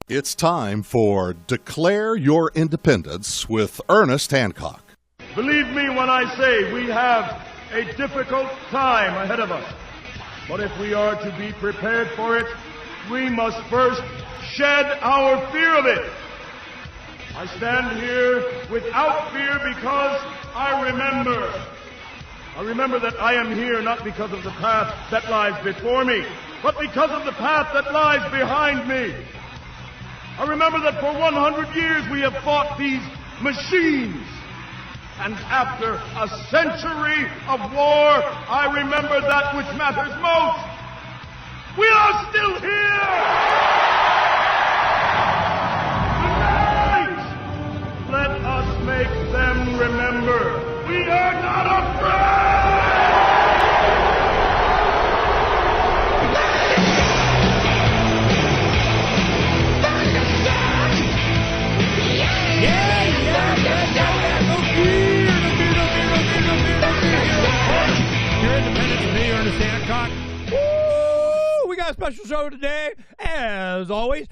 It's time for Declare Your Independence with Ernest Hancock. Believe me when I say we have a difficult time ahead of us. But if we are to be prepared for it, we must first shed our fear of it. I stand here without fear because I remember that I am here not because of the path that lies before me, but because of the path that lies behind me. I remember that for 100 years we have fought these machines. And after a century of war, I remember that which matters most. We are still here! Tonight, let us make them remember we are not afraid! Ernest Hancock. Woo! We got a special show today, as always.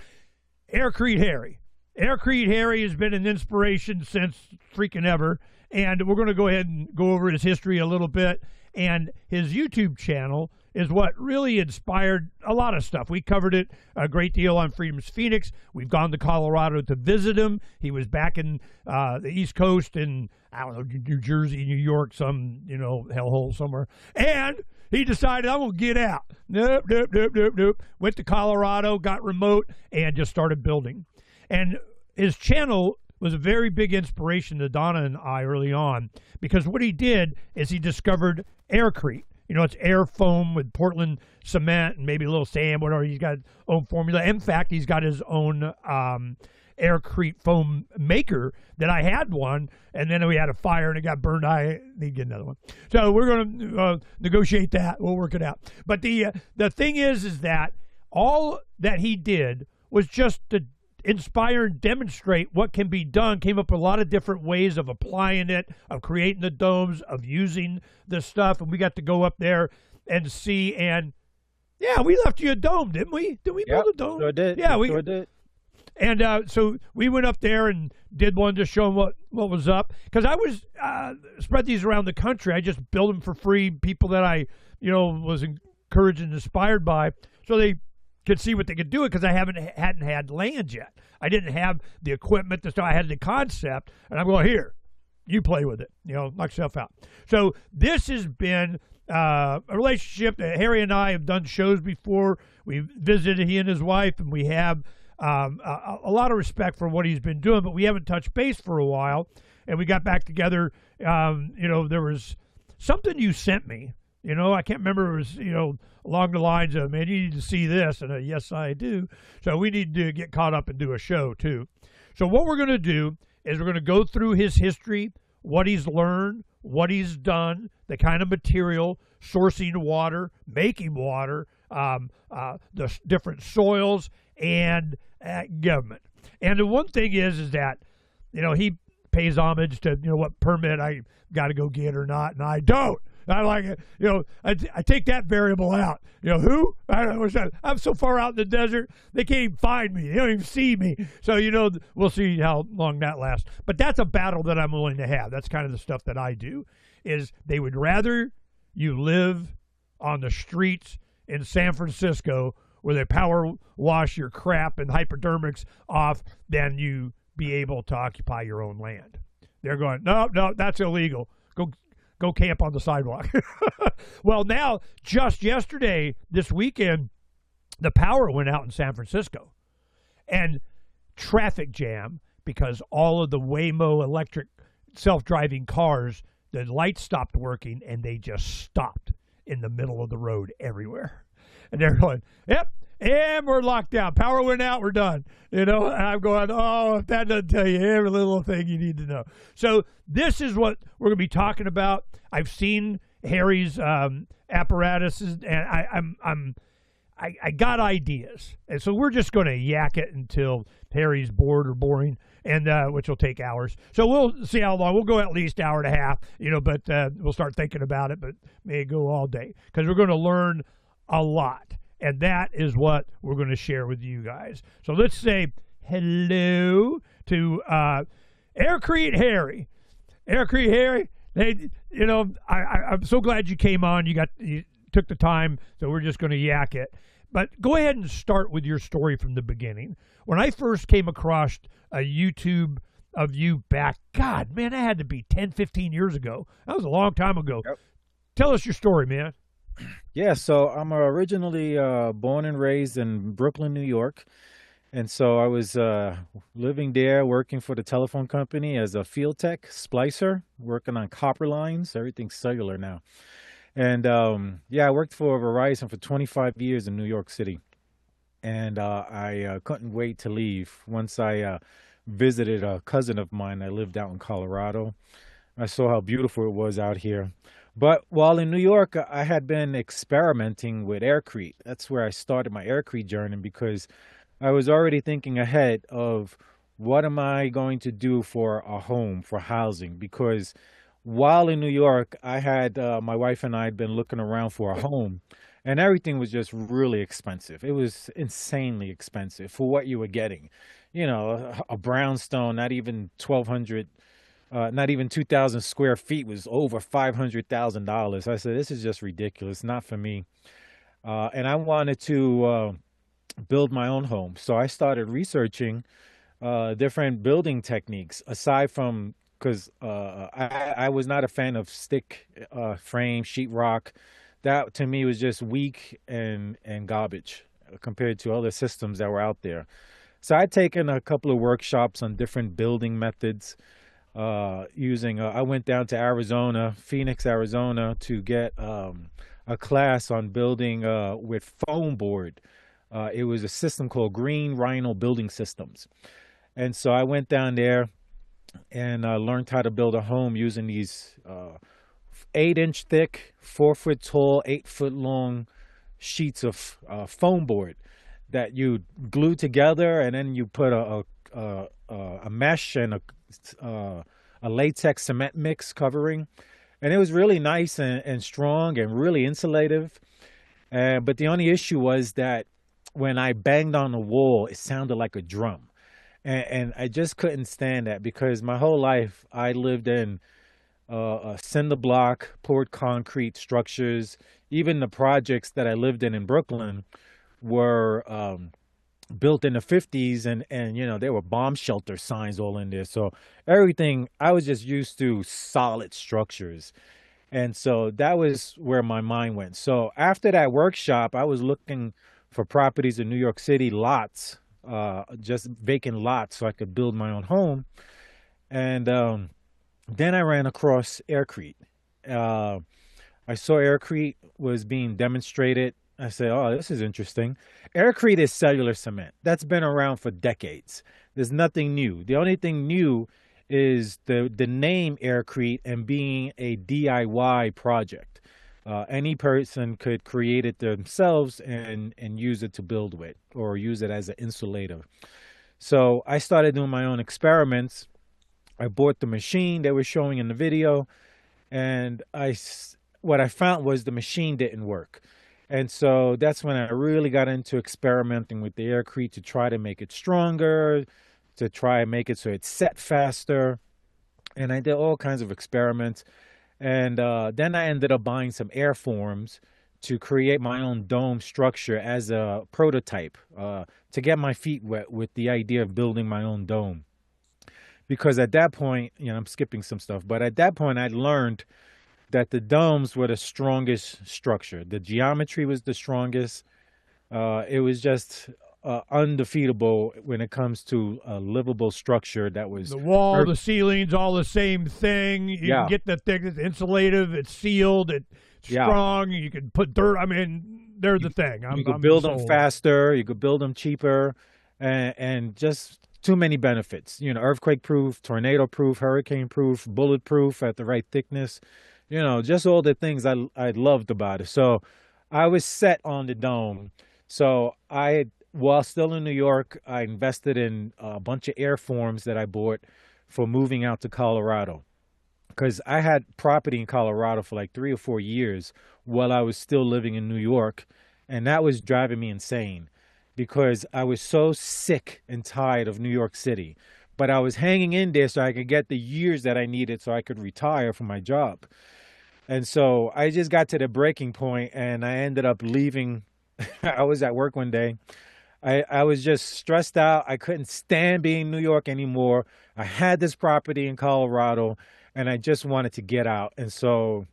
Aircrete Harry. Aircrete Harry has been an inspiration since freaking ever, and we're going to go ahead and go over his history a little bit. And his YouTube channel is what really inspired a lot of stuff. We covered it a great deal on Freedom's Phoenix. We've gone to Colorado to visit him. He was back in the East Coast in, I don't know, New Jersey, New York, some, hellhole somewhere. And he decided, I'm going to get out. Nope. Went to Colorado, got remote, and just started building. And his channel was a very big inspiration to Donna and I early on, because what he did is he discovered Aircrete. It's air foam with Portland cement and maybe a little sand, whatever. He's got his own formula. In fact, he's got his own Aircrete foam maker that I had one, and then we had a fire and it got burned. I need to get another one. So we're going to negotiate that. We'll work it out. But the thing is that all that he did was just to inspire and demonstrate what can be done. Came up with a lot of different ways of applying it, of creating the domes, of using the stuff. And we got to go up there and see. And yeah, we left you a dome, didn't we? Did we build a dome? Sure did. Yeah, we sure did. And so we went up there and did one to show them what was up. Because I was spread these around the country. I just built them for free. People that I was encouraged and inspired by, so they could see what they could do it, because I hadn't had land yet. I didn't have the equipment. I had the concept, and I'm going, here, you play with it. Knock yourself out. So this has been a relationship that Harry and I have done shows before. We've visited, he and his wife, and we have a lot of respect for what he's been doing, but we haven't touched base for a while, and we got back together. There was something you sent me. I can't remember. It was, along the lines of, man, you need to see this. And yes, I do. So we need to get caught up and do a show, too. So what we're going to do is we're going to go through his history, what he's learned, what he's done, the kind of material, sourcing water, making water, the different soils, and government. And the one thing is that, he pays homage to, what permit I got to go get or not, and I don't. I like it. I take that variable out. Who? I don't know. I'm so far out in the desert, they can't even find me. They don't even see me. So, we'll see how long that lasts. But that's a battle that I'm willing to have. That's kind of the stuff that I do, is they would rather you live on the streets in San Francisco where they power wash your crap and hypodermics off than you be able to occupy your own land. They're going, no, that's illegal. Go camp on the sidewalk. Well, now, just yesterday, this weekend, the power went out in San Francisco. And traffic jam, because all of the Waymo electric self-driving cars, the lights stopped working, and they just stopped in the middle of the road everywhere. And they're going, yep, and we're locked down. Power went out, we're done. And I'm going, oh, if that doesn't tell you every little thing you need to know. So this is what we're going to be talking about. I've seen Harry's apparatuses, and I got ideas. And so we're just going to yak it until Harry's bored or boring, and which will take hours. So we'll see how long. We'll go at least hour and a half, but we'll start thinking about it, but may go all day, because we're going to learn a lot. And that is what we're going to share with you guys. So let's say hello to Aircrete Harry. Aircrete Harry, I'm so glad you came on. You took the time, so we're just going to yak it. But go ahead and start with your story from the beginning. When I first came across a YouTube of you back, God, man, that had to be 10, 15 years ago. That was a long time ago. Yep. Tell us your story, man. Yeah, so I'm originally born and raised in Brooklyn, New York. And so I was living there, working for the telephone company as a field tech splicer, working on copper lines. Everything's cellular now. And I worked for Verizon for 25 years in New York City. And I couldn't wait to leave. Once I visited a cousin of mine that lived out in Colorado, I saw how beautiful it was out here. But while in New York, I had been experimenting with Aircrete. That's where I started my Aircrete journey, because I was already thinking ahead of what am I going to do for a home, for housing. Because while in New York, I had my wife and I had been looking around for a home, and everything was just really expensive. It was insanely expensive for what you were getting. You know, a brownstone, not even 1,200. Not even 2,000 square feet was over $500,000. I said, this is just ridiculous, not for me. And I wanted to build my own home. So I started researching different building techniques, aside from, because I was not a fan of stick frame, sheetrock. That to me was just weak and garbage compared to other systems that were out there. So I'd taken a couple of workshops on different building methods. I went down to Phoenix, Arizona, to get a class on building with foam board. It was a system called Green Rhino Building Systems. And so I went down there and learned how to build a home using these 8-inch thick, 4-foot tall, 8-foot long sheets of foam board that you glue together, and then you put a mesh and a latex cement mix covering, and it was really nice and strong and really insulative. But the only issue was that when I banged on the wall, it sounded like a drum, and I just couldn't stand that, because my whole life I lived in cinder block, poured concrete structures. Even the projects that I lived in Brooklyn were built in the 50s, and there were bomb shelter signs all in there. So everything, I was just used to solid structures. And so that was where my mind went. So after that workshop, I was looking for properties in New York City, lots, just vacant lots, so I could build my own home. And then I ran across Aircrete. I saw Aircrete was being demonstrated. I said, oh, this is interesting. Aircrete is cellular cement. That's been around for decades. There's nothing new. The only thing new is the name Aircrete and being a DIY project. Any person could create it themselves and use it to build with, or use it as an insulator. So I started doing my own experiments. I bought the machine they were showing in the video, and what I found was the machine didn't work. And so that's when I really got into experimenting with the Aircrete to try to make it stronger, to try and make it so it set faster. And I did all kinds of experiments. And then I ended up buying some airforms to create my own dome structure as a prototype, to get my feet wet with the idea of building my own dome. Because at that point, I'm skipping some stuff, but at that point I'd learned that the domes were the strongest structure. The geometry was the strongest. It was just undefeatable when it comes to a livable structure that was... The wall, the ceilings, all the same thing. You can get the thickness, insulative, it's sealed, it's strong, you can put dirt. I mean, they're the thing. You could build them faster, you could build them cheaper, and just too many benefits. Earthquake-proof, tornado-proof, hurricane-proof, bulletproof at the right thickness. Just all the things I loved about it. So I was set on the dome. So while still in New York, I invested in a bunch of airforms that I bought for moving out to Colorado. Because I had property in Colorado for like 3 or 4 years while I was still living in New York. And that was driving me insane because I was so sick and tired of New York City. But I was hanging in there so I could get the years that I needed so I could retire from my job. And so I just got to the breaking point and I ended up leaving. I was at work one day. I was just stressed out. I couldn't stand being in New York anymore. I had this property in Colorado and I just wanted to get out. And so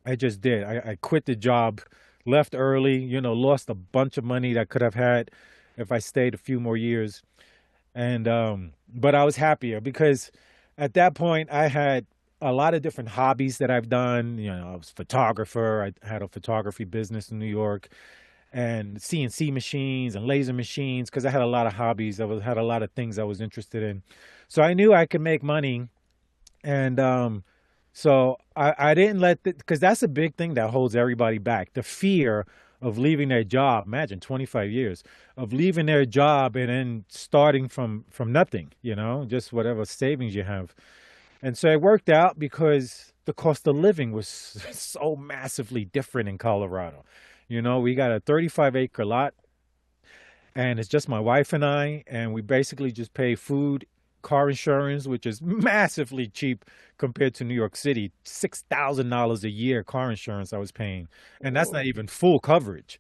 I just did. I quit the job, left early, lost a bunch of money that I could have had if I stayed a few more years. And but I was happier because at that point I had a lot of different hobbies that I've done. I was a photographer. I had a photography business in New York and CNC machines and laser machines because I had a lot of hobbies. Had a lot of things I was interested in. So I knew I could make money. And so I didn't because that's a big thing that holds everybody back. The fear of leaving their job. Imagine 25 years of leaving their job and then starting from nothing, just whatever savings you have. And so it worked out because the cost of living was so massively different in Colorado. We got a 35-acre lot and it's just my wife and I, and we basically just pay food, car insurance, which is massively cheap compared to New York City. $6,000 a year car insurance I was paying, and that's not even full coverage.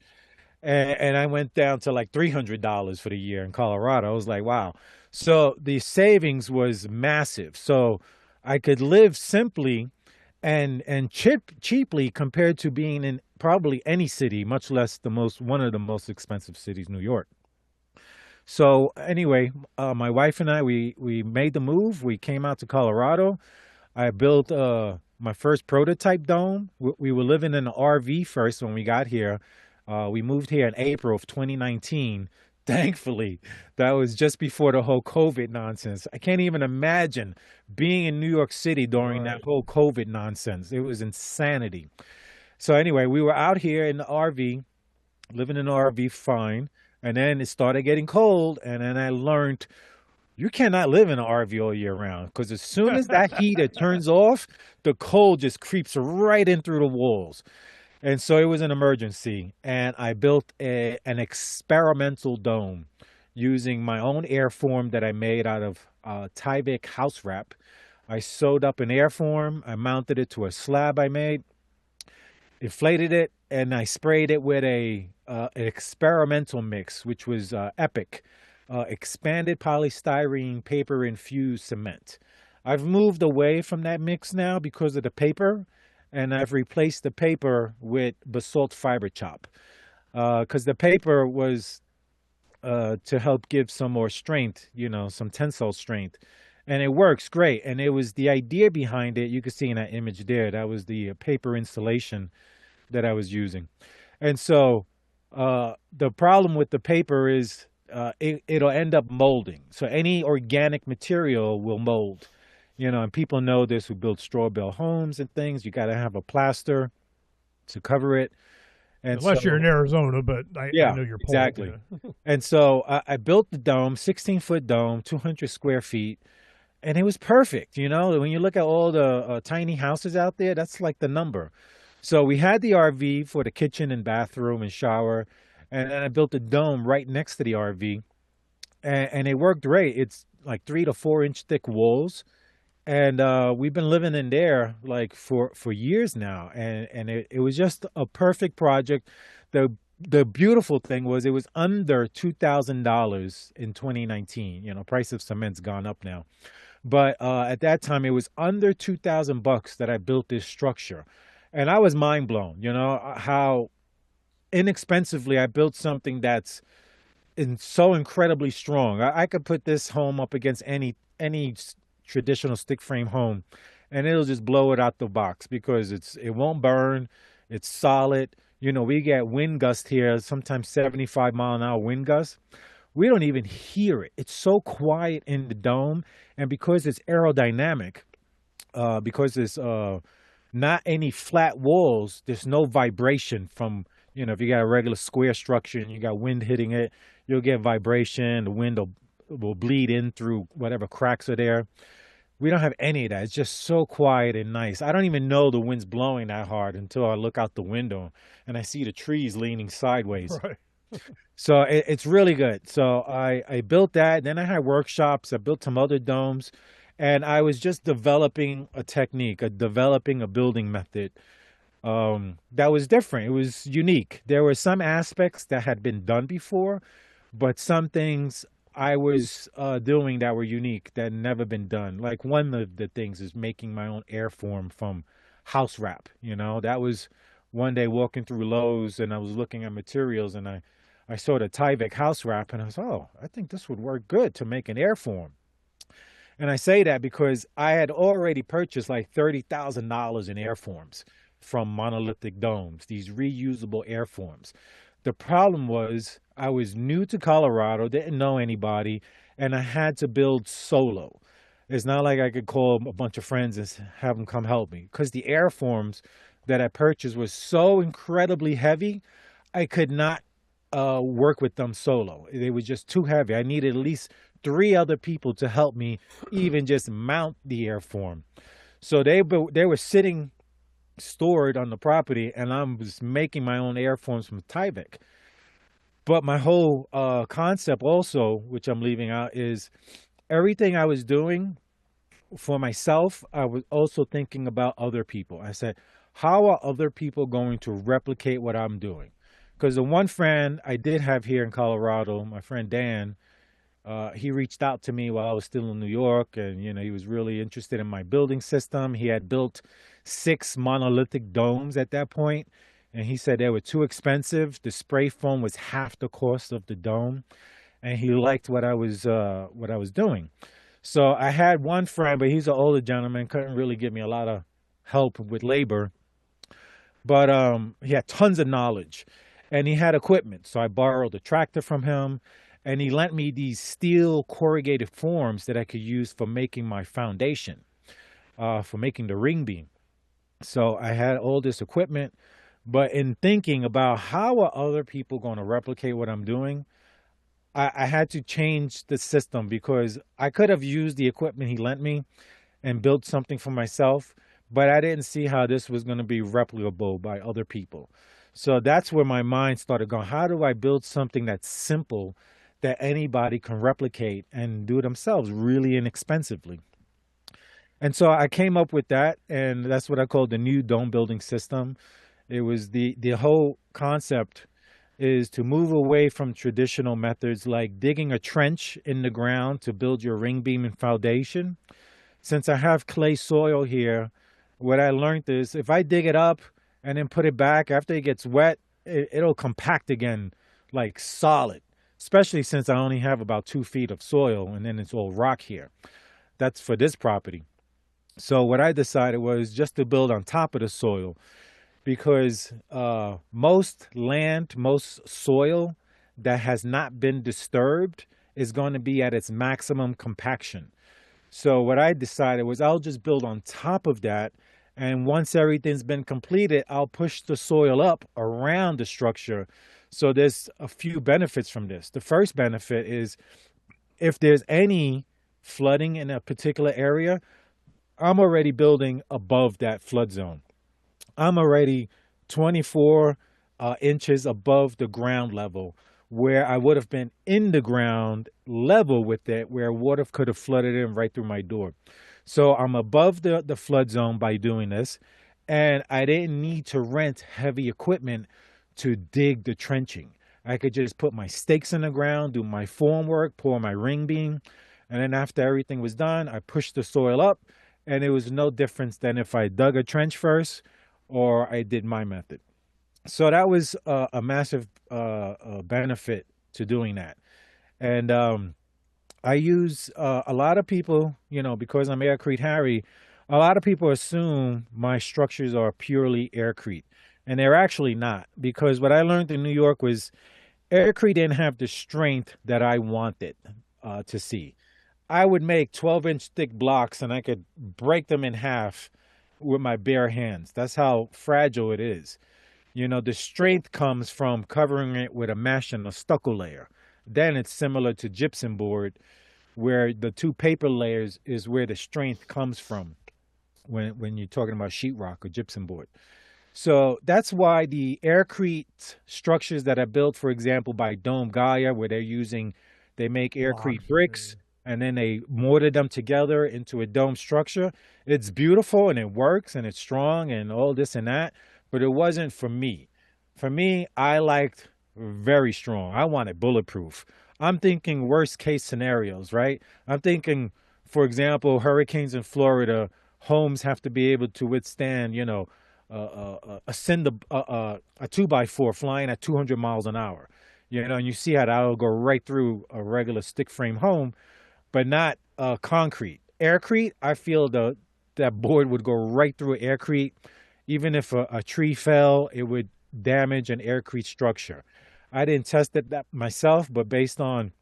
And I went down to like $300 for the year in Colorado. I was like, wow. So the savings was massive. So I could live simply and cheaply compared to being in probably any city, much less one of the most expensive cities, New York. So anyway, my wife and I, we made the move. We came out to Colorado. I built my first prototype dome. We were living in an RV first when we got here. We moved here in April of 2019. Thankfully, that was just before the whole COVID nonsense. I can't even imagine being in New York City during that whole COVID nonsense. It was insanity. So anyway, we were out here in the RV, living in the RV fine. And then it started getting cold. And then I learned you cannot live in an RV all year round because as soon as that heat it turns off, the cold just creeps right in through the walls. And so it was an emergency. And I built an experimental dome using my own airform that I made out of Tyvek house wrap. I sewed up an airform. I mounted it to a slab I made, inflated it, and I sprayed it with an experimental mix, which was Epic, expanded polystyrene paper infused cement. I've moved away from that mix now because of the paper, and I've replaced the paper with basalt fiber chop because the paper was to help give some more strength, some tensile strength. And it works great. And it was the idea behind it. You can see in that image there, that was the paper installation that I was using. And so the problem with the paper is it'll end up molding. So any organic material will mold. And people know this who build straw bale homes and things. You got to have a plaster to cover it. And unless you're in Arizona, but I know your point. Exactly. And so I built the dome, 16-foot dome, 200 square feet. And it was perfect. When you look at all the tiny houses out there, that's like the number. So we had the RV for the kitchen and bathroom and shower. And then I built a dome right next to the RV. And it worked great. It's like 3 to 4 inch thick walls. And we've been living in there like for years now. And it was just a perfect project. The beautiful thing was it was under $2,000 in 2019. Price of cement's gone up now. But at that time, it was under $2,000 that I built this structure. And I was mind blown, how inexpensively I built something that's so incredibly strong. I could put this home up against any traditional stick frame home and it'll just blow it out the box because it won't burn. It's solid. We get wind gusts here, sometimes 75-mile-an-hour wind gusts. We don't even hear it. It's so quiet in the dome. And because it's aerodynamic, because there's not any flat walls, there's no vibration from, if you got a regular square structure and you got wind hitting it, you'll get vibration. The wind will bleed in through whatever cracks are there. We don't have any of that. It's just so quiet and nice. I don't even know the wind's blowing that hard until I look out the window and I see the trees leaning sideways. Right. So it's really good. So I built that. Then I had workshops. I built some other domes, and I was just developing a technique, developing a building method that was different. It was unique. There were some aspects that had been done before, but some things I was doing that were unique that had never been done. Like one of the things is making my own airform from house wrap. That was one day walking through Lowe's and I was looking at materials and I saw the Tyvek house wrap and I was, oh, I think this would work good to make an airform. And I say that because I had already purchased like $30,000 in airforms from monolithic domes, these reusable airforms. The problem was I was new to Colorado, didn't know anybody, and I had to build solo. It's not like I could call a bunch of friends and have them come help me because the airforms that I purchased was so incredibly heavy, I could not work with them solo. They were just too heavy. I needed at least three other people to help me even just mount the airform. So they were sitting stored on the property, and I was making my own airforms from Tyvek. But my whole concept also, which I'm leaving out, is everything I was doing for myself, I was also thinking about other people. I said, how are other people going to replicate what I'm doing? Because the one friend I did have here in Colorado, my friend Dan, he reached out to me while I was still in New York, and he was really interested in my building system. He had built 6 monolithic domes at that point, and he said they were too expensive. The spray foam was half the cost of the dome, and he liked what I was doing. So I had one friend, but he's an older gentleman, couldn't really give me a lot of help with labor, but he had tons of knowledge, and he had equipment. So I borrowed a tractor from him. And he lent me these steel corrugated forms that I could use for making my foundation, for making the ring beam. So I had all this equipment, but in thinking about how are other people going to replicate what I'm doing, I had to change the system because I could have used the equipment he lent me and built something for myself, but I didn't see how this was going to be replicable by other people. So that's where my mind started going, how do I build something that's simple that anybody can replicate and do it themselves really inexpensively? And so I came up with that, and that's what I call the new dome building system. It was the whole concept is to move away from traditional methods like digging a trench in the ground to build your ring beam and foundation. Since I have clay soil here, what I learned is if I dig it up and then put it back after it gets wet, it'll compact again like solid. Especially since I only have about 2 feet of soil and then it's all rock here. That's for this property. So what I decided was just to build on top of the soil because most land, most soil that has not been disturbed is going to be at its maximum compaction. So what I decided was I'll just build on top of that. And once everything's been completed, I'll push the soil up around the structure. So there's a few benefits from this. The first benefit is if there's any flooding in a particular area, I'm already building above that flood zone. I'm already 24 inches above the ground level, where I would have been in the ground level with it, where water could have flooded in right through my door. So I'm above the flood zone by doing this, and I didn't need to rent heavy equipment to dig the trenching. I could just put my stakes in the ground, do my form work, pour my ring beam, and then after everything was done, I pushed the soil up, and it was no difference than if I dug a trench first or I did my method. So that was a massive benefit to doing that. And I use a lot of people, because I'm Aircrete Harry, a lot of people assume my structures are purely Aircrete. And they're actually not, because what I learned in New York was Aircrete didn't have the strength that I wanted to see. I would make 12-inch thick blocks and I could break them in half with my bare hands. That's how fragile it is. The strength comes from covering it with a mesh and a stucco layer. Then it's similar to gypsum board, where the two paper layers is where the strength comes from when you're talking about sheetrock or gypsum board. So that's why the aircrete structures that are built, for example, by Dome Gaia, where they make aircrete bricks and then they mortar them together into a dome structure. It's beautiful and it works and it's strong and all this and that, but it wasn't for me. For me, I liked very strong. I wanted bulletproof. I'm thinking worst case scenarios, right? I'm thinking, for example, hurricanes in Florida, homes have to be able to withstand, a 2x4 flying at 200 miles an hour. And you see how that'll go right through a regular stick frame home, but not concrete. Aircrete, I feel that board would go right through aircrete. Even if a tree fell, it would damage an aircrete structure. I didn't test that myself, but based on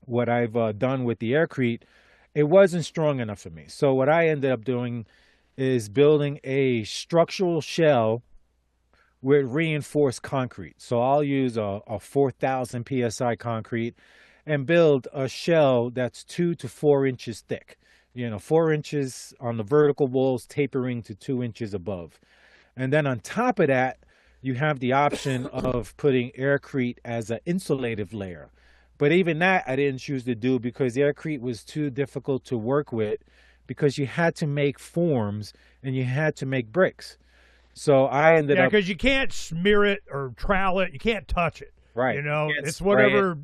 what I've done with the aircrete, it wasn't strong enough for me. So what I ended up doing is building a structural shell with reinforced concrete. So I'll use a 4,000 PSI concrete and build a shell that's 2 to 4 inches thick. 4 inches on the vertical walls, tapering to 2 inches above. And then on top of that, you have the option of putting aircrete as an insulative layer. But even that I didn't choose to do because the aircrete was too difficult to work with, because you had to make forms and you had to make bricks. So I ended up... because you can't smear it or trowel it. You can't touch it. Right. It's whatever,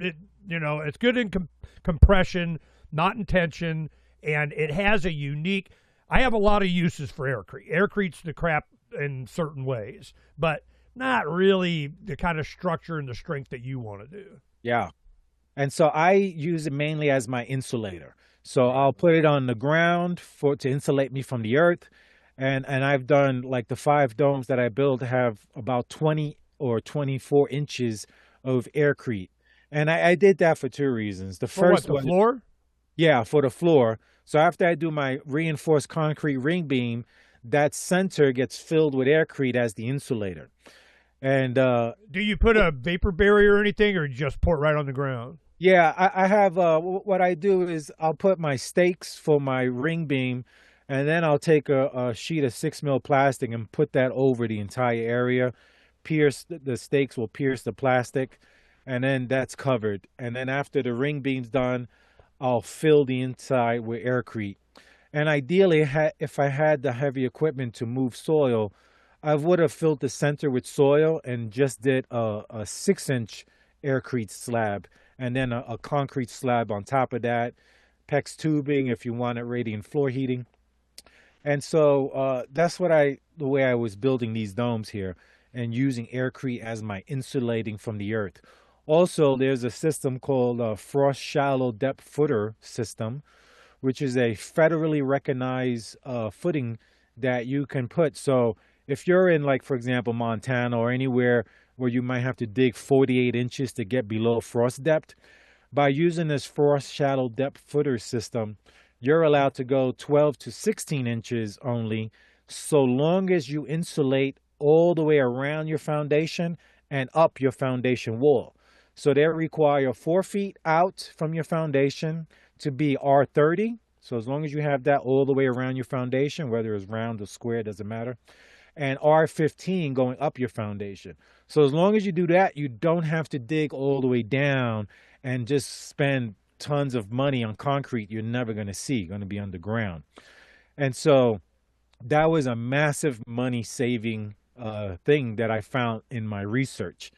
it's good in compression, not in tension, and it has a unique... I have a lot of uses for aircrete. Aircrete's the crap in certain ways, but not really the kind of structure and the strength that you want to do. Yeah. And so I use it mainly as my insulator. So I'll put it on the ground to insulate me from the earth. And I've done, like, the 5 domes that I built have about 20 or 24 inches of aircrete. And I did that for 2 reasons. The first one, floor? Yeah, for the floor. So after I do my reinforced concrete ring beam, that center gets filled with aircrete as the insulator. And do you put a vapor barrier or anything, or just pour it right on the ground? Yeah, I have, what I do is I'll put my stakes for my ring beam, and then I'll take a sheet of 6 mil plastic and put that over the entire area. The stakes will pierce the plastic, and then that's covered. And then after the ring beam's done, I'll fill the inside with aircrete. And ideally, if I had the heavy equipment to move soil, I would have filled the center with soil and just did a 6-inch aircrete slab, and then a concrete slab on top of that, PEX tubing if you wanted radiant floor heating. And so that's the way I was building these domes here, and using aircrete as my insulating from the earth. Also, there's a system called Frost Shallow Depth Footer System, which is a federally recognized footing that you can put. So if you're in, like, for example, Montana or anywhere where you might have to dig 48 inches to get below frost depth, by using this Frost Shallow Depth Footer system, you're allowed to go 12 to 16 inches only, so long as you insulate all the way around your foundation and up your foundation wall. So they require 4 feet out from your foundation to be R30. So as long as you have that all the way around your foundation, whether it's round or square, doesn't matter. And R15 going up your foundation. So as long as you do that, you don't have to dig all the way down and just spend tons of money on concrete you're never going to see, going to be underground. And so that was a massive money saving thing that I found in my research.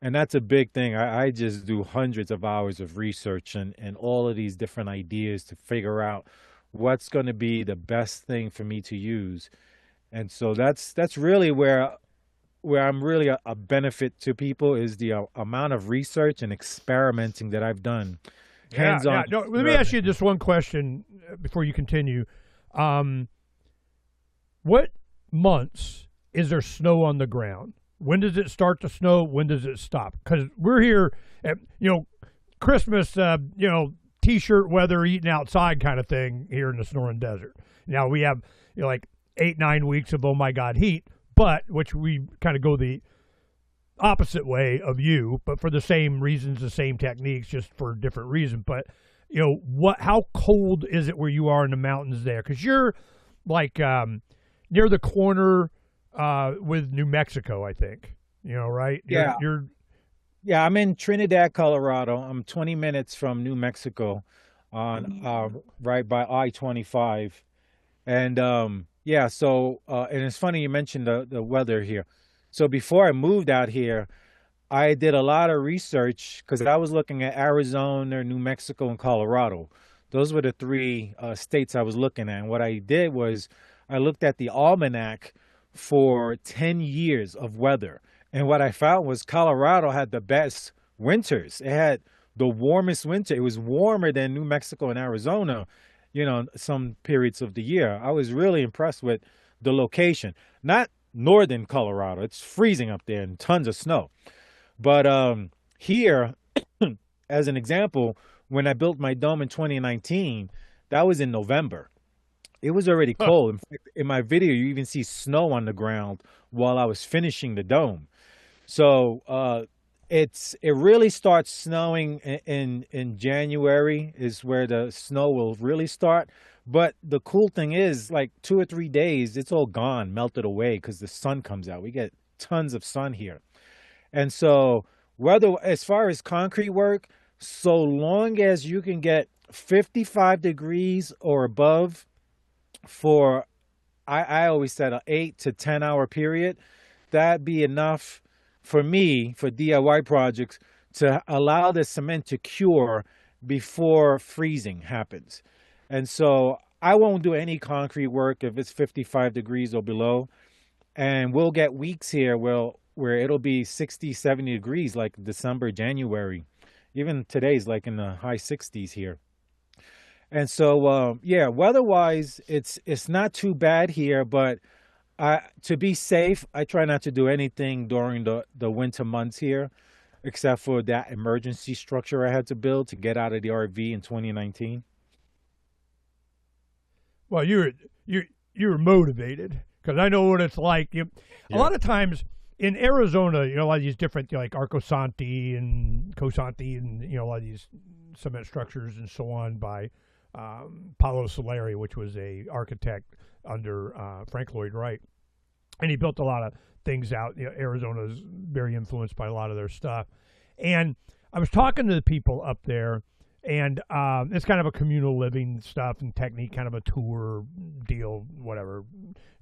And that's a big thing. I just do hundreds of hours of research and all of these different ideas to figure out what's going to be the best thing for me to use. And so that's really where I'm really a benefit to people, is the amount of research and experimenting that I've done. Hands-on. Yeah. No, let me ask you just one question before you continue. What months is there snow on the ground? When does it start to snow? When does it stop? Because we're here at, Christmas, T-shirt weather, eating outside kind of thing here in the Sonoran Desert. Now we have, like 8-9 weeks of, oh my God, heat, but which we kind of go the opposite way of you, but for the same reasons, the same techniques, just for a different reason. But, how cold is it where you are in the mountains there? Because you're like near the corner with New Mexico, I think. Right? Yeah. You're Yeah, I'm in Trinidad, Colorado. I'm 20 minutes from New Mexico on right by I-25. And yeah, so and it's funny you mentioned the weather here. So before I moved out here, I did a lot of research because I was looking at Arizona, New Mexico, and Colorado. Those were the three states I was looking at. And what I did was I looked at the almanac for 10 years of weather. And what I found was Colorado had the best winters. It had the warmest winter. It was warmer than New Mexico and Arizona, some periods of the year. I was really impressed with the location. Not northern Colorado. It's freezing up there and tons of snow. But here, as an example, when I built my dome in 2019, that was in November. It was already cold. In fact, in my video, you even see snow on the ground while I was finishing the dome. So it really starts snowing in January is where the snow will really start. But the cool thing is, like 2 or 3 days, it's all gone, melted away because the sun comes out. We get tons of sun here. And so as far as concrete work, so long as you can get 55 degrees or above for, I always said, an 8 to 10 hour period, that'd be enough for me, for DIY projects, to allow the cement to cure before freezing happens. And so I won't do any concrete work if it's 55 degrees or below. And we'll get weeks here where it'll be 60, 70 degrees, like December, January. Even today's like in the high 60s here. And so, yeah, weather-wise, it's not too bad here, but to be safe, I try not to do anything during the winter months here, except for that emergency structure I had to build to get out of the RV in 2019. Well, you're motivated because I know what it's like. A lot of times in Arizona, a lot of these different like Arcosanti and Cosanti and a lot of these cement structures and so on by Paolo Soleri, which was a architect under Frank Lloyd Wright, and he built a lot of things out. Arizona is very influenced by a lot of their stuff, and I was talking to the people up there, and it's kind of a communal living stuff and technique, kind of a tour deal, whatever,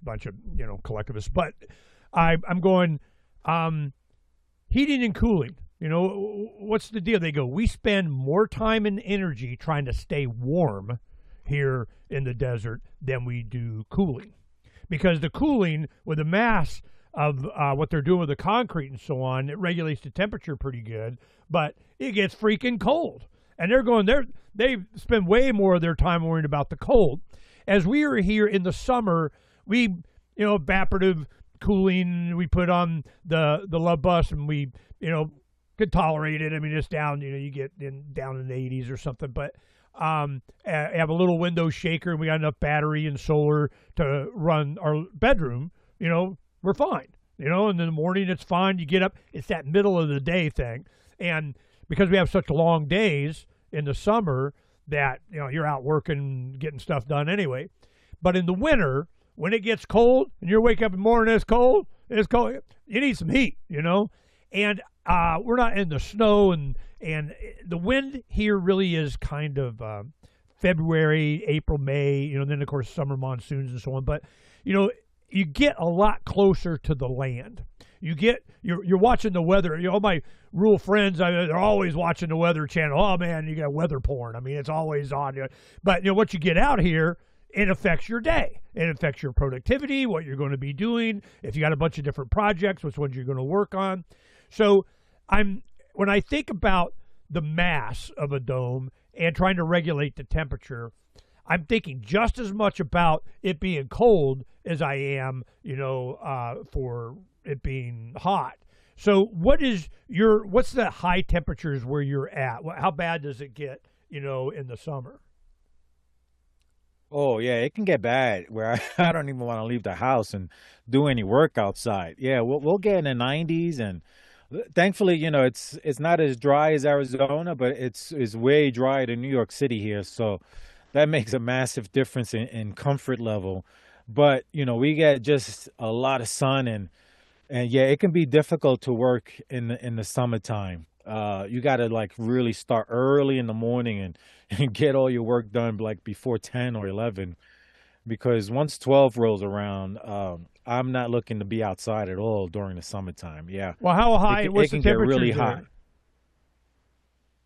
bunch of collectivists. But I'm going heating and cooling. What's the deal? They go, we spend more time and energy trying to stay warm here in the desert than we do cooling. Because the cooling, with the mass of what they're doing with the concrete and so on, it regulates the temperature pretty good, but it gets freaking cold. And they spend way more of their time worrying about the cold. As we are here in the summer, we, evaporative cooling, we put on the love bus and we, could tolerate it. I mean, it's down, you get down in the 80s or something, but have a little window shaker and we got enough battery and solar to run our bedroom, we're fine, and in the morning it's fine. You get up, it's that middle of the day thing. And because we have such long days in the summer that, you're out working, getting stuff done anyway. But in the winter, when it gets cold and you wake up in the morning, it's cold, you need some heat, and we're not in the snow, and the wind here really is kind of February, April, May, and then of course summer monsoons and so on. But you get a lot closer to the land. You're watching the weather. All my rural friends, they're always watching the Weather Channel. Oh man, you got weather porn. I mean, it's always on. But what you get out here, it affects your day. It affects your productivity, what you're going to be doing. If you got a bunch of different projects, which ones you're going to work on. So when I think about the mass of a dome and trying to regulate the temperature, I'm thinking just as much about it being cold as I am, for it being hot. So what's the high temperatures where you're at? How bad does it get, in the summer? Oh yeah, it can get bad where I don't even want to leave the house and do any work outside. Yeah, we'll get in the 90s, and Thankfully, it's not as dry as Arizona, but it's way drier than New York City here. So that makes a massive difference in comfort level. But we get just a lot of sun, and yeah, it can be difficult to work in the summertime. You got to like really start early in the morning and get all your work done like before 10 or 11, because once 12 rolls around, I'm not looking to be outside at all during the summertime. Yeah, Well, how high? it What's the can get really temperatures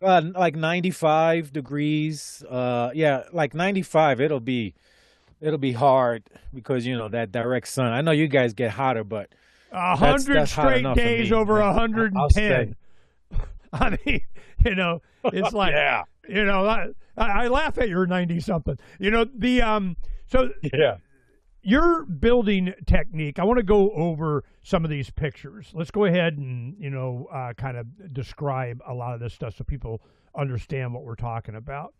hot. there? Like 95 degrees. Yeah, like 95. It'll be hard because that direct sun. I know you guys get hotter, but A that's hundred that's hot straight enough for days me. over I'll stay. 110. I mean, it's like, Yeah. I laugh at your 90 something. So Yeah. your building technique, I want to go over some of these pictures. Let's go ahead and, kind of describe a lot of this stuff so people understand what we're talking about.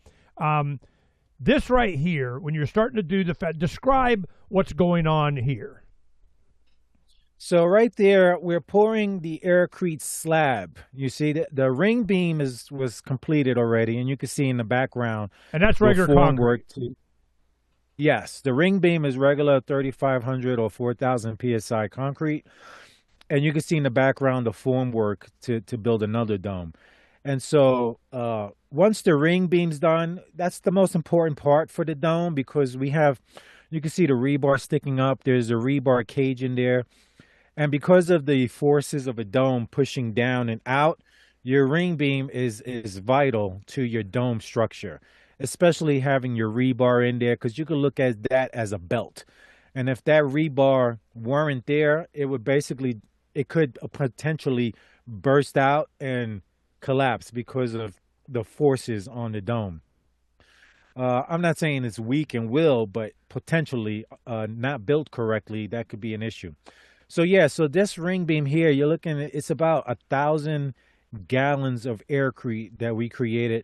This right here, when you're starting to do describe what's going on here. So right there, we're pouring the Aircrete slab. You see the ring beam was completed already, and you can see in the background And that's the regular concrete. formwork. Yes, the ring beam is regular 3,500 or 4,000 psi concrete, and you can see in the background the formwork to build another dome. And so once the ring beam's done, that's the most important part for the dome, because you can see the rebar sticking up. There's a rebar cage in there. And because of the forces of a dome pushing down and out, your ring beam is vital to your dome structure, especially having your rebar in there, because you could look at that as a belt. And if that rebar weren't there, it could potentially burst out and collapse because of the forces on the dome. I'm not saying it's weak and will, but potentially not built correctly, that could be an issue. So yeah, so this ring beam here, you're looking at, it's about 1,000 gallons of aircrete that we created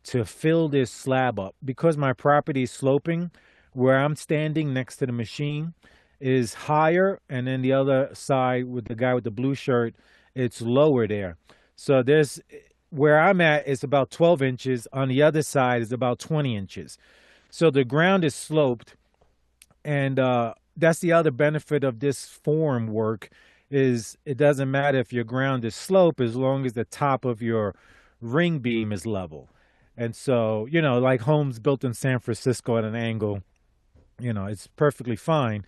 to fill this slab up. Because my property is sloping, where I'm standing next to the machine is higher, and then the other side with the guy with the blue shirt, it's lower there. So there's where I'm at is about 12 inches. On the other side is about 20 inches. So the ground is sloped, and that's the other benefit of this form work is it doesn't matter if your ground is slope as long as the top of your ring beam is level. And so, like homes built in San Francisco at an angle, it's perfectly fine.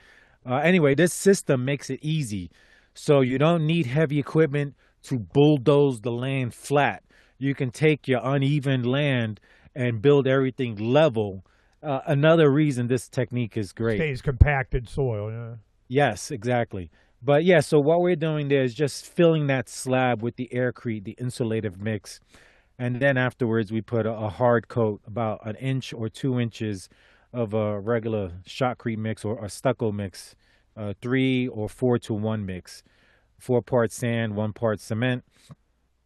Anyway, this system makes it easy. So you don't need heavy equipment to bulldoze the land flat. You can take your uneven land and build everything level. Another reason this technique is great. Stays compacted soil. Yeah. Yes, exactly. But yeah, so what we're doing there is just filling that slab with the aircrete, the insulative mix. And then afterwards, we put a hard coat, about an inch or 2 inches of a regular shotcrete mix or a stucco mix, 3 or 4 to 1 mix, 4 parts sand, 1 part cement.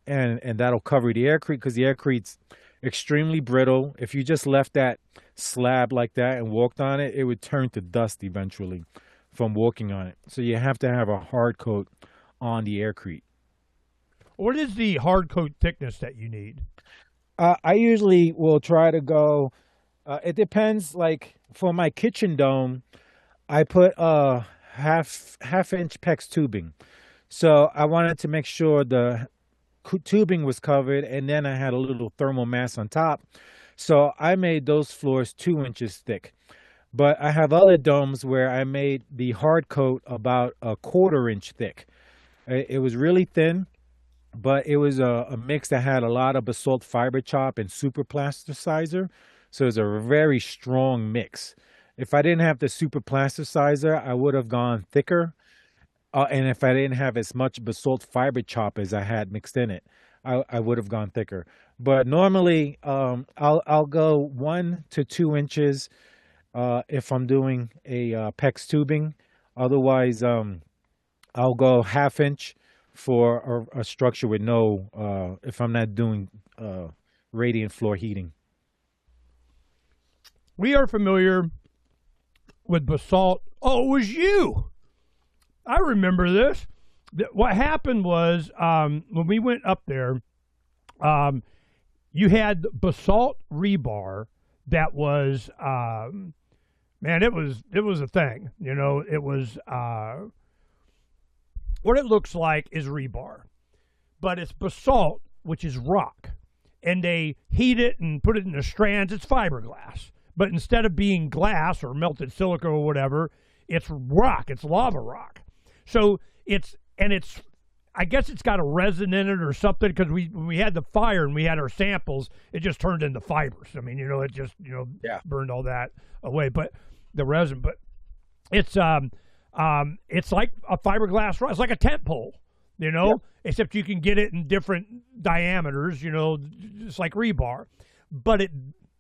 And that'll cover the aircrete, because the aircrete's extremely brittle. If you just left that slab like that and walked on it, it would turn to dust eventually from walking on it. So you have to have a hard coat on the aircrete. What is the hard coat thickness that you need? I usually will try to go. It depends. Like for my kitchen dome, I put half inch PEX tubing. So I wanted to make sure the tubing was covered, and then I had a little thermal mass on top. So I made those floors 2 inches thick. But I have other domes where I made the hard coat about a 1/4 inch thick. It was really thin, but it was a mix that had a lot of basalt fiber chop and super plasticizer. So it's a very strong mix. If I didn't have the super plasticizer, I would have gone thicker. And if I didn't have as much basalt fiber chop as I had mixed in it, I would have gone thicker. But normally, I'll go 1 to 2 inches if I'm doing a PEX tubing. Otherwise, I'll go half inch for a structure with no, if I'm not doing radiant floor heating. We are familiar with basalt. Oh, it was you. I remember this. What happened was when we went up there, um, you had basalt rebar that was man, it was a thing. You know, it was what it looks like is rebar, but it's basalt, which is rock, and they heat it and put it in the strands. It's fiberglass, but instead of being glass or melted silica or whatever, it's rock. It's lava rock. So it's I guess it's got a resin in it or something because when we had the fire and we had our samples, it just turned into fibers. I mean, it just Yeah. burned all that away. But the resin, but it's like a fiberglass rod. It's like a tent pole, Yep. except you can get it in different diameters. Just like rebar, but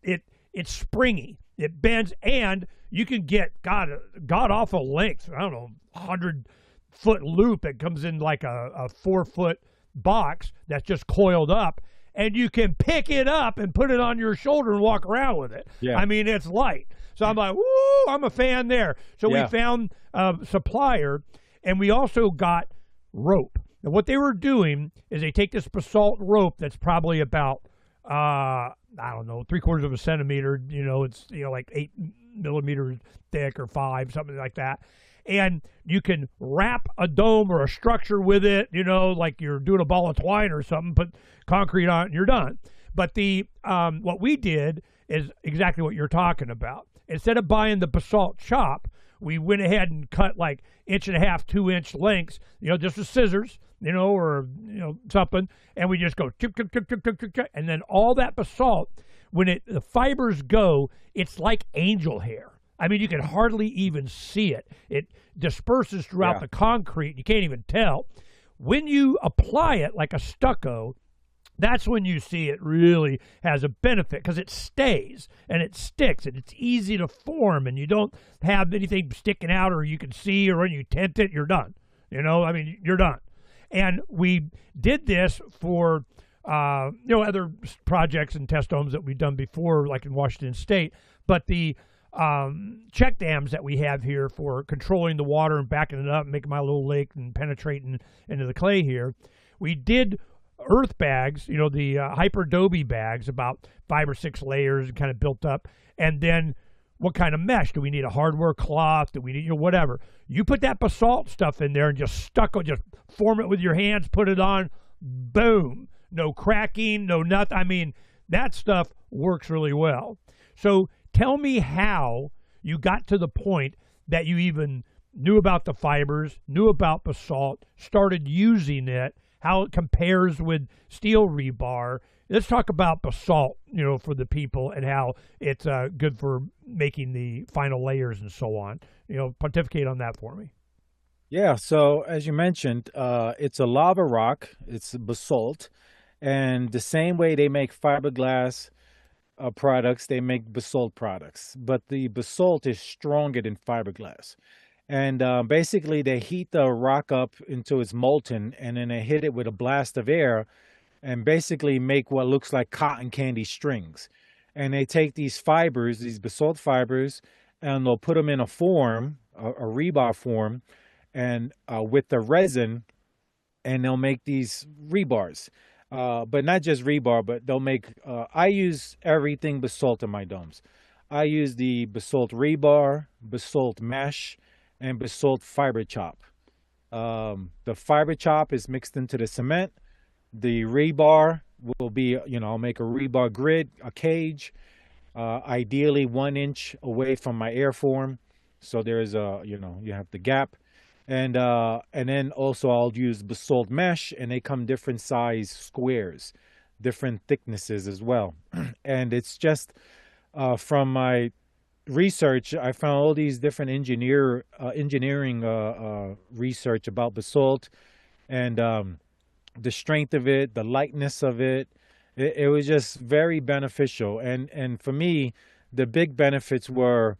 it's springy. It bends, and you can get god awful length. I don't know, 100-foot loop that comes in like a 4-foot box that's just coiled up, and you can pick it up and put it on your shoulder and walk around with it. Yeah. I mean, it's light. So I'm like, woo, I'm a fan there. So Yeah. we found a supplier, and we also got rope. And what they were doing is they take this basalt rope that's probably about, I don't know, 3/4 of a centimeter. It's like 8 millimeters thick or 5, something like that. And you can wrap a dome or a structure with it, like you're doing a ball of twine or something, put concrete on it and you're done. But what we did is exactly what you're talking about. Instead of buying the basalt chop, we went ahead and cut like 1.5 to 2-inch lengths, just with scissors, or something, and we just go chip, chip, chip, chip, chip, chip, chip, and then all that basalt, when the fibers go, it's like angel hair. I mean, you can hardly even see it. It disperses throughout Yeah. the concrete. You can't even tell. When you apply it like a stucco, that's when you see it really has a benefit because it stays and it sticks and it's easy to form and you don't have anything sticking out or you can see, or when you tent it, you're done. You're done. And we did this for other projects and test homes that we've done before, like in Washington State. But the check dams that we have here for controlling the water and backing it up and making my little lake and penetrating into the clay here, we did earth bags, the hyperdobe bags, about 5 or 6 layers and kind of built up. And then what kind of mesh? Do we need a hardware cloth? Do we need, whatever? You put that basalt stuff in there and just just form it with your hands, put it on, boom. No cracking, no nothing. I mean, that stuff works really well. So tell me how you got to the point that you even knew about the fibers, knew about basalt, started using it, how it compares with steel rebar. Let's talk about basalt, for the people and how it's good for making the final layers and so on. Pontificate on that for me. Yeah. So as you mentioned, it's a lava rock. It's basalt, and the same way they make fiberglass products, they make basalt products. But the basalt is stronger than fiberglass. And basically, they heat the rock up until it's molten, and then they hit it with a blast of air and basically make what looks like cotton candy strings. And they take these fibers, these basalt fibers, and they'll put them in a form, a rebar form, and with the resin, and they'll make these rebars. But not just rebar, but they'll make, I use everything basalt in my domes. I use the basalt rebar, basalt mesh, and basalt fiber chop. The fiber chop is mixed into the cement. The rebar will be, I'll make a rebar grid, a cage, ideally 1 inch away from my airform. So there's you have the gap. And then also I'll use basalt mesh, and they come different size squares, different thicknesses as well. And it's just from my research, I found all these different engineering research about basalt, and the strength of it, the lightness of it. It was just very beneficial. And for me, the big benefits were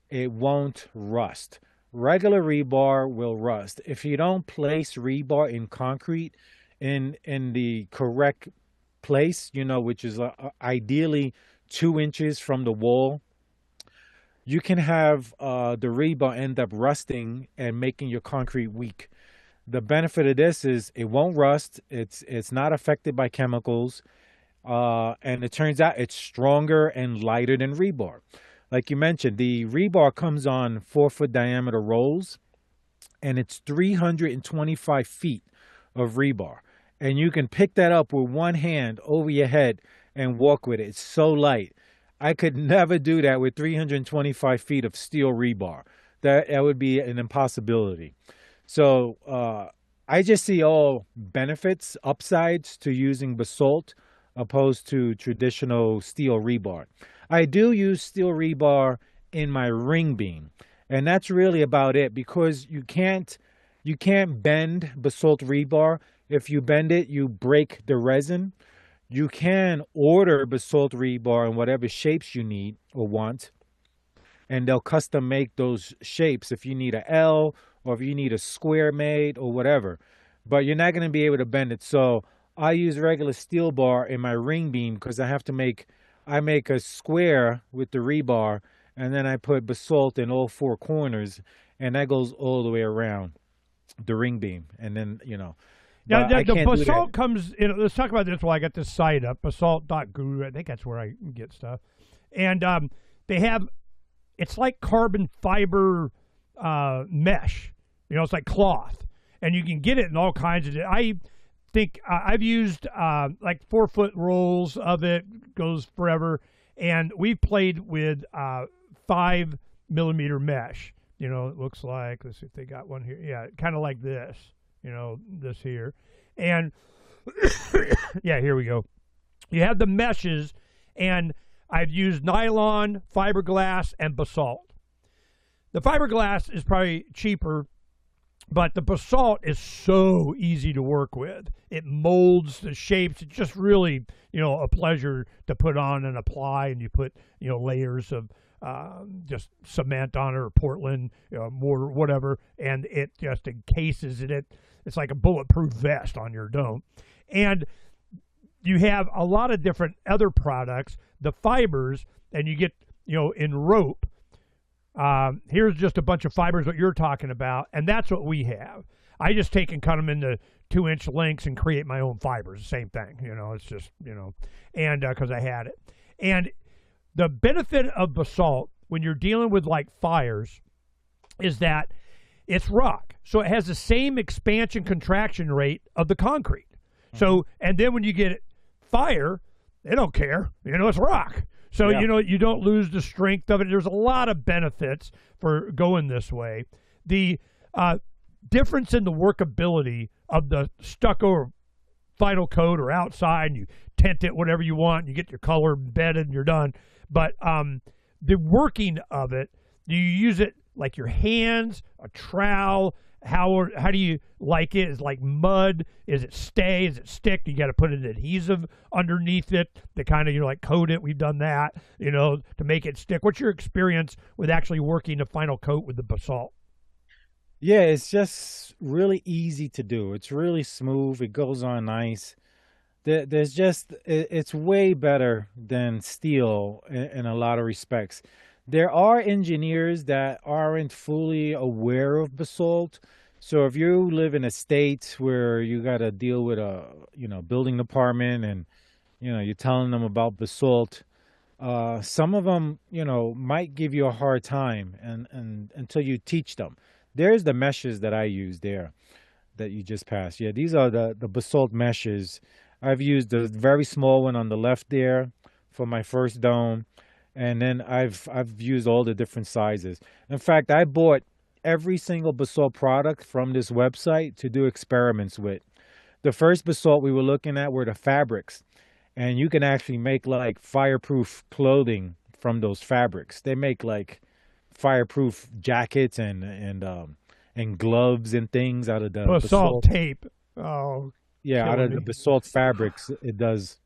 it won't rust. Regular rebar will rust. If you don't place rebar in concrete in the correct place, which is ideally 2 inches from the wall, you can have the rebar end up rusting and making your concrete weak. The benefit of this is it won't rust. It's not affected by chemicals, and it turns out it's stronger and lighter than rebar. Like you mentioned, the rebar comes on 4 foot diameter rolls, and it's 325 feet of rebar. And you can pick that up with one hand over your head and walk with it. It's so light. I could never do that with 325 feet of steel rebar. That would be an impossibility. So I just see all benefits, upsides to using basalt opposed to traditional steel rebar. I do use steel rebar in my ring beam, and that's really about it because you can't bend basalt rebar. If you bend it, you break the resin. You can order basalt rebar in whatever shapes you need or want, and they'll custom make those shapes if you need a L or if you need a square made or whatever. But you're not going to be able to bend it. So I use regular steel bar in my ring beam because I make a square with the rebar, and then I put basalt in all four corners, and that goes all the way around the ring beam. And then, Now, but I the can't do that. basalt comes. Let's talk about this while I got this site up. Basalt.guru. I think that's where I get stuff. And they have. It's like carbon fiber mesh. It's like cloth, and you can get it in all kinds of. I think I've used like 4 foot rolls of it. Goes forever, and we've played with 5 millimeter mesh. It looks like. Let's see if they got one here. Yeah, kind of like this. This here. And yeah, here we go. You have the meshes, and I've used nylon, fiberglass, and basalt. The fiberglass is probably cheaper, but the basalt is so easy to work with. It molds the shapes. It's just really, a pleasure to put on and apply, and you put, layers of just cement on it or Portland, mortar, whatever, and it just encases it. It's like a bulletproof vest on your dome. And you have a lot of different other products, the fibers, and you get, in rope. Here's just a bunch of fibers, what you're talking about, and that's what we have. I just take and cut them into 2-inch lengths and create my own fibers. The same thing, it's just, and because I had it. And the benefit of basalt when you're dealing with like fires is that it's rock. So it has the same expansion contraction rate of the concrete. So, and then when you get fire, they don't care. It's rock. So, Yeah. You don't lose the strength of it. There's a lot of benefits for going this way. The difference in the workability of the stucco or final coat or outside, and you tint it whatever you want, and you get your color embedded and you're done. But the working of it, do you use it like your hands, a trowel? How do you like it? Is it like mud? Is it stay? Is it stick? You got to put an adhesive underneath it to kind of like coat it. We've done that, to make it stick. What's your experience with actually working the final coat with the basalt? Yeah, it's just really easy to do. It's really smooth. It goes on nice. It's way better than steel in a lot of respects. There are engineers that aren't fully aware of basalt. So if you live in a state where you got to deal with a, building department and, you're telling them about basalt, some of them, might give you a hard time and until you teach them. There's the meshes that I use there that you just passed. Yeah, these are the basalt meshes. I've used the very small one on the left there for my first dome. And then I've used all the different sizes. In fact, I bought every single basalt product from this website to do experiments with. The first basalt we were looking at were the fabrics. And you can actually make like fireproof clothing from those fabrics. They make like fireproof jackets and gloves and things out of the Basalt tape. Oh, yeah, out of the basalt fabrics. It does.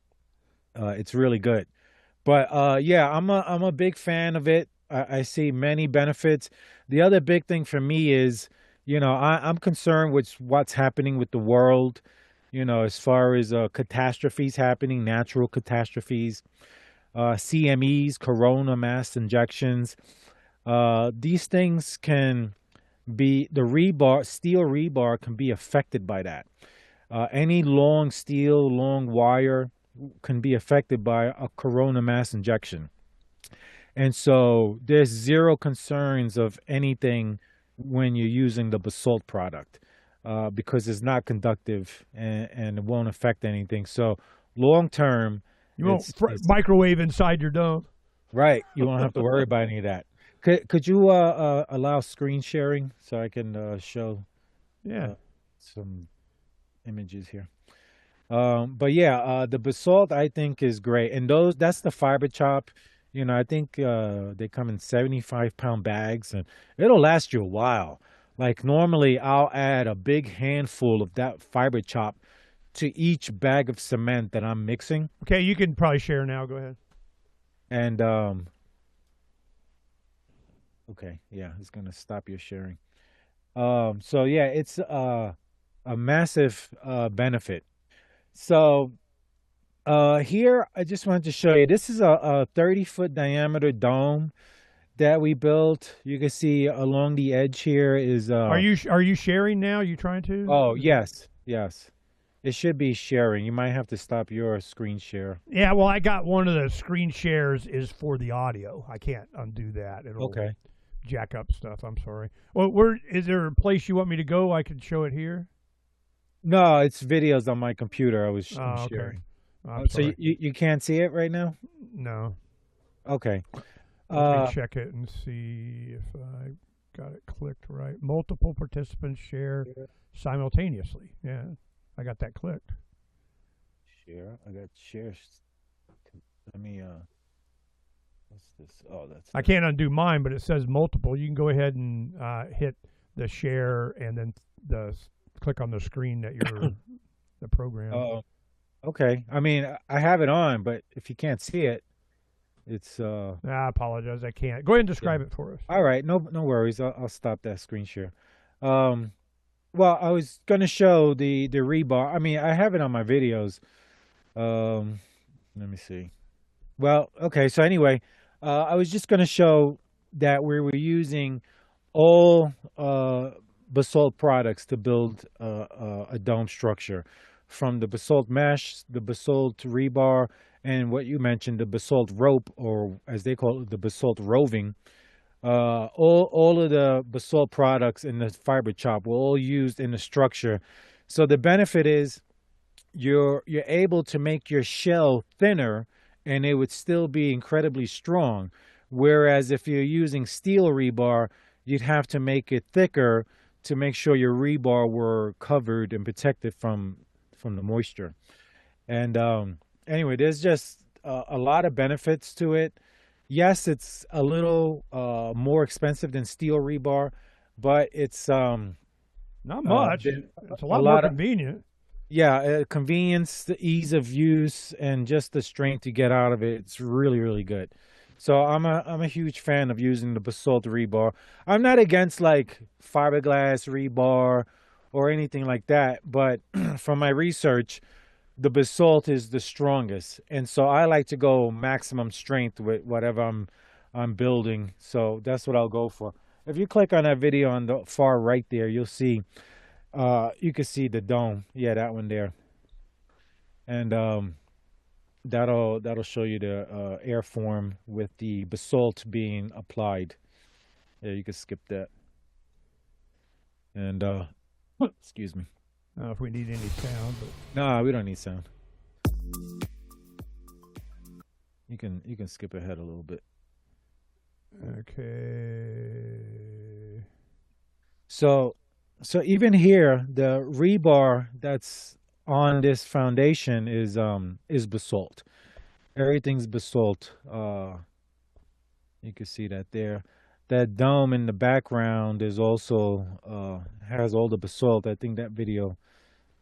It's really good. But yeah, I'm a big fan of it. I see many benefits. The other big thing for me is, I'm concerned with what's happening with the world, as far as catastrophes happening, natural catastrophes, CMEs, corona mass injections. These things can steel rebar can be affected by that. Any long steel, long wire can be affected by a corona mass injection. And so there's zero concerns of anything when you're using the basalt product because it's not conductive and it won't affect anything. So long term, you won't microwave inside your dome. Right. You won't have to worry about any of that. Could you allow screen sharing so I can show some images here? But yeah, the basalt I think is great, and that's the fiber chop. You know, I think they come in 75-pound bags, and it'll last you a while. Like normally, I'll add a big handful of that fiber chop to each bag of cement that I'm mixing. Okay, you can probably share now. Go ahead. And okay, yeah, it's gonna stop your sharing. So yeah, it's a massive benefit. So here I just wanted to show you. This is a 30-foot diameter dome that we built. You can see along the edge here is. Are you sharing now? You trying to? Oh yes, yes. It should be sharing. You might have to stop your screen share. Yeah, well, I got one of the screen shares is for the audio. I can't undo that. It'll jack up stuff. I'm sorry. Well, is there a place you want me to go? I can show it here. No, it's videos on my computer. I was okay. sharing. So you can't see it right now? No. Okay. Let me check it and see if I got it clicked right. Multiple participants share simultaneously. Yeah. I got that clicked. Share. I got shares. Let me. What's this? Oh, that's. I can't undo mine, but it says multiple. You can go ahead and hit the share and then click on the screen that you're the program. Oh, okay. I mean, I have it on, but if you can't see it, it's. I apologize. I can't. Go ahead and describe it for us. All right. No worries. I'll stop that screen share. Well, I was going to show the rebar. I mean, I have it on my videos. Let me see. Well, okay. So anyway, I was just going to show that we were using all basalt products to build a dome structure, from the basalt mesh, the basalt rebar, and what you mentioned, the basalt rope, or as they call it, the basalt roving. All of the basalt products in the fiber chop were all used in the structure. So the benefit is you're able to make your shell thinner and it would still be incredibly strong. Whereas if you're using steel rebar, you'd have to make it thicker to make sure your rebar were covered and protected from the moisture. And anyway, there's just a lot of benefits to it. Yes, it's a little more expensive than steel rebar, but it's not much. It's a lot more convenient. Convenience, the ease of use, and just the strength you get out of it. It's really, really good. So I'm a huge fan of using the basalt rebar. I'm not against like fiberglass rebar or anything like that, but from my research, the basalt is the strongest, and so I like to go maximum strength with whatever I'm building. So that's what I'll go for. If you click on that video on the far right there, you'll see you can see the dome. Yeah, that one there, and that'll show you the airform with the basalt being applied. Yeah, you can skip that. And excuse me. I don't know if we need any sound, but no, we don't need sound. You can skip ahead a little bit. Okay. So even here, the rebar that's on this foundation is basalt. Everything's basalt. You can see that there. That dome in the background is also has all the basalt. I think that video,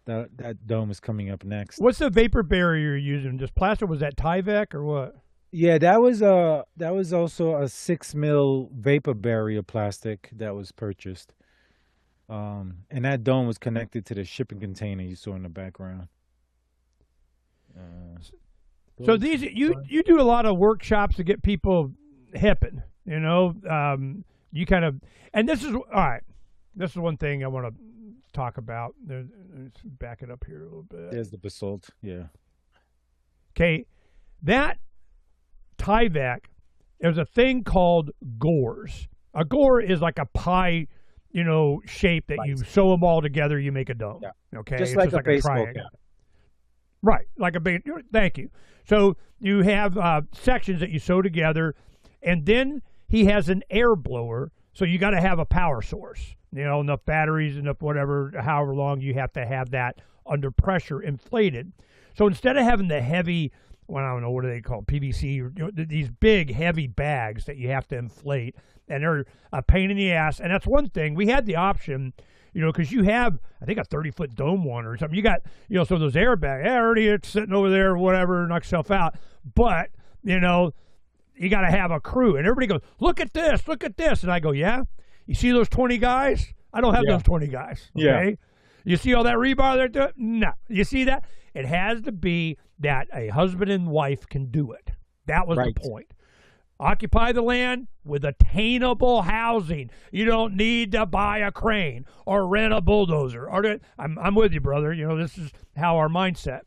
that dome is coming up next. What's the vapor barrier you're using? Just plastic? Was that Tyvek or what? Yeah, that was also a 6 mil vapor barrier plastic that was purchased. And that dome was connected to the shipping container you saw in the background. So these you do a lot of workshops to get people hipping, you know. You kind of, and this is all right. this is one thing I want to talk about. Let's back it up here a little bit. There's the basalt. Yeah. Okay, that Tyvek, there's a thing called gores. A gore is like a pie, shape that you sew them all together, you make a dome. Yeah. Okay, Just it's like just a like baseball triangle. cap. Right, like a big. Thank you. So you have sections that you sew together, and then he has an air blower. So you got to have a power source. Enough batteries, enough whatever, however long you have to have that under pressure inflated. So instead of having the heavy, I don't know, what do they call PVC, or these big heavy bags that you have to inflate, and they're a pain in the ass. And that's one thing. We had the option, because you have, I think, a 30-foot dome one or something. You got, some of those airbags. Already it's sitting over there, whatever, knock yourself out. But, you got to have a crew. And everybody goes, look at this, look at this. And I go, yeah? You see those 20 guys? I don't have those 20 guys. Okay? Yeah. You see all that rebar they're doing? No. You see that? It has to be that a husband and wife can do it. That was the point. Occupy the land with attainable housing. You don't need to buy a crane or rent a bulldozer. I'm with you, brother. This is how our mindset.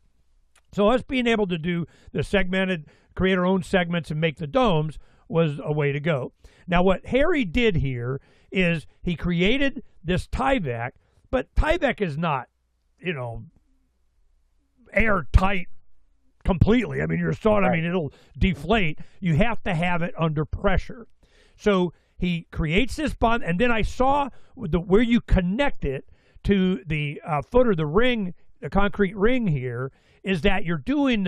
So us being able to do the segmented, create our own segments and make the domes was a way to go. Now, what Harry did here is he created this Tyvek, but Tyvek is not, airtight completely. I mean, you're sawing, I mean, it'll deflate. You have to have it under pressure. So he creates this bond, and then I saw where you connect it to the footer, the ring, the concrete ring here, is that you're doing,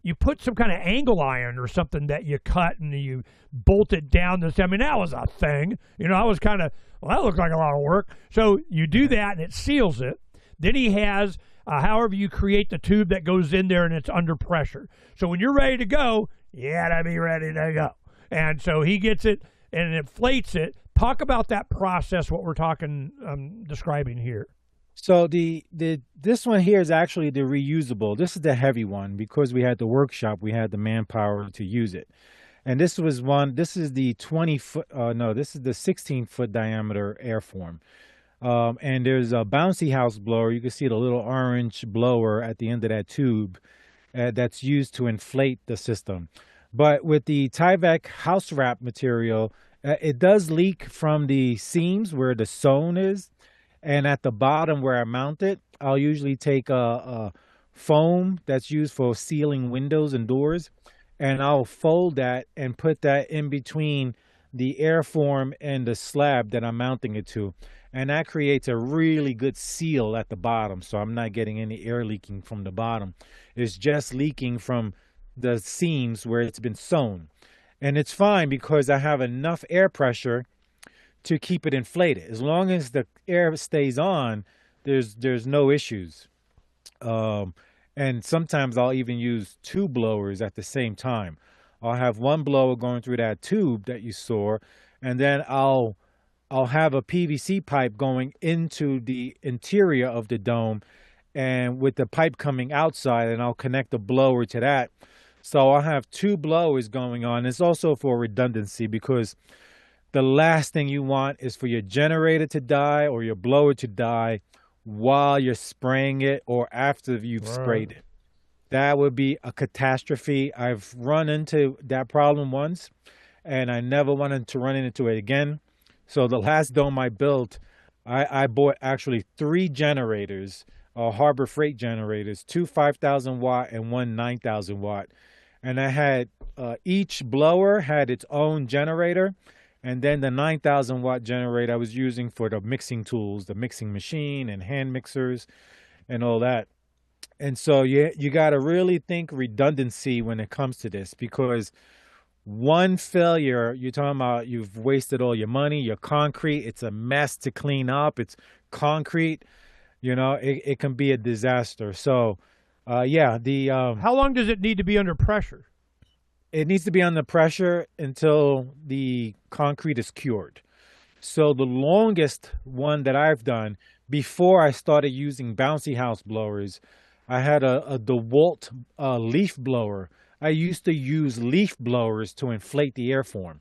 you put some kind of angle iron or something that you cut and you bolt it down. I mean, that was a thing. I was kind of, that looked like a lot of work. So you do that and it seals it. Then he has, however you create the tube that goes in there and it's under pressure. So when you're ready to go, you gotta be ready to go. And so he gets it and inflates it. Talk about that process, what we're describing here. So this one here is actually the reusable. This is the heavy one because we had the workshop, we had the manpower to use it. And this is the 20-foot, this is the 16-foot diameter airform. And there's a bouncy house blower. You can see the little orange blower at the end of that tube that's used to inflate the system. But with the Tyvek house wrap material, it does leak from the seams where the sewn is. And at the bottom where I mount it, I'll usually take a foam that's used for sealing windows and doors, and I'll fold that and put that in between the airform and the slab that I'm mounting it to. And that creates a really good seal at the bottom, so I'm not getting any air leaking from the bottom. It's just leaking from the seams where it's been sewn. And it's fine because I have enough air pressure to keep it inflated. As long as the air stays on, there's no issues. And sometimes I'll even use two blowers at the same time. I'll have one blower going through that tube that you saw, and then I'll have a PVC pipe going into the interior of the dome, and with the pipe coming outside, and I'll connect the blower to that. So I'll have two blowers going on. It's also for redundancy because the last thing you want is for your generator to die or your blower to die while you're spraying it or after you've sprayed it. That would be a catastrophe. I've run into that problem once, and I never wanted to run into it again. So the last dome I built, I bought actually 3 generators, Harbor Freight generators, 2 5,000 watt and 1 9,000 watt. And I had each blower had its own generator. And then the 9,000 watt generator I was using for the mixing tools, the mixing machine and hand mixers and all that. And so you got to really think redundancy when it comes to this, because one failure, you're talking about you've wasted all your money, your concrete, it's a mess to clean up. It's concrete, it can be a disaster. So, how long does it need to be under pressure? It needs to be under pressure until the concrete is cured. So the longest one that I've done before I started using bouncy house blowers, I had a DeWalt leaf blower. I used to use leaf blowers to inflate the airform.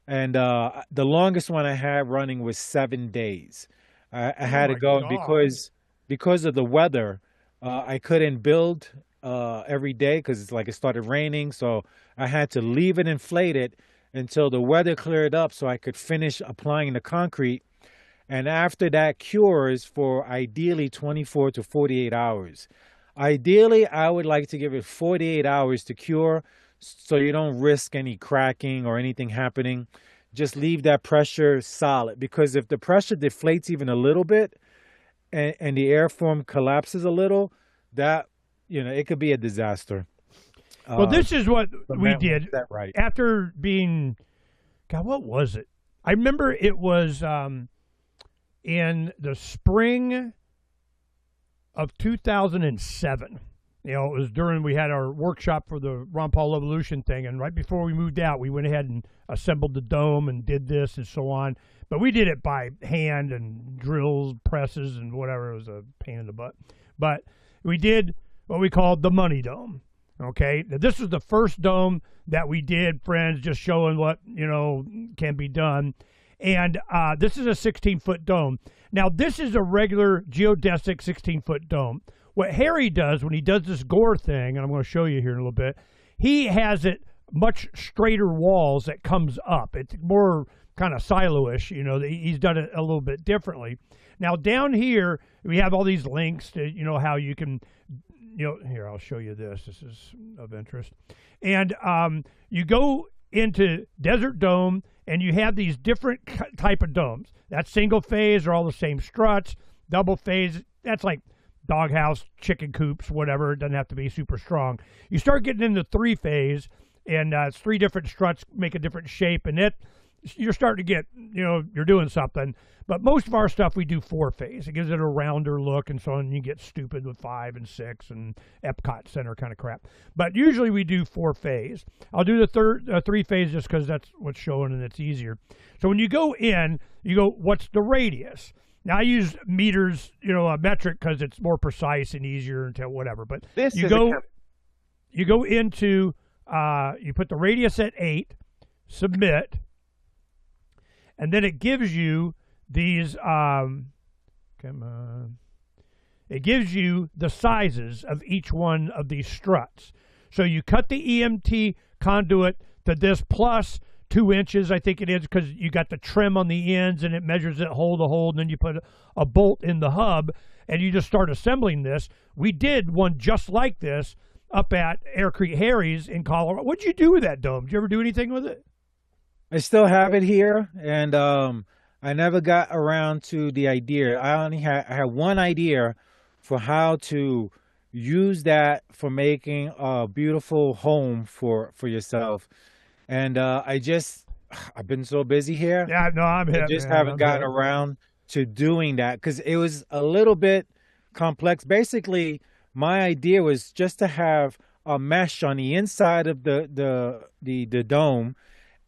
and the longest one I had running was 7 days. I Oh had to my go God. because of the weather. I couldn't build every day because it's like it started raining, so I had to leave it inflated until the weather cleared up, so I could finish applying the concrete. And after that cures for ideally 24 to 48 hours. Ideally, I would like to give it 48 hours to cure so you don't risk any cracking or anything happening. Just leave that pressure solid because if the pressure deflates even a little bit and the airform collapses a little, that, it could be a disaster. Well, Uh, this is what so we Matt wants did that right. after being. God, what was it? I remember it was in the spring of 2007. It was during we had our workshop for the Ron Paul Evolution thing, and right before we moved out, we went ahead and assembled the dome and did this and so on. But we did it by hand and drills, presses, and whatever. It was a pain in the butt. But we did what we called the money dome. Okay, now, this was the first dome that we did, friends, just showing what can be done. And this is a 16-foot dome. Now, this is a regular geodesic 16-foot dome. What Harry does when he does this gore thing, and I'm going to show you here in a little bit, he has it much straighter walls that comes up. It's more kind of silo-ish, he's done it a little bit differently. Now, down here, we have all these links to, how you can, here, I'll show you this. This is of interest. And you go into Desert Dome, and you have these different type of domes. That single phase are all the same struts. Double phase, that's like doghouse, chicken coops, whatever. It doesn't have to be super strong. You start getting into three phase, and it's three different struts make a different shape, and you're starting to get, you're doing something. But most of our stuff we do four phase. It gives it a rounder look and so on. You get stupid with 5 and 6 and Epcot Center kind of crap. But usually we do four phase. I'll do the three phase just because that's what's showing and it's easier. So when you go in, you go, what's the radius? Now I use meters, a metric because it's more precise and easier and whatever. But you go into, you put the radius at 8, submit, and then it gives you these, it gives you the sizes of each one of these struts. So you cut the EMT conduit to this plus 2 inches, I think it is, because you got the trim on the ends and it measures it hole to hole, and then you put a bolt in the hub and you just start assembling this. We did one just like this up at Aircrete Harry's in Colorado. What'd you do with that dome? Did you ever do anything with it? I still have it here, and I never got around to the idea. I had one idea for how to use that for making a beautiful home for yourself, and I've been so busy here. Yeah, no, I'm hip. I just Man. haven't I'm gotten hip. around to doing that because it was a little bit complex. Basically, my idea was just to have a mesh on the inside of the dome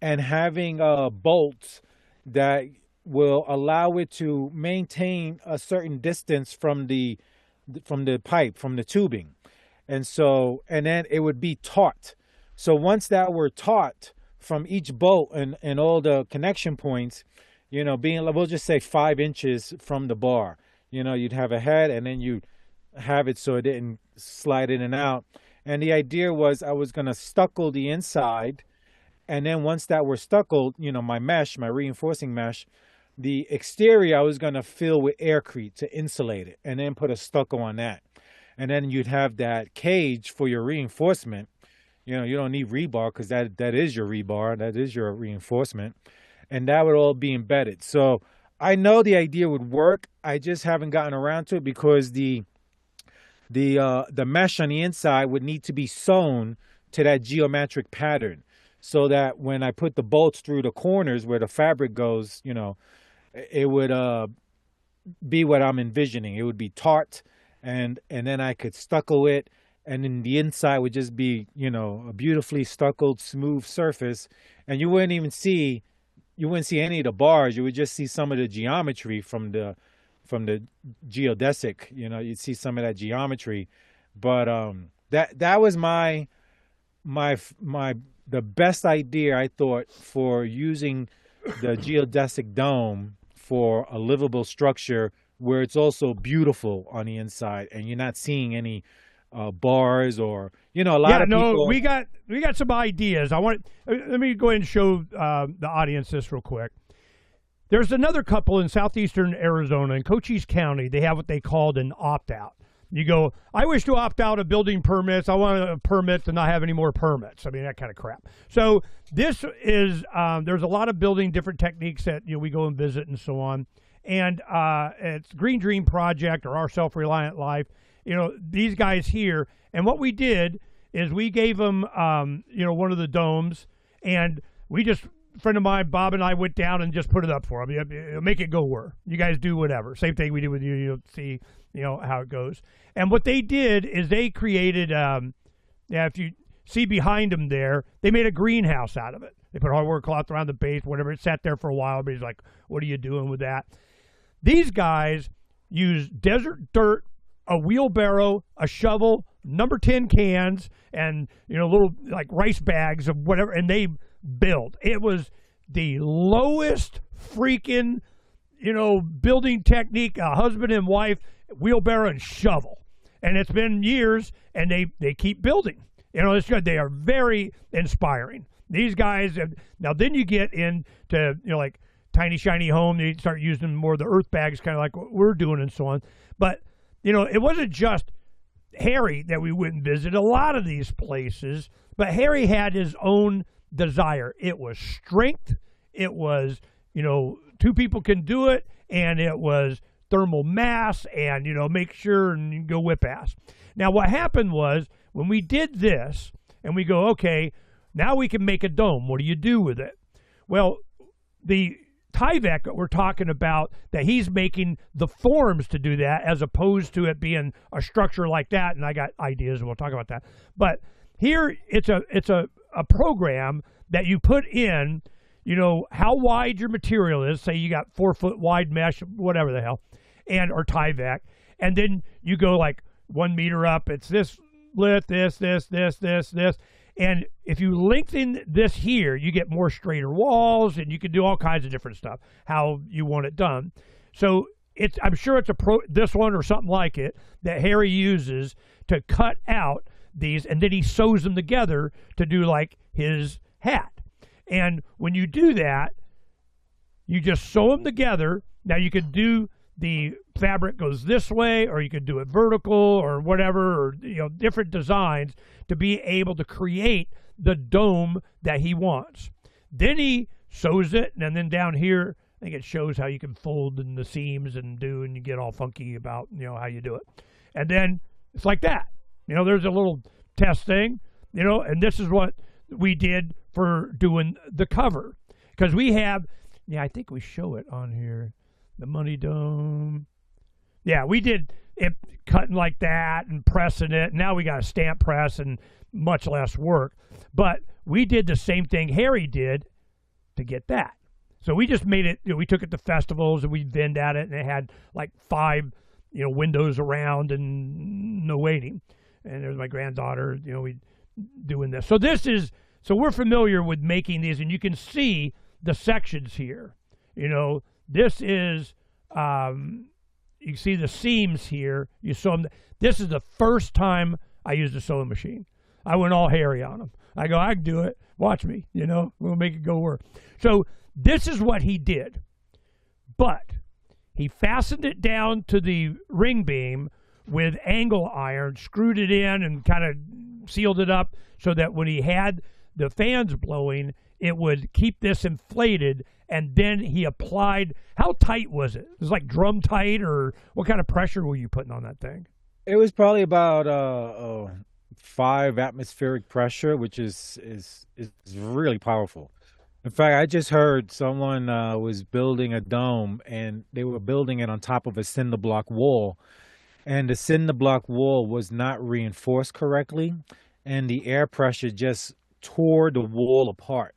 and having bolts that will allow it to maintain a certain distance from the pipe, from the tubing. And then it would be taut. So once that were taut from each bolt and all the connection points, being, we'll just say 5 inches from the bar, you'd have a head and then you'd have it so it didn't slide in and out. And the idea was I was going to stucco the inside. And then once that were stuccoed, my mesh, my reinforcing mesh, the exterior I was going to fill with aircrete to insulate it and then put a stucco on that. And then you'd have that cage for your reinforcement. You don't need rebar because that is your rebar. That is your reinforcement. And that would all be embedded. So I know the idea would work. I just haven't gotten around to it because the mesh on the inside would need to be sewn to that geometric pattern so that when I put the bolts through the corners where the fabric goes, it would be what I'm envisioning. It would be taut, and then I could stucco it, and then the inside would just be, a beautifully stuccoed, smooth surface, and you wouldn't see any of the bars. You would just see some of the geometry from the geodesic. You'd see some of that geometry, but that was my the best idea I thought for using the geodesic dome for a livable structure where it's also beautiful on the inside and you're not seeing any bars or a lot Yeah, of no, people. we got some ideas. Let me go ahead and show the audience this real quick. There's another couple in southeastern Arizona in Cochise County. They have what they called an opt-out. You go, I wish to opt out of building permits. I want a permit to not have any more permits. I mean, that kind of crap. So this is, there's a lot of building different techniques that we go and visit and so on. And it's Green Dream Project or Our Self-Reliant Life. These guys here. And what we did is we gave them, one of the domes, and we just, a friend of mine, Bob, and I went down and just put it up for them. Make it go where. You guys do whatever. Same thing we did with you. You'll see, how it goes. And what they did is they created, if you see behind them there, they made a greenhouse out of it. They put hardwood cloth around the base, whatever. It sat there for a while. Everybody's like, what are you doing with that? These guys use desert dirt, a wheelbarrow, a shovel, number 10 cans, and little like rice bags of whatever, and they build. It was the lowest freaking building technique, a husband and wife, wheelbarrow and shovel. And it's been years, and they keep building. It's good. They are very inspiring. These guys now then you get into like tiny shiny home. They start using more of the earth bags, kind of like what we're doing and so on. But it wasn't just Harry that we went and visited. A lot of these places, but Harry had his own desire. It was strength. It was two people can do it, and it was thermal mass, and make sure and go whip ass. Now what happened was when we did this, and we go, okay, now we can make a dome. What do you do with it? Well, the Tyvek that we're talking about, that he's making the forms to do that as opposed to it being a structure like that, and I got ideas and we'll talk about that. But here it's a program that you put in, how wide your material is. Say you got 4 foot wide mesh, whatever the hell, or Tyvek, and then you go like 1 meter up. It's this width, this. And if you lengthen this here, you get more straighter walls, and you can do all kinds of different stuff, how you want it done. So I'm sure it's this one or something like it that Harry uses to cut out these, and then he sews them together to do like his hat. And when you do that, you just sew them together. Now you could do the fabric goes this way, or you could do it vertical or whatever, or different designs to be able to create the dome that he wants. Then he sews it, and then down here, I think it shows how you can fold in the seams and you get all funky about how you do it. And then it's like that. There's a little test thing, and this is what we did for doing the cover, because we have, I think we show it on here. The money dome. Yeah, we did it cutting like that and pressing it. Now we got a stamp press and much less work. But we did the same thing Harry did to get that. So we just made it, we took it to festivals and we vended at it, and it had like 5, windows around and no waiting. And there's my granddaughter, we doing this. So we're familiar with making these, and you can see the sections here. This is, you see the seams here. You sew them. This is the first time I used a sewing machine. I went all Harry on them. I go, I can do it. Watch me. We'll make it go work. So this is what he did. But he fastened it down to the ring beam with angle iron, screwed it in, and kind of sealed it up so that when he had the fans blowing, it would keep this inflated. And then he applied, how tight was it? It was like drum tight, or what kind of pressure were you putting on that thing? It was probably about 5 atmospheric pressure, which is really powerful. In fact, I just heard someone was building a dome, and they were building it on top of a cinder block wall, and the cinder block wall was not reinforced correctly, and the air pressure just tore the wall apart.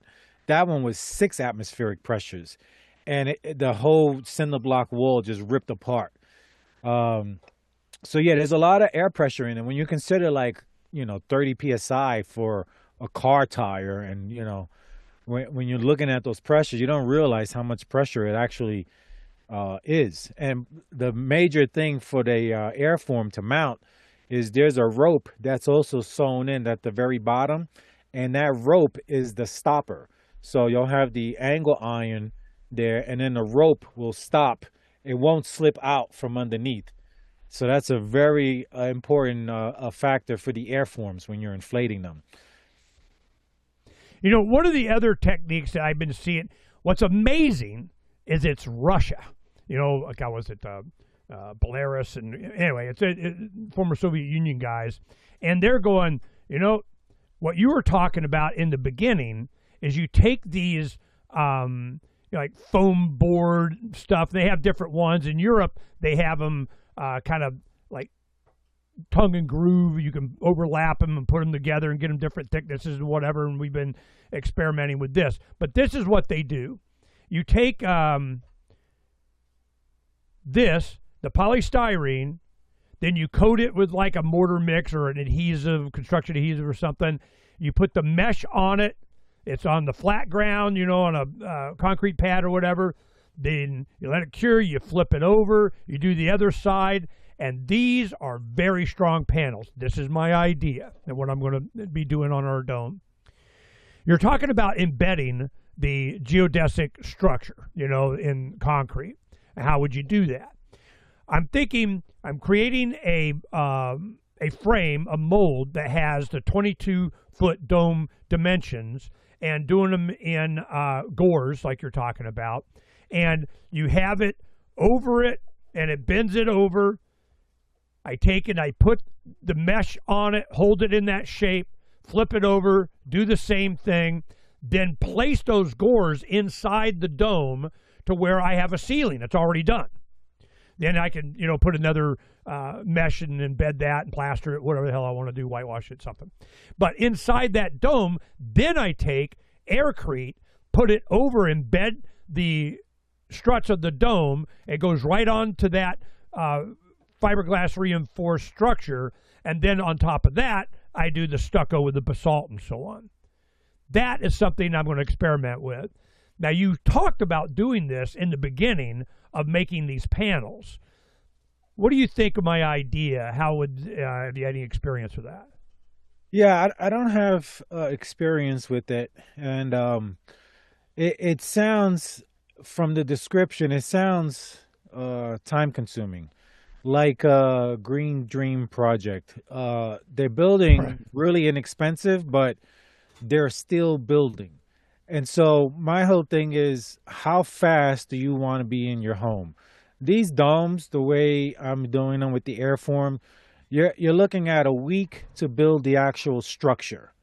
That one was 6 atmospheric pressures, and the whole cinder block wall just ripped apart. So yeah, there's a lot of air pressure in it. When you consider 30 psi for a car tire. And when you're looking at those pressures, you don't realize how much pressure it actually is. And the major thing for the airform to mount is there's a rope that's also sewn in at the very bottom, and that rope is the stopper. So you'll have the angle iron there, and then the rope will stop. It won't slip out from underneath. So that's a very important factor for the airforms when you're inflating them. One of the other techniques that I've been seeing, what's amazing is it's Russia. Like I was at Belarus, and anyway, it's former Soviet Union guys, and they're going, what you were talking about in the beginning is you take these like foam board stuff. They have different ones. In Europe, they have them kind of like tongue and groove. You can overlap them and put them together and get them different thicknesses and whatever, and we've been experimenting with this. But this is what they do. You take the polystyrene, then you coat it with like a mortar mix or an adhesive, construction adhesive or something. You put the mesh on it. It's on the flat ground, on a concrete pad or whatever. Then you let it cure, you flip it over, you do the other side, and these are very strong panels. This is my idea and what I'm going to be doing on our dome. You're talking about embedding the geodesic structure, in concrete. How would you do that? I'm thinking I'm creating a frame, a mold that has the 22-foot dome dimensions and doing them in gores like you're talking about. And you have it over it, and it bends it over. I take it, I put the mesh on it, hold it in that shape, flip it over, do the same thing, then place those gores inside the dome to where I have a ceiling. It's already done. Then I can, put another mesh and embed that and plaster it, whatever the hell I want to do, whitewash it, something. But inside that dome, then I take Aircrete, put it over, embed the struts of the dome. It goes right onto that fiberglass reinforced structure. And then on top of that, I do the stucco with the basalt and so on. That is something I'm going to experiment with. Now, you talked about doing this in the beginning of making these panels. What do you think of my idea? How would have you had any experience with that? Yeah, I don't have experience with it, and it sounds, from the description, it sounds time consuming, like a Green Dream project. They're building really inexpensive, but they're still building. And so my whole thing is, how fast do you want to be in your home? These domes, the way I'm doing them with the airform, you're looking at a week to build the actual structure.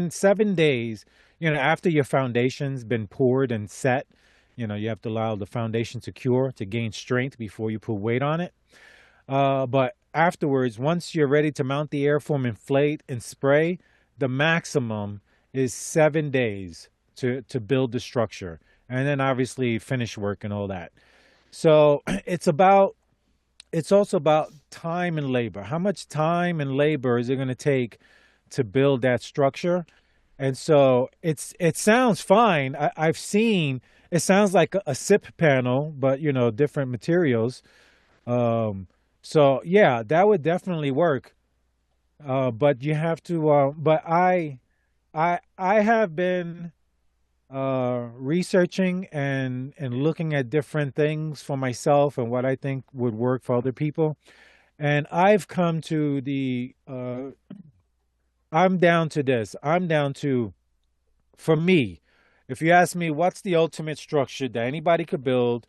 7 days, after your foundation's been poured and set, you have to allow the foundation to cure, to gain strength before you put weight on it. But afterwards, once you're ready to mount the airform, inflate and spray, the maximum is 7 days to build the structure, and then obviously finish work and all that. So it's also about time and labor. How much time and labor is it going to take to build that structure? And so it sounds fine. I've seen, it sounds like a SIP panel, but different materials. So yeah, that would definitely work. But you have to. But I have been researching and looking at different things for myself and what I think would work for other people. And I've come to I'm down to this. I'm down to, for me, if you ask me what's the ultimate structure that anybody could build,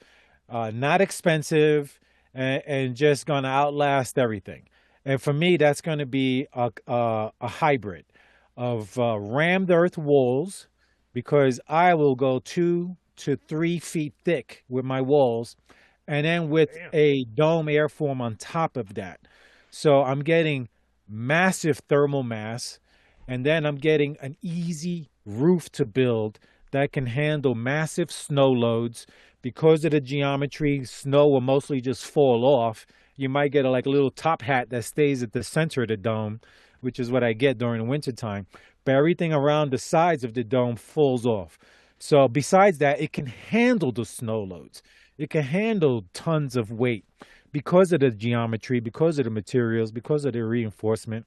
not expensive, and just going to outlast everything. And for me, that's going to be a hybrid of rammed earth walls, because I will go 2 to 3 feet thick with my walls, and then with a dome airform on top of that. So I'm getting massive thermal mass, and then I'm getting an easy roof to build that can handle massive snow loads. Because of the geometry, snow will mostly just fall off. You might get a little top hat that stays at the center of the dome, which is what I get during the wintertime. but everything around the sides of the dome falls off. So besides that, it can handle the snow loads. It can handle tons of weight because of the geometry, because of the materials, because of the reinforcement.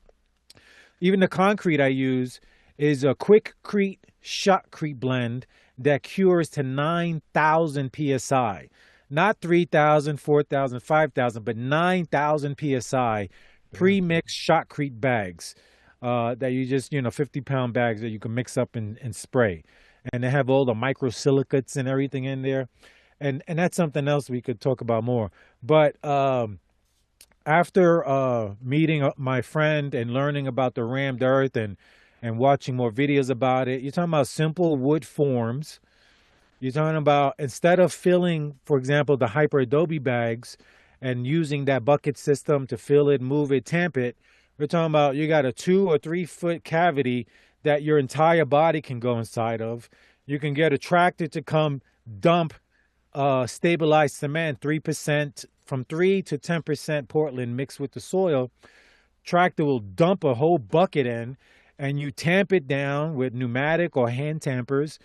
Even the concrete I use is a Quickcrete Shotcrete blend that cures to 9,000 psi. Not 3,000, 4,000, 5,000, but 9,000 psi pre-mixed Shotcrete bags that you just, 50-pound bags that you can mix up and spray. And they have all the microsilicates and everything in there. And that's something else we could talk about more. But after meeting my friend and learning about the rammed earth and watching more videos about it, you're talking about simple wood forms. You're talking about, instead of filling, for example, the Hyper Adobe bags and using that bucket system to fill it, move it, tamp it, we're talking about you got a 2 or 3 foot cavity that your entire body can go inside of. You can get a tractor to come dump stabilized cement, 3%, from 3 to 10% Portland mixed with the soil. Tractor will dump a whole bucket in, and you tamp it down with pneumatic or hand tampers,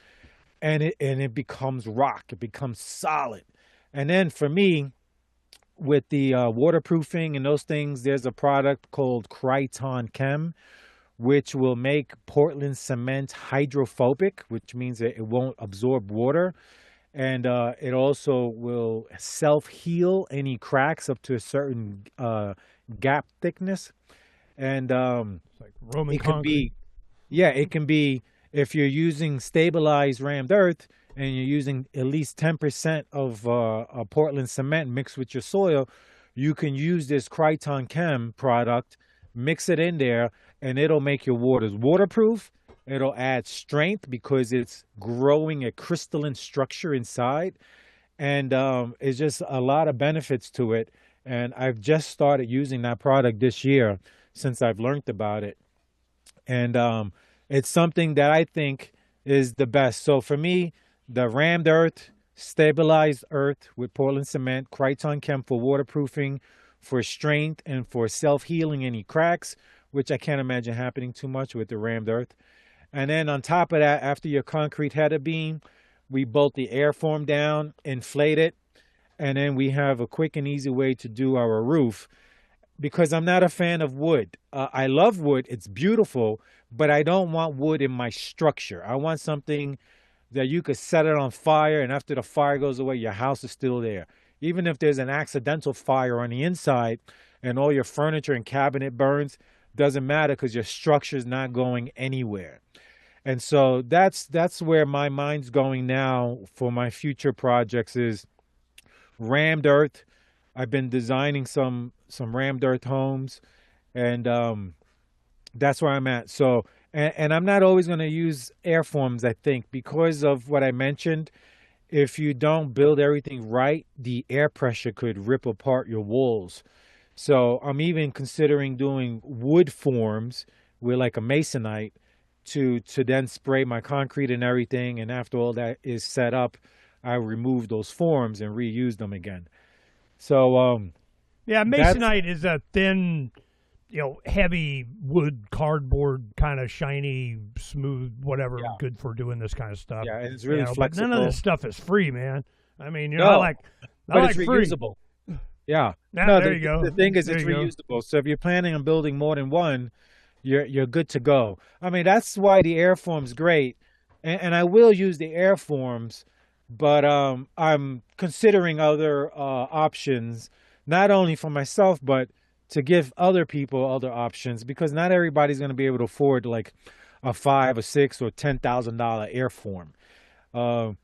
and it becomes rock. It becomes solid. And then for me, with the waterproofing and those things, there's a product called Kryton Chem, which will make Portland cement hydrophobic, which means that it won't absorb water. And it also will self-heal any cracks up to a certain gap thickness. And It's like Roman it can concrete. it can be, if you're using stabilized rammed earth and you're using at least 10% of a Portland cement mixed with your soil, you can use this Kryton Chem product, mix it in there, and it'll make your waters waterproof. It'll add strength because it's growing a crystalline structure inside. And it's just a lot of benefits to it. And I've just started using that product this year since I've learned about it. And it's something that I think is the best. So for me, the rammed earth, stabilized earth with Portland cement, Kryton Chem for waterproofing, for strength, and for self-healing any cracks, which I can't imagine happening too much with the rammed earth. And then on top of that, after your concrete header beam, we bolt the airform down, inflate it, and then we have a quick and easy way to do our roof. Because I'm not a fan of wood. I love wood. It's beautiful, but I don't want wood in my structure. I want something that you could set it on fire, and after the fire goes away, your house is still there. Even if there's an accidental fire on the inside and all your furniture and cabinet burns, doesn't matter because your structure is not going anywhere. And so that's where my mind's going now for my future projects is rammed earth. I've been designing some rammed earth homes, and that's where I'm at. So, and I'm not always going to use airforms, I think, because of what I mentioned. If you don't build everything right, the air pressure could rip apart your walls. So I'm even considering doing wood forms with like a masonite to then spray my concrete and everything. And after all that is set up, I remove those forms and reuse them again. So Yeah, masonite is a thin, heavy wood, cardboard, kind of shiny, smooth, whatever, Yeah. good for doing this kind of stuff. yeah, and it's really But flexible. none of this stuff is free, man. I mean, No, I like but it's free. reusable. Yeah. Nah, No, there the, you go. the thing is, There it's you go. reusable. So if you're planning on building more than one, you're good to go. I mean, that's why the airform's great, and I will use the airforms, but I'm considering other options, not only for myself, but to give other people other options, because not everybody's going to be able to afford like a $5 or $6 or $10,000 airform.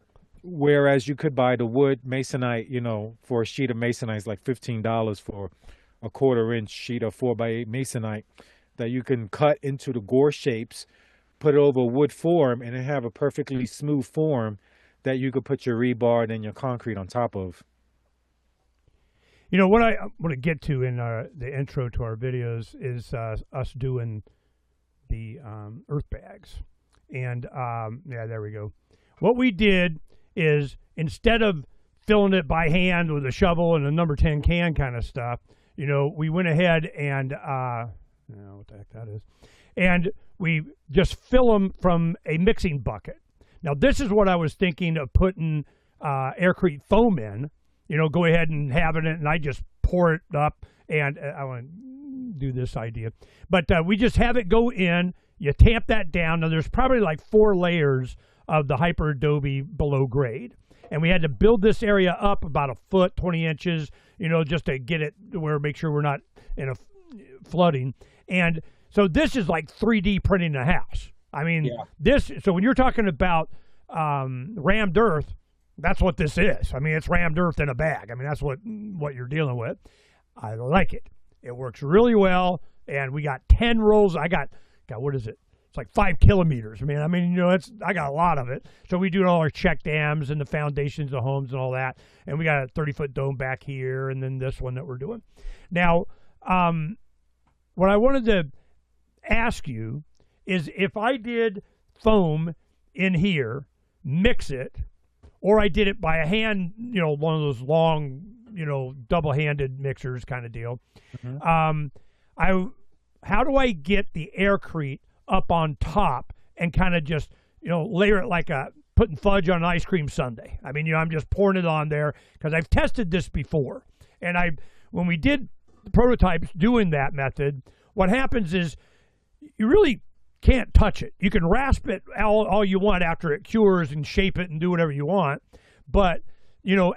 Whereas you could buy the wood masonite, for a sheet of masonite is like $15 for a 1/4 inch sheet of 4x8 masonite that you can cut into the gore shapes, put it over wood form, and then have a perfectly smooth form that you could put your rebar and your concrete on top of. What I want to get to in the intro to our videos is us doing the earth bags. And yeah, there we go. What we did is, instead of filling it by hand with a shovel and a number 10 can kind of stuff, we went ahead and what the heck that is, and we just fill them from a mixing bucket. Now, this is what I was thinking of putting Aircrete foam in. Go ahead and having it, and I just pour it up, and I want to do this idea. But we just have it go in. You tamp that down. Now, there's probably like 4 layers of the Hyper Adobe below grade. And we had to build this area up about a foot, 20 inches, just to get it where, make sure we're not in a flooding. And so this is like 3D printing a house. I mean, so when you're talking about rammed earth, that's what this is. I mean, it's rammed earth in a bag. I mean, that's what you're dealing with. I like it. It works really well. And we got 10 rolls. I got what is it? It's like 5 kilometers. I got a lot of it. So we do all our check dams and the foundations of homes and all that. And we got a 30-foot dome back here, and then this one that we're doing. Now, what I wanted to ask you is if I did foam in here, mix it, or I did it by a hand, one of those long, double-handed mixers kind of deal. Mm-hmm. How do I get the Aircrete up on top and kind of just, layer it like putting fudge on an ice cream sundae? I mean, I'm just pouring it on there because I've tested this before. And when we did prototypes doing that method, what happens is you really can't touch it. You can rasp it all you want after it cures and shape it and do whatever you want. But,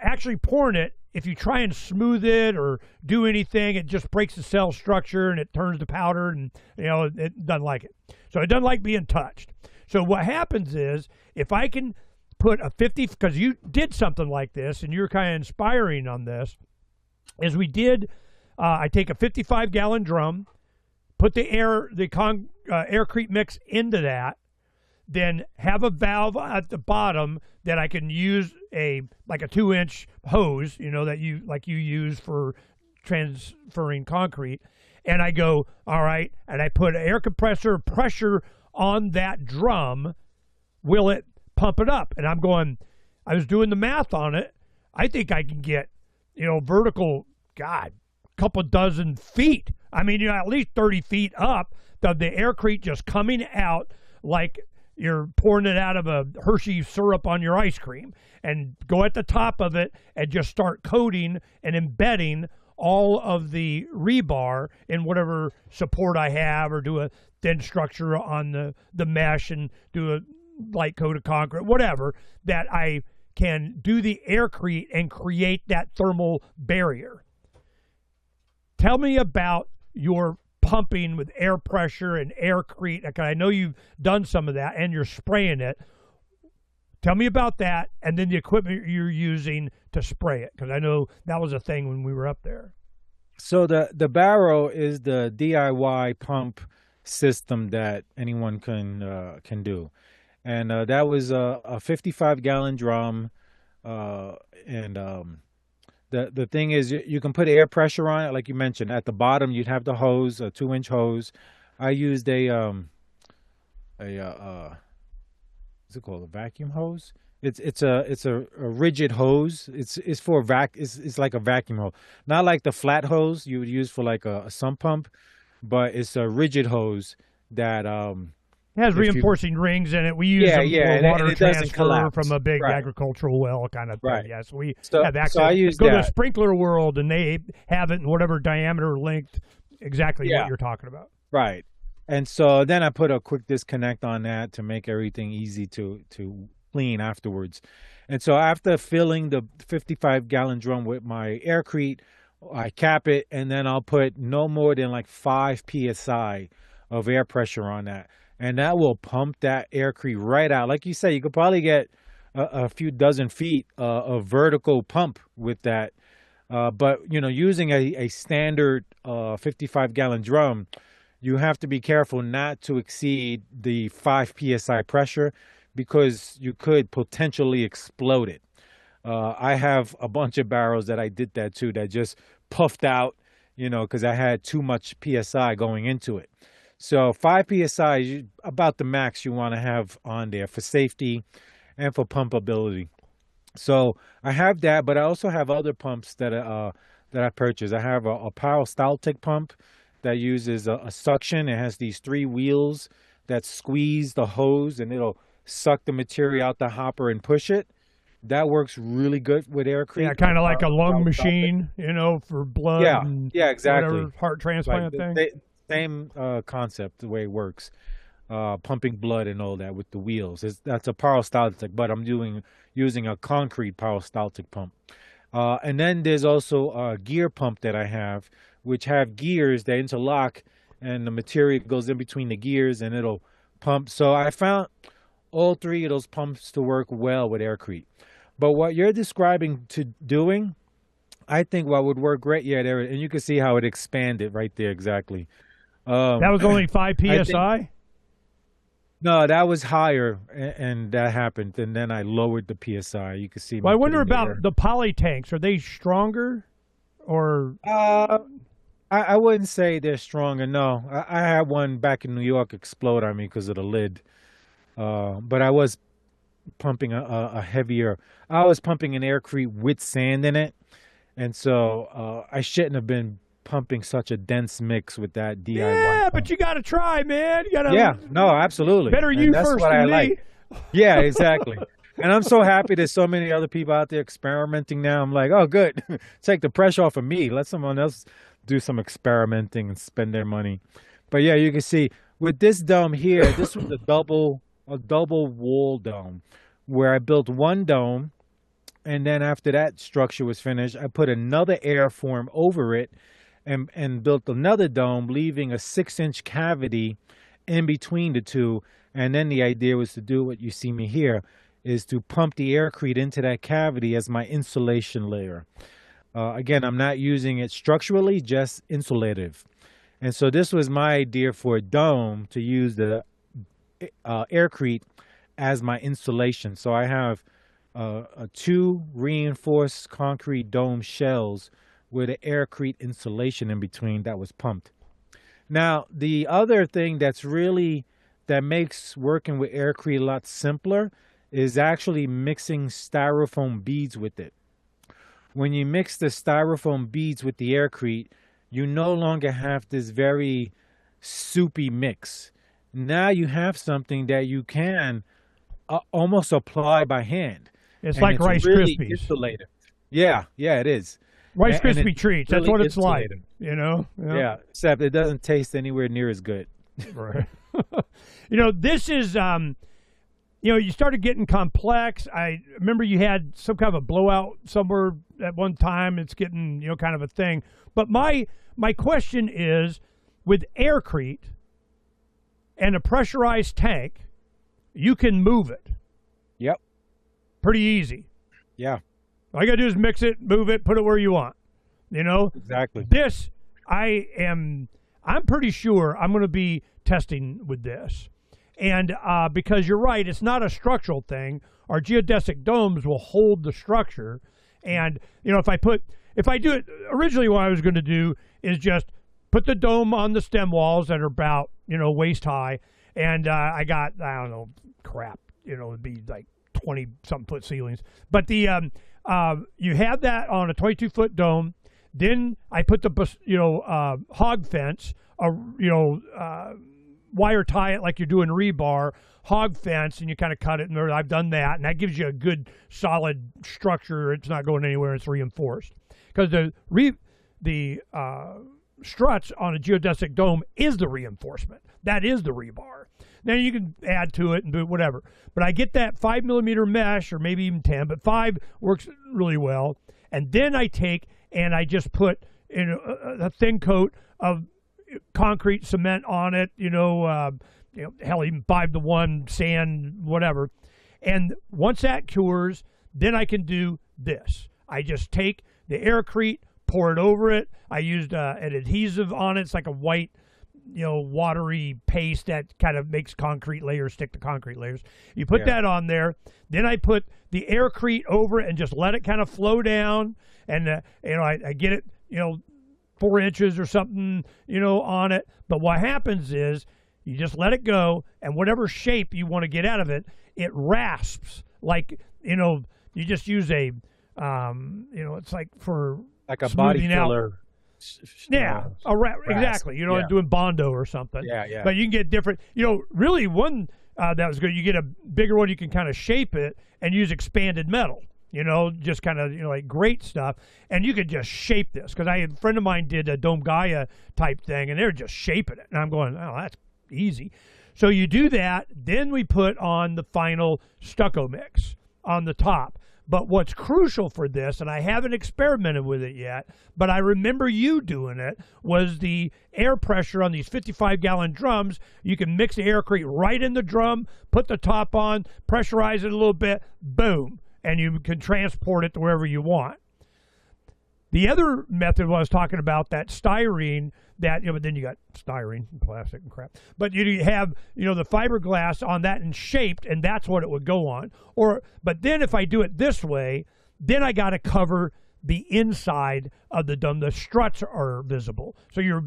actually pouring it, if you try and smooth it or do anything, it just breaks the cell structure and it turns to powder, and it doesn't like it. So it doesn't like being touched. So what happens is if I can put a 50, because you did something like this and you're kind of inspiring on this, is we did, I take a 55-gallon drum, put the Aircrete mix into that, then have a valve at the bottom that I can use like a 2-inch hose, that you use for transferring concrete. And I go, all right, and I put air compressor pressure on that drum. Will it pump it up? And I was doing the math on it. I think I can get, vertical, couple dozen feet. I mean, at least 30 feet up of the Aircrete just coming out like you're pouring it out of a Hershey syrup on your ice cream, and go at the top of it and just start coating and embedding all of the rebar in whatever support I have, or do a thin structure on the mesh and do a light coat of concrete, whatever, that I can do the Aircrete and create that thermal barrier. Tell me about your pumping with air pressure and Aircrete. I know you've done some of that and you're spraying it. Tell me about that, and then the equipment you're using to spray it, because I know that was a thing when we were up there. So the Barrow is the DIY pump system that anyone can do, and that was a 55-gallon drum, and the thing is, you can put air pressure on it, like you mentioned. At the bottom, you'd have the hose, a 2-inch hose. I used what's it called? A vacuum hose. It's a rigid hose. It's for it's like a vacuum hose, not like the flat hose you would use for like a sump pump, but it's a rigid hose that it has reinforcing rings in it. We use them for water transfer from a big agricultural well kind of thing. Right. Yes, we have access. So I use Go to a sprinkler world, and they have it in whatever diameter or length, exactly what you're talking about. Right. And so then I put a quick disconnect on that to make everything easy to clean afterwards. And so after filling the 55-gallon drum with my Aircrete, I cap it, and then I'll put no more than like 5 psi of air pressure on that. And that will pump that Aircrete right out. Like you say, you could probably get a few dozen feet of vertical pump with that. But, using a standard 55-gallon drum, you have to be careful not to exceed the 5 psi pressure, because you could potentially explode it. I have a bunch of barrels that I did that too, that just puffed out, because I had too much psi going into it. So 5 psi is about the max you want to have on there for safety and for pumpability. So I have that, but I also have other pumps that I purchased. I have a Peristaltic pump that uses a suction. It has these three wheels that squeeze the hose, and it'll suck the material out the hopper and push it. That works really good with Aircrete. Yeah, kind of like a lung Power Staltic. machine, for blood. Yeah, and yeah, exactly. whatever, heart transplant thing. Same concept, the way it works. Pumping blood and all that with the wheels. That's a Parastaltic, but I'm using a concrete Parastaltic pump. And then there's also a gear pump that I have, which have gears that interlock, and the material goes in between the gears, and it'll pump. So I found all three of those pumps to work well with Aircrete. But what you're describing to doing, I think what would work great, yeah, there, and you can see how it expanded right there exactly. That was only 5 psi. No, that was higher, and that happened, and then I lowered the psi. You can see. Well, I wonder putting about the poly tanks. Are they stronger, or? I wouldn't say they're stronger. No, I had one back in New York explode on me because of the lid. But I was pumping a heavier. I was pumping an Aircrete with sand in it, and so I shouldn't have been pumping such a dense mix with that DIY. Yeah, pump. but you got to try, man. You gotta. Yeah, no, absolutely. Better And you that's first what than I me. like. Yeah, exactly. And I'm so happy there's so many other people out there experimenting now. I'm like, oh, good. Take the pressure off of me. Let someone else do some experimenting and spend their money. But yeah, you can see with this dome here, this was a double wall dome where I built one dome, and then after that structure was finished, I put another airform over it and built another dome, leaving a 6-inch cavity in between the two. And then the idea was to do what you see me here, is to pump the Aircrete into that cavity as my insulation layer. Again, I'm not using it structurally, just insulative. And so this was my idea for a dome, to use the Aircrete as my insulation. So I have 2 reinforced concrete dome shells with an Aircrete insulation in between that was pumped. Now, the other thing that makes working with Aircrete a lot simpler is actually mixing styrofoam beads with it. When you mix the styrofoam beads with the Aircrete, you no longer have this very soupy mix. Now you have something that you can almost apply by hand. It's And like it's Rice really Krispies. insulative. Yeah, it is. Rice And Krispie it's treats. That's really what it's like. insulative. Yeah, except it doesn't taste anywhere near as good. Right. This is, you started getting complex. I remember you had some kind of a blowout somewhere at one time. It's getting, kind of a thing. But my question is, with Aircrete and a pressurized tank, you can move it. Yep. Pretty easy. Yeah. All you got to do is mix it, move it, put it where you want. Exactly. This, I'm pretty sure I'm going to be testing with this. And because you're right, it's not a structural thing. Our geodesic domes will hold the structure. And, if I do it, originally what I was going to do is just put the dome on the stem walls that are about, waist high. And I got, I don't know, crap, it'd be like 20-something foot ceilings. But you have that on a 22-foot dome. Then I put the, hog fence, wire tie it like you're doing rebar, hog fence, and you kind of cut it. And I've done that, and that gives you a good solid structure. It's not going anywhere. It's reinforced because the struts on a geodesic dome is the reinforcement. That is the rebar. Then you can add to it and do whatever. But I get that 5mm mesh, or maybe even 10, but 5 works really well. And then I take and I just put a thin coat of concrete cement on it, hell, even 5-to-1 sand, whatever. And once that cures, then I can do this. I just take the Aircrete, pour it over it. I used an adhesive on it. It's like a white, watery paste that kind of makes concrete layers stick to concrete layers. You put that on there. Then I put the Aircrete over it and just let it kind of flow down. And, I get it, 4 inches or something, on it. But what happens is you just let it go, and whatever shape you want to get out of it, it rasps. Like, you just use a, it's like for like a body smoothing out. filler Yeah, exactly. You know, Yeah. doing Bondo or something. Yeah, yeah. But you can get different. You know, really one that was good. You get a bigger one. You can kind of shape it and use expanded metal. You know, just kind of like great stuff. And you could just shape this because a friend of mine did a Dome Gaia type thing, and they're just shaping it. And I'm going, oh, that's easy. So you do that. Then we put on the final stucco mix on the top. But what's crucial for this, and I haven't experimented with it yet, but I remember you doing it, was the air pressure on these 55-gallon drums. You can mix the Aircrete right in the drum, put the top on, pressurize it a little bit, boom, and you can transport it to wherever you want. The other method was talking about that styrene, that, but then you got styrene and plastic and crap. But you have, the fiberglass on that and shaped, and that's what it would go on. But then if I do it this way, then I got to cover the inside of the dome. The struts are visible. So you're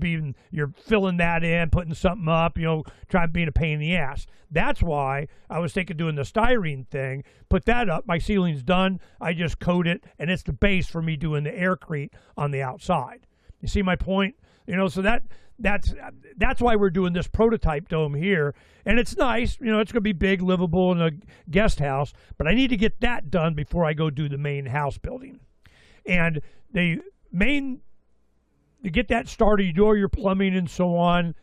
filling that in, putting something up, trying to be a pain in the ass. That's why I was thinking doing the styrene thing, put that up, my ceiling's done, I just coat it, and it's the base for me doing the Aircrete on the outside. You see my point? So that's why we're doing this prototype dome here. And it's nice, it's going to be big, livable in a guest house, but I need to get that done before I go do the main house building. And to get that started, you do all your plumbing and so on,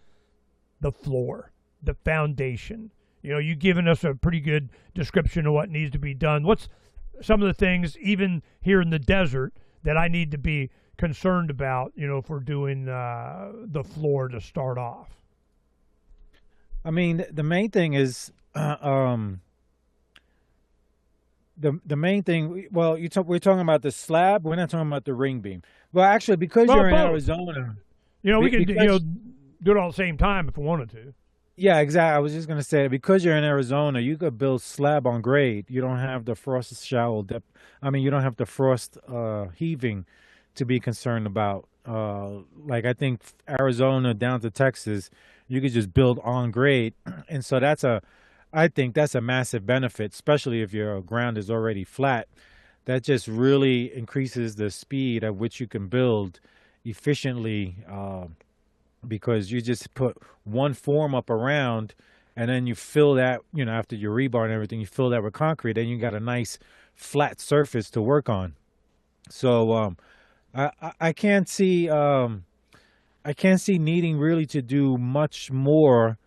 the floor, the foundation. You've given us a pretty good description of what needs to be done. What's some of the things, even here in the desert, that I need to be concerned about, if we're doing the floor to start off? I mean, the main thing is the main thing. Well, we're talking about the slab. We're not talking about the ring beam. Well, actually, because you're in Arizona, we can do it all at the same time if we wanted to. Yeah, exactly. I was just gonna say, because you're in Arizona, you could build slab on grade. You don't have the frost shower depth. I mean, you don't have the frost heaving to be concerned about. Like, I think Arizona down to Texas, you could just build on grade, and so I think that's a massive benefit, especially if your ground is already flat. That just really increases the speed at which you can build efficiently, because you just put one form up around, and then you fill that, after your rebar and everything, you fill that with concrete, and you got a nice flat surface to work on. So I can't see needing really to do much more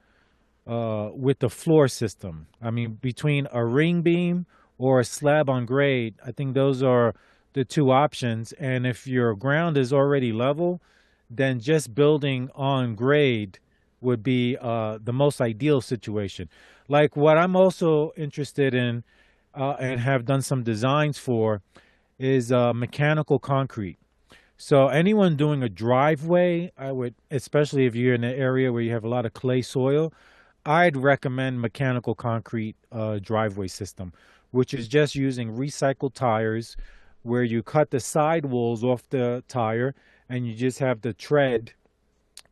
with the floor system. I mean, between a ring beam or a slab on grade, I think those are the two options. And if your ground is already level, then just building on grade would be the most ideal situation. Like, what I'm also interested in and have done some designs for is mechanical concrete. So anyone doing a driveway, I would, especially if you're in an area where you have a lot of clay soil, I'd recommend mechanical concrete driveway system, which is just using recycled tires, where you cut the sidewalls off the tire and you just have the tread.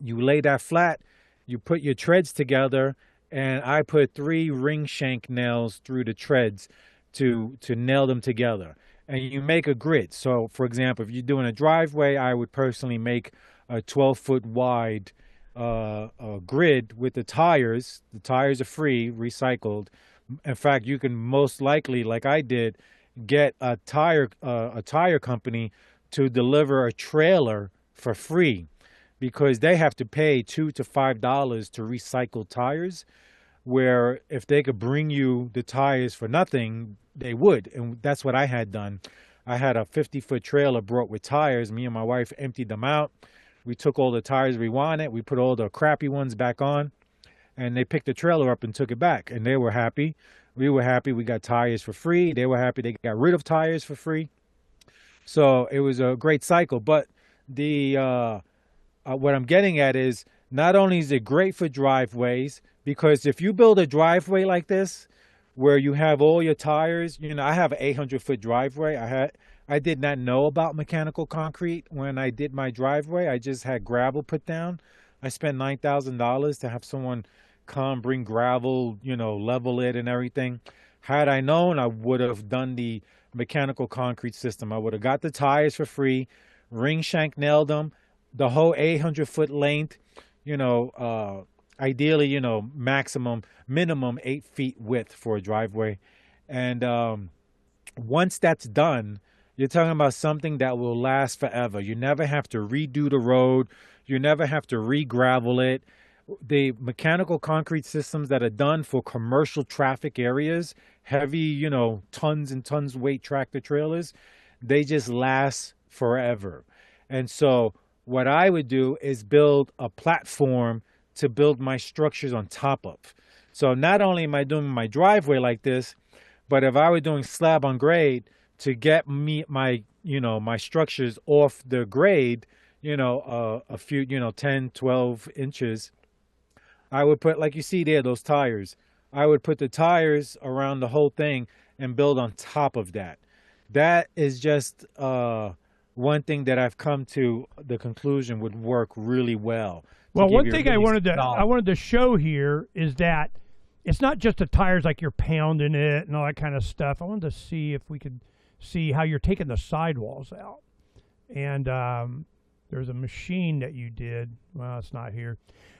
You lay that flat, you put your treads together, and I put 3 ring shank nails through the treads to nail them together. And you make a grid. So, for example, if you're doing a driveway, I would personally make a 12-foot wide grid with the tires. The tires are free, recycled. In fact, you can most likely, like I did, get a tire company to deliver a trailer for free, because they have to pay $2 to $5 to recycle tires, where if they could bring you the tires for nothing, they would. And that's what I had done. I had a 50-foot trailer brought with tires. Me and my wife emptied them out. We took all the tires we wanted. We put all the crappy ones back on, and they picked the trailer up and took it back. And they were happy. We were happy. We got tires for free. They were happy. They got rid of tires for free. So it was a great cycle. But what I'm getting at is, not only is it great for driveways, because if you build a driveway like this, where you have all your tires, I have an 800-foot driveway. I did not know about mechanical concrete when I did my driveway. I just had gravel put down. I spent $9,000 to have someone come, bring gravel, level it and everything. Had I known, I would have done the mechanical concrete system. I would have got the tires for free, ring shank nailed them, the whole 800-foot length, ideally, minimum 8 feet width for a driveway. And once that's done, you're talking about something that will last forever. You never have to redo the road. You never have to re-gravel it. The mechanical concrete systems that are done for commercial traffic areas, heavy, tons and tons weight tractor trailers, they just last forever. And so what I would do is build a platform to build my structures on top of. So not only am I doing my driveway like this, but if I were doing slab on grade to get my structures off the grade, a few, 10, 12 inches, I would put, like you see there, those tires. I would put the tires around the whole thing and build on top of that. That is just one thing that I've come to the conclusion would work really well. Well, one thing I wanted to show here is that it's not just the tires like you're pounding it and all that kind of stuff. I wanted to see if we could see how you're taking the sidewalls out. And there's a machine that you did. Well, it's not here.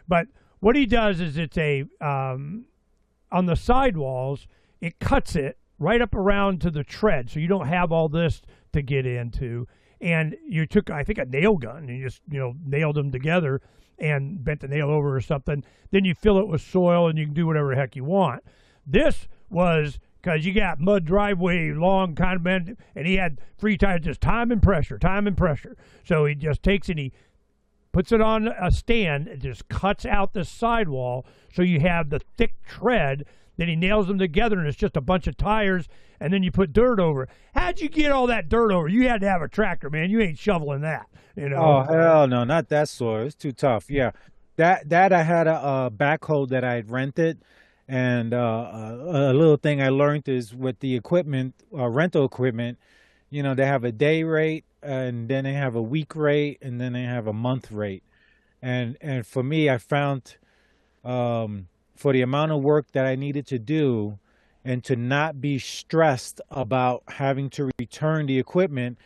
But what he does is it's on the sidewalls, it cuts it right up around to the tread, so you don't have all this to get into. And you took, I think, a nail gun and you just, nailed them together and bent the nail over or something. Then you fill it with soil and you can do whatever the heck you want. This was because you got mud driveway, long kind of bend, and he had free tires, just time and pressure. So he just takes and he puts it on a stand and just cuts out the sidewall so you have the thick tread. Then he nails them together and it's just a bunch of tires, and then you put dirt over. How'd you get all that dirt over? You had to have a tractor, man. You ain't shoveling that, Oh, hell no, not that sort. It's too tough. Yeah. That I had a backhoe that I had rented, and a little thing I learned is with the equipment, rental equipment, they have a day rate, and then they have a week rate, and then they have a month rate. And for me, I found for the amount of work that I needed to do and to not be stressed about having to return the equipment,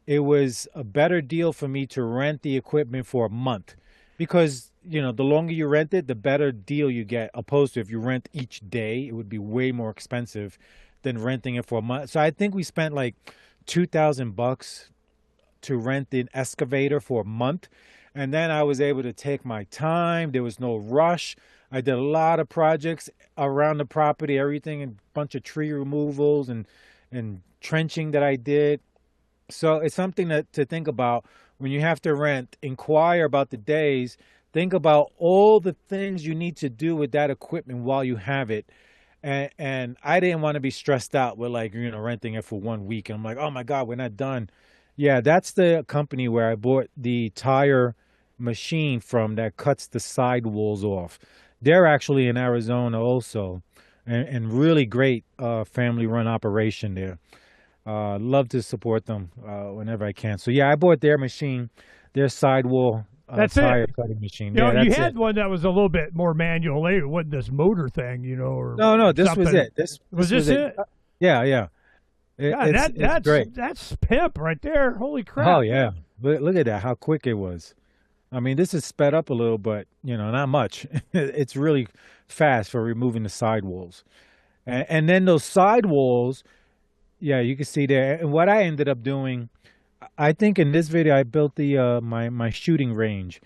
it was a better deal for me to rent the equipment for a month. Because, the longer you rent it, the better deal you get, opposed to if you rent each day, it would be way more expensive than renting it for a month. So I think we spent like $2,000 to rent an excavator for a month. And then I was able to take my time. There was no rush. I did a lot of projects around the property, everything, and a bunch of tree removals and trenching that I did. So it's something to think about when you have to rent. Inquire about the days. Think about all the things you need to do with that equipment while you have it. And I didn't want to be stressed out with renting it for 1 week. And I'm like, oh my God, we're not done. Yeah, that's the company where I bought the tire machine from that cuts the sidewalls off. They're actually in Arizona also, and really great family-run operation there. Love to support them whenever I can. So yeah, I bought their machine, their sidewall tire cutting machine. You had one that was a little bit more manual. It wasn't this motor thing, or no. This something. was it. This was it. Yeah. That's great. That's pimp right there. Holy crap! Oh yeah, look at that. How quick it was. I mean, this is sped up a little, but, not much. It's really fast for removing the sidewalls. And then those sidewalls, yeah, you can see there. And what I ended up doing, I think in this video, I built the my shooting range.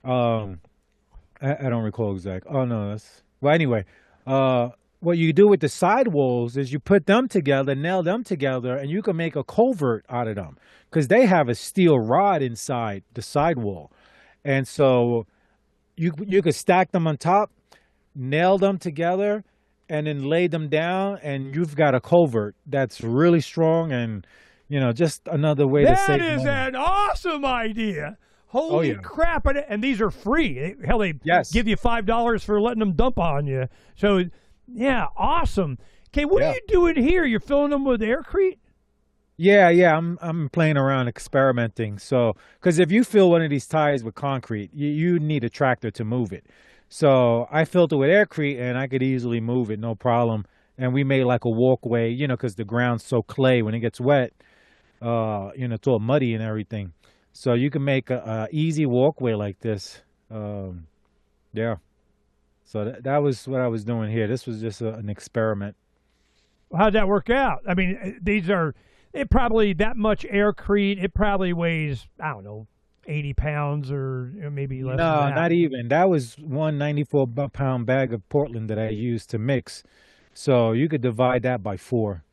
I don't recall exact. Oh, no. Well, anyway, what you do with the sidewalls is you put them together, nail them together, and you can make a culvert out of them because they have a steel rod inside the sidewall. And so you could stack them on top, nail them together, and then lay them down, and you've got a culvert that's really strong and, just another way to save money. That is an awesome idea. Holy crap. And these are free. Hell, they give you $5 for letting them dump on you. So, yeah, awesome. Okay, what are you doing here? You're filling them with Aircrete? Yeah, I'm playing around, experimenting. So, because if you fill one of these tires with concrete, you need a tractor to move it. So I filled it with Aircrete, and I could easily move it, no problem. And we made like a walkway, because the ground's so clay when it gets wet, it's all muddy and everything. So you can make a easy walkway like this. Um, yeah. So that was what I was doing here. This was just an experiment. How'd that work out? I mean, these are it probably that much aircrete. It probably weighs I don't know 80 pounds or maybe less than No, that. not even. That was one 94 pound bag of Portland that I used to mix. So you could divide that by four.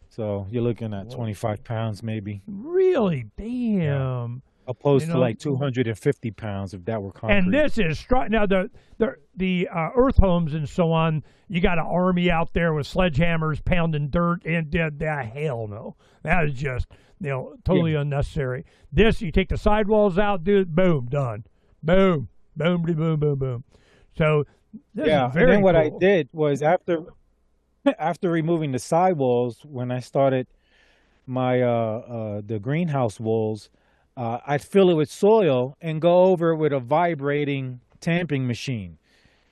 So you're looking at Whoa. 25 pounds maybe. Really, Yeah. damn. You Opposed to know, like 250 pounds if that were and concrete. this is now the earth homes and so on. You got an army out there with sledgehammers pounding dirt, and hell no, that is just Yeah. totally unnecessary. This you take the sidewalls out, dude, boom, done, boom, boom, boom, boom, boom. So this is Yeah. And very then what I cool. did was after removing the sidewalls, when I started my the greenhouse walls, I'd fill it with soil and go over it with a vibrating tamping machine.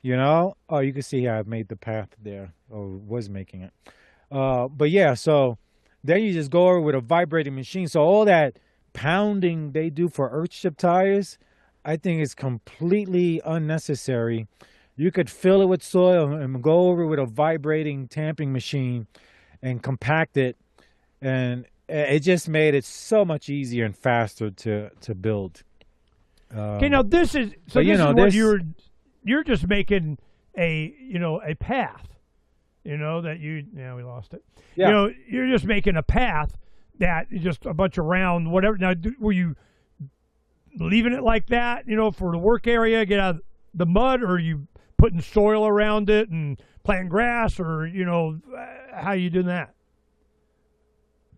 You know? Oh, you can see how I've made the path there, or was making it. But yeah, so then you just go over with a vibrating machine. So all that pounding they do for earth chip tires, I think is completely unnecessary. You could fill it with soil and go over with a vibrating tamping machine and compact it, and it just made it so much easier and faster to build. Okay, now this is But this is what this, you're just making a path. That we lost it. yeah. You're just making a path that is just a bunch of round whatever. Now, were you leaving it like that? For the work area, get out of the mud, or are you putting soil around it and planting grass, or how you doing that?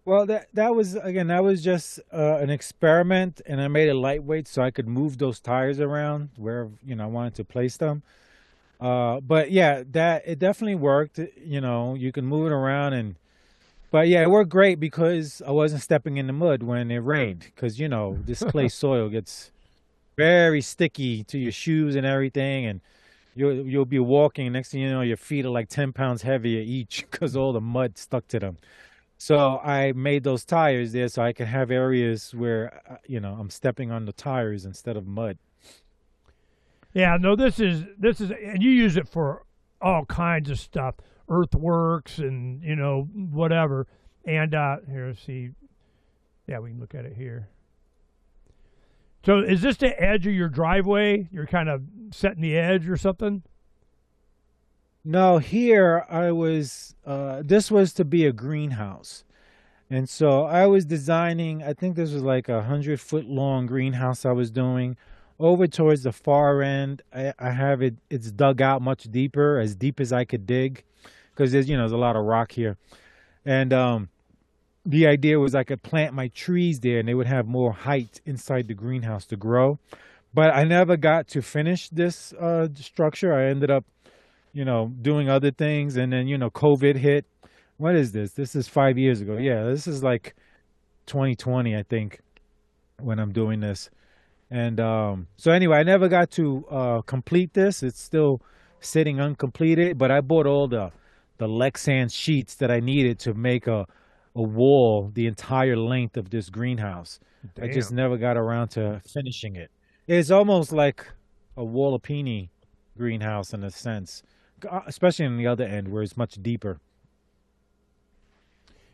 Well, that was just an experiment, and I made it lightweight so I could move those tires around where I wanted to place them. But yeah, that it definitely worked. You can move it around, but yeah, it worked great because I wasn't stepping in the mud when it rained. Because this clay soil gets very sticky to your shoes and everything, and you'll be walking. Next thing you know, your feet are like 10 pounds heavier each because all the mud stuck to them. So I made those tires there so I can have areas where I'm stepping on the tires instead of mud. Yeah, no, and you use it for all kinds of stuff, earthworks and whatever. And here, see, yeah, we can look at it here. So, is this the edge of your driveway? You're kind of setting the edge or something? No, here I was. This was to be a greenhouse, and so I was designing. I think this was like 100 foot long greenhouse I was doing. Over towards the far end, I have it. It's dug out much deeper, as deep as I could dig, because there's a lot of rock here, and the idea was I could plant my trees there, and they would have more height inside the greenhouse to grow. But I never got to finish this structure. I ended up doing other things. And then, COVID hit. What is this? This is 5 years ago. Yeah, this is like 2020, I think, when I'm doing this. And so anyway, I never got to complete this. It's still sitting uncompleted, but I bought all the Lexan sheets that I needed to make a wall the entire length of this greenhouse. I just Damn. never got around to finishing it. It's almost like a Wallapini greenhouse in a sense, especially on the other end where it's much deeper.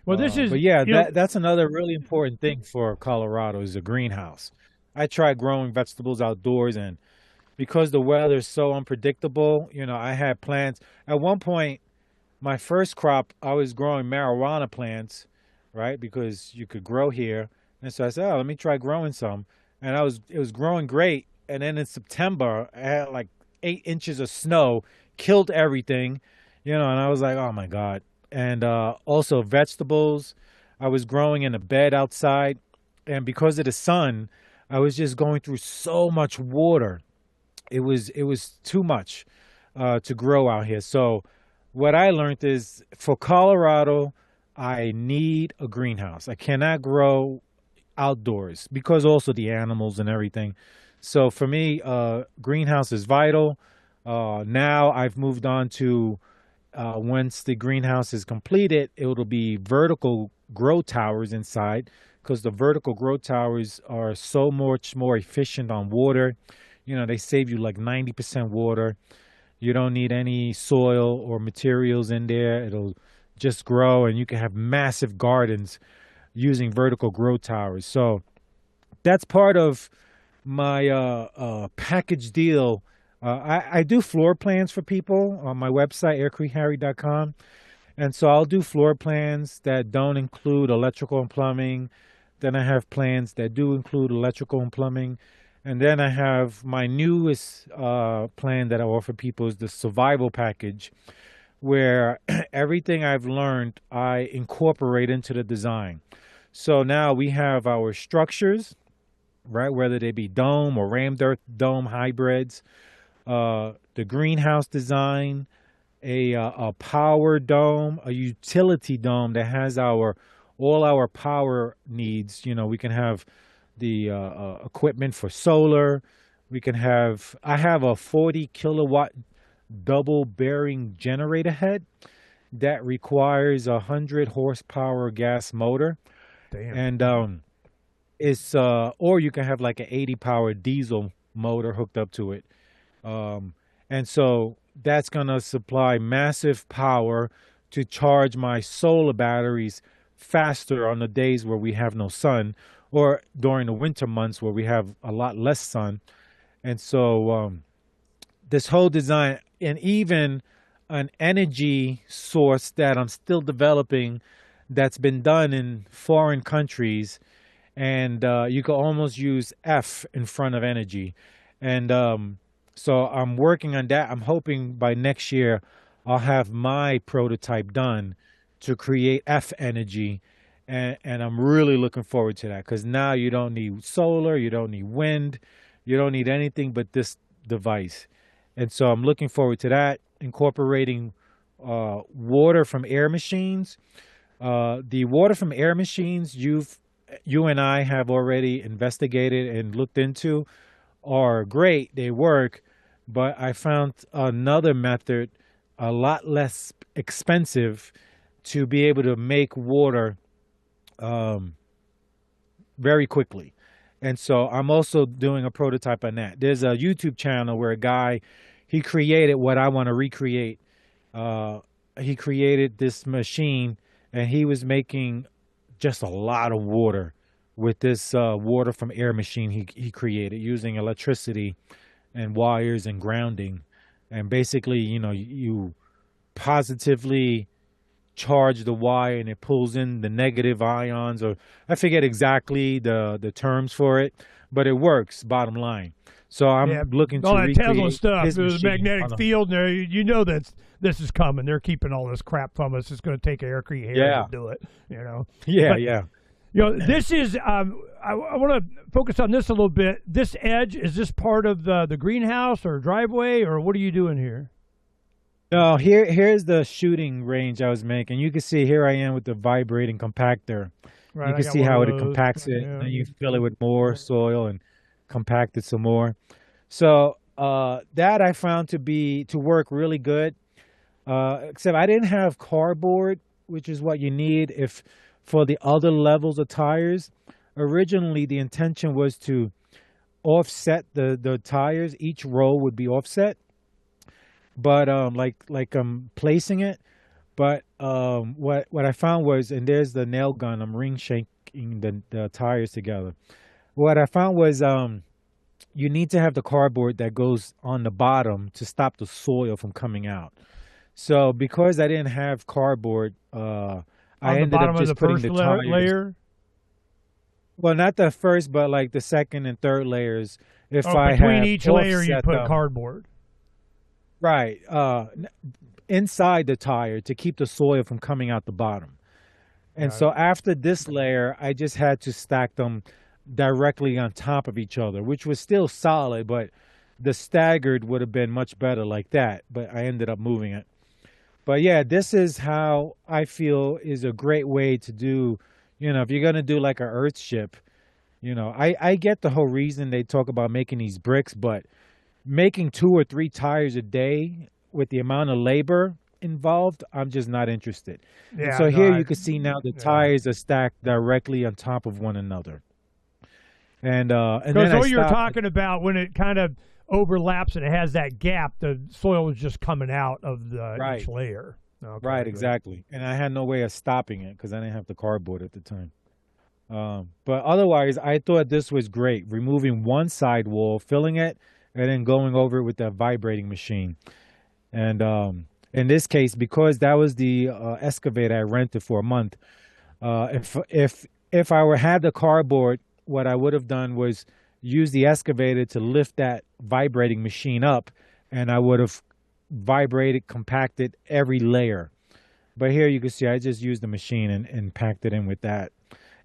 Well, this is But yeah, that's another really important thing for Colorado is a greenhouse. I tried growing vegetables outdoors, and because the weather is so unpredictable, I had plants. At one point, my first crop, I was growing marijuana plants, right? Because you could grow here. And so I said, oh, let me try growing some. And it was growing great. And then in September, I had like 8 inches of snow, killed everything, and I was like, oh my God. And also vegetables, I was growing in a bed outside. And because of the sun, I was just going through so much water. It was too much to grow out here. So what I learned is for Colorado, I need a greenhouse. I cannot grow outdoors because also the animals and everything. So for me, greenhouse is vital. Now I've moved on to once the greenhouse is completed, it will be vertical grow towers inside because the vertical grow towers are so much more efficient on water. They save you like 90% water. You don't need any soil or materials in there. It'll just grow, and you can have massive gardens using vertical grow towers. So that's part of my package deal. I do floor plans for people on my website, aircreteharry.com. And so I'll do floor plans that don't include electrical and plumbing. Then I have plans that do include electrical and plumbing. And then I have my newest plan that I offer people is the survival package, where everything I've learned I incorporate into the design. So now we have our structures, right? Whether they be dome or rammed earth dome hybrids, the greenhouse design, a power dome, a utility dome that has all our power needs. We can have the equipment for solar. I have a 40 kilowatt double bearing generator head that requires a 100 horsepower gas motor. Damn. And it's or you can have like an 80 power diesel motor hooked up to it. And so that's going to supply massive power to charge my solar batteries faster on the days where we have no sun, or during the winter months where we have a lot less sun. And so this whole design, and even an energy source that I'm still developing that's been done in foreign countries, and you can almost use F in front of energy. And so I'm working on that. I'm hoping by next year I'll have my prototype done to create F energy. And I'm really looking forward to that, because now you don't need solar, you don't need wind, you don't need anything but this device. And so I'm looking forward to that, incorporating water from air machines. The water from air machines you and I have already investigated and looked into are great. They work, but I found another method a lot less expensive to be able to make water very quickly. And so I'm also doing a prototype on that. There's a YouTube channel where a guy, he created what I want to recreate. He created this machine, and he was making just a lot of water with this water from air machine he created using electricity and wires and grounding. And basically, you positively charge the wire and it pulls in the negative ions, or I forget exactly the terms for it, but it works, bottom line. So I'm looking to all that recreate Tesla stuff. his There's a machine magnetic field there. You know that this is coming. They're keeping all this crap from us. It's going to take Aircrete Harry to do it. Yeah, But, yeah. This is. I want to focus on this a little bit. This edge, is this part of the greenhouse or driveway, or what are you doing here? No, here's the shooting range I was making. You can see here I am with the vibrating compactor. Right, You I can got see one how of it those. compacts it, Yeah. and then you fill it with more soil and compact it some more. So that I found to work really good. Except I didn't have cardboard, which is what you need if for the other levels of tires. Originally, the intention was to offset the tires. Each row would be offset, but like I'm placing it. But what I found was, and there's the nail gun. I'm ring shaking the tires together. What I found was you need to have the cardboard that goes on the bottom to stop the soil from coming out. So because I didn't have cardboard, I ended up just putting the tires. Layer. Well, not the first, but like the second and third layers. If I Between have each layer, you offset put them. cardboard. Right, inside the tire to keep the soil from coming out the bottom. And so after this layer, I just had to stack them directly on top of each other, which was still solid, but the staggered would have been much better like that. But I ended up moving it. But yeah, this is how I feel is a great way to do, if you're going to do like an earth ship, I get the whole reason they talk about making these bricks, but making 2 or 3 tires a day with the amount of labor involved, I'm just not interested. And Yeah, so no, here you can see now the yeah. tires are stacked directly on top of one another. And Because then I what you're stopped. talking about when it kind of overlaps and it has that gap, the soil is just coming out of Right, each layer. right, Okay, good. exactly. And I had no way of stopping it because I didn't have the cardboard at the time. But otherwise, I thought this was great. Removing one side wall, filling it, and then going over it with that vibrating machine. And in this case, because that was the excavator I rented for a month, if I were had the cardboard, what I would have done was use the excavator to lift that vibrating machine up, and I would have vibrated, compacted every layer. But here you can see I just used the machine and packed it in with that.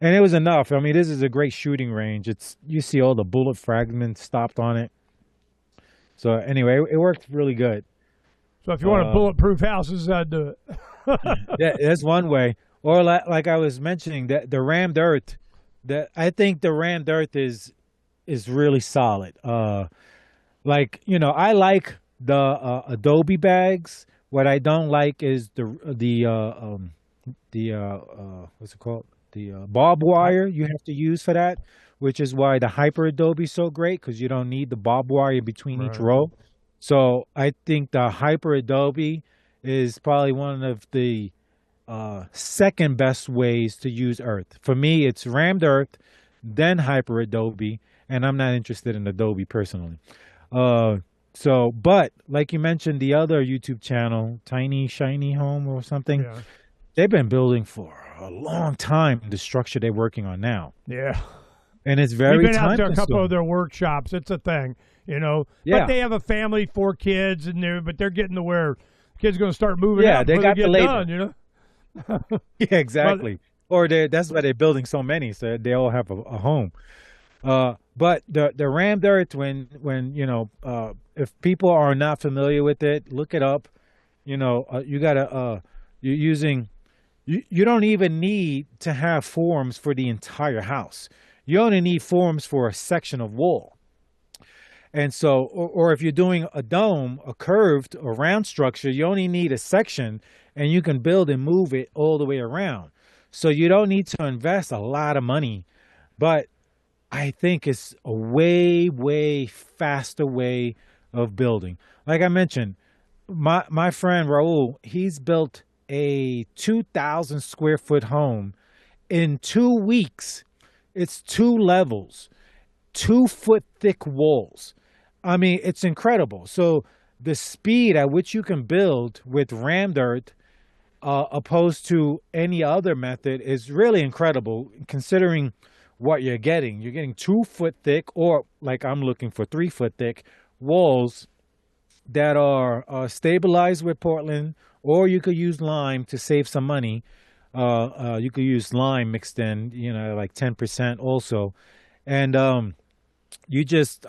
And it was enough. I mean, this is a great shooting range. It's you see all the bullet fragments stopped on it. So anyway, it worked really good. So if you want a Uh, bulletproof house, this is how to do it. that's one way. Or like I was mentioning, that the rammed earth, that I think the rammed earth is really solid. Like I like the Adobe bags. What I don't like is the what's it called? The barbed wire you have to use for that, which is why the Hyper Adobe is so great because you don't need the barbed wire between each Right. row. So I think the Hyper Adobe is probably one of the second best ways to use Earth. For me, it's rammed Earth, then Hyper Adobe, and I'm not interested in Adobe personally. Uh, but like you mentioned, the other YouTube channel, Tiny Shiny Home or something, Yeah. they've been building for a long time the structure they're working on now, Yeah. and it's We've very been out time to a couple of consuming. their workshops. It's a thing, you know. But Yeah, they have a family, 4 kids, and they're getting to where kids going to start moving yeah, out they before they got the get labor. done, you know. Yeah, But exactly. Or that's why they're building so many, so they all have a home. But the rammed earth, when if people are not familiar with it, look it up. You gotta you're using you don't even need to have forms for the entire house. You only need forms for a section of wall. And so, or if you're doing a dome, a curved or round structure, you only need a section and you can build and move it all the way around. So you don't need to invest a lot of money, but I think it's a way, way faster way of building. Like I mentioned, my friend Raul, he's built a 2,000 square foot home in 2 weeks. It's two levels, 2 foot thick walls. I mean, it's incredible. So the speed at which you can build with rammed earth, opposed to any other method, is really incredible considering what you're getting. You're getting 2 foot thick, or like I'm looking for 3 foot thick walls that are stabilized with Portland, or you could use lime to save some money. You could use lime mixed in, like 10% also. And you just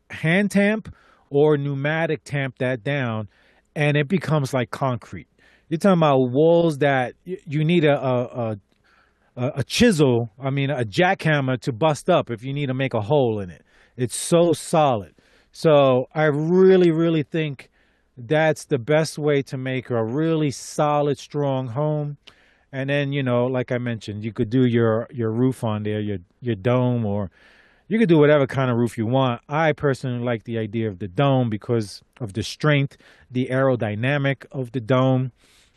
hand tamp or pneumatic tamp that down, and it becomes like concrete. You're talking about walls that you need a chisel, I mean, a jackhammer to bust up if you need to make a hole in it. It's so solid. So I really, really think that's the best way to make a really solid, strong home. And then, like I mentioned, you could do your roof on there, your dome, or you could do whatever kind of roof you want. I personally like the idea of the dome because of the strength, the aerodynamic of the dome.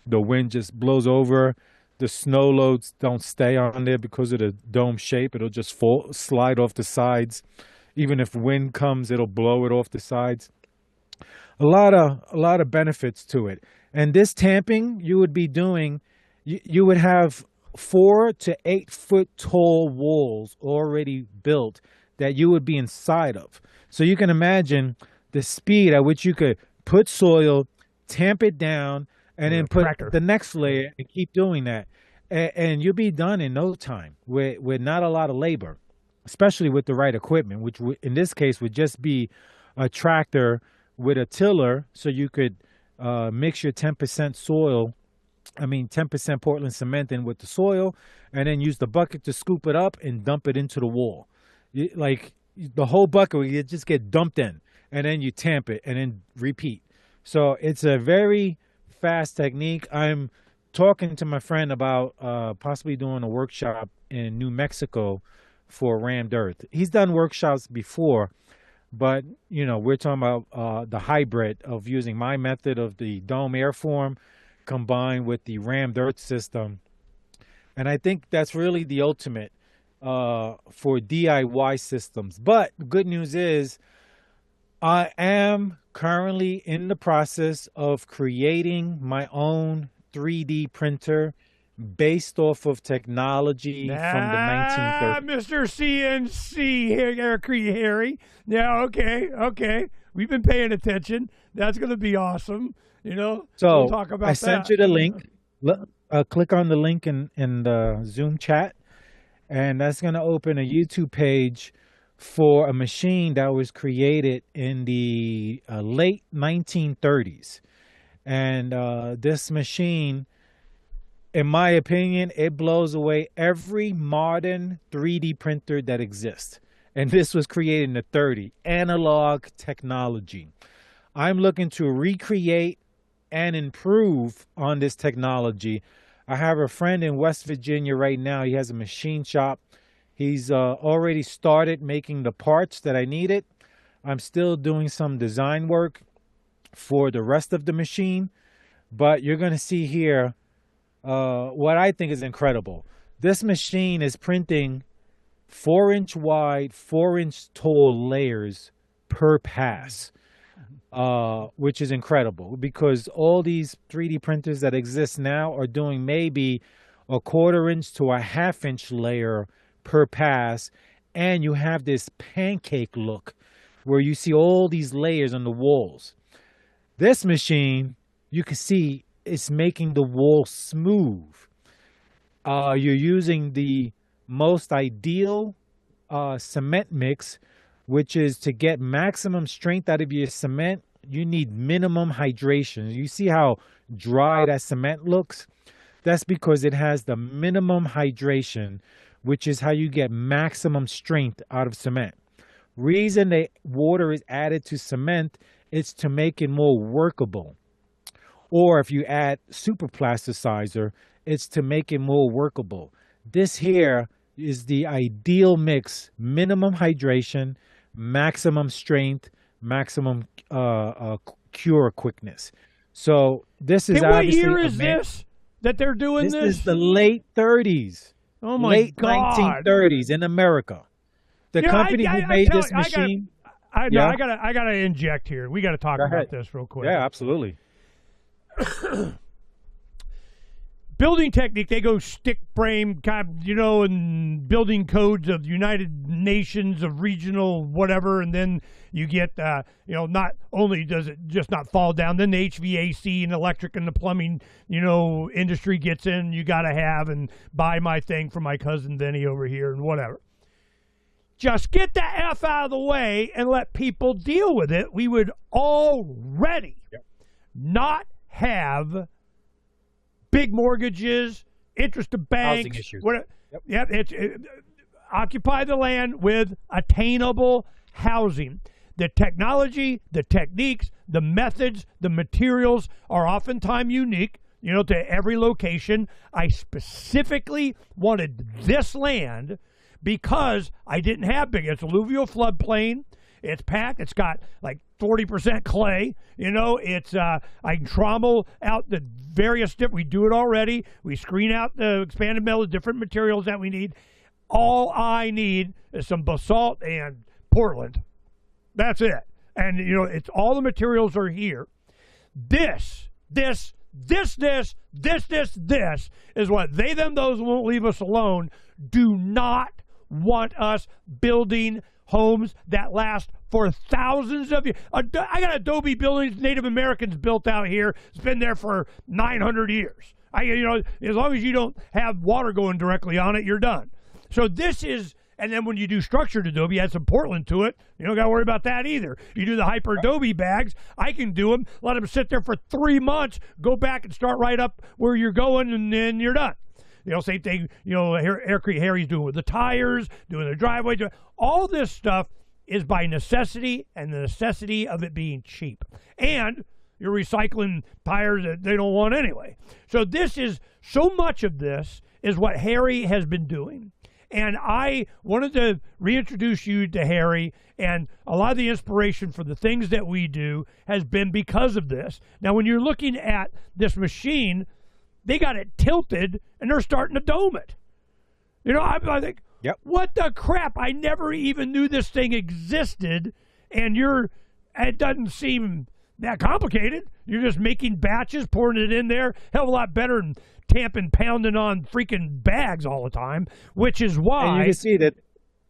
The wind just blows over. The snow loads don't stay on there because of the dome shape. It'll just slide off the sides. Even if wind comes, it'll blow it off the sides. A lot of benefits to it. And this tamping you would be doing, you would have 4 to 8 foot tall walls already built that you would be inside of. So you can imagine the speed at which you could put soil, tamp it down, and then put tractor. the next layer and keep doing that. And you'll be done in no time with not a lot of labor, especially with the right equipment, which in this case would just be a tractor with a tiller, so you could mix your 10% soil, 10% Portland cement in with the soil, and then use the bucket to scoop it up and dump it into the wall. Like the whole bucket would just get dumped in, and then you tamp it and then repeat. So it's a very fast technique. I'm talking to my friend about possibly doing a workshop in New Mexico for rammed earth. He's done workshops before, but we're talking about the hybrid of using my method of the dome airform combined with the rammed earth system. And I think that's really the ultimate for DIY systems. But the good news is I am currently in the process of creating my own 3D printer based off of technology from the 1930s. Mr. CNC here, Aircrete Harry. Yeah, okay. We've been paying attention. That's going to be awesome. So we'll talk about I sent you the link. Click on the link in the Zoom chat, and that's going to open a YouTube page for a machine that was created in the late 1930s. And this machine, in my opinion, it blows away every modern 3D printer that exists. And this was created in the 30s, analog technology. I'm looking to recreate and improve on this technology. I have a friend in West Virginia right now. He has a machine shop. He's already started making the parts that I needed. I'm still doing some design work for the rest of the machine. But you're going to see here what I think is incredible. This machine is printing 4-inch wide, 4-inch tall layers per pass, which is incredible because all these 3D printers that exist now are doing maybe a 1/4-inch to a 1/2-inch layer per pass. And you have this pancake look where you see all these layers on the walls. This machine, you can see it's making the wall smooth. You're using the most ideal cement mix, which is to get maximum strength out of your cement. You need minimum hydration. You see how dry that cement looks? That's because it has the minimum hydration, which is how you get maximum strength out of cement. Reason that water is added to cement is to make it more workable. Or if you add super plasticizer, it's to make it more workable. This here is the ideal mix: minimum hydration, maximum strength, maximum cure quickness. So this is obviously what year is this that they're doing this? This is the late 30s. Oh my late God. 1930s in America. The company who made this machine. I gotta inject here. We got to talk about this real quick. Yeah, absolutely. Building technique, they go stick frame, and building codes of United Nations, of regional whatever, and then you get, not only does it just not fall down, then the HVAC and electric and the plumbing, industry gets in, you got to have and buy my thing from my cousin Denny over here and whatever. Just get the F out of the way and let people deal with it. We would already not have big mortgages, interest to banks. Housing issues. Occupy the land with attainable housing. The technology, the techniques, the methods, the materials are oftentimes unique, to every location. I specifically wanted this land because I didn't have big. It's alluvial floodplain. It's packed. It's got like 40% clay. It's I can trommel out the various we do it already. We screen out the expanded metal, different materials that we need. All I need is some basalt and Portland. That's it. And it's all the materials are here. This is what they, them, those won't leave us alone do not want us building homes that last for thousands of years. I got adobe buildings Native Americans built out here. It's been there for 900 years. As long as you don't have water going directly on it, you're done. So this is, and then when you do structured adobe, add some Portland to it. You don't got to worry about that either. You do the hyper adobe bags. I can do them. Let them sit there for 3 months. Go back and start right up where you're going, and then you're done. Same thing, Aircrete Harry's doing with the tires, doing the driveway. All this stuff is by necessity and the necessity of it being cheap. And you're recycling tires that they don't want anyway. So so much of this is what Harry has been doing. And I wanted to reintroduce you to Harry, and a lot of the inspiration for the things that we do has been because of this. Now, when you're looking at this machine, they got it tilted, and they're starting to dome it. You know, I think, Yep. What the crap? I never even knew this thing existed, and it doesn't seem that complicated. You're just making batches, pouring it in there. Hell of a lot better than tamping, pounding on freaking bags all the time, which is why. And you can see that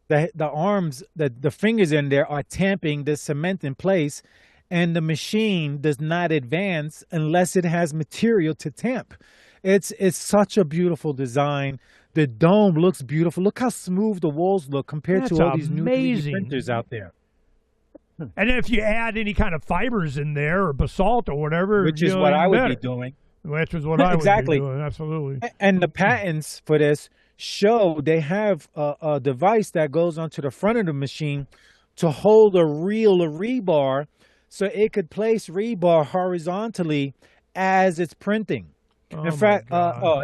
the arms, the fingers in there are tamping the cement in place, and the machine does not advance unless it has material to tamp. It's such a beautiful design. The dome looks beautiful. Look how smooth the walls look compared to all these new 3D printers out there. And then if you add any kind of fibers in there or basalt or whatever, Which is what I would be doing. Which is what I would be doing, absolutely. And the patents for this show they have a device that goes onto the front of the machine to hold a reel of rebar so it could place rebar horizontally as it's printing. In fact,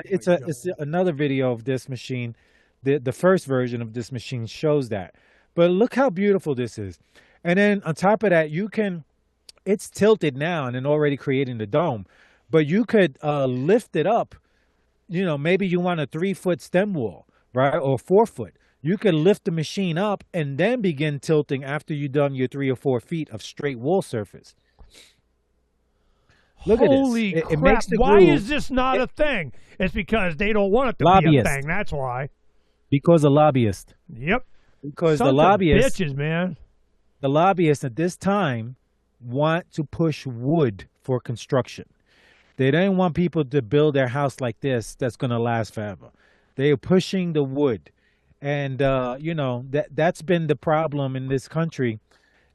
it's another video of this machine. The first version of this machine shows that. But look how beautiful this is. And then on top of that, it's tilted now and then already creating the dome. But you could lift it up. You know, maybe you want a 3-foot stem wall, right? Or 4-foot. You could lift the machine up and then begin tilting after you've done your 3 or 4 feet of straight wall surface. Look at this. Holy crap. It makes the why groove. is this not a thing? It's because they don't want it to be a thing. That's why. Because the lobbyists. Yep. Because Sons the of lobbyists, bitches, man. the lobbyists at this time want to push wood for construction. They don't want people to build their house like this that's going to last forever. They are pushing the wood. And, that's been the problem in this country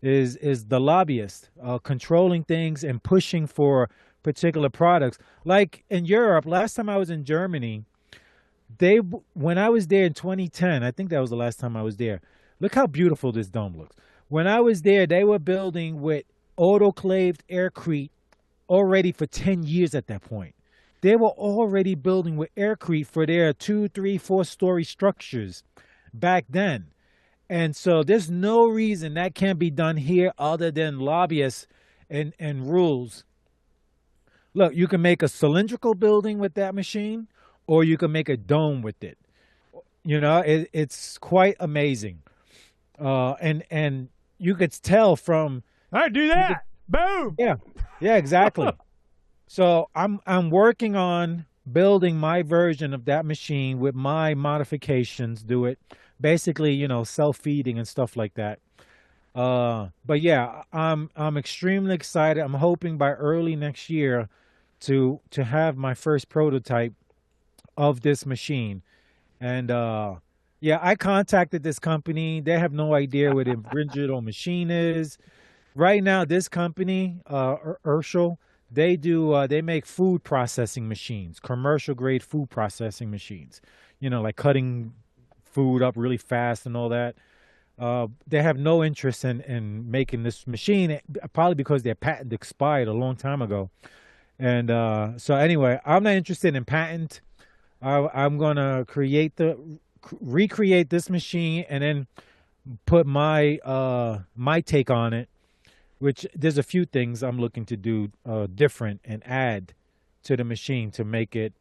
is the lobbyists controlling things and pushing for particular products. Like in Europe, last time I was in Germany, when I was there in 2010, I think that was the last time I was there. Look how beautiful this dome looks. When I was there, they were building with autoclaved aircrete already for 10 years at that point. They were already building with aircrete for their 2, 3, 4-story structures back then. And so there's no reason that can't be done here other than lobbyists and rules. Look, you can make a cylindrical building with that machine, or you can make a dome with it. You know, it's quite amazing. And you could tell from... All right, do that. Boom. Yeah, exactly. So I'm working on building my version of that machine with my modifications, basically, self-feeding and stuff like that. But yeah, I'm extremely excited. I'm hoping by early next year to have my first prototype of this machine. And I contacted this company. They have no idea what a original machine is. Right now, this company, Herschel, they make food processing machines, commercial grade food processing machines. Like cutting food up really fast and all that. They have no interest in making this machine, probably because their patent expired a long time ago. And so anyway, I'm not interested in patent. I'm gonna recreate this machine and then put my take on it. Which there's a few things I'm looking to do different and add to the machine to make it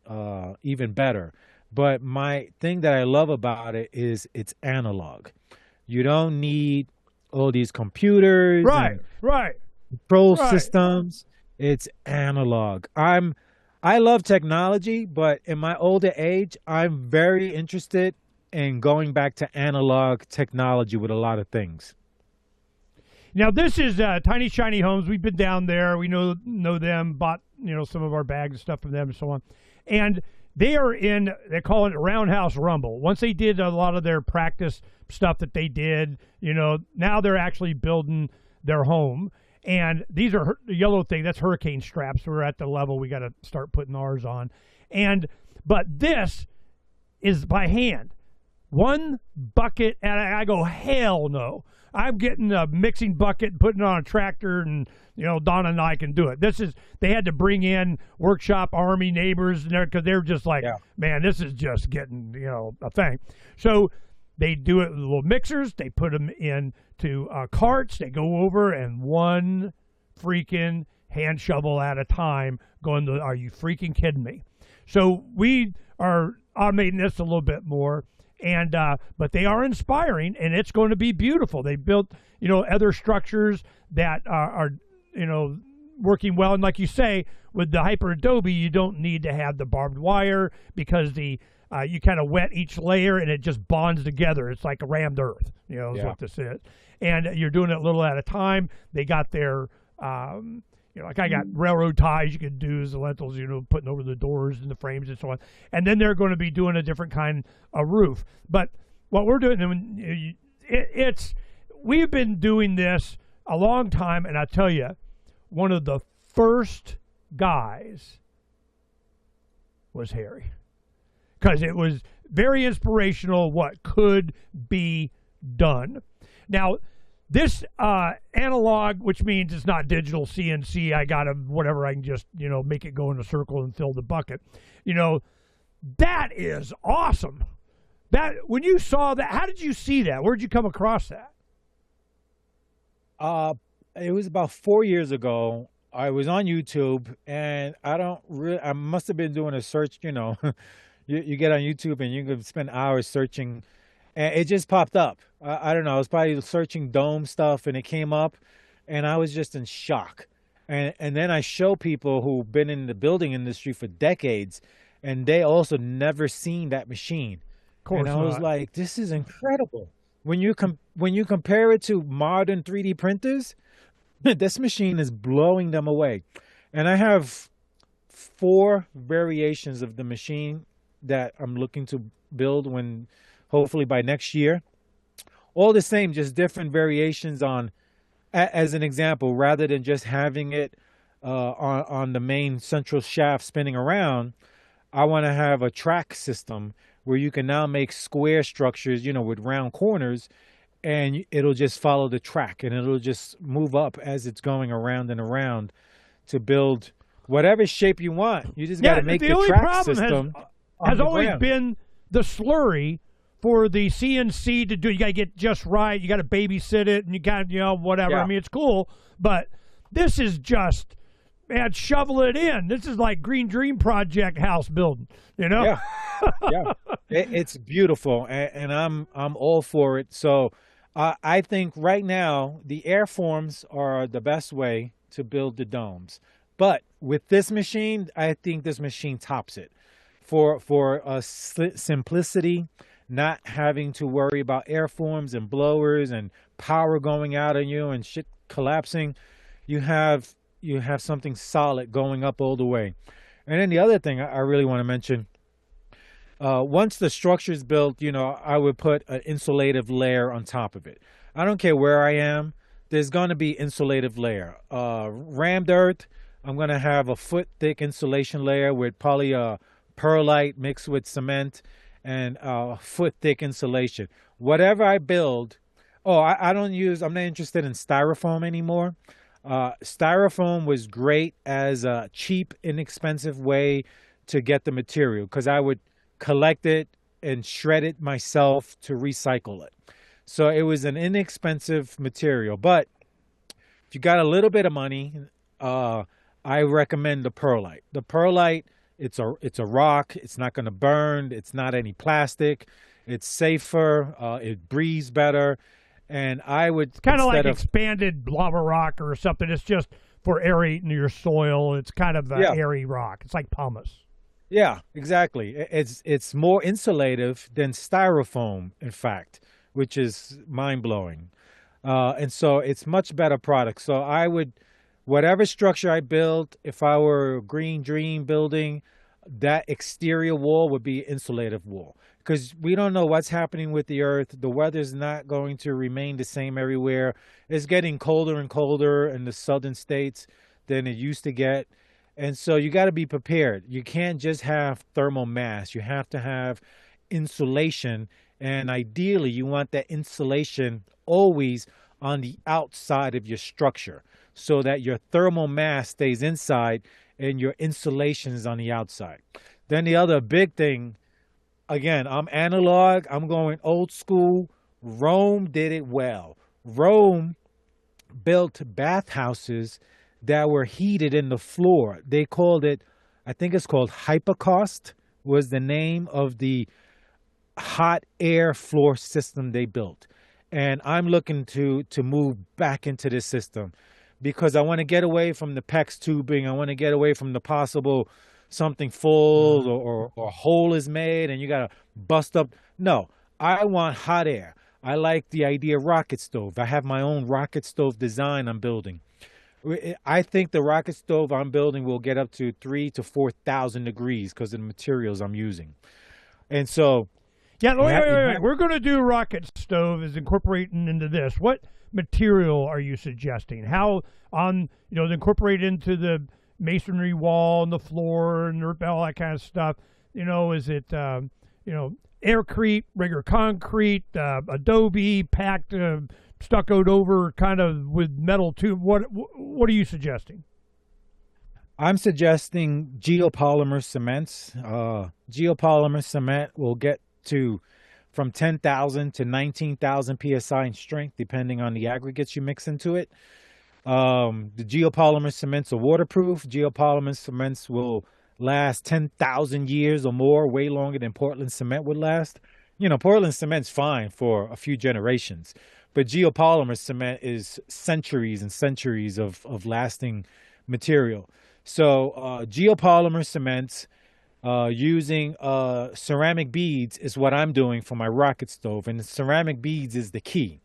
even better. But my thing that I love about it is it's analog. You don't need all these computers, control systems. It's analog. I love technology, but in my older age, I'm very interested in going back to analog technology with a lot of things. Now, this is Tiny Shiny Homes. We've been down there. We know them, bought some of our bags and stuff from them and so on. And they call it Roundhouse Rumble. Once they did a lot of their practice stuff that they did, now they're actually building their home. And these are the yellow thing. That's hurricane straps. We're at the level we got to start putting ours on. But this is by hand. one bucket, and I go, hell no. I'm getting a mixing bucket and putting it on a tractor, and Donna and I can do it. They had to bring in workshop Army neighbors because they're just like, man, this is just getting a thing. So they do it with little mixers. They put them into carts. They go over, and one freaking hand shovel at a time going to, are you freaking kidding me? So we are automating this a little bit more. And but they are inspiring, and it's going to be beautiful. They built, other structures that are working well. And like you say, with the Hyper Adobe, you don't need to have the barbed wire because you kind of wet each layer and it just bonds together. It's like a rammed earth, is what this is. And you're doing it a little at a time. They got their like I got railroad ties you could do as the lentils, putting over the doors and the frames and so on. And then they're going to be doing a different kind of roof. But what we're doing, we've been doing this a long time, and I tell you, one of the first guys was Harry. Because it was very inspirational what could be done. Now, this analog, which means it's not digital CNC, I got whatever, I can just, make it go in a circle and fill the bucket. That is awesome. That when you saw that, how did you see that? Where did you come across that? It was about 4 years ago. I was on YouTube, and I must have been doing a search, you get on YouTube and you can spend hours searching, and it just popped up. I don't know. I was probably searching dome stuff, and it came up, and I was just in shock. And then I show people who've been in the building industry for decades, and they also never seen that machine. Of course, and I was like, this is incredible. When you compare it to modern 3D printers, this machine is blowing them away. And I have 4 variations of the machine that I'm looking to build hopefully by next year. All the same, just different variations on, as an example, rather than just having it on the main central shaft spinning around, I want to have a track system where you can now make square structures, with round corners, and it'll just follow the track, and it'll just move up as it's going around and around to build whatever shape you want. You just got to make the track system. Has always been the slurry for the CNC to do. You got to get just right. You got to babysit it, and you got whatever. Yeah. I mean, it's cool, but this is just, man, shovel it in. This is like Green Dream Project house building. Yeah, yeah. It's beautiful, and I'm all for it. So I think right now the airforms are the best way to build the domes. But with this machine, I think this machine tops it for simplicity. Not having to worry about airforms and blowers and power going out on you and shit collapsing. You have something solid going up all the way. And then the other thing I really want to mention, once the structure is built, I would put an insulative layer on top of it. I don't care where I am. There's going to be insulative layer. Rammed earth, I'm going to have a foot thick insulation layer with perlite mixed with cement and foot thick insulation. Whatever I build, I'm not interested in styrofoam anymore. Styrofoam was great as a cheap, inexpensive way to get the material because I would collect it and shred it myself to recycle it. So it was an inexpensive material. But if you got a little bit of money, I recommend the perlite. The perlite, it's a rock. It's not going to burn. It's not any plastic. It's safer. It breathes better. And I would... It's kind of like expanded lava rock or something. It's just for aerating your soil. It's kind of an airy rock. It's like pumice. Yeah, exactly. It's more insulative than styrofoam, in fact, which is mind-blowing. And so it's much better product. So I would... Whatever structure I build, if I were a Green Dream building, that exterior wall would be insulative wall. Because we don't know what's happening with the earth. The weather's not going to remain the same everywhere. It's getting colder and colder in the southern states than it used to get. And so you got to be prepared. You can't just have thermal mass. You have to have insulation And ideally, you want that insulation always on the outside of your structure so that your thermal mass stays inside and your insulation is on the outside. Then the other big thing, again, I'm analog, I'm going old school. Rome did it well. Rome built bathhouses that were heated in the floor. They called it, I think it's called hypocaust, was the name of the hot air floor system they built. And I'm looking to move back into this system because I want to get away from the PEX tubing. I want to get away from the possible something full or a hole is made and you got to bust up. No, I want hot air. I like the idea of rocket stove. I have my own rocket stove design I'm building. I think the rocket stove I'm building will get up to 3,000 to 4,000 degrees because of the materials I'm using. And so, yeah, wait. We're going to do rocket stove is incorporating into this. What material are you suggesting? How incorporate into the masonry wall and the floor and all that kind of stuff? Is it Aircrete, regular concrete, adobe packed, stuccoed over, kind of with metal tube? What are you suggesting? I'm suggesting geopolymer cements. Geopolymer cement will get to from 10,000 to 19,000 psi in strength, depending on the aggregates you mix into it. The geopolymer cements are waterproof. Geopolymer cements will last 10,000 years or more, way longer than Portland cement would last. Portland cement's fine for a few generations, but geopolymer cement is centuries and centuries of lasting material. So geopolymer cements using ceramic beads is what I'm doing for my rocket stove, and the ceramic beads is the key.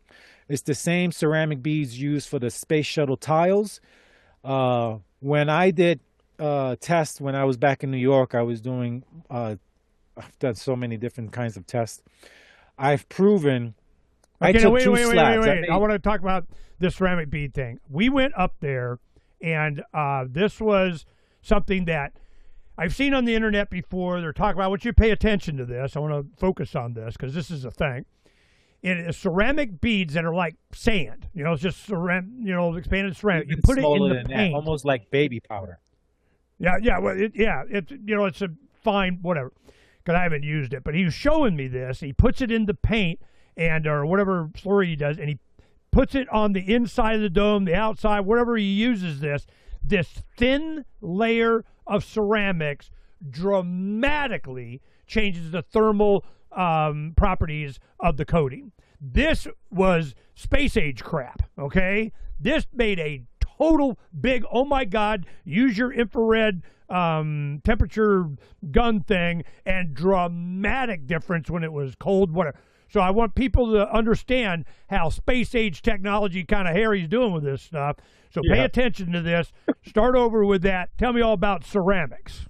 It's the same ceramic beads used for the space shuttle tiles. When I did tests when I was back in New York, I was doing, I've done so many different kinds of tests. I've proven, I took two slabs. Wait. I want to talk about this ceramic bead thing. We went up there, and this was something that I've seen on the internet before. They're talking about, I want you to pay attention to this. I want to focus on this because this is a thing. It is ceramic beads that are like sand. It's just expanded ceramic. You put it in the paint. Almost like baby powder. Yeah. Well, it's a fine whatever, because I haven't used it. But he was showing me this. He puts it in the paint or whatever slurry he does, and he puts it on the inside of the dome, the outside, wherever he uses this thin layer of ceramics dramatically changes the thermal properties of the coating. This was space age crap. Okay, this made a total big, oh my God, use your infrared temperature gun thing, and dramatic difference when it was cold, whatever. So I want people to understand how space age technology kind of Harry's doing with this stuff. So pay attention to this. Start over with that. Tell me all about ceramics.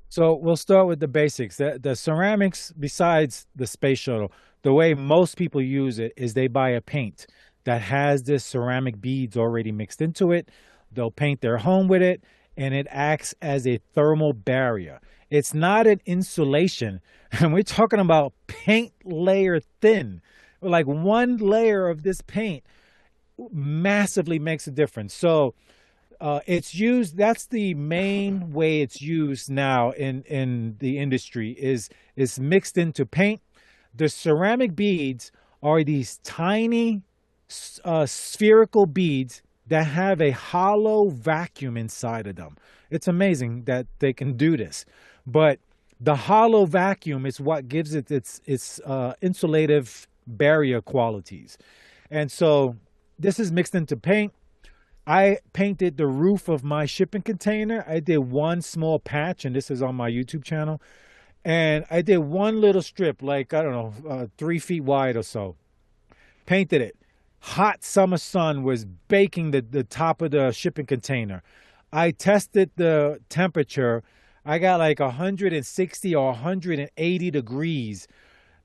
So we'll start with the basics. The ceramics, besides the space shuttle, the way most people use it is they buy a paint that has this ceramic beads already mixed into it. They'll paint their home with it, and it acts as a thermal barrier. It's not an insulation, and we're talking about paint layer thin. Like one layer of this paint massively makes a difference. So it's used, that's the main way it's used now in the industry, is mixed into paint. The ceramic beads are these tiny spherical beads that have a hollow vacuum inside of them. It's amazing that they can do this, but the hollow vacuum is what gives it its insulative barrier qualities. And so this is mixed into paint. I painted the roof of my shipping container. I did one small patch, and this is on my YouTube channel. And I did one little strip, like, 3 feet wide or so. Painted it. Hot summer sun was baking the top of the shipping container. I tested the temperature. I got like 160 or 180 degrees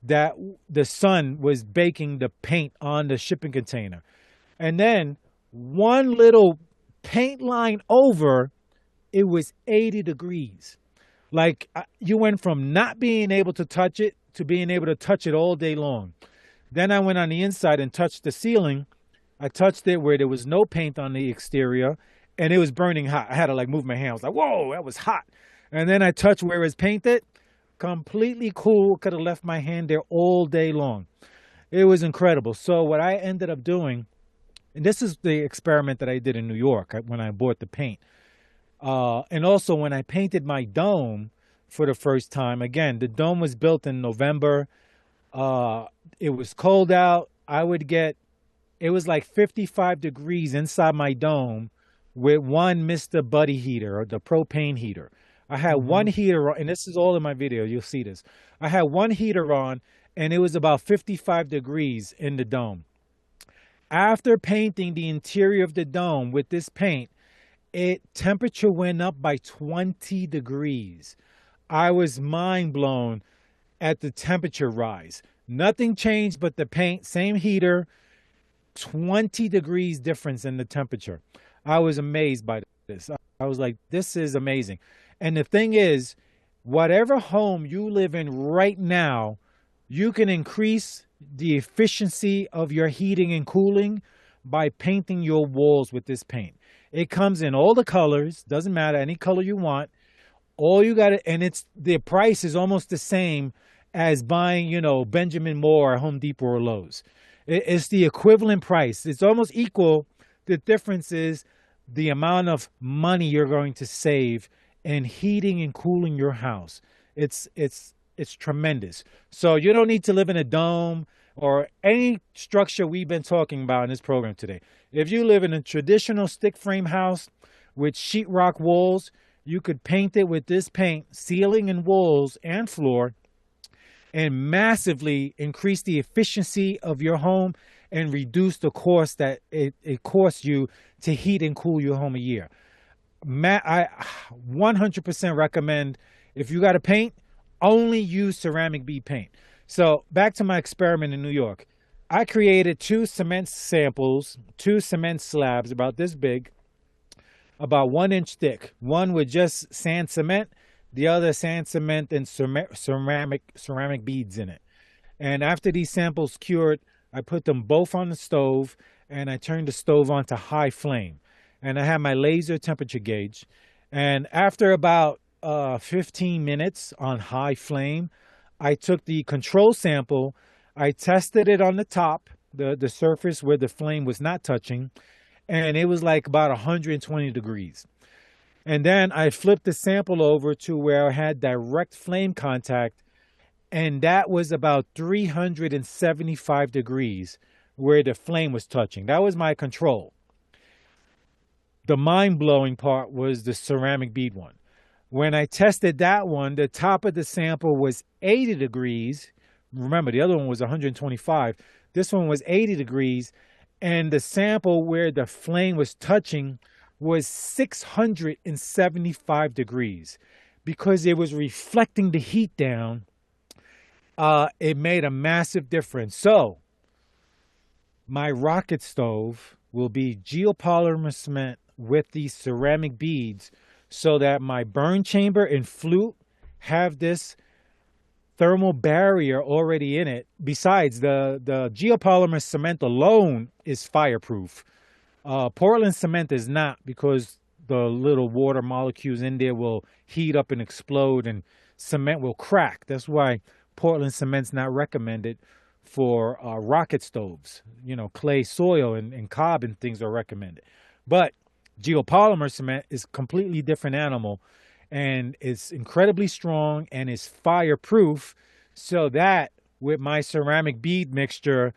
that the sun was baking the paint on the shipping container. And then one little paint line over, it was 80 degrees. Like, you went from not being able to touch it to being able to touch it all day long. Then I went on the inside and touched the ceiling. I touched it where there was no paint on the exterior, and it was burning hot. I had to like move my hand. I was like, whoa, that was hot. And then I touched where it was painted. Completely cool. Could have left my hand there all day long. It was incredible. So what I ended up doing, and this is the experiment that I did in New York when I bought the paint. And also when I painted my dome for the first time. Again, the dome was built in November. It was cold out. It was like 55 degrees inside my dome with one Mr. Buddy heater, or the propane heater. I had one heater on, and this is all in my video. You'll see this. I had one heater on, and it was about 55 degrees in the dome. After painting the interior of the dome with this paint, temperature went up by 20 degrees. I was mind blown at the temperature rise. Nothing changed but the paint, same heater, 20 degrees difference in the temperature. I was amazed by this. I was like, this is amazing. And the thing is, whatever home you live in right now, you can increase the efficiency of your heating and cooling by painting your walls with this paint. It comes in all the colors, doesn't matter, any color you want. All you got to, and the price is almost the same as buying, Benjamin Moore or Home Depot or Lowe's. It's the equivalent price. It's almost equal. The difference is the amount of money you're going to save in heating and cooling your house. It's tremendous. So you don't need to live in a dome or any structure we've been talking about in this program today. If you live in a traditional stick frame house with sheetrock walls, you could paint it with this paint, ceiling and walls and floor, and massively increase the efficiency of your home and reduce the cost that it costs you to heat and cool your home a year. I 100% recommend, if you got to paint, only use ceramic bead paint. So back to my experiment in New York. I created 2 cement samples, 2 cement slabs about this big, about 1 inch thick. One with just sand cement, the other sand cement and ceramic beads in it. And after these samples cured, I put them both on the stove, and I turned the stove on to high flame. And I had my laser temperature gauge. And after about 15 minutes on high flame, I took the control sample, I tested it on the top, the surface where the flame was not touching, and it was like about 120 degrees. And then I flipped the sample over to where I had direct flame contact, and that was about 375 degrees where the flame was touching. That was my control. The mind-blowing part was the ceramic bead one. When I tested that one, the top of the sample was 80 degrees. Remember, the other one was 125. This one was 80 degrees, and the sample where the flame was touching was 675 degrees. Because it was reflecting the heat down, it made a massive difference. So, my rocket stove will be geopolymer cement with these ceramic beads so that my burn chamber and flute have this thermal barrier already in it. Besides, the geopolymer cement alone is fireproof. Portland cement is not, because the little water molecules in there will heat up and explode and cement will crack. That's why Portland cement's not recommended for rocket stoves. Clay soil and cob and things are recommended. But geopolymer cement is a completely different animal, and it's incredibly strong and is fireproof. So that with my ceramic bead mixture,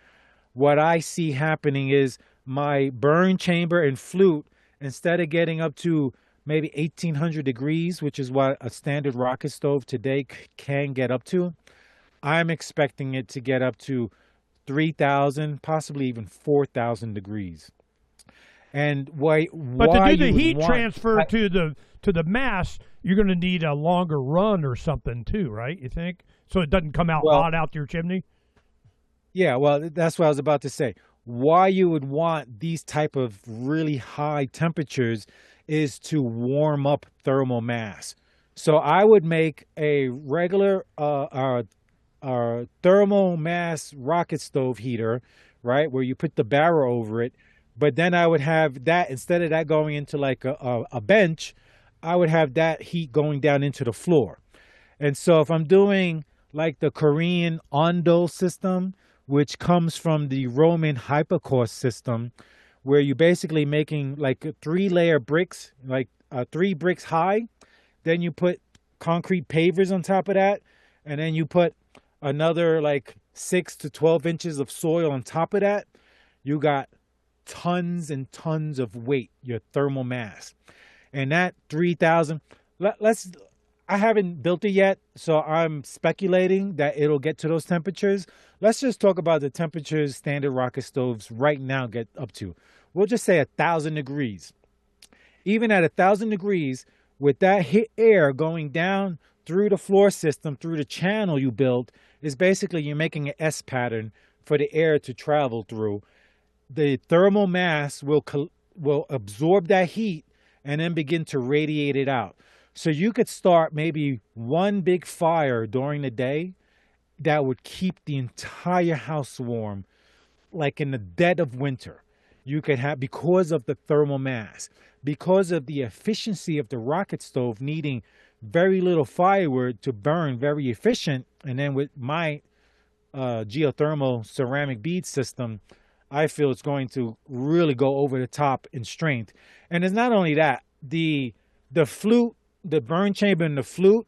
what I see happening is my burn chamber and flute, instead of getting up to maybe 1,800 degrees, which is what a standard rocket stove today can get up to, I'm expecting it to get up to 3,000, possibly even 4,000 degrees. And but to do the heat transfer to the mass, you're going to need a longer run or something too, right? You think? So it doesn't come out hot out your chimney? Yeah, well, that's what I was about to say. Why you would want these type of really high temperatures is to warm up thermal mass. So I would make a regular thermal mass rocket stove heater, right, where you put the barrel over it. But then I would have that, instead of that going into like a bench, I would have that heat going down into the floor. And so if I'm doing like the Korean Ondo system, which comes from the Roman hypocaust system, where you're basically making like 3-layer bricks, like 3 bricks high, then you put concrete pavers on top of that, and then you put another like 6 to 12 inches of soil on top of that. You got tons and tons of weight, your thermal mass. And that 3,000, let's, I haven't built it yet, so I'm speculating that it'll get to those temperatures. Let's just talk about the temperatures standard rocket stoves right now get up to. We'll just say 1,000 degrees. Even at 1,000 degrees, with that hit air going down through the floor system, through the channel you build, is basically you're making an S pattern for the air to travel through. The thermal mass will absorb that heat and then begin to radiate it out. So you could start maybe one big fire during the day that would keep the entire house warm, like in the dead of winter. You could have, because of the thermal mass, because of the efficiency of the rocket stove needing very little firewood to burn, very efficient. And then with my geothermal ceramic bead system, I feel it's going to really go over the top in strength. And it's not only that, the flute, the burn chamber and the flute,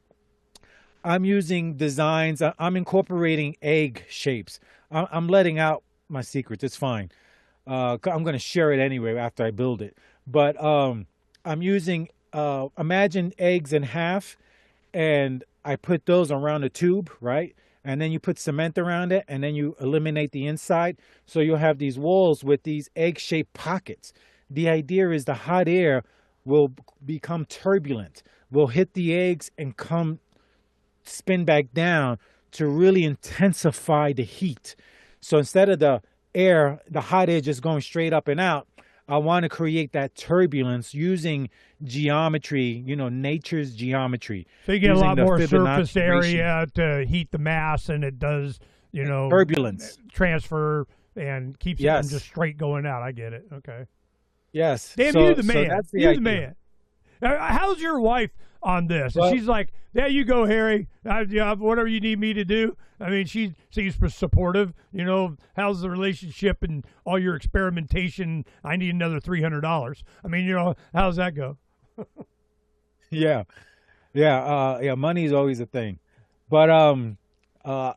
I'm using designs, I'm incorporating egg shapes. I'm letting out my secrets, it's fine. I'm going to share it anyway after I build it. But I'm using, imagine eggs in half, and I put those around a tube, right? And then you put cement around it, and then you eliminate the inside. So you'll have these walls with these egg-shaped pockets. The idea is the hot air will become turbulent, will hit the eggs and come spin back down to really intensify the heat. So instead of the air, the hot air just going straight up and out, I want to create that turbulence using geometry, nature's geometry. So you get a lot more surface area to heat the mass, and it does, turbulence transfer and keeps it from just straight going out. I get it. Okay. Yes. Damn, so, you the man. So that's the you idea. the man. How's your wife on this? Well, she's like, there you go, Harry. Whatever you need me to do. I mean, she seems supportive. How's the relationship and all your experimentation? I need another $300. I mean, how's that go? Yeah. Money is always a thing. But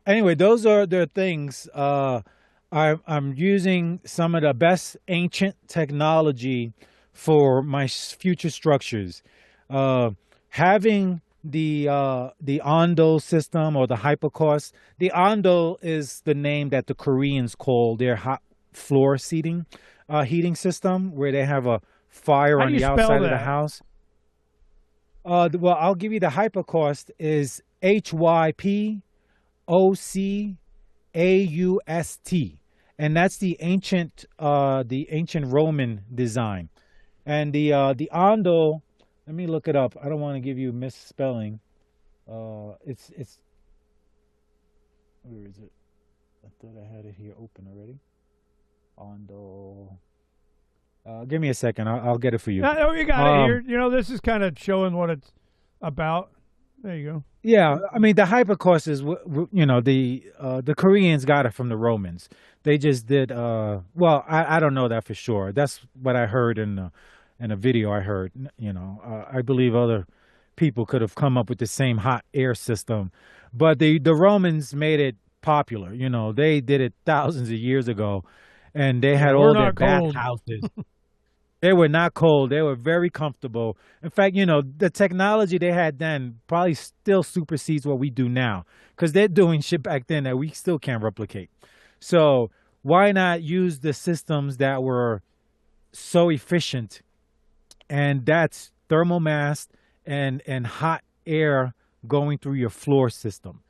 anyway, those are the things. I'm using some of the best ancient technology for my future structures. Having the Ondo system or the hypocaust. The Ondo is the name that the Koreans call their hot floor heating system, where they have a fire on the outside of the house. Well, I'll give you the hypocaust is HYPOCAUST, and that's the ancient Roman design. And the Ondo, let me look it up. I don't want to give you misspelling. It's where is it? I thought I had it here open already. Ondo. Give me a second. I'll get it for you. Oh, you got it here. This is kind of showing what it's about. There you go. Yeah, I mean the hypocaust is, the Koreans got it from the Romans. They just did. Well, I don't know that for sure. That's what I heard in a video I heard. I believe other people could have come up with the same hot air system, but the Romans made it popular. They did it thousands of years ago, and they had all their bathhouses. They were not cold. They were very comfortable. In fact, the technology they had then probably still supersedes what we do now, because they're doing shit back then that we still can't replicate. So why not use the systems that were so efficient? And that's thermal mass and hot air going through your floor system.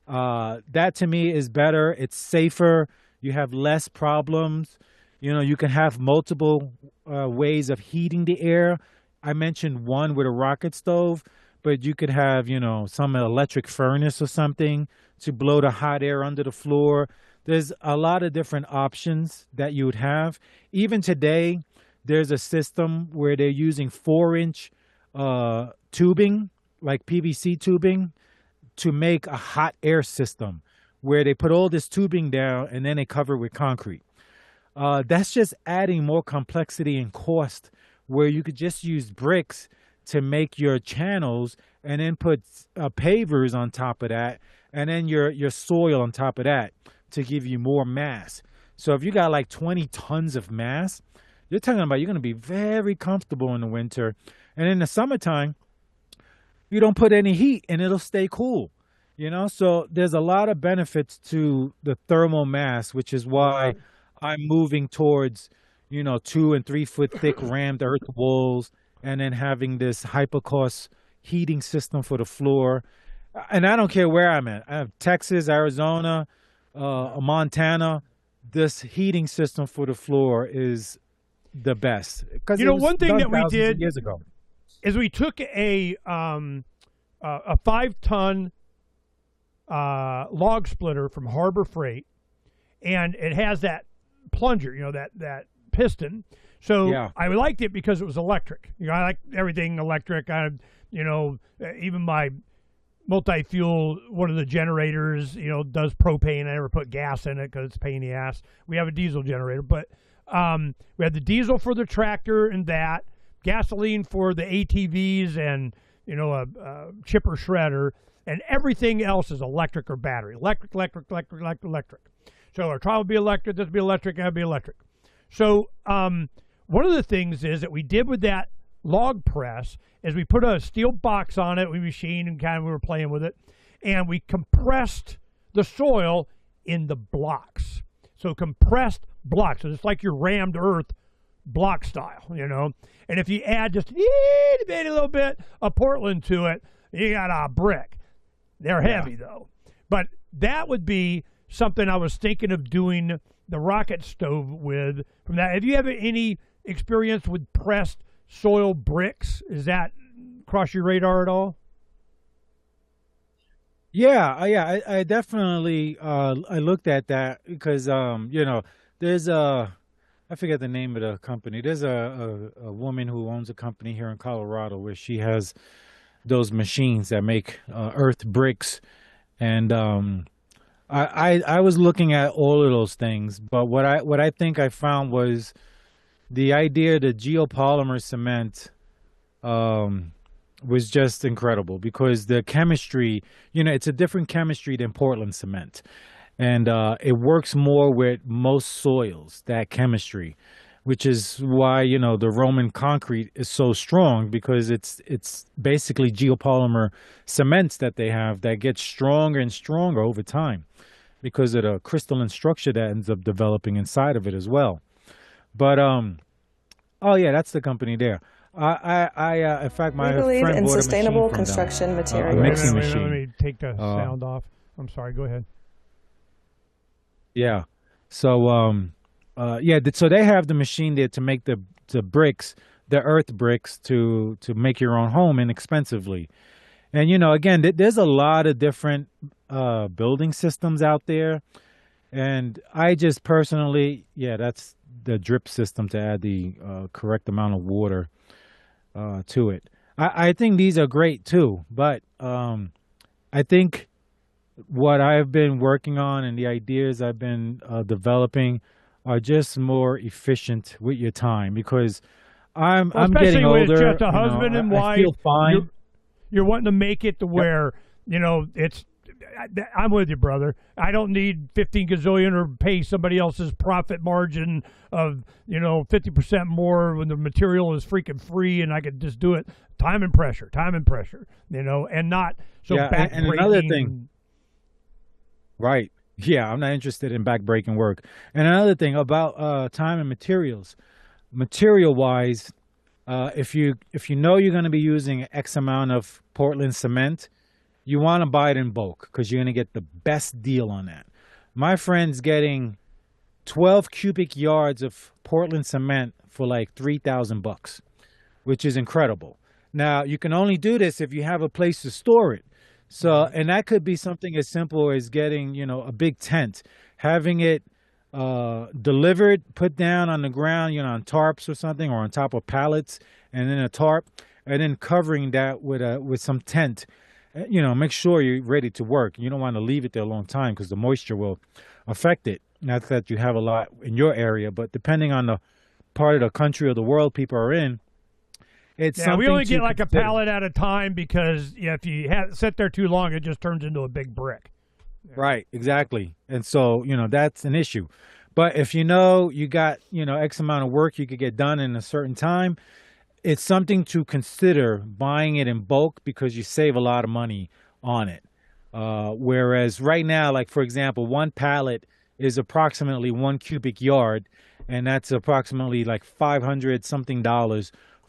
That to me is better. It's safer. You have less problems. You can have multiple ways of heating the air. I mentioned one with a rocket stove, but you could have, some electric furnace or something to blow the hot air under the floor. There's a lot of different options that you would have. Even today, there's a system where they're using 4-inch tubing, like PVC tubing, to make a hot air system where they put all this tubing down and then they cover it with concrete. That's just adding more complexity and cost, where you could just use bricks to make your channels and then put pavers on top of that, and then your soil on top of that to give you more mass. So if you got like 20 tons of mass, you're talking about you're going to be very comfortable in the winter. And in the summertime, you don't put any heat and it'll stay cool. So there's a lot of benefits to the thermal mass, which is why I'm moving towards, 2 and 3 foot thick rammed earth walls, and then having this hypercost heating system for the floor. And I don't care where I'm at. I have Texas, Arizona, Montana. This heating system for the floor is the best. One thing that we did years ago is we took a 5-ton log splitter from Harbor Freight, and it has that plunger, that piston. So yeah. I liked it because it was electric. I like everything electric. Even my multi-fuel, one of the generators, does propane. I never put gas in it because it's a pain in the ass. We have a diesel generator, but we have the diesel for the tractor and that, gasoline for the ATVs and, a chipper shredder, and everything else is electric or battery. Electric. So our trial will be electric, this will be electric, that'll be electric. So one of the things is that we did with that log press is we put a steel box on it, we machined and we were playing with it, and we compressed the soil in the blocks. So compressed blocks. So it's like your rammed earth block style, And if you add just a little bit of Portland to it, you got a brick. They're heavy though. But that would be something I was thinking of doing the rocket stove with from that. Have you ever any experience with pressed soil bricks? Is that cross your radar at all? Yeah, I definitely I looked at that because there's I forget the name of the company. There's a woman who owns a company here in Colorado where she has those machines that make earth bricks, and I was looking at all of those things, but what I think I found was the idea that geopolymer cement was just incredible, because the chemistry, it's a different chemistry than Portland cement. And it works more with most soils, that chemistry, which is why, the Roman concrete is so strong, because it's basically geopolymer cements that they have that get stronger and stronger over time because of the crystalline structure that ends up developing inside of it as well. But, that's the company there. In fact, my friend believe in bought a sustainable machine from construction them, materials. a mixing Wait, machine. let me take the sound off. I'm sorry. Go ahead. Yeah. So, so they have the machine there to make the bricks, the earth bricks, to make your own home inexpensively. And, again, there's a lot of different building systems out there. And I just personally, that's the drip system to add the correct amount of water to it. I think these are great too, but I think what I've been working on and the ideas I've been developing are just more efficient with your time, because I'm getting older. Especially with just a husband and wife. I feel fine. You're wanting to make it to where, it's. I'm with you, brother. I don't need 15 gazillion or pay somebody else's profit margin of 50% more when the material is freaking free, and I could just do it. Time and pressure, and not so backbreaking. And another thing, right? Yeah, I'm not interested in backbreaking work. And another thing about time and materials, material-wise, if you know you're going to be using X amount of Portland cement, you want to buy it in bulk because you're going to get the best deal on that. My friend's getting 12 cubic yards of Portland cement for like $3,000, which is incredible. Now, you can only do this if you have a place to store it. So, and that could be something as simple as getting, a big tent, having it delivered, put down on the ground, on tarps or something, or on top of pallets, and then a tarp, and then covering that with some tent. Make sure you're ready to work. You don't want to leave it there a long time because the moisture will affect it. Not that you have a lot in your area, but depending on the part of the country or the world people are in, it's something we only get like consider. a pallet at a time because if you sit there too long, it just turns into a big brick. Right, exactly. And so, that's an issue. But if you got, X amount of work you could get done in a certain time, it's something to consider buying it in bulk because you save a lot of money on it. Whereas right now, like for example, one pallet is approximately 1 cubic yard, and that's approximately like $500 something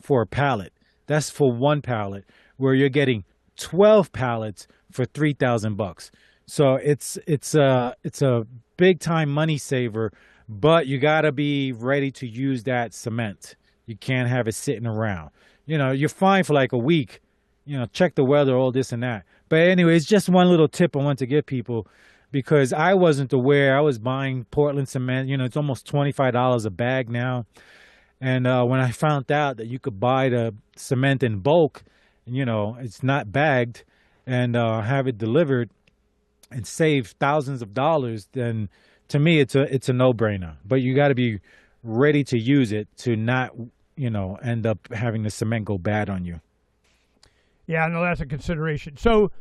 for a pallet. That's for one pallet, where you're getting 12 pallets for $3,000. So it's a big time money saver, but you got to be ready to use that cement. You can't have it sitting around. You're fine for like a week. Check the weather, all this and that. But anyway, it's just one little tip I want to give people because I wasn't aware. I was buying Portland cement. It's almost $25 a bag now. And when I found out that you could buy the cement in bulk, it's not bagged, and have it delivered and save thousands of dollars, then to me it's a no-brainer. But you got to be ready to use it to not, end up having the cement go bad on you. Yeah, no, that's a consideration. So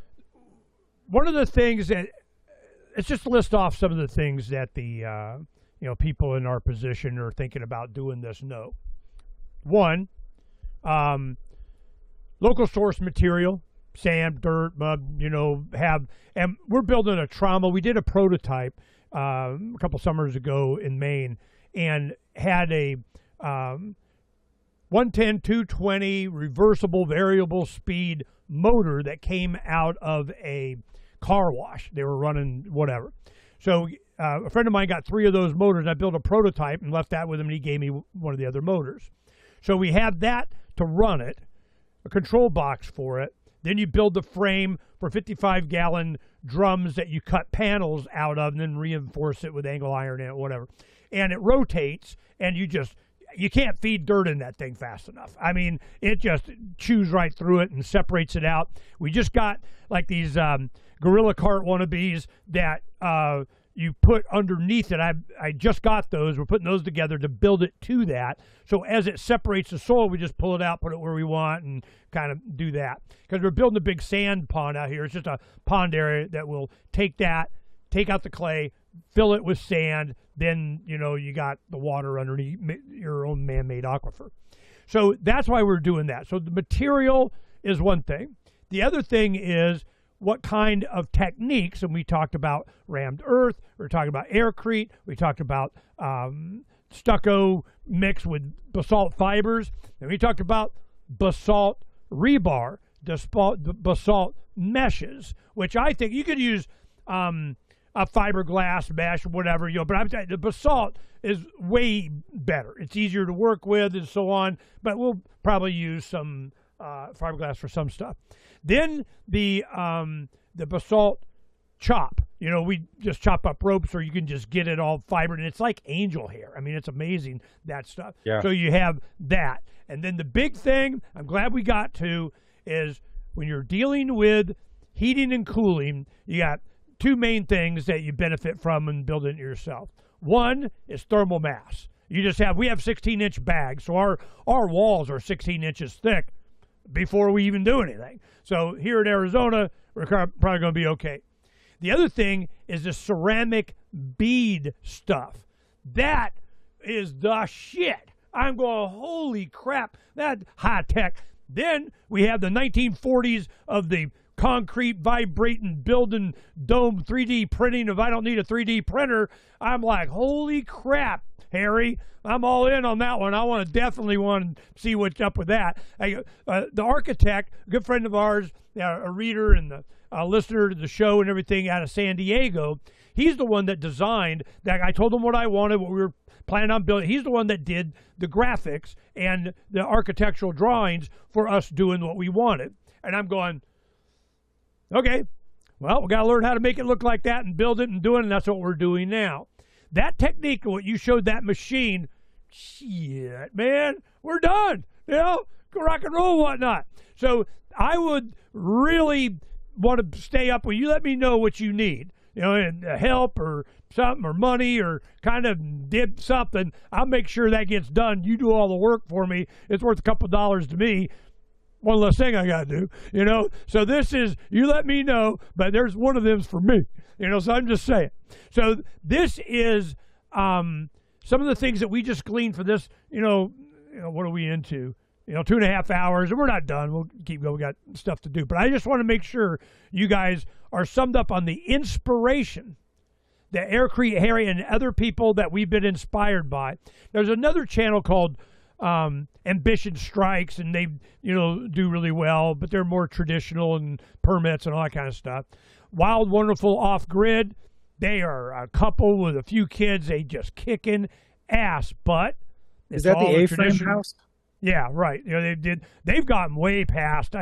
one of the things that let's just list off some of the things that the people in our position are thinking about doing this. No. One, local source material, sand, dirt, mud, and we're building a trauma. We did a prototype a couple summers ago in Maine and had a 110, 220 reversible variable speed motor that came out of a car wash. They were running whatever. So a friend of mine got 3 of those motors. I built a prototype and left that with him, and he gave me one of the other motors. So we had that to run it, a control box for it. Then you build the frame for 55-gallon drums that you cut panels out of and then reinforce it with angle iron and whatever. And it rotates, and you can't feed dirt in that thing fast enough. I mean, it just chews right through it and separates it out. We just got like these Gorilla Cart wannabes that you put underneath it. I just got those. We're putting those together to build it to that. So as it separates the soil, we just pull it out, put it where we want, and kind of do that. Because we're building a big sand pond out here. It's just a pond area that will take out the clay, fill it with sand, then, you got the water underneath your own man-made aquifer. So that's why we're doing that. So the material is one thing. The other thing is what kind of techniques, and we talked about rammed earth, we talked about aircrete, we talked about stucco mixed with basalt fibers, and we talked about basalt rebar, basalt meshes, which I think you could use a fiberglass mesh, whatever, but I'm saying the basalt is way better. It's easier to work with and so on, but we'll probably use some fiberglass for some stuff. Then the basalt chop. We just chop up ropes, or you can just get it all fibered, and it's like angel hair. I mean, it's amazing, that stuff. Yeah. So you have that. And then the big thing I'm glad we got to is when you're dealing with heating and cooling, you got 2 main things that you benefit from in building it yourself. One is thermal mass. We have 16-inch bags, so our walls are 16 inches thick before we even do anything. So here in Arizona, we're probably going to be okay. The other thing is the ceramic bead stuff. That is the shit. I'm going, holy crap, that high tech. Then we have the 1940s of the concrete vibrating building dome 3D printing. If I don't need a 3D printer, I'm like, holy crap, Harry, I'm all in on that one. I definitely want to see what's up with that. The architect, a good friend of ours, a reader and a listener to the show and everything out of San Diego, he's the one that designed that. I told him what I wanted, what we were planning on building. He's the one that did the graphics and the architectural drawings for us doing what we wanted. And I'm going, okay, well, we got to learn how to make it look like that and build it and do it, and that's what we're doing now. That technique, what you showed that machine, shit, man, we're done. Rock and roll, whatnot. So I would really want to stay up with you. Let me know what you need, and help or something or money or kind of did something. I'll make sure that gets done. You do all the work for me. It's worth a couple of dollars to me. One less thing I got to do, So this is, you let me know, but there's one of them's for me, so I'm just saying. So this is some of the things that we just gleaned for this, what are we into? 2.5 hours, and we're not done. We'll keep going. We got stuff to do. But I just want to make sure you guys are summed up on the inspiration that Aircrete Harry and other people that we've been inspired by. There's another channel called Ambition Strikes, and they, do really well, but they're more traditional and permits and all that kind of stuff. Wild, Wonderful Off-Grid, they are a couple with a few kids. They just kicking ass, but is that the A-frame house? Yeah, right. They've gotten way past.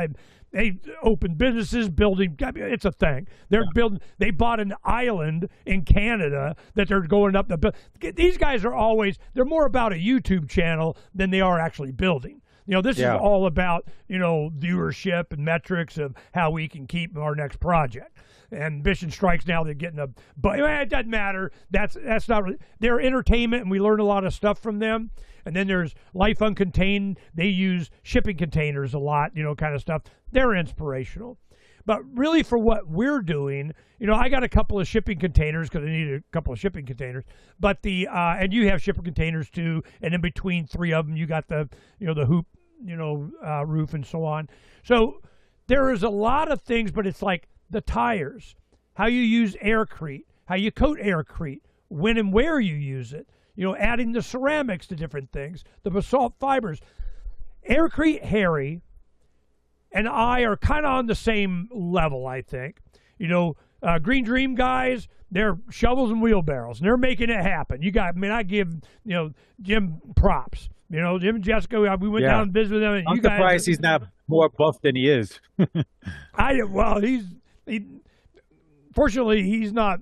They opened businesses, building. It's a thing. They're building. They bought an island in Canada that they're going up the. These guys are always. They're more about a YouTube channel than they are actually building. This is all about viewership and metrics of how we can keep our next project. And Ambition Strikes now they're getting but it doesn't matter. That's not really. They're entertainment, and we learn a lot of stuff from them. And then there's Life Uncontained. They use shipping containers a lot, kind of stuff. They're inspirational. But really for what we're doing, I got a couple of shipping containers because I need a couple of shipping containers. But and you have shipping containers too. And in between three of them, you got the hoop, roof and so on. So there is a lot of things, but it's like the tires, how you use Aircrete, how you coat Aircrete, when and where you use it. Adding the ceramics to different things, the basalt fibers. Aircrete Harry and I are kind of on the same level, I think. Green Dream guys, they're shovels and wheelbarrows, and they're making it happen. I give, Jim props. Jim and Jessica, we went down and visited with them. And I'm surprised he's not more buff than he is. Fortunately, he's not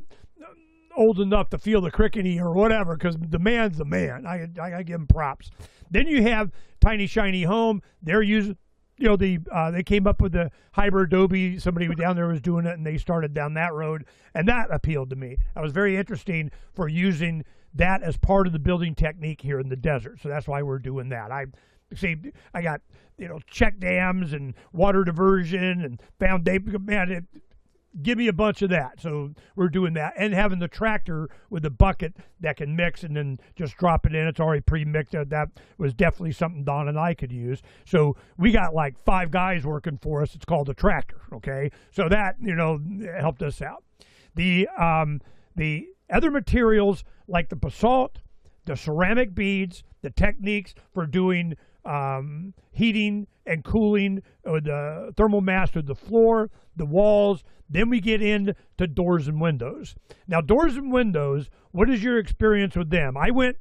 old enough to feel the crickety or whatever, because the man's the man. I give him props. Then you have Tiny Shiny Home. They're using, they came up with the hybrid Adobe. Somebody down there was doing it, and they started down that road, and that appealed to me. That was very interesting for using that as part of the building technique here in the desert. So that's why we're doing that. I got check dams and water diversion and foundation. Man, give me a bunch of that. So we're doing that, and having the tractor with the bucket that can mix and then just drop it in. It's already pre-mixed. That was definitely something Don and I could use. So we got like 5 guys working for us. It's called a tractor. Okay, so that helped us out. The other materials like the basalt, the ceramic beads, the techniques for doing heating and cooling, or the thermal mass of the floor, the walls. Then we get into doors and windows. Now, doors and windows, what is your experience with them? I went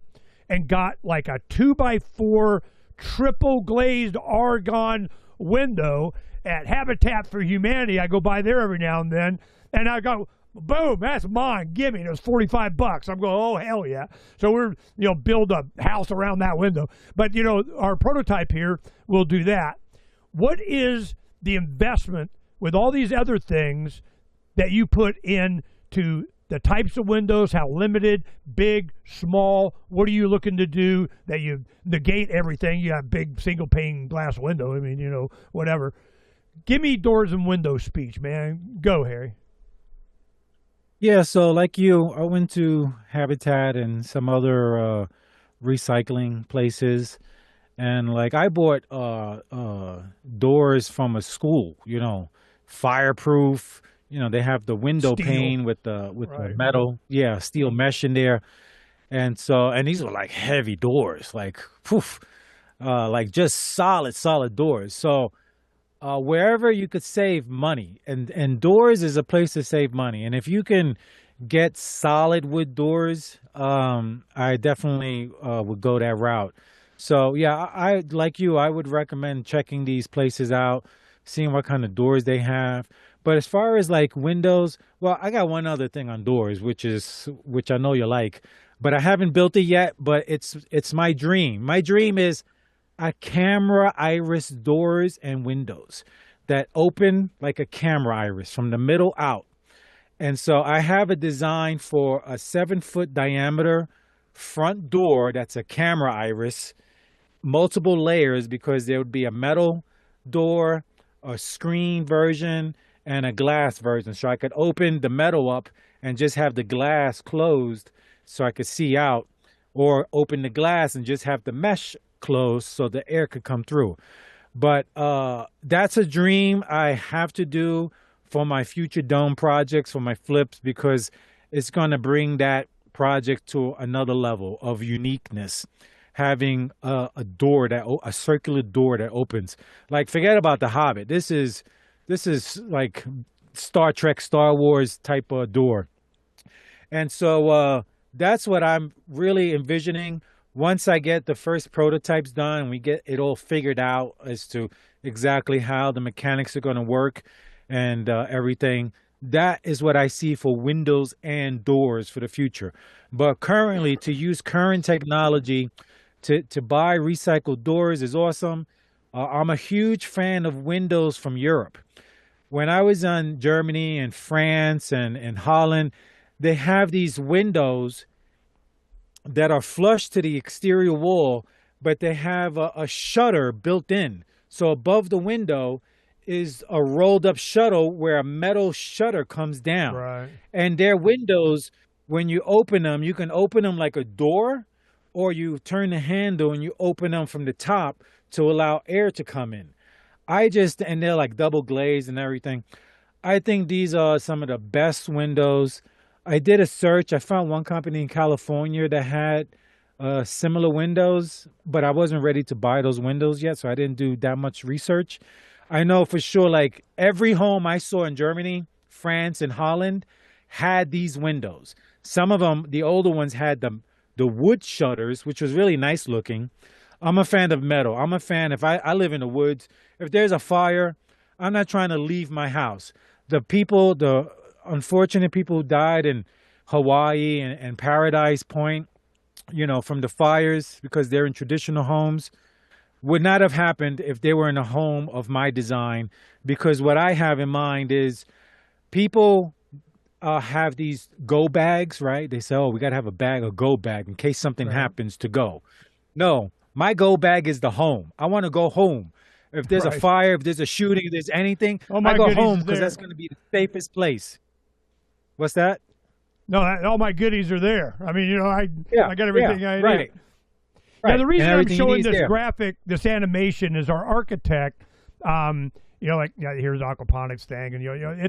and got like a 2x4 triple glazed argon window at Habitat for Humanity. I go by there every now and then, and I go, boom, that's mine. Give me. It was $45. I'm going, oh, hell yeah. So we're, build a house around that window. But, our prototype here will do that. What is the investment with all these other things that you put into the types of windows, how limited, big, small, what are you looking to do that you negate everything? You have big single pane glass window. I mean, whatever. Give me doors and windows speech, man. Go, Harry. Yeah, so like you, I went to Habitat and some other recycling places, and like I bought doors from a school, fireproof. They have the window Steel. pane with the metal, steel mesh in there, and these were like heavy doors, like poof, like just solid doors. So wherever you could save money, and doors is a place to save money, and if you can get solid wood doors, I definitely would go that route. So yeah, I like you. I would recommend checking these places out, seeing what kind of doors they have. But as far as like windows, well, I got one other thing on doors, which I know you like, but I haven't built it yet. But it's my dream. My dream is a camera iris doors and windows that open like a camera iris from the middle out. And so I have a design for a 7-foot diameter front door that's a camera iris, multiple layers because there would be a metal door, a screen version, and a glass version. So I could open the metal up and just have the glass closed so I could see out, or open the glass and just have the mesh closed so the air could come through. But that's a dream I have to do for my future dome projects, for my flips, because it's going to bring that project to another level of uniqueness. Having a door a circular door that opens, like forget about the Hobbit. This is like Star Trek, Star Wars type of door, and so that's what I'm really envisioning. Once I get the first prototypes done and we get it all figured out as to exactly how the mechanics are going to work and everything, that is what I see for windows and doors for the future. But currently, to use current technology to buy recycled doors is awesome. I'm a huge fan of windows from Europe. When I was in Germany and France and Holland, they have these windows that are flush to the exterior wall, but they have a shutter built in. So above the window is a rolled up shutter where a metal shutter comes down. Right. And their windows, when you open them, you can open them like a door, or you turn the handle and you open them from the top to allow air to come in. And they're like double glazed and everything. I think these are some of the best windows. I did a search. I found one company in California that had similar windows, but I wasn't ready to buy those windows yet, so I didn't do that much research. I know for sure, like every home I saw in Germany, France, and Holland had these windows. Some of them, the older ones, had the wood shutters, which was really nice looking. I'm a fan of metal. I'm a fan. If I live in the woods, if there's a fire, I'm not trying to leave my house. The unfortunate people who died in Hawaii and Paradise Point, from the fires because they're in traditional homes, would not have happened if they were in a home of my design. Because what I have in mind is people have these go bags, right? They say, oh, we got to have a go bag in case something happens to go. No, my go bag is the home. I want to go home. If there's a fire, if there's a shooting, if there's anything, I go home because that's going to be the safest place. What's that? No, all my goodies are there. I mean, I got everything I need. Right. Now, the reason I'm showing this graphic, this animation, is our architect. Here's aquaponics thing, and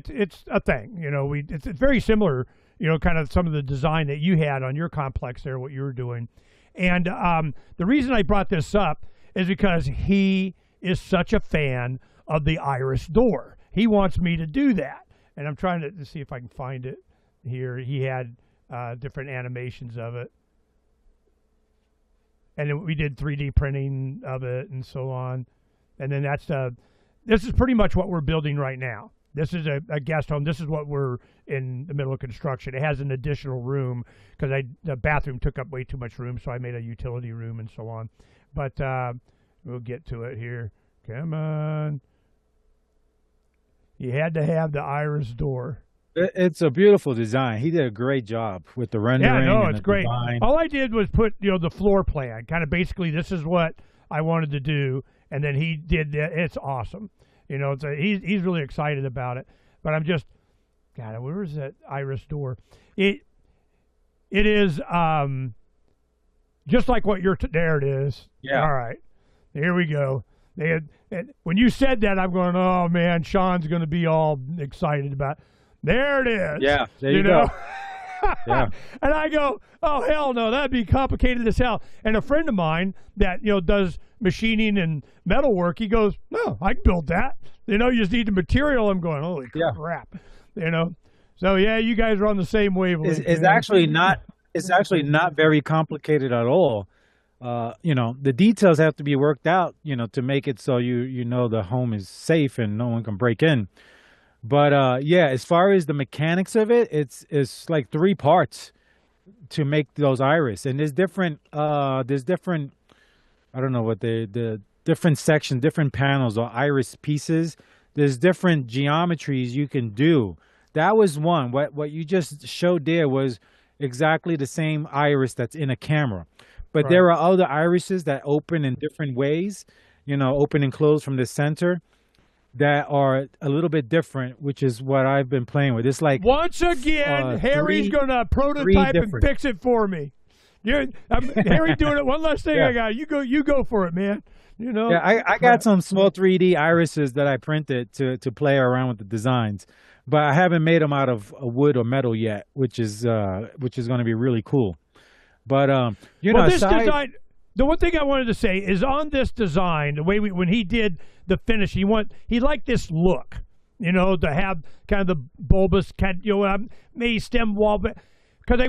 it's a thing. It's very similar. Kind of some of the design that you had on your complex there, what you were doing, and the reason I brought this up is because he is such a fan of the iris door. He wants me to do that, and I'm trying to see if I can find it here. He had different animations of it. And then we did 3D printing of it and so on. And then this is pretty much what we're building right now. This is a guest home. This is what we're in the middle of construction. It has an additional room because the bathroom took up way too much room, so I made a utility room and so on. But we'll get to it here. Come on. You had to have the iris door. It's a beautiful design. He did a great job with the rendering. Yeah, no, it's great. Design. All I did was put, the floor plan. Kind of basically, this is what I wanted to do, and then he did that. It's awesome. He's really excited about it. But I'm just, God, where is that iris door? It is just like what there it is. Yeah. All right, here we go. When you said that, I'm going, oh man, Sean's going to be all excited about it. There it is. Yeah, there you go. Yeah. And I go, oh, hell no, that'd be complicated as hell. And a friend of mine that, does machining and metal work, he goes, no, I can build that. You just need the material. I'm going, holy crap. So yeah, you guys are on the same wavelength. It's man. actually not. It's actually not very complicated at all. The details have to be worked out, to make it so you know the home is safe and no one can break in. But yeah, as far as the mechanics of it, it's like three parts to make those iris, and there's different. I don't know what the different sections, different panels or iris pieces. There's different geometries you can do. That was one. What you just showed there was exactly the same iris that's in a camera. But Right. there are other irises that open in different ways, open and close from the center that are a little bit different, which is what I've been playing with. It's like Once again, Harry's going to three prototype and different. fix it for me. Harry doing it. One last thing Yeah. I got. You go for it, man. Yeah, I got some small 3D irises that I printed to play around with the designs, but I haven't made them out of wood or metal yet, which is going to be really cool. But Well, this aside, design. The one thing I wanted to say is on this design, the way when he did the finish, he liked this look, to have kind of the bulbous kind, maybe stem wall, but because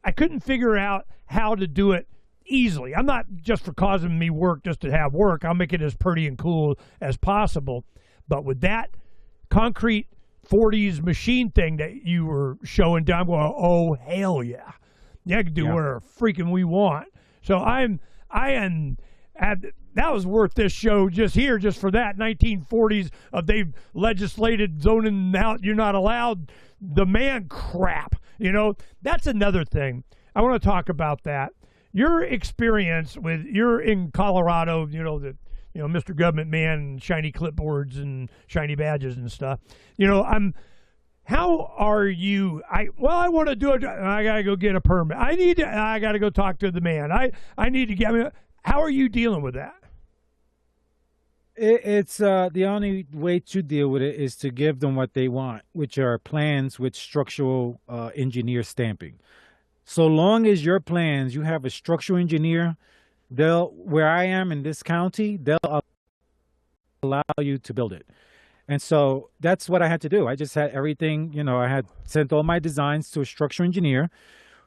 I couldn't figure out how to do it easily. I'm not just for causing me work just to have work. I'll make it as pretty and cool as possible. But with that concrete 40s machine thing that you were showing down, I'm going, oh hell yeah, I can do Yeah. whatever freaking we want. So that was worth this show just for that 1940s of they've legislated zoning out. You're not allowed the man crap. That's another thing. I want to talk about that. Your experience you're in Colorado, Mr. Government Man and shiny clipboards and shiny badges and stuff. How are you? I want to do it. I got to go get a permit. I got to go talk to the man. I need to get, how are you dealing with that? it's the only way to deal with it is to give them what they want, which are plans with structural engineer stamping. So long as your plans, you have a structural engineer, where I am in this county, they'll allow you to build it. And so that's what I had to do. I just had everything, I had sent all my designs to a structural engineer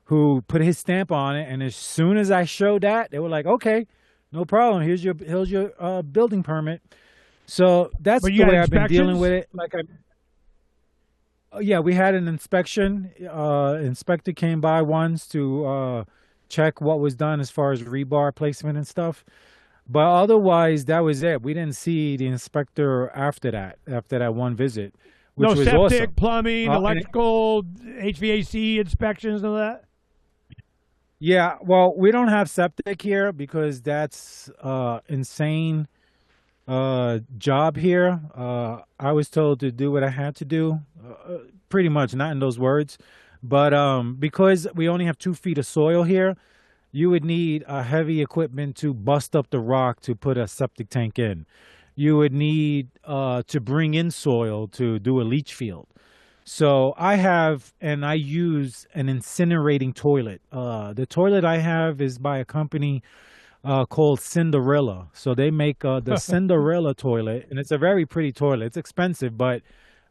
who put his stamp on it. And as soon as I showed that, they were like, okay, no problem. Here's your building permit. So that's But the you had way I've been dealing inspections? with it. Yeah, we had an inspection. Inspector came by once to check what was done as far as rebar placement and stuff. But otherwise, that was it. We didn't see the inspector after that one visit, which No was septic, awesome. plumbing, And electrical, HVAC inspections and all that? yeah, well, we don't have septic here because that's insane job here. I was told to do what I had to do, pretty much, not in those words, but because we only have 2 feet of soil here, you would need heavy equipment to bust up the rock to put a septic tank in. You would need to bring in soil to do a leach field. So I use an incinerating toilet. The toilet I have is by a company called Cinderella. So they make the Cinderella toilet, and it's a very pretty toilet. It's expensive, but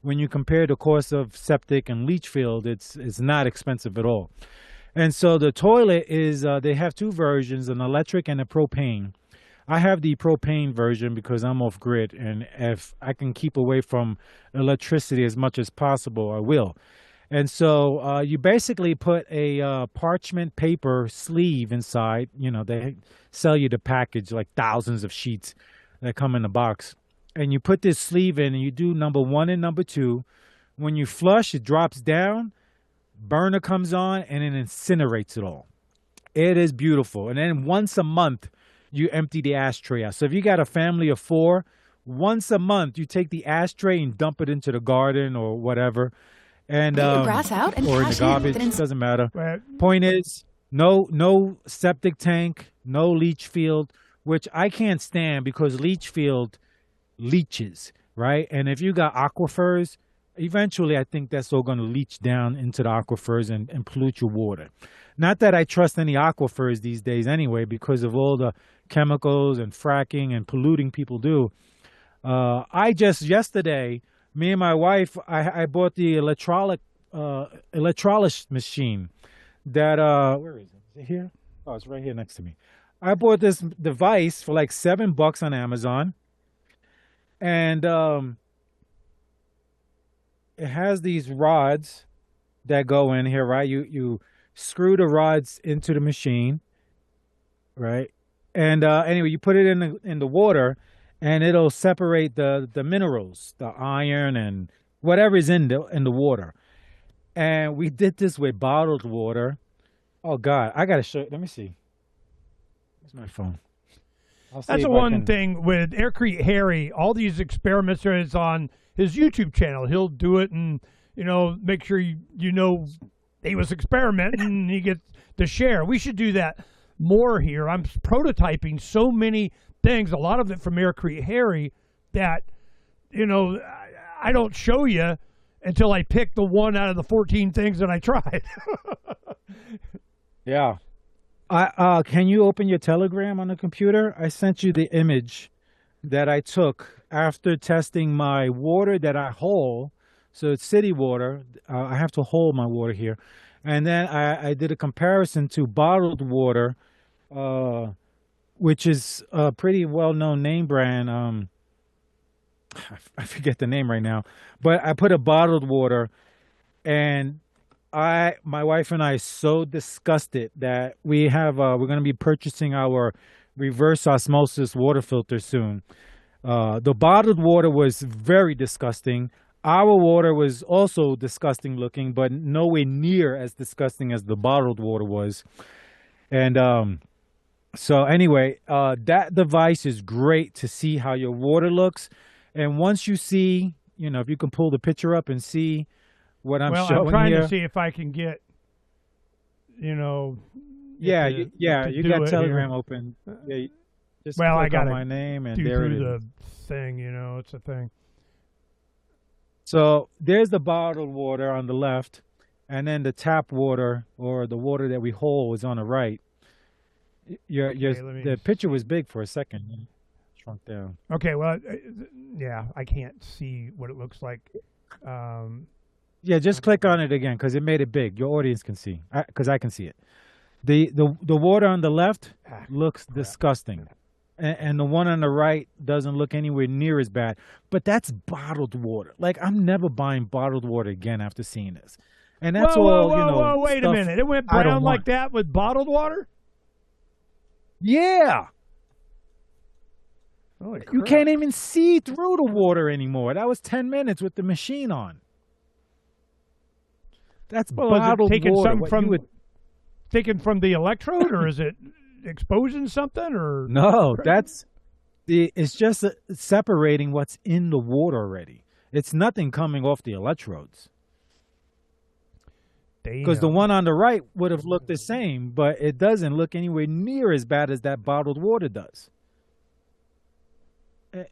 when you compare the cost of septic and leach field, it's not expensive at all. And so the toilet is, they have 2 versions, an electric and a propane. I have the propane version because I'm off grid, and if I can keep away from electricity as much as possible, I will. And so you basically put a parchment paper sleeve inside. They sell you the package, like thousands of sheets that come in a box. And you put this sleeve in, and you do number 1 and number 2. When you flush, it drops down, burner comes on, and it incinerates it all. It is beautiful. And then once a month, you empty the ashtray out. So if you got a family of 4, once a month, you take the ashtray and dump it into the garden or whatever. And Get your grass out and or in the cash in garbage, with an doesn't matter. Right. Point is, no septic tank, no leach field, which I can't stand because leach field leaches, right? And if you got aquifers, eventually I think that's all going to leach down into the aquifers and pollute your water. Not that I trust any aquifers these days anyway, because of all the chemicals and fracking and polluting people do. Yesterday, me and my wife, I bought the electrolyte electrolysis machine that where is it? Is it here? Oh, it's right here next to me. I bought this device for like $7 on Amazon, and it has these rods that go in here, right? You screw the rods into the machine, right? And anyway, you put it in the water, and it'll separate the minerals, the iron and whatever is in the water. And we did this with bottled water. Oh God, I gotta show. Let me see. Where's my phone? I'll see That's the if I one can- thing with Aircrete Harry. All these experiments are is on his YouTube channel. He'll do it and make sure you know he was experimenting and he gets to share. We should do that more here. I'm prototyping so many things, a lot of it from Aircrete Harry, that I don't show you until I pick the one out of the 14 things that I tried. Yeah. Can you open your Telegram on the computer? I sent you the image that I took after testing my water that I haul. So it's city water. I have to haul my water here. And then I did a comparison to bottled water, which is a pretty well-known name brand. I forget the name right now. But I put a bottled water, and my wife and I are so disgusted that we're going to be purchasing our reverse osmosis water filter soon. The bottled water was very disgusting. Our water was also disgusting looking, but nowhere near as disgusting as the bottled water was. And so anyway, that device is great to see how your water looks. And once you see, if you can pull the picture up and see what I'm showing here. I'm trying to see if I can get, Yeah, to you do got it Telegram here. open. Yeah, just Well, I click gotta on my name, and do there it through is. the thing, it's a thing. So there's the bottled water on the left, and then the tap water or the water that we haul is on the right. The picture was big for a second, shrunk down. Okay, well, yeah, I can't see what it looks like. Yeah, just click on it again because it made it big. Your audience can see, because I can see it. The water on the left looks disgusting, and the one on the right doesn't look anywhere near as bad. But that's bottled water. Like, I'm never buying bottled water again after seeing this. And that's whoa, wait a stuff minute. It went I don't brown like want. that with bottled water? Yeah. Holy You crap. can't even see through the water anymore. That was 10 minutes with the machine on. That's Well, is it bottled taking water. some What from you would- taken from the electrode, or is it exposing something, or No, it's just separating what's in the water already. It's nothing coming off the electrodes. Because the Damn. one on the right would have looked the same, but it doesn't look anywhere near as bad as that bottled water does.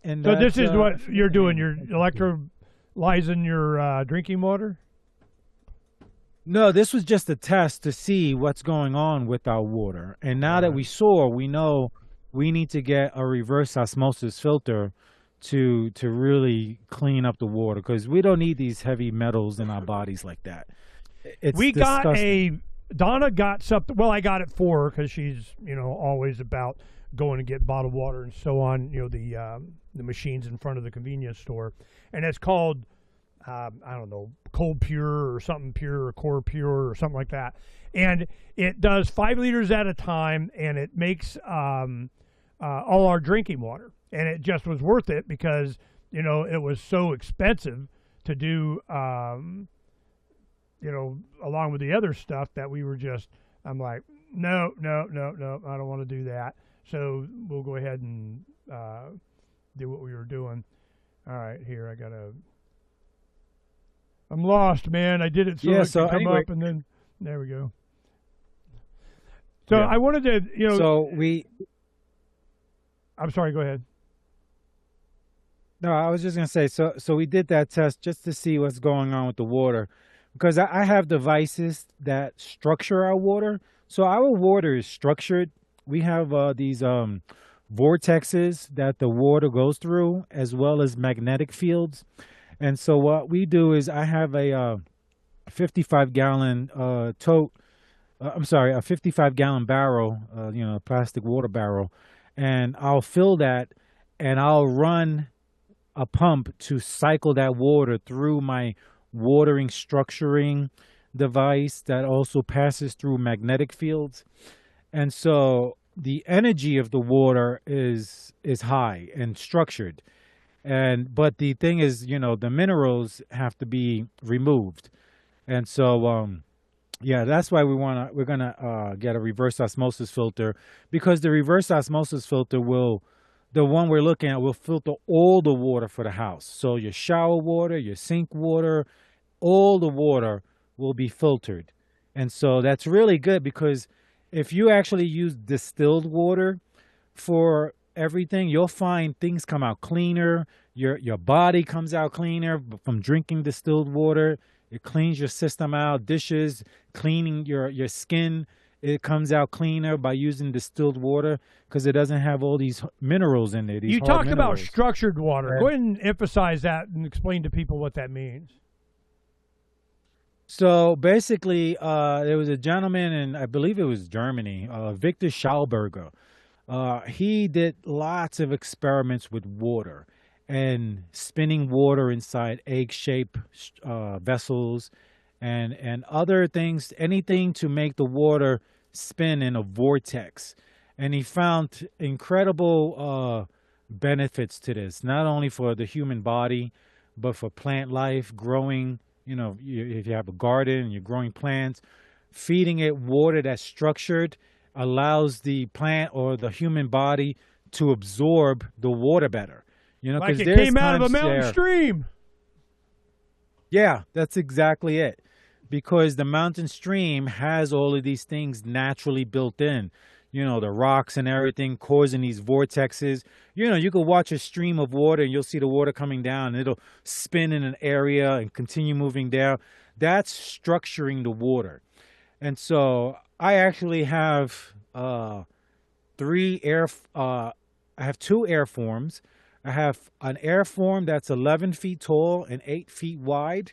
And So this that's, is what you're doing. You're electrolyzing your drinking water. No, this was just a test to see what's going on with our water. And now that we know we need to get a reverse osmosis filter to really clean up the water, because we don't need these heavy metals in our bodies like that. It's disgusting. Donna got something. Well, I got it for her because she's always about going to get bottled water and so on. The machines in front of the convenience store, and it's called I don't know, Cold Pure or something pure or Core Pure or something like that. And it does 5 liters at a time, and it makes all our drinking water. And it just was worth it because it was so expensive to do. Along with the other stuff that I'm like, no, I don't want to do that. So we'll go ahead and do what we were doing. All right, here, I'm lost, man. I did it so it could come anyway. up, and then there we go. So Yeah. I wanted to, So I'm sorry, go ahead. No, I was just gonna say, so we did that test just to see what's going on with the water, because I have devices that structure our water. So our water is structured. We have these vortexes that the water goes through, as well as magnetic fields. And so what we do is I have 55-gallon tote. I'm sorry, a 55-gallon barrel, plastic water barrel, and I'll fill that, and I'll run a pump to cycle that water through my watering structuring device that also passes through magnetic fields. And so the energy of the water is high and structured. But the thing is, the minerals have to be removed. And so that's why we're gonna get a reverse osmosis filter, because the reverse osmosis filter the one we're looking at will filter all the water for the house. So your shower water, your sink water, all the water will be filtered. And so that's really good, because if you actually use distilled water for everything, you'll find things come out cleaner. Your body comes out cleaner from drinking distilled water. It cleans your system out, dishes, cleaning your skin. It comes out cleaner by using distilled water because it doesn't have all these minerals in there. You talked about structured water. Go ahead and emphasize that and explain to people what that means. So basically, there was a gentleman in, I believe it was Germany, Victor Schauberger. He did lots of experiments with water and spinning water inside egg-shaped vessels and other things, anything to make the water spin in a vortex. And he found incredible benefits to this, not only for the human body, but for plant life, growing. If you have a garden and you're growing plants, feeding it water that's structured allows the plant or the human body to absorb the water better. Like it came out of a mountain stream. Yeah, that's exactly it. Because the mountain stream has all of these things naturally built in. The rocks and everything causing these vortexes. You could watch a stream of water and you'll see the water coming down and it'll spin in an area and continue moving down. That's structuring the water. And so I actually have I have two air forms. I have an air form that's 11 feet tall and 8 feet wide,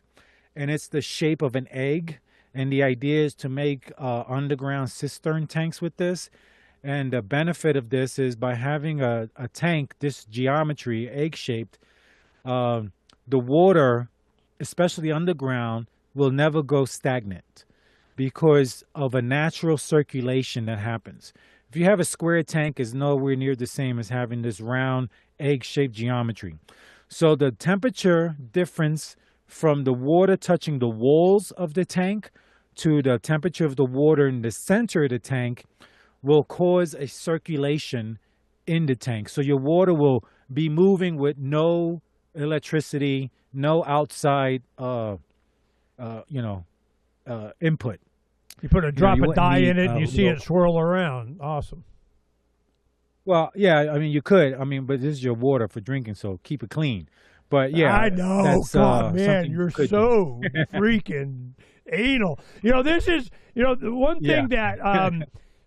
and it's the shape of an egg. And the idea is to make underground cistern tanks with this. And the benefit of this is by having a tank, this geometry, egg-shaped, the water, especially underground, will never go stagnant because of a natural circulation that happens. If you have a square tank, it's nowhere near the same as having this round, egg-shaped geometry. So the temperature difference from the water touching the walls of the tank to the temperature of the water in the center of the tank will cause a circulation in the tank. So your water will be moving with no electricity, no outside, input. You put a drop of dye in it and you see it swirl around. Awesome. Well, yeah, you could. But this is your water for drinking, so keep it clean. But yeah, I know. God, man, you're so freaking anal. This is the one thing that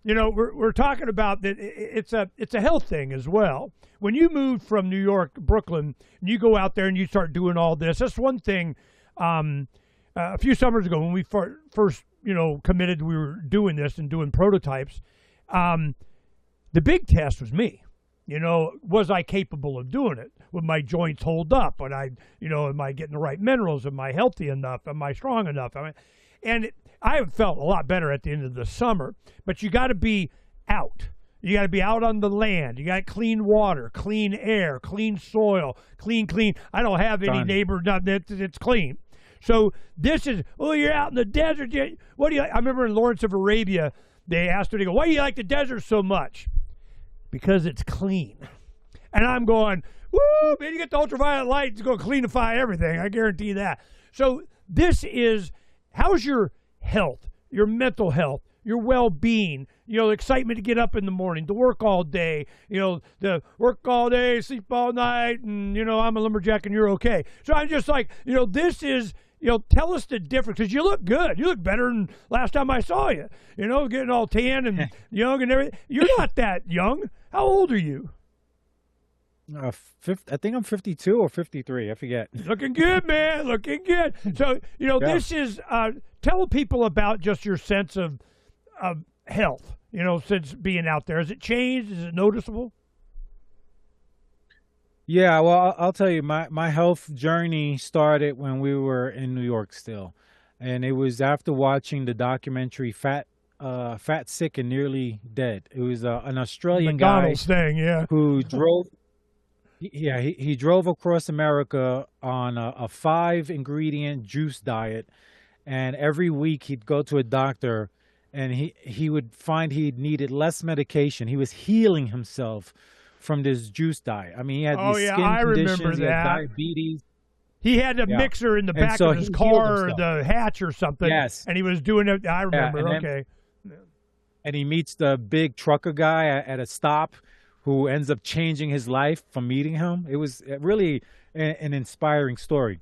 we're talking about, that it's a health thing as well. When you move from New York, Brooklyn, and you go out there and you start doing all this, that's one thing. A few summers ago, when we first committed, we were doing this and doing prototypes. The big test was me. Was I capable of doing it? Would my joints hold up? Would I, am I getting the right minerals? Am I healthy enough? Am I strong enough? I have felt a lot better at the end of the summer, but you got to be out. You got to be out on the land. You got clean water, clean air, clean soil, clean. I don't have any neighbor that's clean. So this is, you're out in the desert. What do you? I remember in Lawrence of Arabia, they asked her, they go, why do you like the desert so much? Because it's clean. And I'm going, woo, man, you get the ultraviolet light, it's going to cleanify everything. I guarantee that. So this is, how's your health, your mental health, your well-being, excitement to get up in the morning, to work all day, the work all day, sleep all night, and, I'm a lumberjack and you're okay. So I'm just like, this is, tell us the difference, because you look good. You look better than last time I saw you, getting all tan and young and everything. You're not that young. How old are you? I think I'm 52 or 53. I forget. Looking good, man. Looking good. So, Yeah. this is tell people about just your sense of health, since being out there. Has it changed? Is it noticeable? Yeah, well, I'll tell you, my health journey started when we were in New York still, and it was after watching the documentary Fat, Sick, and Nearly Dead. It was an Australian guy McDonald's thing, yeah. who drove. Yeah, he drove across America on a five ingredient juice diet, and every week he'd go to a doctor, and he would find he needed less medication. He was healing himself from this juice diet. I mean, he had Oh, these yeah, skin I remember conditions, he had that. diabetes. He had a Yeah. mixer in the And back so of he his healed car, or himself. the hatch or something. Yes. And he was doing it. I Yeah, remember. and then Okay. and he meets the big trucker guy at a stop who ends up changing his life from meeting him. It was really an inspiring story.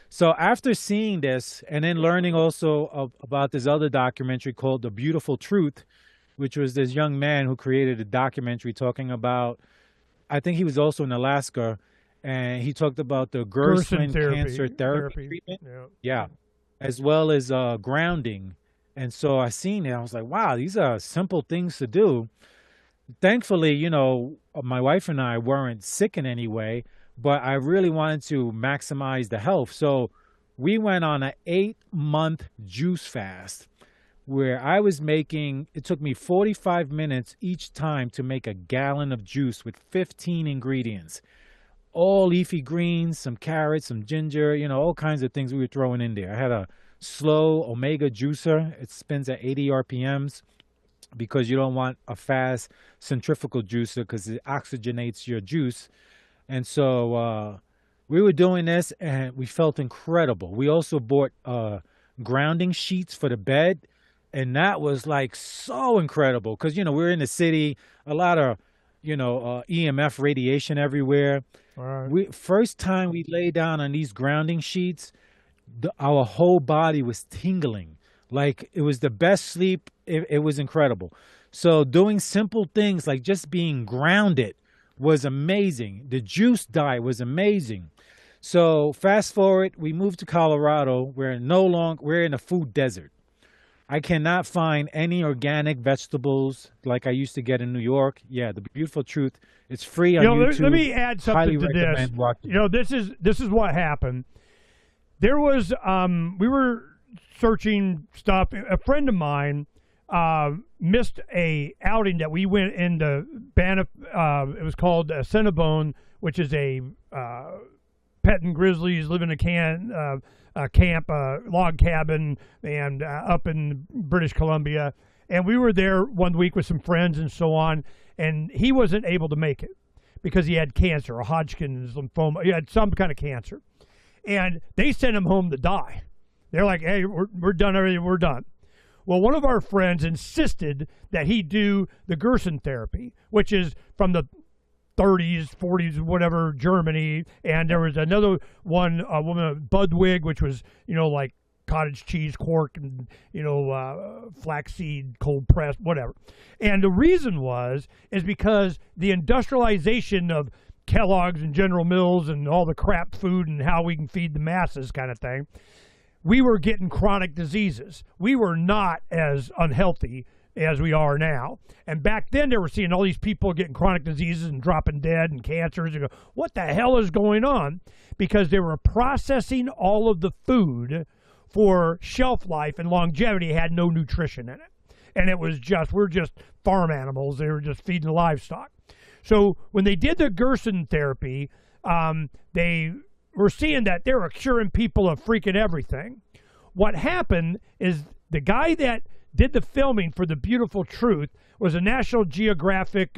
So after seeing this and then learning also about this other documentary called The Beautiful Truth, which was this young man who created a documentary talking about, I think he was also in Alaska, and he talked about the Gerson Gerson therapy. cancer therapy treatment. Yeah. Yeah, as well as grounding. And so I seen it. I was like, wow, these are simple things to do. Thankfully, my wife and I weren't sick in any way, but I really wanted to maximize the health. So we went on an 8-month juice fast where I was making, it took me 45 minutes each time to make a gallon of juice with 15 ingredients. All leafy greens, some carrots, some ginger, all kinds of things we were throwing in there. I had a slow omega juicer. It spins at 80 RPMs because you don't want a fast centrifugal juicer because it oxygenates your juice. And so we were doing this and we felt incredible. We also bought grounding sheets for the bed. And that was like so incredible because, we're in the city, a lot of, EMF radiation everywhere. All right. First time we lay down on these grounding sheets, our whole body was tingling. Like it was the best sleep. It was incredible. So doing simple things like just being grounded was amazing. The juice diet was amazing. So fast forward, we moved to Colorado. We're in a food desert. I cannot find any organic vegetables like I used to get in New York. Yeah, The Beautiful Truth. It's free on YouTube. Let me add Highly something to this. recommend watching. This is what happened. There was we were searching stuff. A friend of mine missed a outing that we went into Banff. It was called Cinnabon, which is a petting grizzlies, live in a camp, log cabin, and up in British Columbia. And we were there one week with some friends and so on. And he wasn't able to make it because he had cancer, a Hodgkin's lymphoma. He had some kind of cancer. And they sent him home to die. They're like, hey, we're done everything. We're done. Well, one of our friends insisted that he do the Gerson therapy, which is from the 30s, 40s, whatever, Germany. And there was another one, a woman, Budwig, which was, like cottage cheese, cork, and, flaxseed, cold pressed, whatever. And the reason is because the industrialization of Kellogg's and General Mills and all the crap food and how we can feed the masses kind of thing, we were getting chronic diseases. We were not as unhealthy as we are now. And back then they were seeing all these people getting chronic diseases and dropping dead and cancers. And go, what the hell is going on? Because they were processing all of the food for shelf life and longevity, had no nutrition in it. And it was we're just farm animals. They were just feeding the livestock. So when they did the Gerson therapy, they were seeing that they were curing people of freaking everything. What happened is the guy that did the filming for The Beautiful Truth was a National Geographic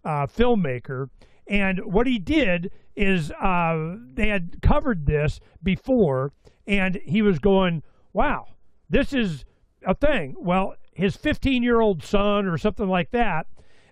filmmaker. And what he did is they had covered this before, and he was going, wow, this is a thing. Well, his 15-year-old son or something like that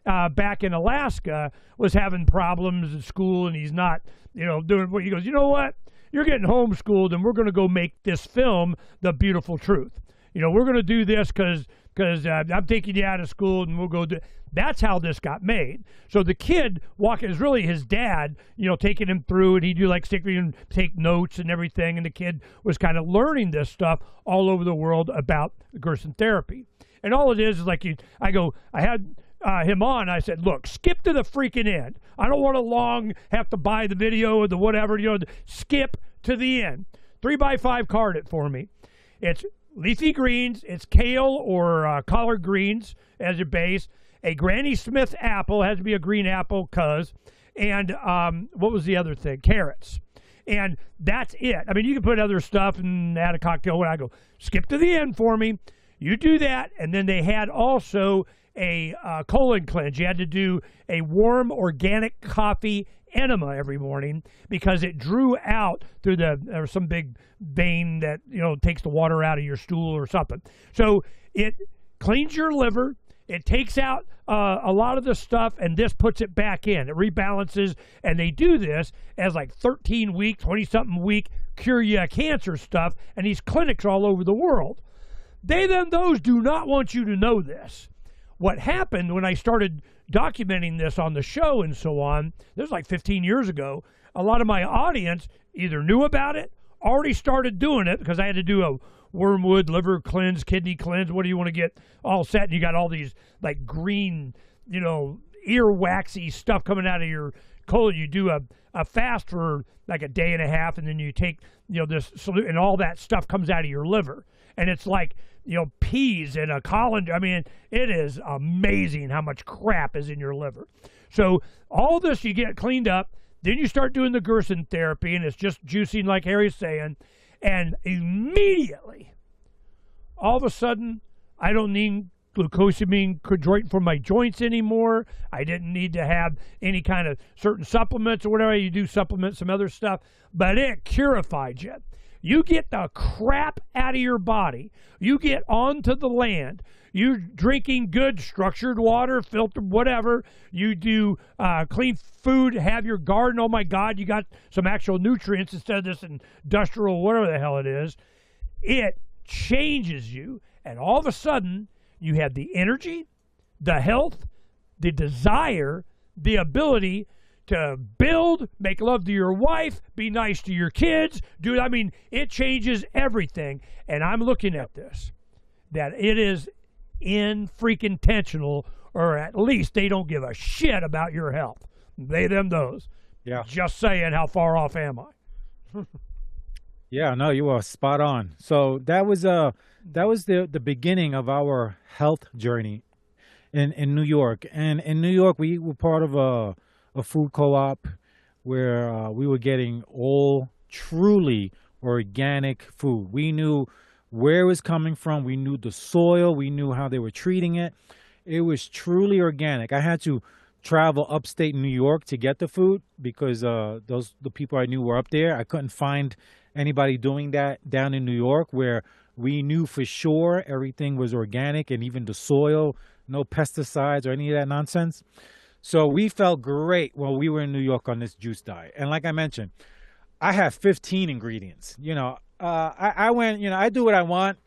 back in Alaska was having problems at school, and he's not, doing what he goes, you know what? You're getting homeschooled, and we're going to go make this film, The Beautiful Truth. We're going to do this because because I'm taking you out of school and we'll go do. That's how this got made. So the kid walking is really his dad, taking him through, and he'd do like stick and take notes and everything. And the kid was kind of learning this stuff all over the world about Gerson therapy. And all it is like I had him on. I said, look, skip to the freaking end. I don't want to have to buy the video or the whatever. Skip to the end. 3x5 card it for me. It's leafy greens. It's kale or collard greens as your base. A Granny Smith apple, has to be a green apple, and what was the other thing? Carrots. And that's it. I mean, you can put other stuff and add a cocktail. When I go, skip to the end for me. You do that, and then they had also a colon cleanse. You had to do a warm organic coffee enema every morning because it drew out through some big vein that takes the water out of your stool or something. So it cleans your liver. It takes out a lot of the stuff, and this puts it back in. It rebalances, and they do this as like 13-week, 20-something week cure you cancer stuff, and these clinics all over the world. Those do not want you to know this. What happened when I started documenting this on the show and so on, this was like 15 years ago, a lot of my audience either knew about it, already started doing it, because I had to do a wormwood, liver cleanse, kidney cleanse, what do you want to get all set? And you got all these like green, earwaxy stuff coming out of your colon. You do a fast for like a day and a half, and then you take, this and all that stuff comes out of your liver. And it's like, peas and a colander. I mean, it is amazing how much crap is in your liver. So all this you get cleaned up, then you start doing the Gerson therapy, and it's just juicing like Harry's saying. And immediately, all of a sudden, I don't need glucosamine chondroitin for my joints anymore. I didn't need to have any kind of certain supplements or whatever. You do supplement some other stuff, but it purified you. You get the crap out of your body. You get onto the land. You're drinking good structured water, filtered, whatever. You do clean food, have your garden. Oh, my God, you got some actual nutrients instead of this industrial, whatever the hell it is. It changes you. And all of a sudden, you have the energy, the health, the desire, the ability to build, make love to your wife, be nice to your kids. It changes everything. And I'm looking at this, that it is freaking intentional, or at least they don't give a shit about your health. They, them, those. Yeah. Just saying, how far off am I? Yeah, no, you are spot on. So that was the beginning of our health journey in New York. And in New York, we were part of a food co-op where we were getting all truly organic food. We knew where it was coming from. We knew the soil. We knew how they were treating it. It was truly organic. I had to travel upstate New York to get the food because the people I knew were up there. I couldn't find anybody doing that down in New York, where we knew for sure everything was organic, and even the soil, no pesticides or any of that nonsense. So we felt great while we were in New York on this juice diet. And like I mentioned, I have 15 ingredients. I went, I do what I want.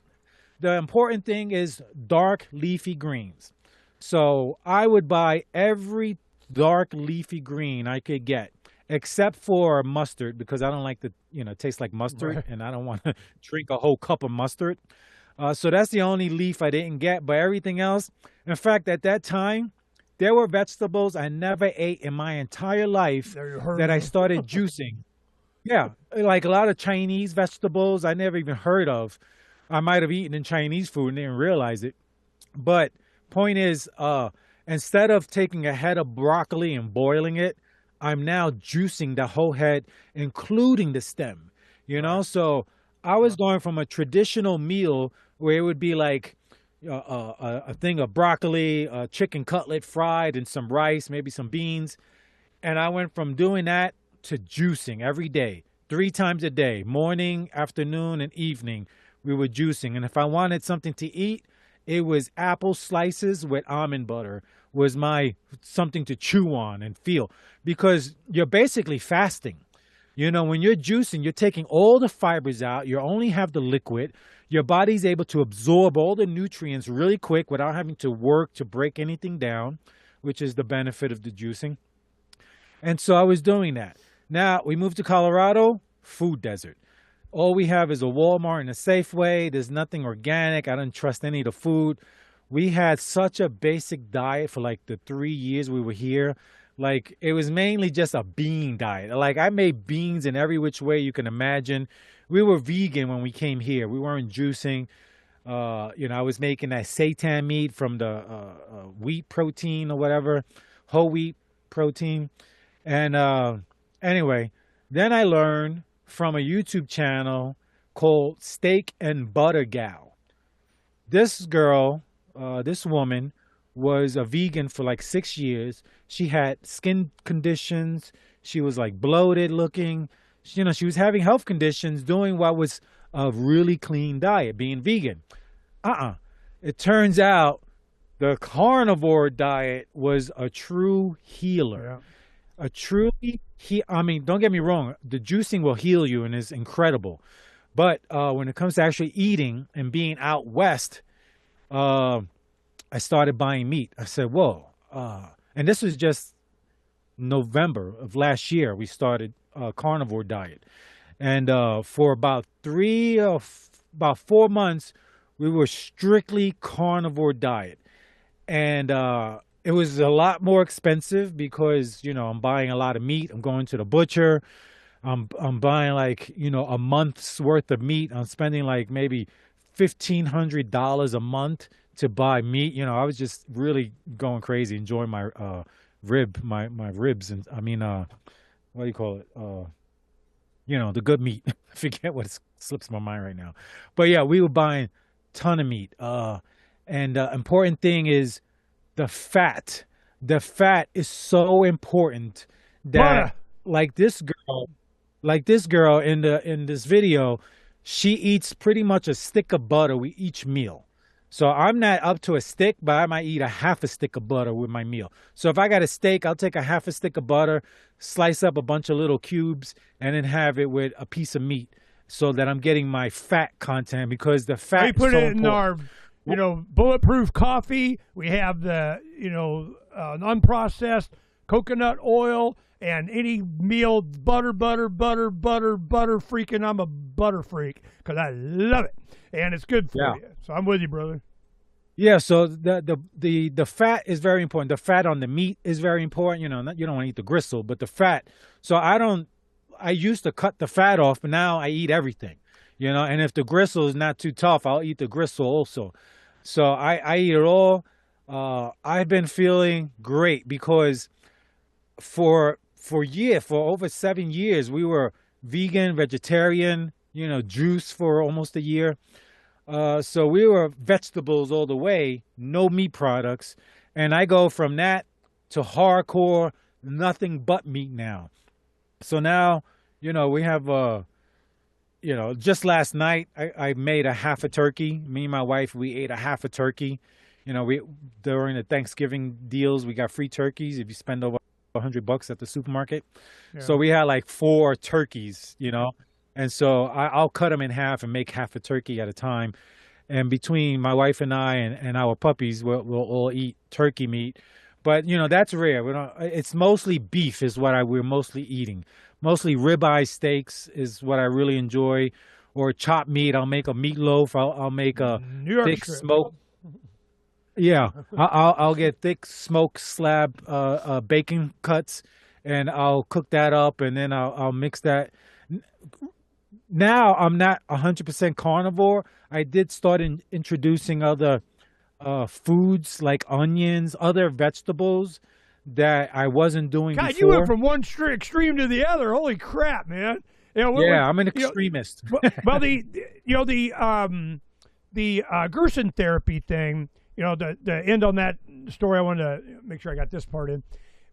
The important thing is dark leafy greens. So I would buy every dark leafy green I could get, except for mustard, because I don't like it tastes like mustard, right. And I don't want to drink a whole cup of mustard. So that's the only leaf I didn't get, but everything else. In fact, at that time, there were vegetables I never ate in my entire life that I started juicing. Yeah, like a lot of Chinese vegetables I never even heard of. I might have eaten in Chinese food and didn't realize it. But point is, instead of taking a head of broccoli and boiling it, I'm now juicing the whole head, including the stem. So I was going from a traditional meal where it would be like a thing of broccoli, a chicken cutlet fried, and some rice, maybe some beans. And I went from doing that to juicing every day, 3 times a day, morning, afternoon, and evening. We were juicing. And if I wanted something to eat, it was apple slices with almond butter was my something to chew on and feel, because you're basically fasting. When you're juicing, you're taking all the fibers out. You only have the liquid. your body's able to absorb all the nutrients really quick without having to work to break anything down, which is the benefit of the juicing. And so I was doing that. Now we moved to Colorado, food desert. All we have is a Walmart and a Safeway. There's nothing organic. I don't trust any of the food. We had such a basic diet for like the 3 years we were here. Like, it was mainly just a bean diet. Like, I made beans in every which way you can imagine. We were vegan when we came here. We weren't juicing. I was making that seitan meat from the wheat protein or whatever, whole wheat protein. And anyway, then I learned from a YouTube channel called Steak and Butter Gal. This girl, this woman, was a vegan for like 6 years. She had skin conditions. She was like bloated looking. She was having health conditions doing what was a really clean diet, being vegan. It turns out the carnivore diet was a true healer. Yeah. Don't get me wrong, the juicing will heal you and is incredible. But when it comes to actually eating and being out west, I started buying meat. I said, whoa. And this was just November of last year. We started a carnivore diet. And for about 4 months, we were strictly carnivore diet. And it was a lot more expensive because, I'm buying a lot of meat. I'm going to the butcher. I'm buying like, a month's worth of meat. I'm spending like maybe $1,500 a month to buy meat. I was just really going crazy, enjoying my my ribs, and what do you call it? The good meat. I forget what, it slips my mind right now. But yeah, we were buying ton of meat. And the important thing is the fat. The fat is so important that like this girl in this video, she eats pretty much a stick of butter with each meal. So I'm not up to a stick, but I might eat a half a stick of butter with my meal. So if I got a steak, I'll take a half a stick of butter, slice up a bunch of little cubes, and then have it with a piece of meat so that I'm getting my fat content, because the fat we put is so it in important. our, bulletproof coffee. We have the, unprocessed coconut oil, and any meal, butter, freaking. I'm a butter freak because I love it. And it's good for you. So I'm with you, brother. Yeah, so the fat is very important. The fat on the meat is very important. You don't want to eat the gristle, but the fat. So I used to cut the fat off, but now I eat everything. And if the gristle is not too tough, I'll eat the gristle also. So I eat it all. I've been feeling great because for over 7 years, we were vegan, vegetarian, juice for almost a year. So we were vegetables all the way, no meat products. And I go from that to hardcore, nothing but meat now. So now, we have, just last night, I made a half a turkey. Me and my wife, we ate a half a turkey. During the Thanksgiving deals, we got free turkeys if you spend over $100 at the supermarket. Yeah. So we had like 4 turkeys, And so I'll cut them in half and make half a turkey at a time. And between my wife and I and our puppies, we'll all eat turkey meat. But, that's rare. It's mostly beef is what we're mostly eating. Mostly ribeye steaks is what I really enjoy. Or chopped meat. I'll make a meatloaf. I'll make a thick smoke. Yeah. I'll get thick smoke slab bacon cuts. And I'll cook that up. And then I'll mix that. Now I'm not 100% carnivore. I did start introducing other foods like onions, other vegetables that I wasn't doing before. You went from one extreme to the other. Holy crap, man! I'm an extremist. Well, the Gerson therapy thing. The end on that story. I wanted to make sure I got this part in.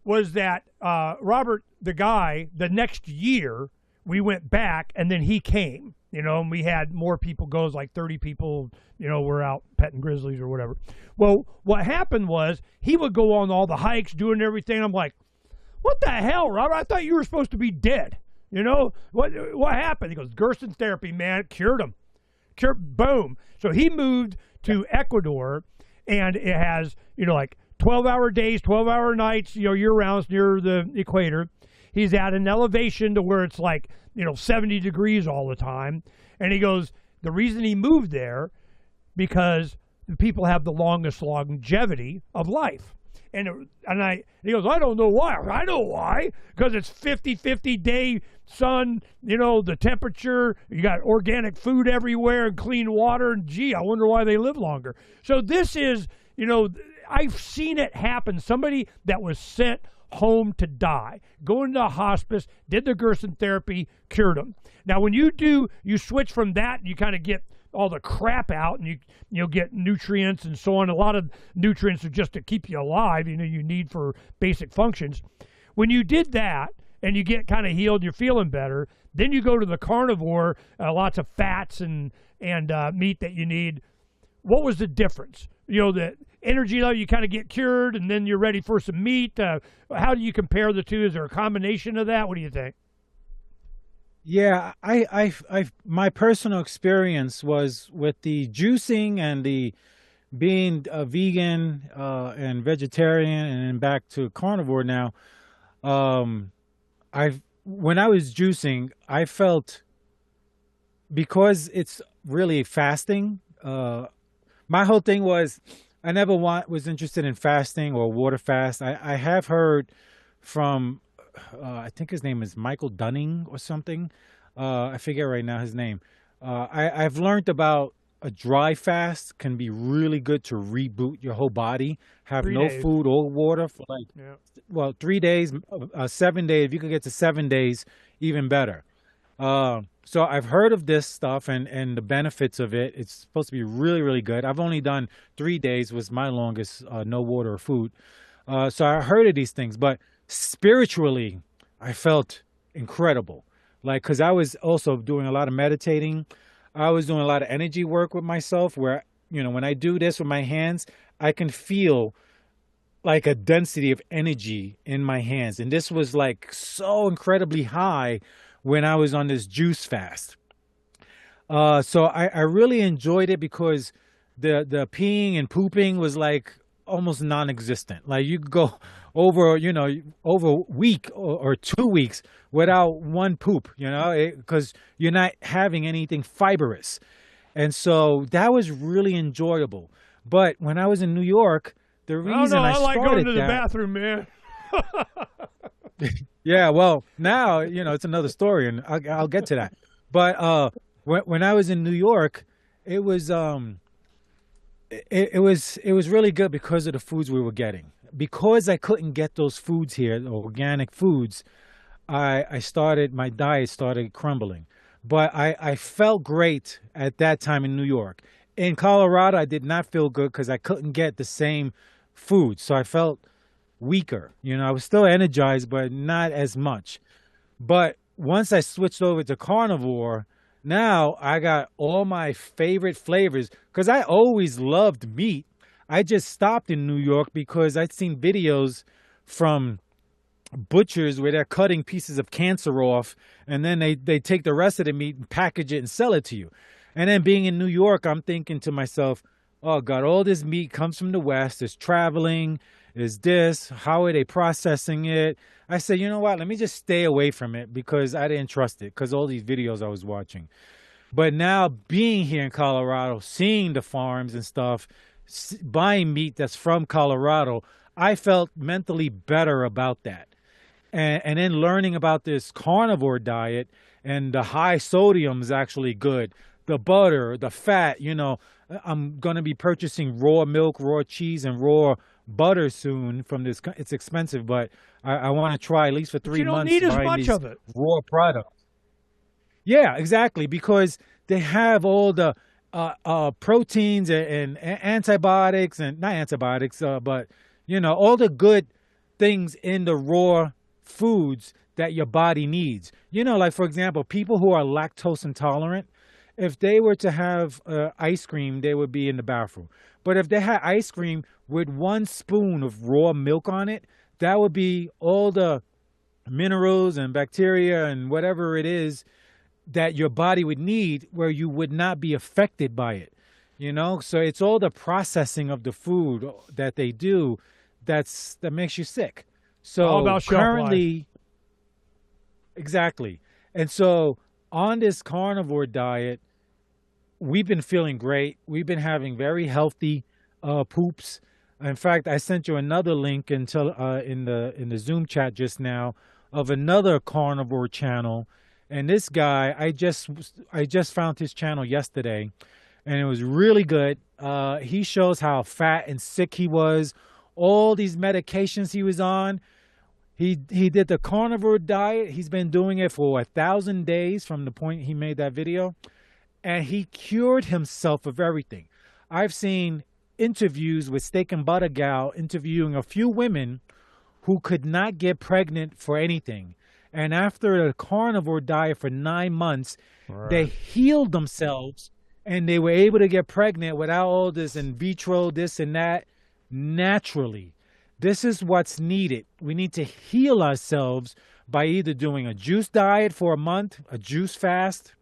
Was that Robert, the guy, the next year, we went back, and then he came, and we had more people go, like 30 people, were out petting grizzlies or whatever. Well, what happened was he would go on all the hikes, doing everything. I'm like, what the hell, Robert? I thought you were supposed to be dead. What happened? He goes, Gerson therapy, man, it cured him. boom. So he moved to Ecuador, and it has, like 12-hour days, 12-hour nights, year round, near the equator. He's at an elevation to where it's like, 70 degrees all the time. And he goes, the reason he moved there, because the people have the longest longevity of life. And he goes, I don't know why. I know why. Because it's 50-50 day sun, the temperature, you got organic food everywhere and clean water. And gee, I wonder why they live longer. So this is, I've seen it happen. Somebody that was sent home to die, go into a hospice, did the Gerson therapy, cured them. Now, when you switch from that, you kind of get all the crap out, and you get nutrients and so on. A lot of nutrients are just to keep you alive, you need for basic functions. When you did that and you get kind of healed, you're feeling better, then you go to the carnivore, lots of fats and meat that you need. What was the difference? The energy level, you kind of get cured and then you're ready for some meat. How do you compare the two? Is there a combination of that? What do you think? Yeah, my personal experience was with the juicing and the being a vegan and vegetarian and then back to carnivore now. When I was juicing, I felt, because it's really fasting. My whole thing was, I never was interested in fasting or water fast. I have heard from, I think his name is Michael Dunning or something. I forget right now his name. I've learned about a dry fast can be really good to reboot your whole body. Have 3 no days. food or water for 3 days, 7 days. If you could get to 7 days, even better. So I've heard of this stuff and the benefits of it. It's supposed to be really, really good. I've only done 3 days, was my longest, no water or food. So I heard of these things, but spiritually, I felt incredible. Because I was also doing a lot of meditating. I was doing a lot of energy work with myself where, when I do this with my hands, I can feel like a density of energy in my hands. And this was like so incredibly high when I was on this juice fast. So I really enjoyed it because the peeing and pooping was like almost non-existent. Like you could go over a week or 2 weeks without one poop, because you're not having anything fibrous. And so that was really enjoyable. But when I was in New York, the reason I like started going to the bathroom, man. Yeah, well, now, it's another story, and I'll get to that. But when I was in New York, it was it was really good because of the foods we were getting. Because I couldn't get those foods here, the organic foods, my diet started crumbling. But I felt great at that time in New York. In Colorado, I did not feel good because I couldn't get the same food. So I felt weaker. I was still energized, but not as much. But once I switched over to carnivore, now I got all my favorite flavors because I always loved meat. I just stopped in New York because I'd seen videos from butchers where they're cutting pieces of cancer off and then they take the rest of the meat and package it and sell it to you. And then being in New York, I'm thinking to myself, oh God, all this meat comes from the West, it's traveling, is this, how are they processing it? I said, you know what, let me just stay away from it because I didn't trust it because all these videos I was watching. But now being here in Colorado, seeing the farms and stuff, buying meat that's from Colorado, I felt mentally better about that. And then learning about this carnivore diet and the high sodium is actually good. The butter, the fat, I'm going to be purchasing raw milk, raw cheese, and raw butter soon from this. It's expensive, but I want to try at least for 3 months. You don't need as much of it. Raw products. Yeah, exactly, because they have all the proteins and antibiotics, and not antibiotics, but all the good things in the raw foods that your body needs. Like for example, people who are lactose intolerant, if they were to have ice cream, they would be in the bathroom. But if they had ice cream with 1 spoon of raw milk on it, that would be all the minerals and bacteria and whatever it is that your body would need where you would not be affected by it. So it's all the processing of the food that they do that makes you sick. So all about shelf currently, life. exactly. And so on this carnivore diet, we've been feeling great. We've been having very healthy poops. In fact, I sent you another link in the Zoom chat just now of another carnivore channel. And this guy, I just found his channel yesterday, and it was really good. He shows how fat and sick he was, all these medications he was on. He did the carnivore diet. He's been doing it for 1,000 days from the point he made that video, and he cured himself of everything. I've seen interviews with Steak and Butter Gal interviewing a few women who could not get pregnant for anything. And after a carnivore diet for 9 months, they healed themselves and they were able to get pregnant without all this in vitro, this and that, naturally. This is what's needed. We need to heal ourselves by either doing a juice diet for a month, a juice fast.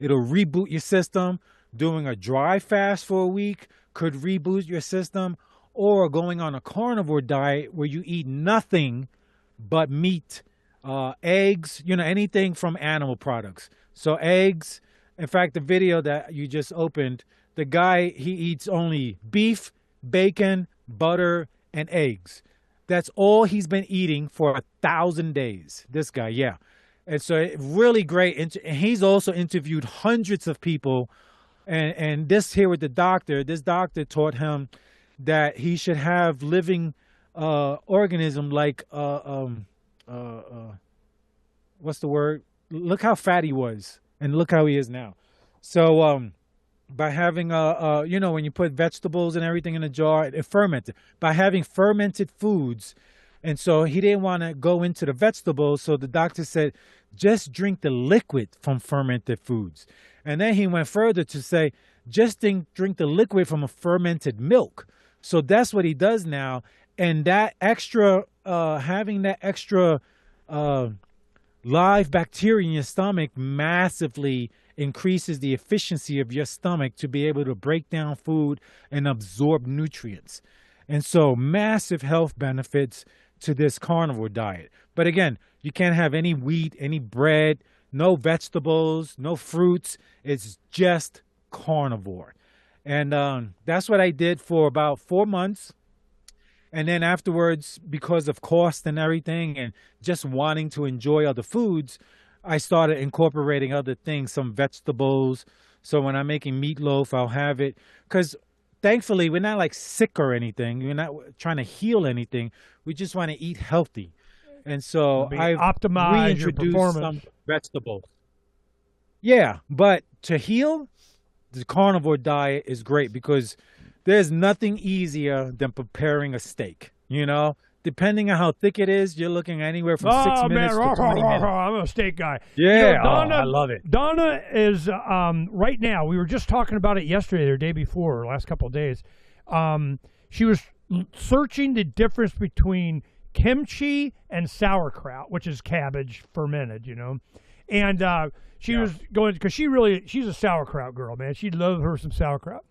It'll reboot your system. Doing a dry fast for a week could reboot your system, or going on a carnivore diet where you eat nothing but meat, eggs, anything from animal products. So eggs, in fact, the video that you just opened, the guy, he eats only beef, bacon, butter, and eggs. That's all he's been eating for 1,000 days. This guy, yeah. And so really great. And he's also interviewed hundreds of people. And this here with the doctor, this doctor taught him that he should have living organism like, what's the word? Look how fat he was and look how he is now. So by having, when you put vegetables and everything in a jar, it fermented. By having fermented foods. And so he didn't want to go into the vegetables. So the doctor said, just drink the liquid from fermented foods. And then he went further to say, just drink the liquid from a fermented milk. So that's what he does now. And that extra, having that extra live bacteria in your stomach massively increases the efficiency of your stomach to be able to break down food and absorb nutrients. And so massive health benefits to this carnivore diet. But again, you can't have any wheat, any bread, no vegetables, no fruits. It's just carnivore. And that's what I did for about 4 months. And then afterwards, because of cost and everything and just wanting to enjoy other foods, I started incorporating other things, some vegetables. So when I'm making meatloaf, I'll have it. Because thankfully, we're not like sick or anything. We're not trying to heal anything. We just want to eat healthy. And so I've optimize your reintroduced performance. some vegetables. Yeah, but to heal, the carnivore diet is great because there's nothing easier than preparing a steak, Depending on how thick it is, you're looking anywhere from 6 minutes to 20 minutes. I'm a steak guy. Yeah, Donna, I love it. Donna is, right now, we were just talking about it yesterday or day before, or last couple of days. She was searching the difference between kimchi and sauerkraut, which is cabbage fermented, And she was going, because she's a sauerkraut girl, man. She loved her some sauerkraut.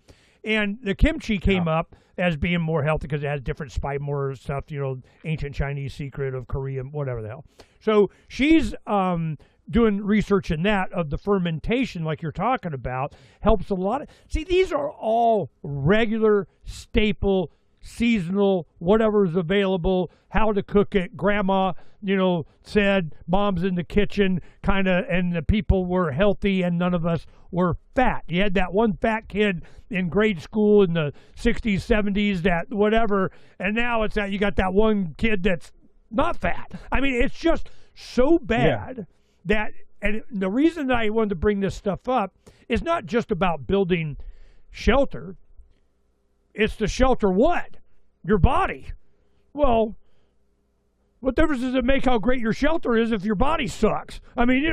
And the kimchi came up as being more healthy because it has different spice, more stuff, ancient Chinese secret of Korea, whatever the hell. So she's doing research in that of the fermentation, like you're talking about, helps a lot. See, these are all regular, staple, seasonal, whatever is available, how to cook it. Grandma, said mom's in the kitchen kind of, and the people were healthy and none of us were fat. You had that one fat kid in grade school in the 60s, 70s, that whatever, and now it's that you got that one kid that's not fat. I mean, it's just so bad that, and the reason that I wanted to bring this stuff up is not just about building shelter. It's to shelter what? Your body. Well, what difference does it make how great your shelter is if your body sucks? I mean,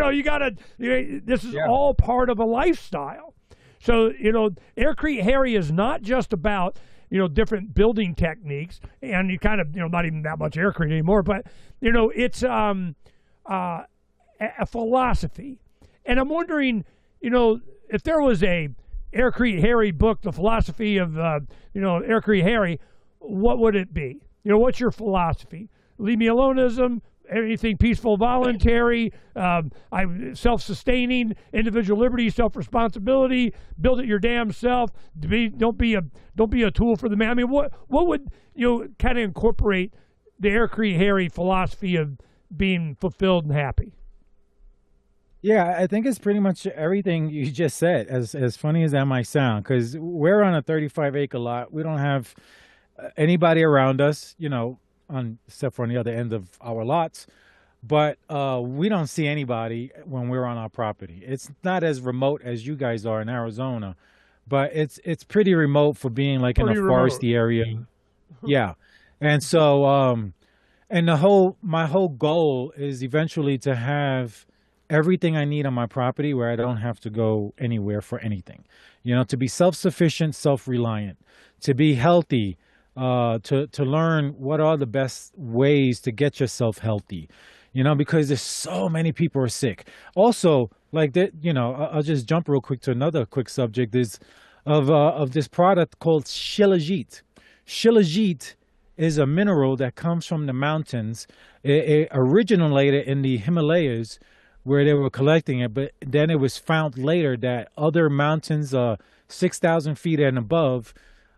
this is all part of a lifestyle. So, Aircrete Harry is not just about, different building techniques, and you kind of, not even that much Aircrete anymore, but, it's a philosophy. And I'm wondering, if there was a Aircrete Harry book, the philosophy of, Aircrete Harry, what would it be? What's your philosophy? Leave me aloneism, anything peaceful, voluntary, self-sustaining, individual liberty, self-responsibility, build it your damn self. Don't be a tool for the man. I mean, what would kind of incorporate the Aircrete Harry philosophy of being fulfilled and happy? Yeah, I think it's pretty much everything you just said, as funny as that might sound, because we're on a 35-acre lot. We don't have anybody around us, except for on the other end of our lots. But we don't see anybody when we're on our property. It's not as remote as you guys are in Arizona, but it's pretty remote for being like in a foresty area. Yeah. And so, and my whole goal is eventually to have everything I need on my property where I don't have to go anywhere for anything. To be self-sufficient, self-reliant, to be healthy, to learn what are the best ways to get yourself healthy, because there's so many people are sick. Also, like that, I'll just jump real quick to another quick subject is of this product called shilajit. Shilajit is a mineral that comes from the mountains. It originated in the Himalayas where they were collecting it, but then it was found later that other mountains, 6,000 feet and above,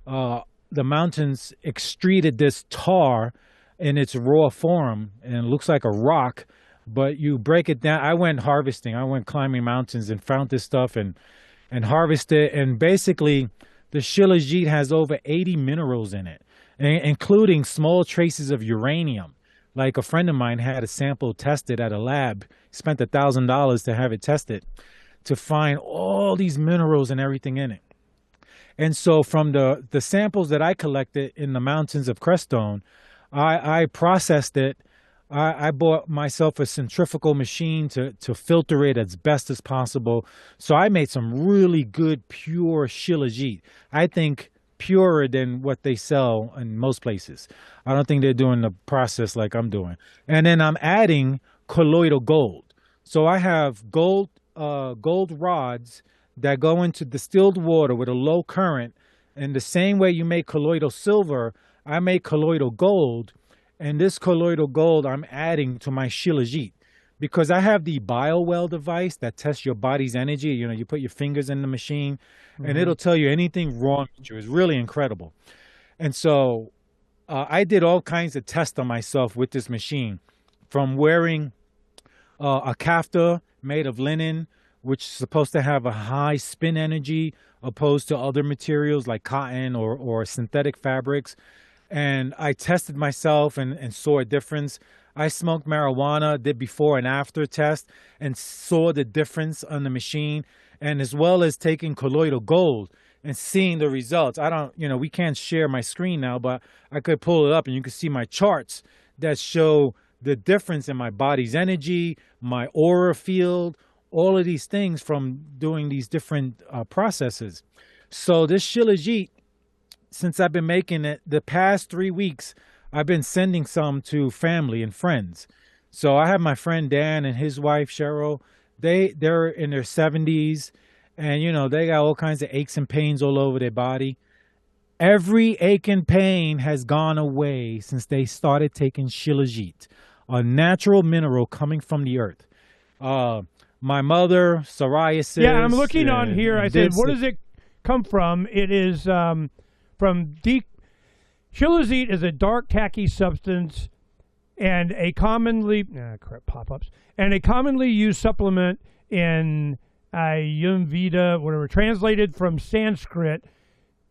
the mountains excreted this tar in its raw form, and it looks like a rock, but you break it down. I went harvesting. I went climbing mountains and found this stuff and harvested it, and basically the shilajit has over 80 minerals in it, including small traces of uranium. Like a friend of mine had a sample tested at a lab, spent $1,000 to have it tested to find all these minerals and everything in it. And so from the samples that I collected in the mountains of Crestone, I processed it. I bought myself a centrifugal machine to filter it as best as possible. So I made some really good, pure shilajit. I think purer than what they sell in most places. I don't think they're doing the process like I'm doing. And then I'm adding colloidal gold. So I have gold rods that go into distilled water with a low current. And the same way you make colloidal silver, I make colloidal gold. And this colloidal gold I'm adding to my shilajit. Because I have the BioWell device that tests your body's energy. You put your fingers in the machine, and it'll tell you anything wrong with you. It's really incredible. And so I did all kinds of tests on myself with this machine, from wearing a kafta made of linen, which is supposed to have a high spin energy, opposed to other materials like cotton or synthetic fabrics. And I tested myself and saw a difference. I smoked marijuana, did before and after test, and saw the difference on the machine, and as well as taking colloidal gold and seeing the results. We can't share my screen now, but I could pull it up and you can see my charts that show the difference in my body's energy, my aura field, all of these things from doing these different processes. So this shilajit, since I've been making it the past 3 weeks, I've been sending some to family and friends. So I have my friend Dan and his wife Cheryl. They're in their 70s, and they got all kinds of aches and pains all over their body. Every ache and pain has gone away since they started taking shilajit, a natural mineral coming from the earth. My mother, psoriasis. Yeah, I'm looking on here. I said, what does it come from? It is from shilajit is a dark khaki substance and a commonly used supplement in Ayurveda, whatever, translated from Sanskrit.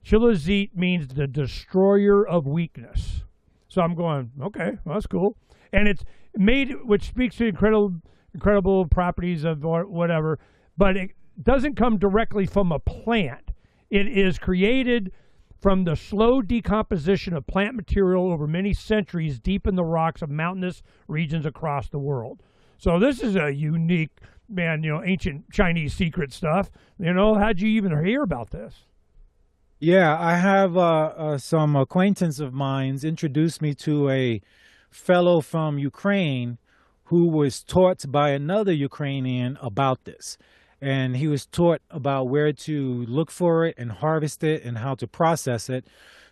Shilajit means the destroyer of weakness. So I'm going, okay, well, that's cool. And it's made, which speaks to incredible properties of whatever, but it doesn't come directly from a plant. It is created from the slow decomposition of plant material over many centuries deep in the rocks of mountainous regions across the world. So this is a unique, ancient Chinese secret stuff. How'd you even hear about this? Yeah, I have some acquaintance of mine introduced me to a fellow from Ukraine who was taught by another Ukrainian about this. And he was taught about where to look for it and harvest it and how to process it.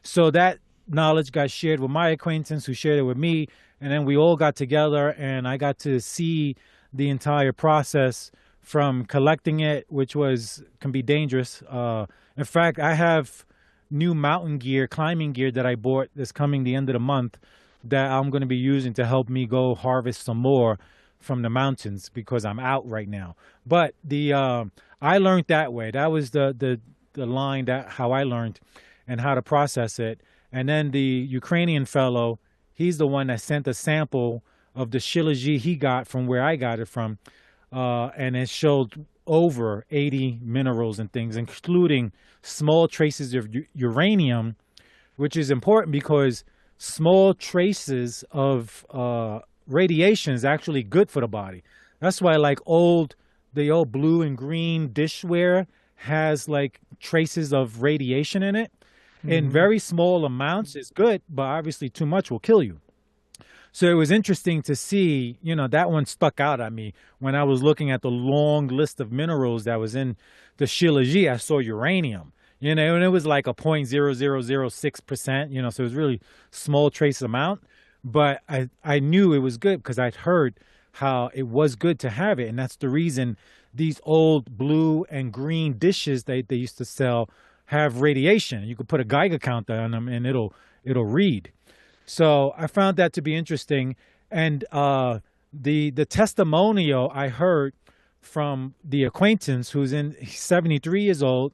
So that knowledge got shared with my acquaintance who shared it with me. And then we all got together and I got to see the entire process from collecting it, which can be dangerous. In fact, I have new mountain gear, climbing gear that I bought that's coming the end of the month that I'm going to be using to help me go harvest some more from the mountains because I'm out right now. But I learned that way. That was the line that how I learned and how to process it. And then the Ukrainian fellow, he's the one that sent a sample of the shilajit he got from where I got it from. And it showed over 80 minerals and things, including small traces of uranium, which is important because small traces of radiation is actually good for the body. That's why like the old blue and green dishware has like traces of radiation in it. In very small amounts is good, but obviously too much will kill you. So it was interesting to see, that one stuck out at me when I was looking at the long list of minerals that was in the shilajit. I saw uranium, and it was like a 0.0006%, so it was really small trace amount. But I knew it was good because I'd heard how it was good to have it. And that's the reason these old blue and green dishes they used to sell have radiation. You could put a Geiger counter on them and it'll read. So I found that to be interesting. And the testimonial I heard from the acquaintance he's 73 years old.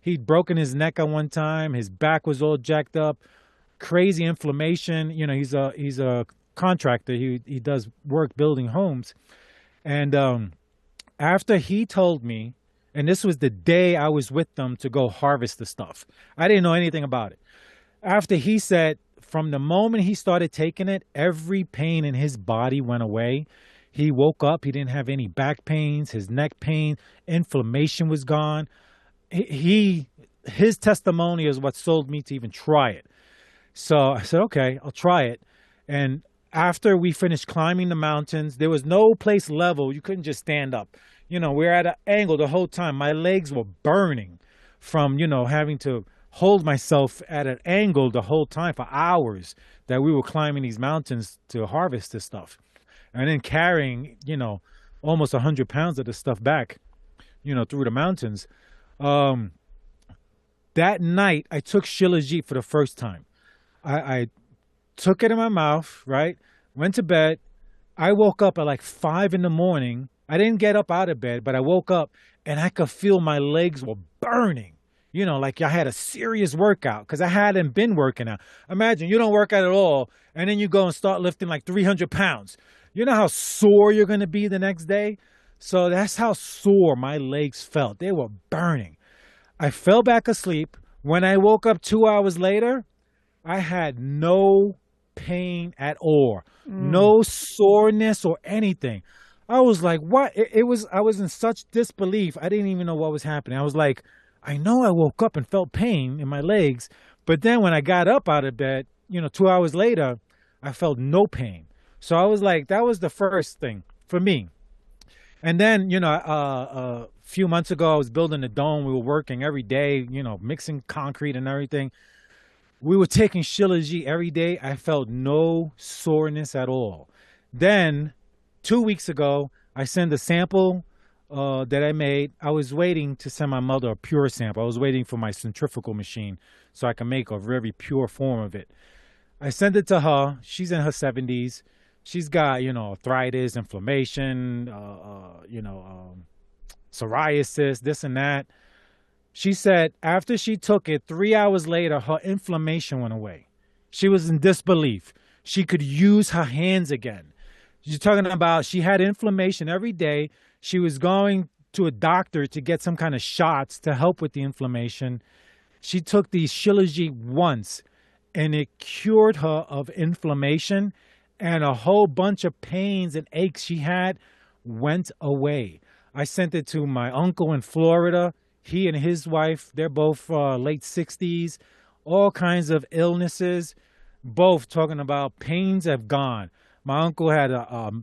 He'd broken his neck at one time. His back was all jacked up, crazy inflammation. He's a contractor. He does work building homes. And after he told me, and this was the day I was with them to go harvest the stuff. I didn't know anything about it. After he said, from the moment he started taking it, every pain in his body went away. He woke up. He didn't have any back pains, his neck pain, inflammation was gone. His testimony is what sold me to even try it. So I said, okay, I'll try it. And after we finished climbing the mountains, there was no place level. You couldn't just stand up. We were at an angle the whole time. My legs were burning from, having to hold myself at an angle the whole time for hours that we were climbing these mountains to harvest this stuff. And then carrying, almost 100 pounds of this stuff back, through the mountains. That night, I took shilajit for the first time. I took it in my mouth, right? Went to bed. I woke up at like 5 a.m. I didn't get up out of bed, but I woke up and I could feel my legs were burning. Like I had a serious workout because I hadn't been working out. Imagine you don't work out at all and then you go and start lifting like 300 pounds. You know how sore you're going to be the next day? So that's how sore my legs felt. They were burning. I fell back asleep. When I woke up 2 hours later, I had no pain at all, no soreness or anything. I was like, what? I was in such disbelief. I didn't even know what was happening. I was like, I know I woke up and felt pain in my legs, but then when I got up out of bed, 2 hours later, I felt no pain. So I was like, that was the first thing for me. And then, a few months ago, I was building a dome. We were working every day, mixing concrete and everything. We were taking shilajit every day. I felt no soreness at all. Then 2 weeks ago, I sent a sample that I made. I was waiting to send my mother a pure sample. I was waiting for my centrifugal machine so I can make a very pure form of it. I sent it to her. She's in her 70s. She's got, arthritis, inflammation, psoriasis, this and that. She said after she took it, 3 hours later, her inflammation went away. She was in disbelief. She could use her hands again. She's talking about she had inflammation every day. She was going to a doctor to get some kind of shots to help with the inflammation. She took these shilajit once, and it cured her of inflammation, and a whole bunch of pains and aches she had went away. I sent it to my uncle in Florida. He and his wife, they're both late 60s, all kinds of illnesses, both talking about pains have gone. My uncle had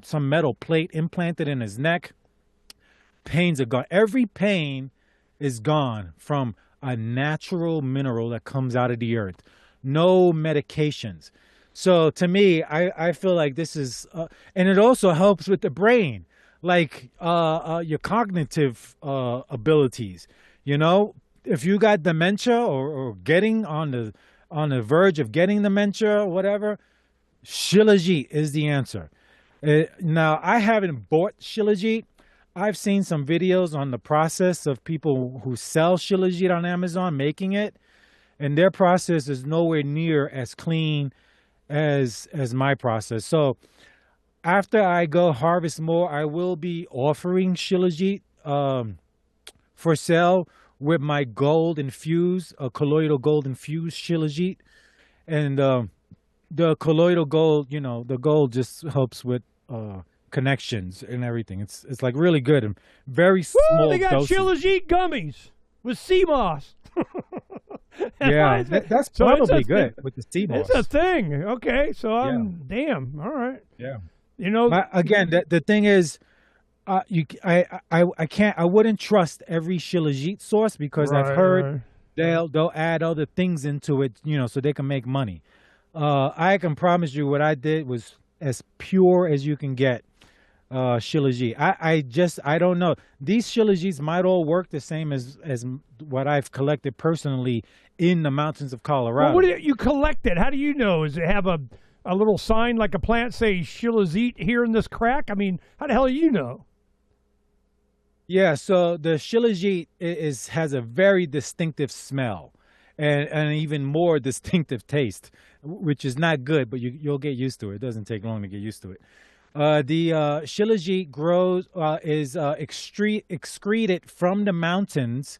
some metal plate implanted in his neck. Pains are gone. Every pain is gone from a natural mineral that comes out of the earth. No medications. So to me, I feel like this is, and it also helps with the brain, like your cognitive abilities. You know, if you got dementia or getting on the verge of getting dementia or whatever, Shilajit is the answer. Now, I haven't bought Shilajit. I've seen some videos on the process of people who sell Shilajit on Amazon making it, and their process is nowhere near as clean as my process. So after I go harvest more, I will be offering Shilajit for sale with my gold infused, colloidal gold infused Shilajit. And the colloidal gold, you know, the gold just helps with connections and everything. It's like really good and very small. Woo, they got doses. Shilajit gummies with sea moss. Yeah, that's So it's probably a good with the sea moss. It's a thing. Okay, so damn. All right. Yeah. You know, Again, the thing is, I can't, I wouldn't trust every Shilajit source because I've heard they'll add other things into it, you know, so they can make money. I can promise you what I did was as pure as you can get. Shilajit. I don't know. These Shilajits might all work the same as what I've collected personally in the mountains of Colorado. well, what do you collect it? How do you know? Does it have a little sign like a plant say Shilajit here in this crack? I mean, how the hell do you know? Yeah, so the Shilajit has a very distinctive smell and an even more distinctive taste, which is not good, but you'll get used to it. It doesn't take long to get used to it. The Shilajit is excreted from the mountains,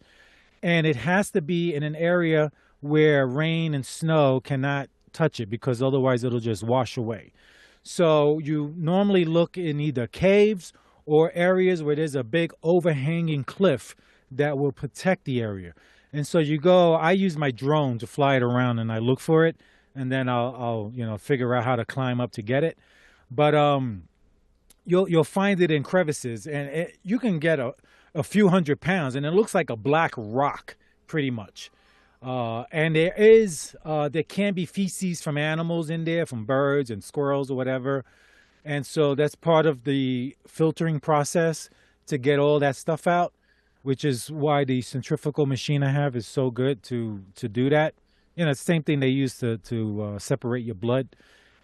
and it has to be in an area where rain and snow cannot touch it because otherwise it'll just wash away. So you normally look in either caves or areas where there's a big overhanging cliff that will protect the area. And so I use my drone to fly it around and I look for it, and then I'll figure out how to climb up to get it. But you'll find it in crevices, and you can get a few 100 pounds, and it looks like a black rock, pretty much. And there can be feces from animals in there, from birds and squirrels or whatever, and so that's part of the filtering process to get all that stuff out, which is why the centrifugal machine I have is so good to do that. You know, it's the same thing they use to separate your blood.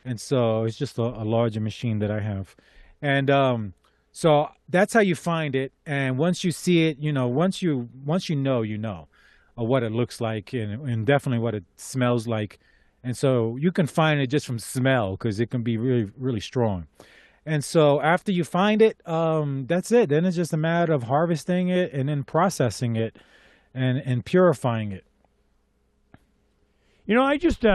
And so it's just a larger machine that I have. And so that's how you find it. And once you see it, you know, once you know what it looks like and definitely what it smells like. And so you can find it just from smell because it can be really, really strong. And so after you find it, that's it. Then it's just a matter of harvesting it and then processing it and purifying it. You know, I just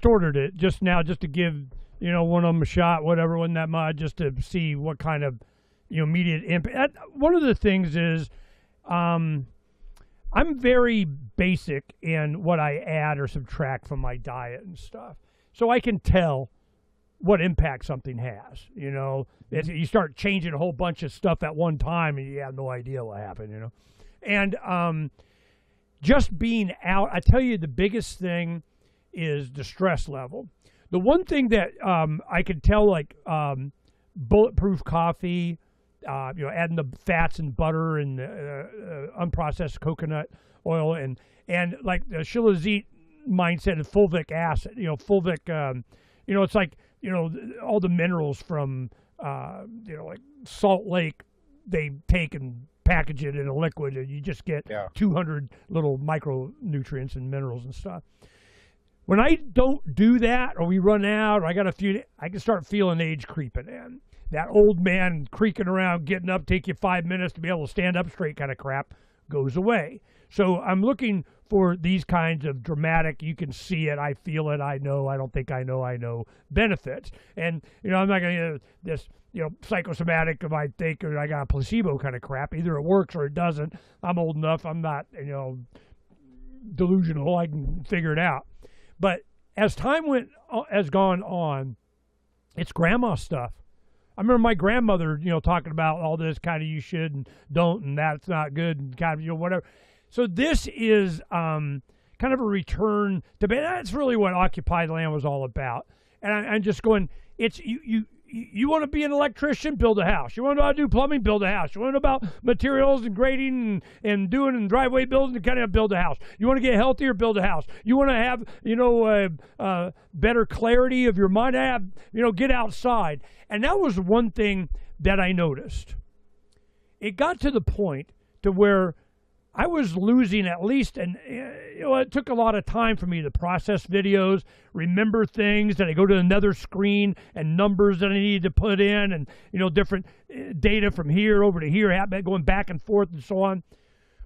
ordered it just now, just to give one of them a shot, whatever, wasn't that much, just to see what kind of immediate impact. One of the things is, I'm very basic in what I add or subtract from my diet and stuff, so I can tell what impact something has. You start changing a whole bunch of stuff at one time, and you have no idea what happened. And just being out, I tell you, the biggest thing is the stress level. The one thing that I could tell, like bulletproof coffee, adding the fats and butter and unprocessed coconut oil, and like the Shilajit mindset of fulvic acid. Fulvic. It's like all the minerals from like Salt Lake, they take and package it in a liquid, and you just get 200 little micronutrients and minerals and stuff. When I don't do that, or we run out, or I can start feeling age creeping in. That old man creaking around, getting up, take you 5 minutes to be able to stand up straight kind of crap goes away. So I'm looking for these kinds of dramatic, you can see it, I feel it, I know, I don't think I know benefits. And, I'm not going to this, psychosomatic if I think or I got a placebo kind of crap. Either it works or it doesn't. I'm old enough, I'm not, delusional, I can figure it out. But as time has gone on, It's grandma stuff. I remember my grandmother, talking about all this kind of you should and don't and that's not good and kind of, whatever. So this is kind of a return to, that's really what Occupied Land was all about. And I'm just going, it's, you want to be an electrician, build a house. You want to know how to do plumbing, build a house. You want to know about materials and grading and doing and driveway building, and kind of build a house. You want to get healthier, build a house. You want to have, better clarity of your mind, get outside. And that was one thing that I noticed. It got to the point to where I was losing at least, and it took a lot of time for me to process videos, remember things, that I go to another screen and numbers that I needed to put in, and different data from here over to here, going back and forth and so on.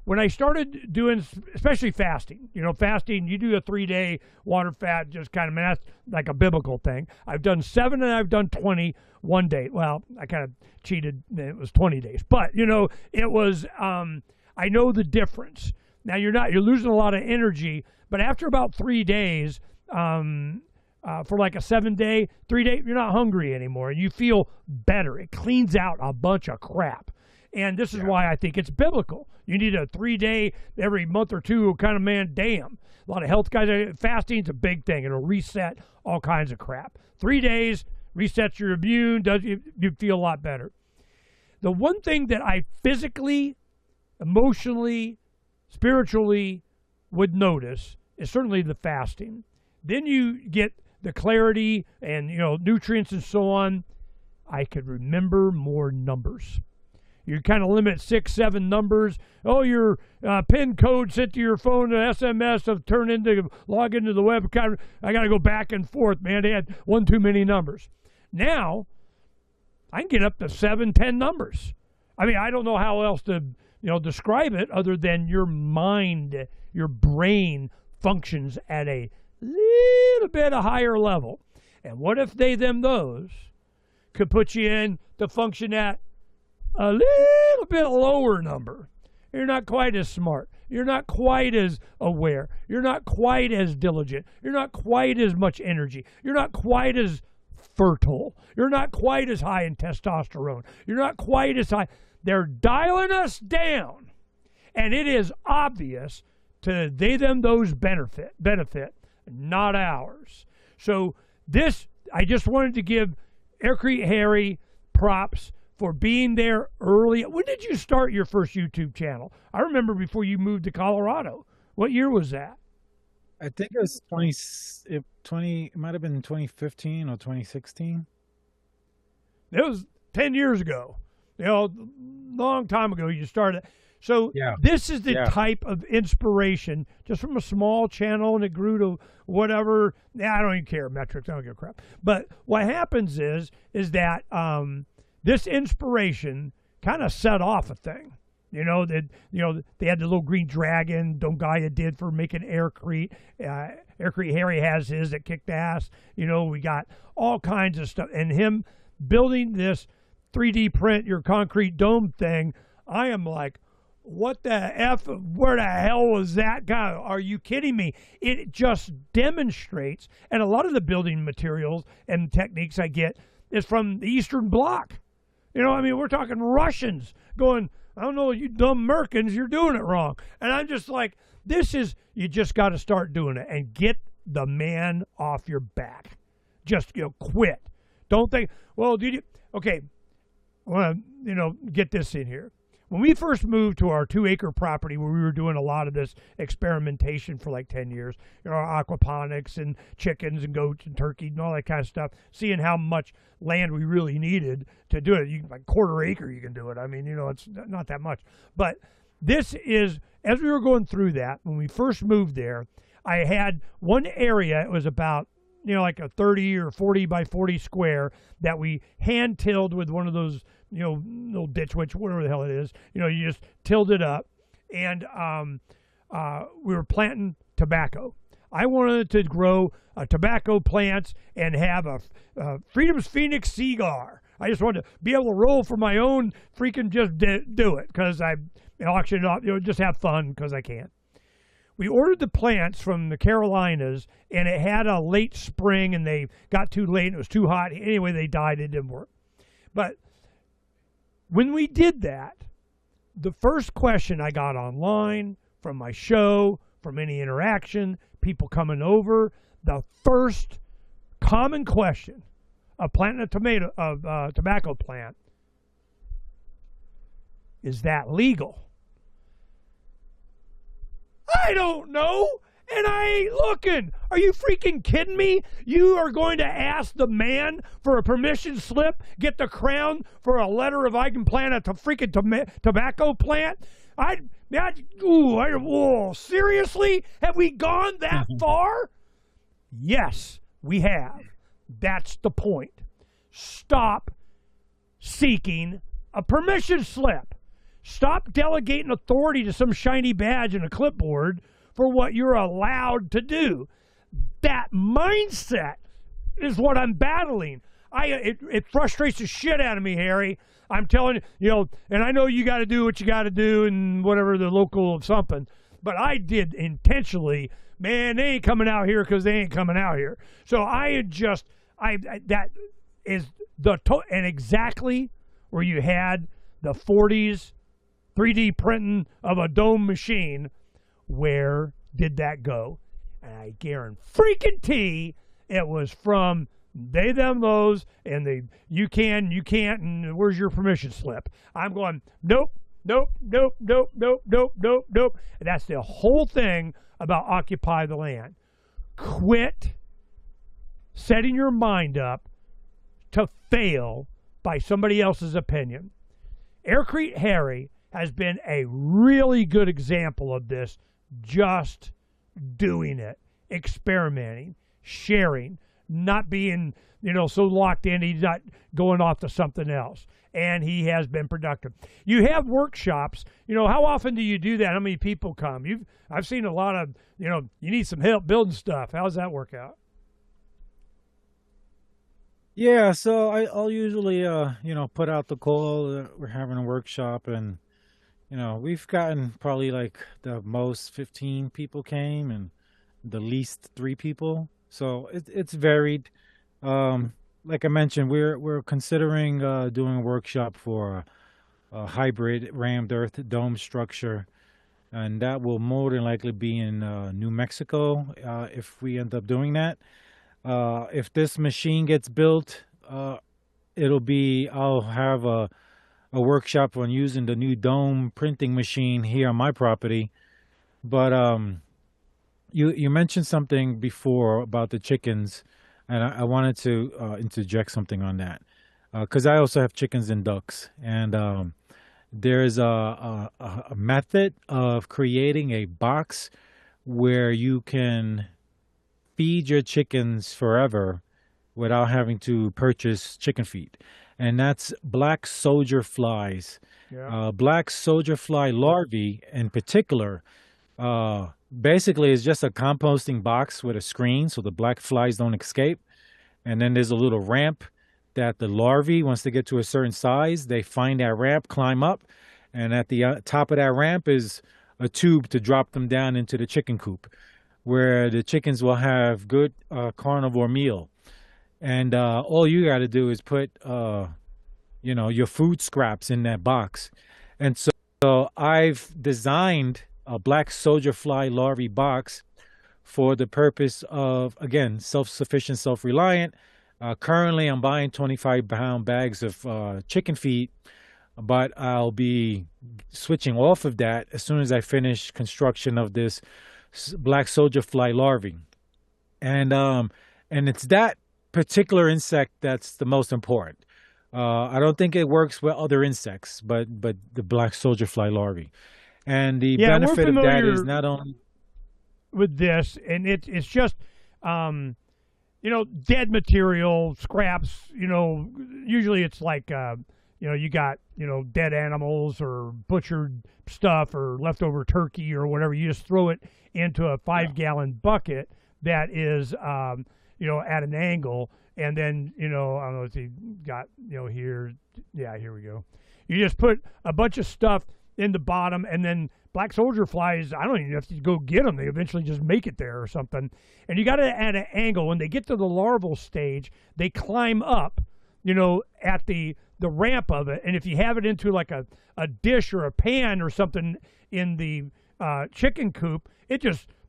When I started doing, especially fasting, fasting, you do a 3-day water fast, just kind of, that's like a biblical thing. I've done 7 and I've done 20 one day. Well, I kind of cheated. It was 20 days, but it was, I know the difference. Now you're losing a lot of energy, but after about 3 days, for like a 7-day, 3-day, you're not hungry anymore and you feel better. It cleans out a bunch of crap. And this is why I think it's biblical. You need a 3-day every month or two kind of, man, damn. A lot of health guys, fasting's a big thing. It'll reset all kinds of crap. 3 days, resets your immune, you feel a lot better. The one thing that I physically, emotionally, spiritually would notice is certainly the fasting. Then you get the clarity and nutrients and so on. I could remember more numbers. You kind of limit 6, 7 numbers. Oh, your PIN code sent to your phone, an SMS of log into the web. I got to go back and forth, man. They had one too many numbers. Now, I can get up to 7, 10 numbers. I mean, I don't know how else to describe it other than your mind, your brain functions at a little bit a higher level. And what if those could put you in to function at a little bit lower number? You're not quite as smart. You're not quite as aware. You're not quite as diligent. You're not quite as much energy. You're not quite as fertile. You're not quite as high in testosterone. You're not quite as high. They're dialing us down. And it is obvious to those benefit, not ours. So I just wanted to give Aircrete Harry props for being there early. When did you start your first YouTube channel? I remember before you moved to Colorado. What year was that? I think it was 20, it might have been 2015 or 2016. It was 10 years ago. Long time ago you started. So this is the type of inspiration, just from a small channel, and it grew to whatever. I don't even care metrics. I don't give a crap. But what happens is that this inspiration kind of set off a thing. They had the little green dragon Dongaya did for making Aircrete. Aircrete Harry has his that kicked ass. We got all kinds of stuff. And him building this 3D print your concrete dome thing, I am like, what the F? Where the hell was that guy? Are you kidding me? It just demonstrates, and a lot of the building materials and techniques I get is from the Eastern Bloc. We're talking Russians going, I don't know, you dumb Americans, you're doing it wrong. And I'm just like, you just got to start doing it and get the man off your back. Just, quit. Don't think, well, okay, I want to, get this in here. When we first moved to our 2-acre property where we were doing a lot of this experimentation for like 10 years, aquaponics and chickens and goats and turkeys and all that kind of stuff, seeing how much land we really needed to do it. Like 1/4 acre, you can do it. I mean, it's not that much. But this is, as we were going through that, when we first moved there, I had one area, it was about, like a 30 or 40 by 40 square that we hand tilled with one of those, little ditch witch, whatever the hell it is. You just tilled it up, and we were planting tobacco. I wanted to grow tobacco plants and have a Freedom's Phoenix cigar. I just wanted to be able to roll for my own freaking just do it because I auction it off, just have fun because I can. We ordered the plants from the Carolinas, and it had a late spring, and they got too late, and it was too hot. Anyway, they died. It didn't work. But when we did that, the first question I got online, from my show, from any interaction, people coming over, the first common question of planting a tobacco plant, is that legal? I don't know, and I ain't looking. Are you freaking kidding me? You are going to ask the man for a permission slip, get the crown for a letter of I can plant a freaking tobacco plant? Seriously? Have we gone that far? Yes, we have. That's the point. Stop seeking a permission slip. Stop delegating authority to some shiny badge and a clipboard for what you're allowed to do. That mindset is what I'm battling. It frustrates the shit out of me, Harry. I'm telling you, and I know you got to do what you got to do and whatever the local something, but I did intentionally. Man, they ain't coming out here because they ain't coming out here. So that is and exactly where you had the 40s 3D printing of a dome machine. Where did that go? And I guarantee it was from they, them, those, and the you can't, and where's your permission slip? I'm going, nope. And that's the whole thing about Occupy the Land. Quit setting your mind up to fail by somebody else's opinion. Aircrete Harry has been a really good example of this, just doing it, experimenting, sharing, not being, so locked in he's not going off to something else. And he has been productive. You have workshops. How often do you do that? How many people come? I've seen a lot of, you need some help building stuff. How does that work out? Yeah, so I'll usually, put out the call that we're having a workshop, and, we've gotten probably like the most 15 people came and the least 3 people. So it's varied. Like I mentioned, we're considering doing a workshop for a hybrid rammed earth dome structure, and that will more than likely be in New Mexico if we end up doing that. If this machine gets built, I'll have a workshop on using the new dome printing machine here on my property. But you mentioned something before about the chickens, and I wanted to interject something on that, because I also have chickens and ducks, and there's a method of creating a box where you can feed your chickens forever without having to purchase chicken feed, and that's black soldier flies. Yeah. Black soldier fly larvae in particular basically is just a composting box with a screen so the black flies don't escape, and then there's a little ramp that the larvae, once they get to a certain size, they find that ramp, climb up, and at the top of that ramp is a tube to drop them down into the chicken coop, where the chickens will have good carnivore meal. And all you got to do is put, your food scraps in that box. And so I've designed a black soldier fly larvae box for the purpose of, again, self-sufficient, self-reliant. Currently, I'm buying 25-pound bags of chicken feed, but I'll be switching off of that as soon as I finish construction of this black soldier fly larvae. And it's that particular insect that's the most important. I don't think it works with other insects, but the black soldier fly larvae. And the benefit of that is not only with this, and it's just dead material, scraps, usually it's like you got dead animals or butchered stuff or leftover turkey or whatever. You just throw it into a 5-gallon bucket that is at an angle, and then I don't know if you got here. Yeah, here we go. You just put a bunch of stuff in the bottom, and then black soldier flies, I don't even have to go get them. They eventually just make it there or something. And you got to add an angle. When they get to the larval stage, they climb up, at the ramp of it. And if you have it into like a dish or a pan or something in the chicken coop,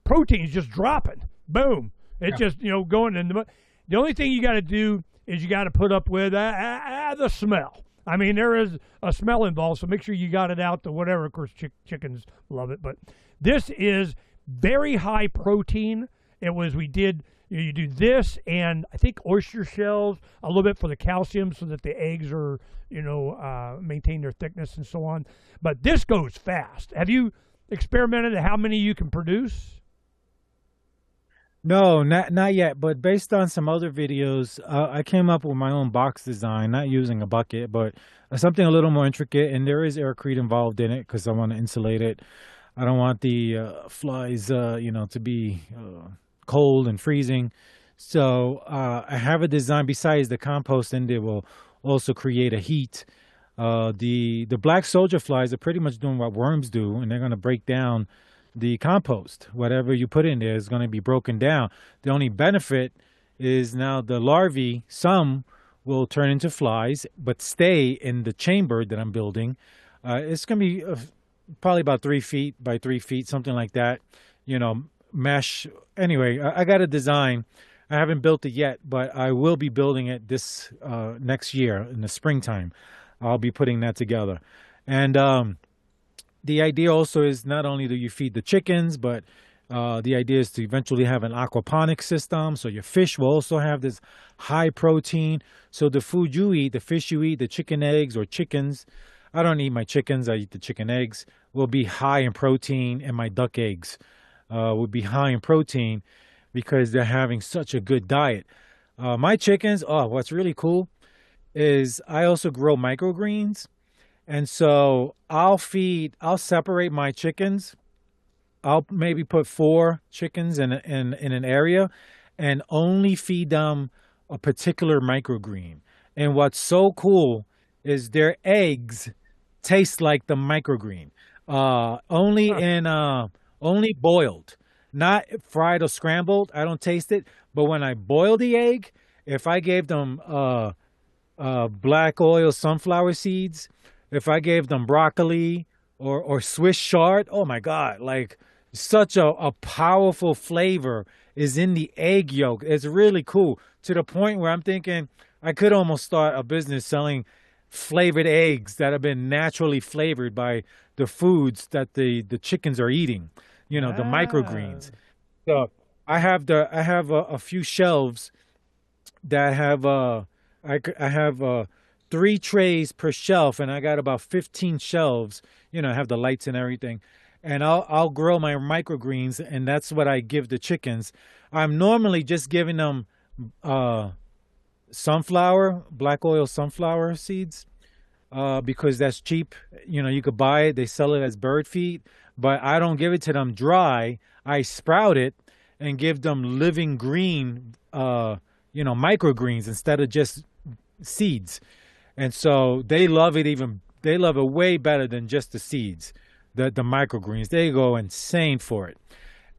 protein's just dropping. Boom. It just, going in the only thing you got to do is you got to put up with the smell. I mean, there is a smell involved, so make sure you got it out to whatever. Of course, chickens love it, but this is very high protein. We did, you do this, and I think oyster shells, a little bit for the calcium so that the eggs are, maintain their thickness and so on. But this goes fast. Have you experimented how many you can produce? No, not yet. But based on some other videos, I came up with my own box design, not using a bucket, but something a little more intricate. And there is aircrete involved in it because I want to insulate it. I don't want the flies, to be cold and freezing. So I have a design besides the compost, and it will also create a heat. The black soldier flies are pretty much doing what worms do, and they're going to break down the compost. Whatever you put in there is going to be broken down. The only benefit is now the larvae, some will turn into flies, but stay in the chamber that I'm building. It's going to be probably about 3 feet by 3 feet, something like that. Mesh. Anyway, I got a design. I haven't built it yet, but I will be building it this next year in the springtime. I'll be putting that together. And the idea also is not only do you feed the chickens, but the idea is to eventually have an aquaponic system. So your fish will also have this high protein. So the food you eat, the fish you eat, the chicken eggs or chickens, I don't eat my chickens, I eat the chicken eggs, will be high in protein, and my duck eggs will be high in protein because they're having such a good diet. My chickens, what's really cool is I also grow microgreens. And so I'll separate my chickens. I'll maybe put 4 chickens in an area and only feed them a particular microgreen. And what's so cool is their eggs taste like the microgreen. Only boiled, not fried or scrambled. I don't taste it. But when I boil the egg, if I gave them black oil sunflower seeds, if I gave them broccoli or Swiss chard, oh my God, like such a powerful flavor is in the egg yolk. It's really cool to the point where I'm thinking I could almost start a business selling flavored eggs that have been naturally flavored by the foods that the chickens are eating, the microgreens. So I have a few shelves that have I have 3 trays per shelf, and I got about 15 shelves. I have the lights and everything, and I'll grow my microgreens, and that's what I give the chickens. I'm normally just giving them black oil sunflower seeds, because that's cheap. You could buy it; they sell it as bird feed, but I don't give it to them dry. I sprout it and give them living green, microgreens instead of just seeds. And so they love it way better than just the seeds, the microgreens. They go insane for it.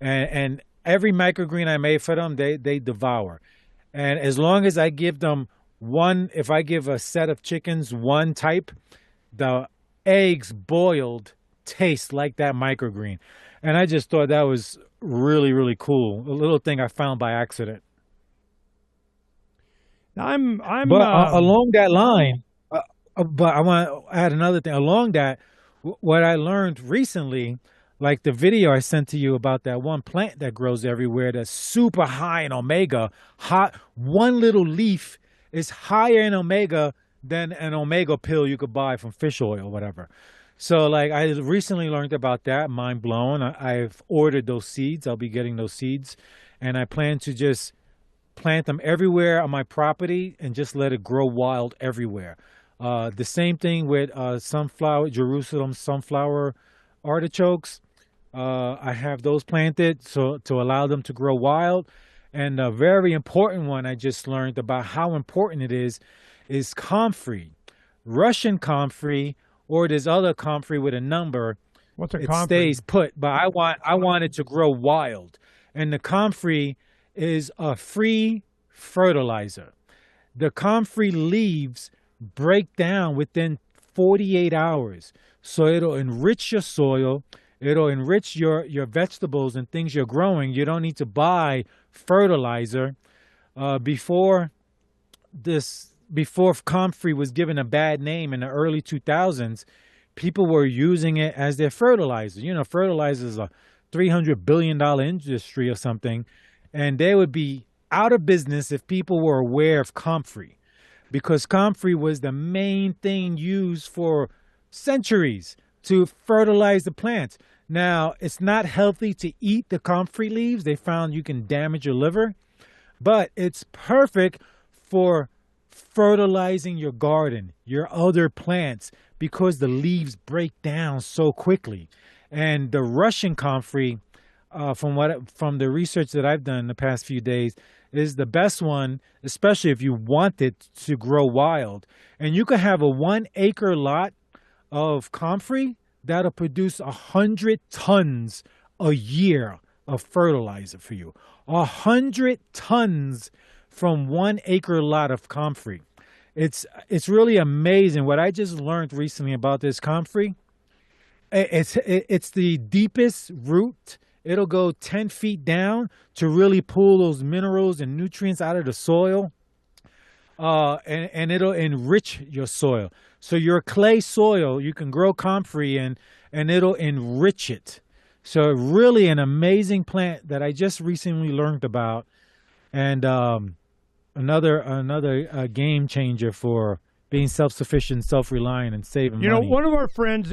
And every microgreen I made for them, they devour. And as long as I give them if I give a set of chickens one type, the eggs boiled taste like that microgreen. And I just thought that was really, really cool. A little thing I found by accident. I'm But along that line, but I want to add another thing. Along that, what I learned recently, like the video I sent to you about that one plant that grows everywhere that's super high in omega. One little leaf is higher in omega than an omega pill you could buy from fish oil or whatever. So, like, I recently learned about that. Mind blown. I've ordered those seeds. I'll be getting those seeds. And I plan to just plant them everywhere on my property and just let it grow wild everywhere. The same thing with Jerusalem sunflower artichokes. I have those planted to allow them to grow wild. And a very important one I just learned about how important it is comfrey. Russian comfrey or there's other comfrey with a number. What's a It comfrey? stays put, but I want it to grow wild. And the comfrey is a free fertilizer. The comfrey leaves break down within 48 hours. So it'll enrich your soil, it'll enrich your vegetables and things you're growing. You don't need to buy fertilizer. Before comfrey was given a bad name in the early 2000s, people were using it as their fertilizer. You know, fertilizer is a $300 billion industry or something, and they would be out of business if people were aware of comfrey, because comfrey was the main thing used for centuries to fertilize the plants. Now, it's not healthy to eat the comfrey leaves. They found you can damage your liver, but it's perfect for fertilizing your garden, your other plants, because the leaves break down so quickly. And the Russian comfrey, from the research that I've done in the past few days, is the best one, especially if you want it to grow wild. And you could have a 1 acre lot of comfrey that'll produce 100 tons a year of fertilizer for you. 100 tons from 1 acre lot of comfrey. It's really amazing what I just learned recently about this comfrey. It's the deepest root. It'll go 10 feet down to really pull those minerals and nutrients out of the soil. And it'll enrich your soil. So your clay soil, you can grow comfrey and it'll enrich it. So really an amazing plant that I just recently learned about. And another game changer for being self-sufficient, self-reliant, and saving money. You know, one of our friends,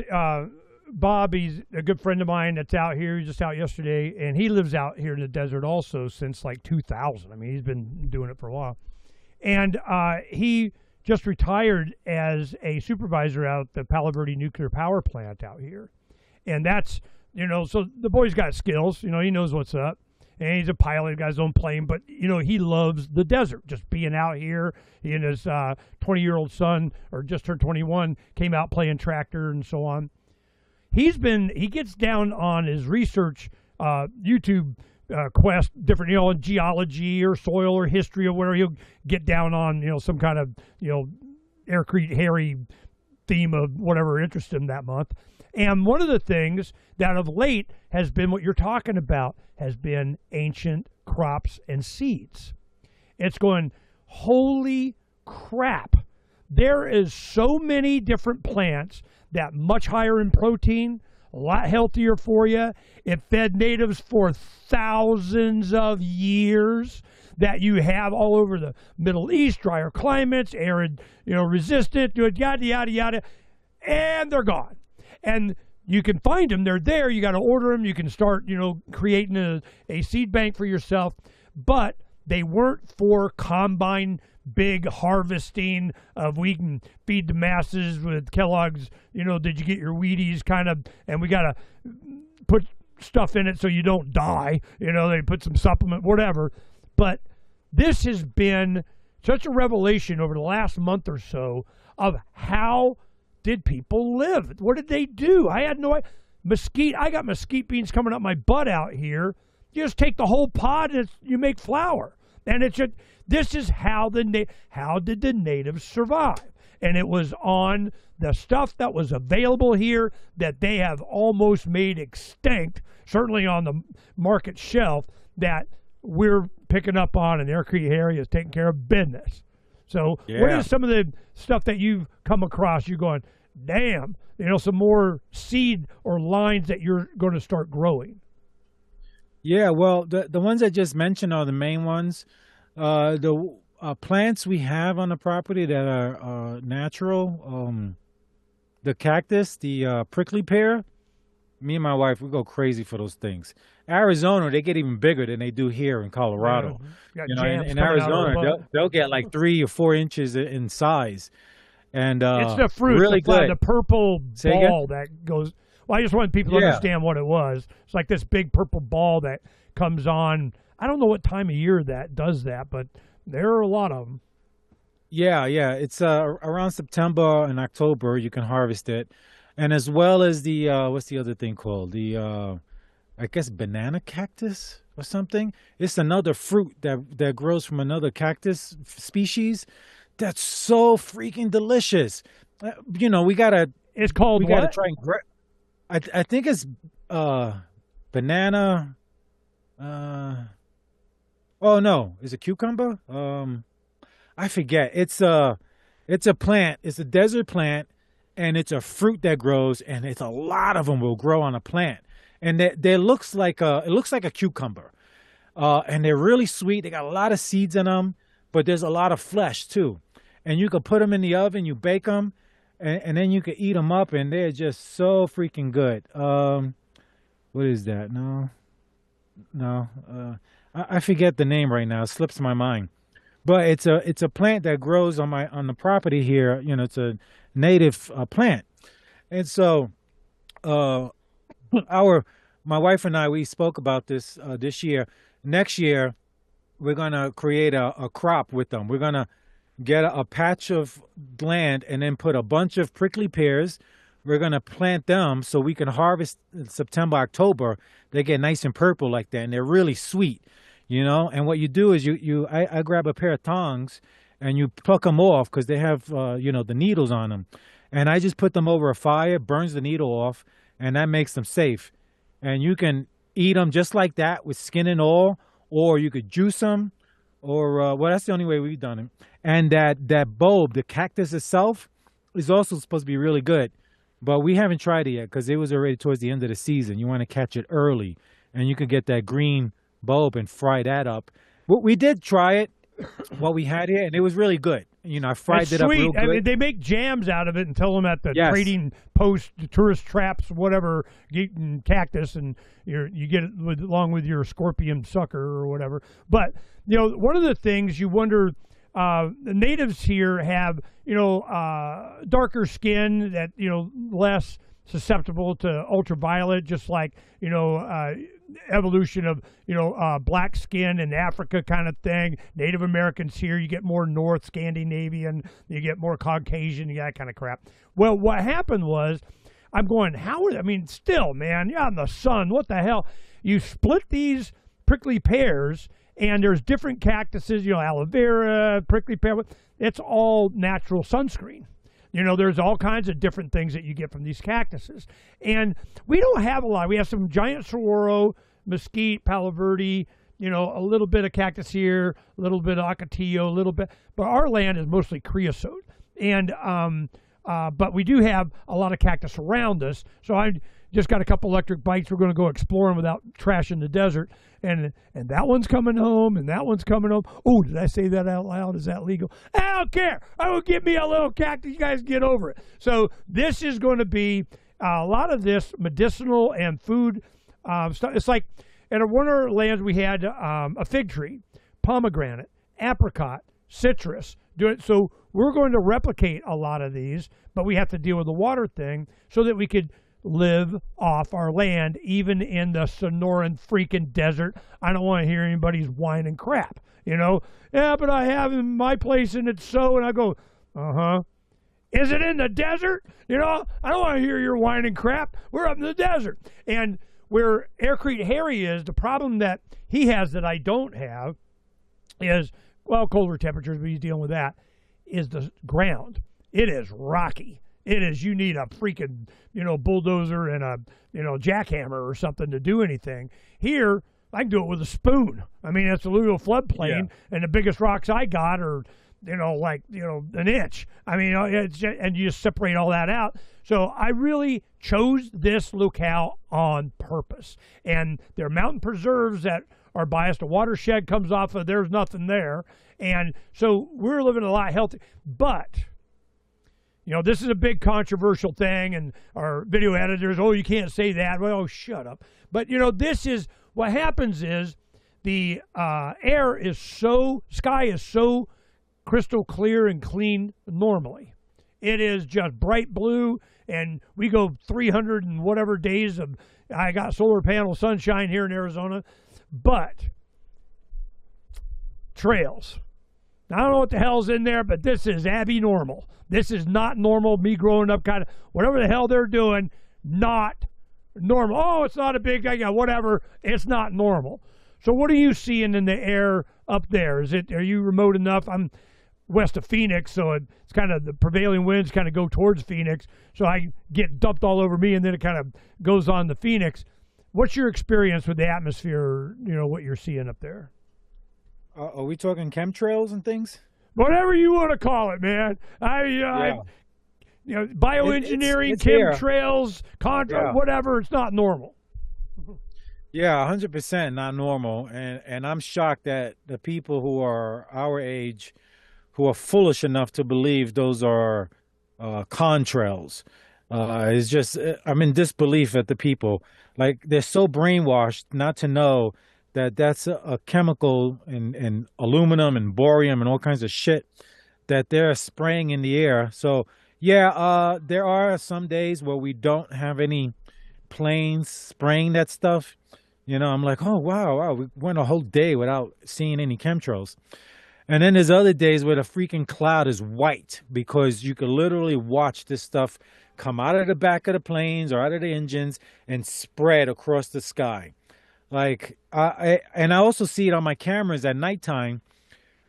Bob, he's a good friend of mine that's out here. He was just out yesterday, and he lives out here in the desert also since like 2000. I mean, he's been doing it for a while. And he just retired as a supervisor out at the Palo Verde nuclear power plant out here. And that's, you know, so the boy's got skills. You know, he knows what's up. And he's a pilot, got his own plane. But, you know, he loves the desert, just being out here. He and his 20-year-old son, or just turned 21, came out playing tractor and so on. He gets down on his research YouTube quest, different, you know, in geology or soil or history or whatever. He'll get down on, you know, some kind of, you know, Aircrete Harry theme of whatever interested him that month. And one of the things that of late has been what you're talking about has been ancient crops and seeds. It's going, holy crap. There is so many different plants that much higher in protein, a lot healthier for you. It fed natives for thousands of years, that you have all over the Middle East, drier climates, arid, you know, resistant, yada, yada, yada, and they're gone. And you can find them. They're there. You got to order them. You can start, you know, creating a seed bank for yourself. But they weren't for combine big harvesting of we can feed the masses with Kellogg's, you know, did you get your Wheaties kind of, and we got to put stuff in it so you don't die. You know, they put some supplement, whatever. But this has been such a revelation over the last month or so of how did people live? What did they do? I had no idea. I got mesquite beans coming up my butt out here. You just take the whole pod and you make flour. And it's just, this is how did the natives survive? And it was on the stuff that was available here that they have almost made extinct, certainly on the market shelf, that we're picking up on, and Aircrete Harry is taking care of business. So what is some of the stuff that you've come across? You're going, damn, you know, some more seed or lines that you're going to start growing. Yeah, well, the ones I just mentioned are the main ones. The plants we have on the property that are natural, the cactus, the prickly pear, me and my wife, we go crazy for those things. Arizona, they get even bigger than they do here in Colorado. You know, in Arizona, they'll get like 3 or 4 inches in size. And it's the fruit, really good. The purple ball that goes. Well, I just wanted people to understand what it was. It's like this big purple ball that comes on. I don't know what time of year that does that, but there are a lot of them. Yeah, yeah. It's around September and October you can harvest it. And as well as the what's the other thing called? The I guess banana cactus or something. It's another fruit that grows from another cactus species that's so freaking delicious. You know, It's called we gotta what? try and I think it's uh banana uh oh no, is it cucumber? I forget. It's a plant. It's a desert plant, and it's a fruit that grows, and it's a lot of them will grow on a plant, and they looks like a it looks like a cucumber, and they're really sweet. They got a lot of seeds in them, but there's a lot of flesh too, and you could put them in the oven, you bake them, and then you could eat them up, and they're just so freaking good. What is that? No, no, I forget the name right now. It slips my mind. But it's a plant that grows on the property here. You know, it's a native plant, and so uh, our my wife and I we spoke about this this year. Next year, we're gonna create a crop with them. We're gonna get a patch of land and then put a bunch of prickly pears. We're gonna plant them so we can harvest in September, October. They get nice and purple like that, and they're really sweet, you know. And what you do is I grab a pair of tongs and you pluck them off because they have you know the needles on them, and I just put them over a fire, burns the needle off, and that makes them safe. And you can eat them just like that with skin and all, or you could juice them, or well, that's the only way we've done it. And that bulb, the cactus itself, is also supposed to be really good. But we haven't tried it yet because it was already towards the end of the season. You want to catch it early, and you can get that green bulb and fry that up. We did try it while we had it, and it was really good. You know, I fried It's it up sweet. real I mean, good. they make jams out of it and tell them at the Yes. trading post, the tourist traps, whatever, getting cactus, and you get it along with your scorpion sucker or whatever. But you know, one of the things you wonder, the natives here have darker skin that less susceptible to ultraviolet, just like evolution of black skin in Africa kind of thing. Native Americans here, you get more North Scandinavian, you get more Caucasian, that kind of crap. Well, what happened was, I'm going, I mean, still, man, you're out in the sun. What the hell? You split these prickly pears, and there's different cactuses, aloe vera, prickly pear. It's all natural sunscreen. There's all kinds of different things that you get from these cactuses. And we don't have a lot. We have some giant saguaro, mesquite, palo verde, a little bit of cactus here, a little bit of ocotillo, a little bit. But our land is mostly creosote. And but we do have a lot of cactus around us. So I just got a couple electric bikes. We're going to go explore them without trashing the desert. And that one's coming home, and that one's coming home. Oh, did I say that out loud? Is that legal? I don't care. I will give me a little cactus. You guys get over it. So this is going to be a lot of this medicinal and food stuff. It's like in one of our lands we had a fig tree, pomegranate, apricot, citrus. So we're going to replicate a lot of these, but we have to deal with the water thing so that we could live off our land, even in the Sonoran freaking desert. I don't want to hear anybody's whine and crap, Yeah, but I have in my place and it's so, and I go, Is it in the desert? I don't want to hear your whine and crap. We're up in the desert. And where Aircrete Harry is, the problem that he has that I don't have is, well, colder temperatures, but he's dealing with that, is the ground. It is rocky. It is, you need a freaking, bulldozer and a, jackhammer or something to do anything. Here, I can do it with a spoon. I mean, it's a little floodplain, and the biggest rocks I got are, an inch. I mean, and you just separate all that out. So I really chose this locale on purpose. And there are mountain preserves that are biased. A watershed comes off of, there's nothing there. And so we're living a lot healthier. But this is a big controversial thing, and our video editors, you can't say that. Well, shut up. But, this is, what happens is the sky is so crystal clear and clean normally. It is just bright blue, and we go 300 and whatever days of, I got solar panel sunshine here in Arizona, but trails. I don't know what the hell's in there, but this is abnormal. This is not normal. Me growing up, kind of whatever the hell they're doing, not normal. Oh, it's not a big guy. Yeah, whatever. It's not normal. So what are you seeing in the air up there? Are you remote enough? I'm west of Phoenix, so it's kind of the prevailing winds kind of go towards Phoenix. So I get dumped all over me, and then it kind of goes on to Phoenix. What's your experience with the atmosphere? What you're seeing up there? Are we talking chemtrails and things? Whatever you want to call it, man. Bioengineering, chemtrails, whatever. It's not normal. Yeah, 100% not normal, and I'm shocked that the people who are our age, who are foolish enough to believe those are contrails. It's just I'm in disbelief at the people. Like, they're so brainwashed not to know that that's a chemical in aluminum and borium and all kinds of shit that they're spraying in the air. So yeah, there are some days where we don't have any planes spraying that stuff. I'm like, oh, wow, we went a whole day without seeing any chemtrails. And then there's other days where the freaking cloud is white because you could literally watch this stuff come out of the back of the planes or out of the engines and spread across the sky. Like, I also see it on my cameras at nighttime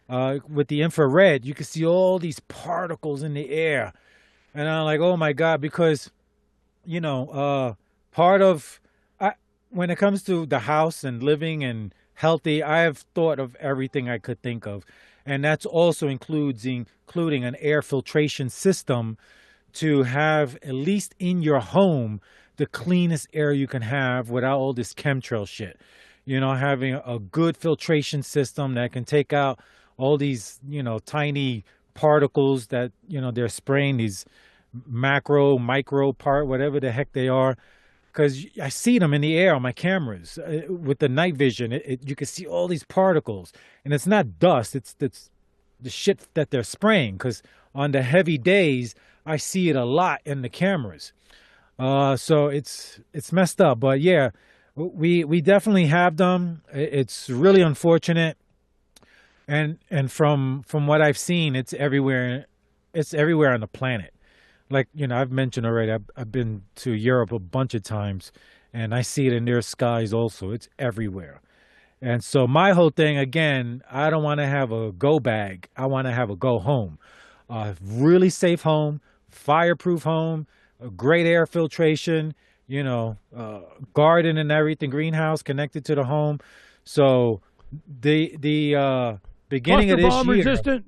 with the infrared. You can see all these particles in the air. And I'm like, oh, my God, because, part of when it comes to the house and living and healthy, I have thought of everything I could think of. And that's also including an air filtration system to have, at least in your home, the cleanest air you can have without all this chemtrail shit. Having a good filtration system that can take out all these, tiny particles that, they're spraying, these micro part, whatever the heck they are. Because I see them in the air on my cameras with the night vision. You can see all these particles. And it's not dust. It's the shit that they're spraying. Because on the heavy days, I see it a lot in the cameras. So it's messed up. But yeah, we definitely have them. It's really unfortunate. And from what I've seen, it's everywhere. It's everywhere on the planet. Like, I've mentioned already, I've been to Europe a bunch of times, and I see it in their skies also. It's everywhere. And so my whole thing, again, I don't want to have a go bag. I want to have a go home. Really safe home, fireproof home, great air filtration, garden and everything, greenhouse connected to the home. So the beginning of this bomb year... resistant.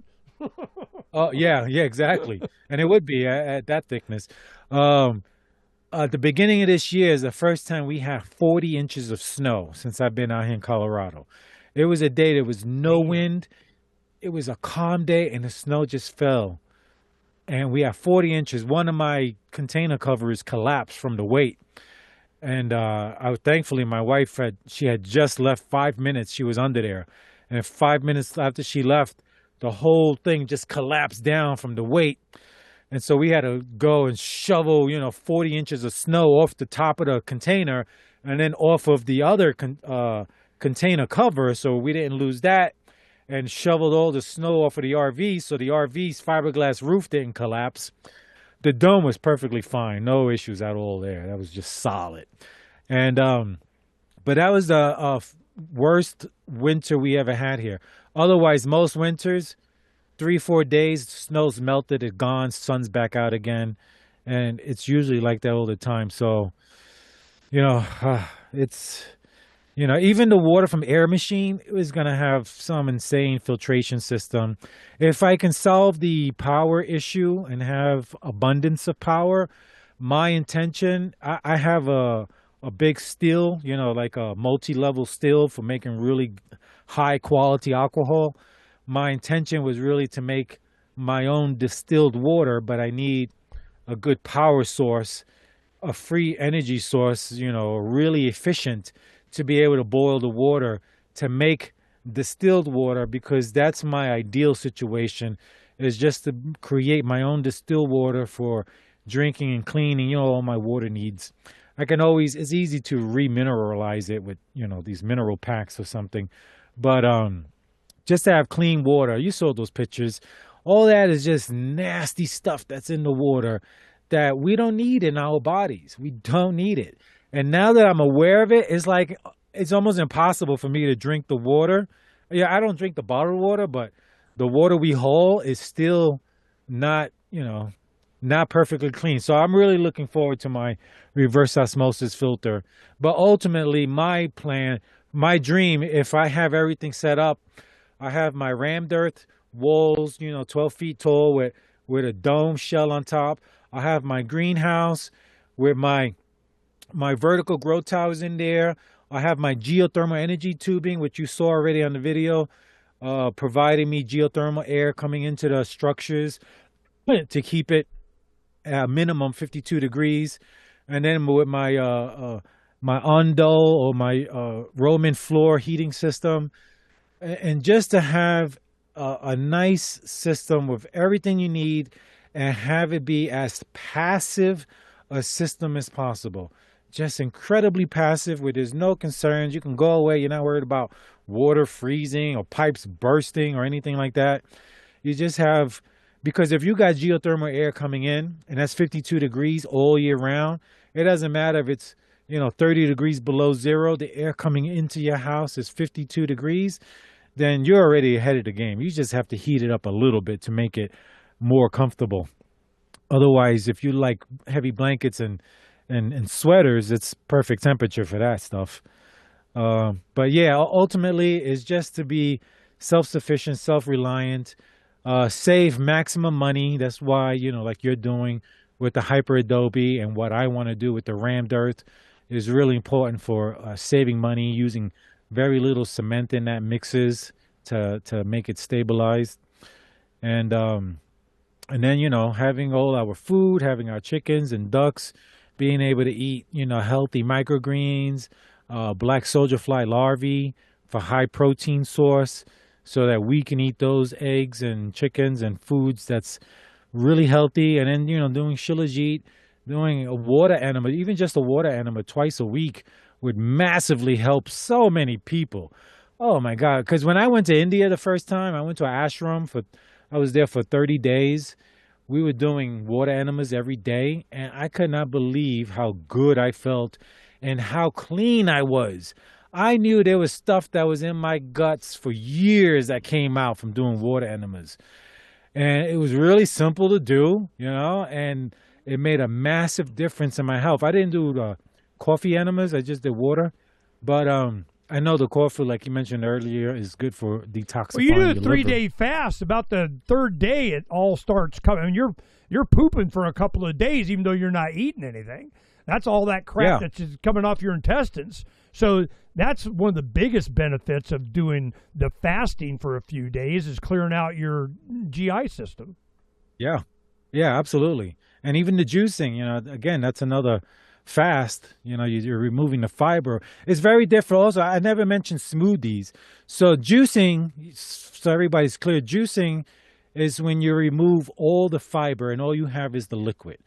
Oh, yeah, exactly. And it would be at that thickness. At the beginning of this year is the first time we had 40 inches of snow since I've been out here in Colorado. It was a day there was no wind. It was a calm day, and the snow just fell. And we had 40 inches. One of my container covers collapsed from the weight. And thankfully, my wife, she had just left 5 minutes. She was under there. And 5 minutes after she left, the whole thing just collapsed down from the weight. And so we had to go and shovel, 40 inches of snow off the top of the container and then off of the other container cover so we didn't lose that, and shoveled all the snow off of the RV so the RV's fiberglass roof didn't collapse. The dome was perfectly fine. No issues at all there. That was just solid. And but that was the worst winter we ever had here. Otherwise, most winters, 3-4 days, snow's melted, it's gone, sun's back out again. And it's usually like that all the time. So, it's, even the water from Air Machine is going to have some insane filtration system. If I can solve the power issue and have abundance of power, my intention, I have a big still, like a multi-level still for making really high quality alcohol. My intention was really to make my own distilled water, but I need a good power source, a free energy source, really efficient to be able to boil the water to make distilled water, because that's my ideal situation, is just to create my own distilled water for drinking and cleaning, all my water needs. I can always, it's easy to remineralize it with, these mineral packs or something. But just to have clean water. You saw those pictures. All that is just nasty stuff that's in the water that we don't need in our bodies. We don't need it. And now that I'm aware of it, it's like it's almost impossible for me to drink the water. Yeah, I don't drink the bottled water, but the water we haul is still not, not perfectly clean. So I'm really looking forward to my reverse osmosis filter. But ultimately, my plan, my dream, if I have everything set up, I have my rammed earth walls, 12 feet tall with a dome shell on top. I have my greenhouse with my vertical grow towers in there. I have my geothermal energy tubing, which you saw already on the video, providing me geothermal air coming into the structures to keep it at minimum 52 degrees. And then with my my Ondo or my Roman floor heating system, and just to have a nice system with everything you need and have it be as passive a system as possible. Just incredibly passive where there's no concerns. You can go away. You're not worried about water freezing or pipes bursting or anything like that. You just have, because if you got geothermal air coming in and that's 52 degrees all year round, it doesn't matter if it's, 30 degrees below zero, the air coming into your house is 52 degrees, then you're already ahead of the game. You just have to heat it up a little bit to make it more comfortable. Otherwise, if you like heavy blankets and sweaters, it's perfect temperature for that stuff. But yeah, ultimately it's just to be self-sufficient, self-reliant, save maximum money. That's why, like you're doing with the Hyper Adobe, and what I want to do with the rammed earth is really important for saving money, using very little cement in that mixes to make it stabilized. And then, having all our food, having our chickens and ducks, being able to eat, healthy microgreens, black soldier fly larvae for high protein source, so that we can eat those eggs and chickens and foods that's really healthy. And then, doing shilajit, doing a water enema, even just a water enema twice a week would massively help so many people. Oh my God. Because when I went to India the first time, I went to an ashram I was there for 30 days. We were doing water enemas every day, and I could not believe how good I felt and how clean I was. I knew there was stuff that was in my guts for years that came out from doing water enemas. And it was really simple to do, and it made a massive difference in my health. I didn't do the coffee enemas. I just did water. But I know the coffee, like you mentioned earlier, is good for detoxifying. Well, you do a your 3-day fast. About the third day, it all starts coming. I mean, you're pooping for a couple of days, even though you're not eating anything. That's all that crap that's just coming off your intestines. So that's one of the biggest benefits of doing the fasting for a few days, is clearing out your GI system. Yeah, absolutely. And even the juicing, again, that's another fast. You're removing the fiber. It's very different. Also, I never mentioned smoothies. So juicing, so everybody's clear, juicing is when you remove all the fiber and all you have is the liquid.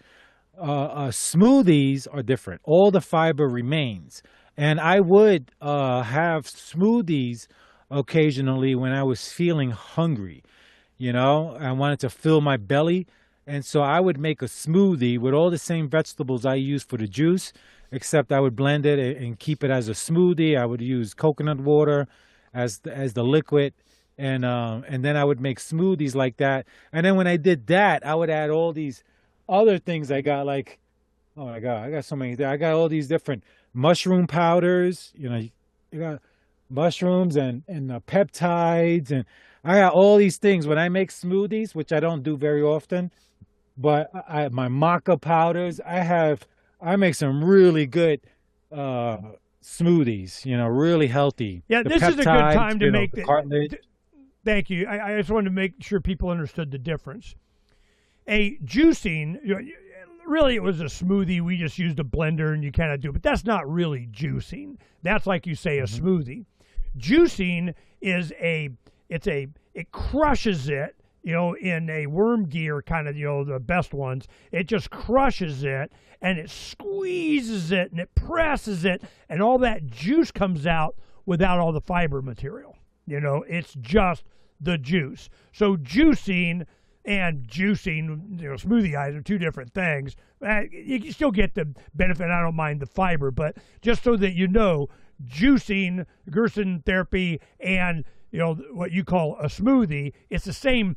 Smoothies are different. All the fiber remains. And I would have smoothies occasionally when I was feeling hungry. I wanted to fill my belly. And so I would make a smoothie with all the same vegetables I use for the juice, except I would blend it and keep it as a smoothie. I would use coconut water as the liquid, and then I would make smoothies like that. And then when I did that, I would add all these other things I got, like, oh my God, I got so many. I got all these different mushroom powders. You got mushrooms and peptides, and I got all these things when I make smoothies, which I don't do very often. But my maca powders, I make some really good smoothies, really healthy. Yeah, the this is a good time to make the cartilage. Thank you. I just wanted to make sure people understood the difference. A juicing, really it was a smoothie. We just used a blender and you kind of do, but that's not really juicing. That's like you say, a smoothie. Juicing is it crushes it. In a worm gear kind of, the best ones, it just crushes it and it squeezes it and it presses it and all that juice comes out without all the fiber material. It's just the juice. So juicing and juicing, smoothie eyes are two different things. You can still get the benefit. I don't mind the fiber, but just so that juicing, Gerson therapy, and what you call a smoothie, it's the same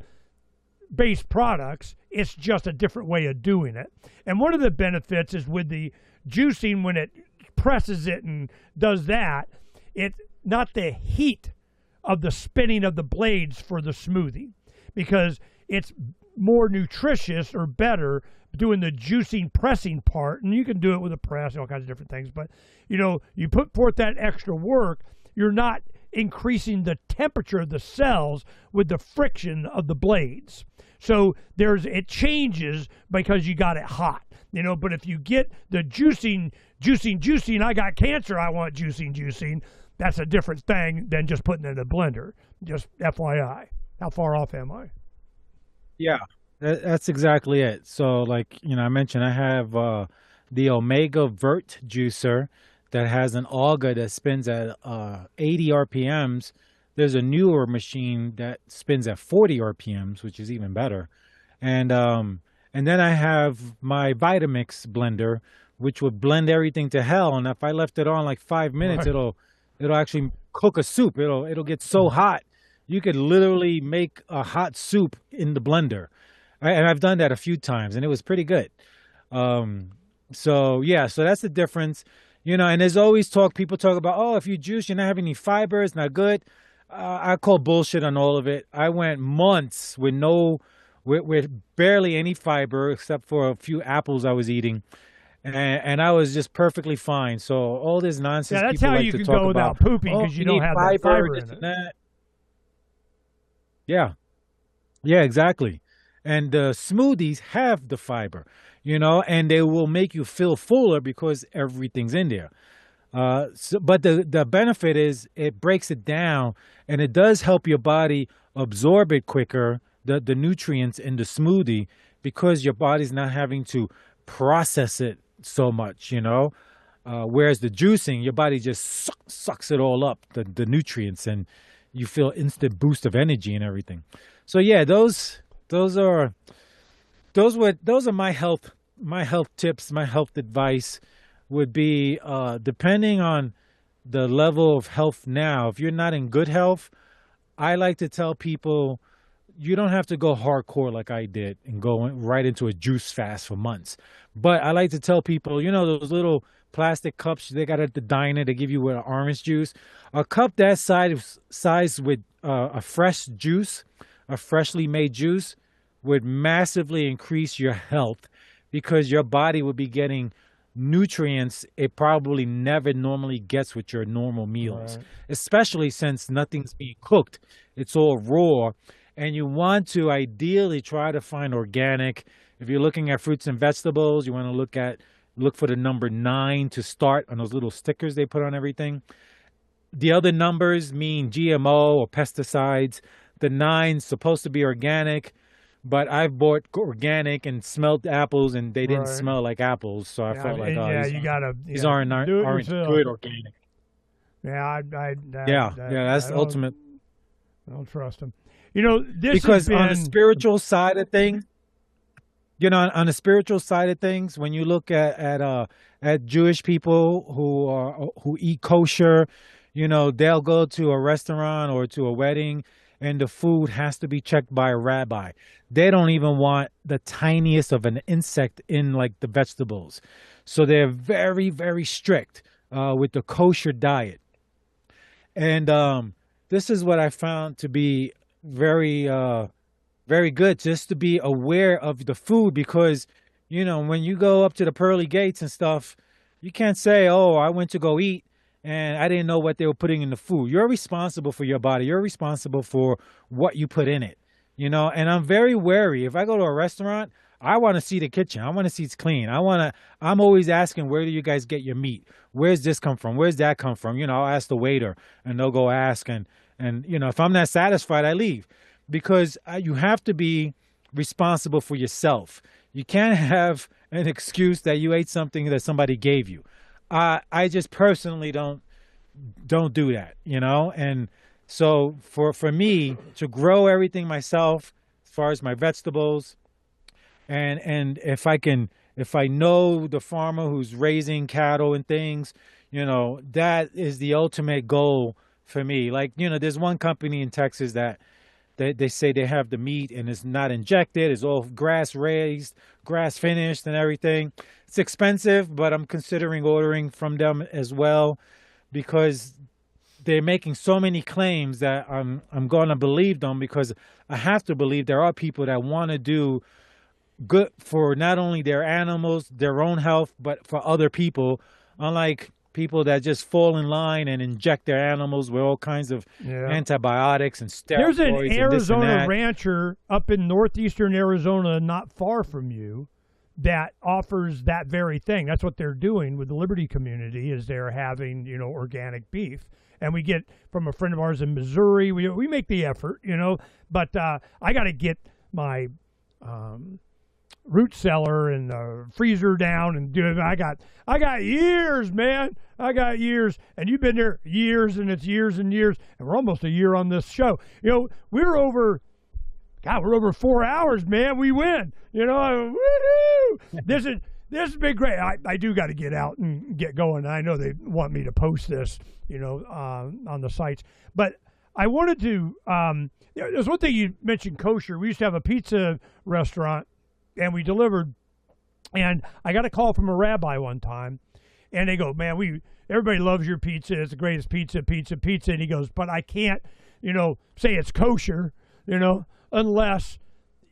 base products. It's just a different way of doing it. And one of the benefits is with the juicing, when it presses it and does that, it's not the heat of the spinning of the blades for the smoothie, because it's more nutritious or better doing the juicing pressing part. And you can do it with a press, all kinds of different things, but you put forth that extra work, you're not increasing the temperature of the cells with the friction of the blades. So it changes because you got it hot, but if you get the juicing, I got cancer, I want juicing, that's a different thing than just putting it in a blender. Just FYI. How far off am I? Yeah, that's exactly it. So, I mentioned, I have the Omega Vert juicer that has an auger that spins at 80 RPMs. There's a newer machine that spins at 40 RPMs, which is even better. And then I have my Vitamix blender, which would blend everything to hell. And if I left it on 5 minutes, Right. it'll actually cook a soup. It'll get so hot you could literally make a hot soup in the blender. And I've done that a few times, and it was pretty good. So that's the difference. And there's always people talk about, oh, if you juice, you're not having any fiber, it's not good. I call bullshit on all of it. I went months with barely any fiber except for a few apples I was eating. And I was just perfectly fine. So all this nonsense Yeah, that's people how like you to can talk go without about, pooping, oh, because you you don't need have that fiber this in and it. that. Yeah. Yeah, exactly. And the smoothies have the fiber, and they will make you feel fuller because everything's in there. But the benefit is it breaks it down, and it does help your body absorb it quicker, the nutrients in the smoothie, because your body's not having to process it so much, whereas the juicing, your body just sucks it all up, the nutrients, and you feel instant boost of energy and everything. So yeah, those are my health tips, my health advice would be, depending on the level of health now. If you're not in good health, I like to tell people you don't have to go hardcore like I did and go right into a juice fast for months. But I like to tell people, those little plastic cups they got at the diner, they give you with orange juice. A cup that size with a fresh juice, a freshly made juice, would massively increase your health, because your body would be getting nutrients it probably never normally gets with your normal meals, Right. especially since nothing's being cooked. It's all raw, and you want to ideally try to find organic. If you're looking at fruits and vegetables, you want to look for the number 9 to start on those little stickers they put on everything. The other numbers mean GMO or pesticides. The 9's supposed to be organic, but I've bought organic and smelled apples, and they didn't Right. smell like apples. So I felt like, oh, you gotta these aren't do it aren't yourself. good organic. Yeah, That's the ultimate. I don't trust them. This Because has been, on the spiritual side of things, on the spiritual side of things, when you look at Jewish people who eat kosher, they'll go to a restaurant or to a wedding, and the food has to be checked by a rabbi. They don't even want the tiniest of an insect in the vegetables. So they're very, very strict with the kosher diet. And this is what I found to be very, very good, just to be aware of the food, because, when you go up to the pearly gates and stuff, you can't say, oh, I went to go eat and I didn't know what they were putting in the food. You're responsible for your body. You're responsible for what you put in it, and I'm very wary. If I go to a restaurant, I want to see the kitchen. I want to see it's clean. I'm always asking, where do you guys get your meat? Where's this come from? Where's that come from? I'll ask the waiter, and they'll go ask. And if I'm not satisfied, I leave, because you have to be responsible for yourself. You can't have an excuse that you ate something that somebody gave you. I just personally don't do that, and So for me to grow everything myself, as far as my vegetables, and if I know the farmer who's raising cattle and things, that is the ultimate goal for me. Like, there's one company in Texas that they say they have the meat and it's not injected, it's all grass raised, grass finished and everything. It's expensive, but I'm considering ordering from them as well, because they're making so many claims that I'm going to believe them, because I have to believe there are people that want to do good for not only their animals, their own health, but for other people, unlike people that just fall in line and inject their animals with all kinds of antibiotics and steroids. There's an and Arizona rancher up in northeastern Arizona, not far from you, that offers that very thing. That's what they're doing with the Liberty community, is they're having, organic beef. And we get from a friend of ours in Missouri. We make the effort, but I got to get my root cellar and freezer down and do it. I got years, man. I got years, and you've been there years, and it's years and years, and we're almost a year on this show. We're over 4 hours, man. We win. Woohoo! This has been great. I do got to get out and get going. I know they want me to post this, on the sites, but I wanted to. There's one thing you mentioned, kosher. We used to have a pizza restaurant, and we delivered. And I got a call from a rabbi one time, and they go, "Man, everybody loves your pizza. It's the greatest pizza." And he goes, "But I can't, say it's kosher, unless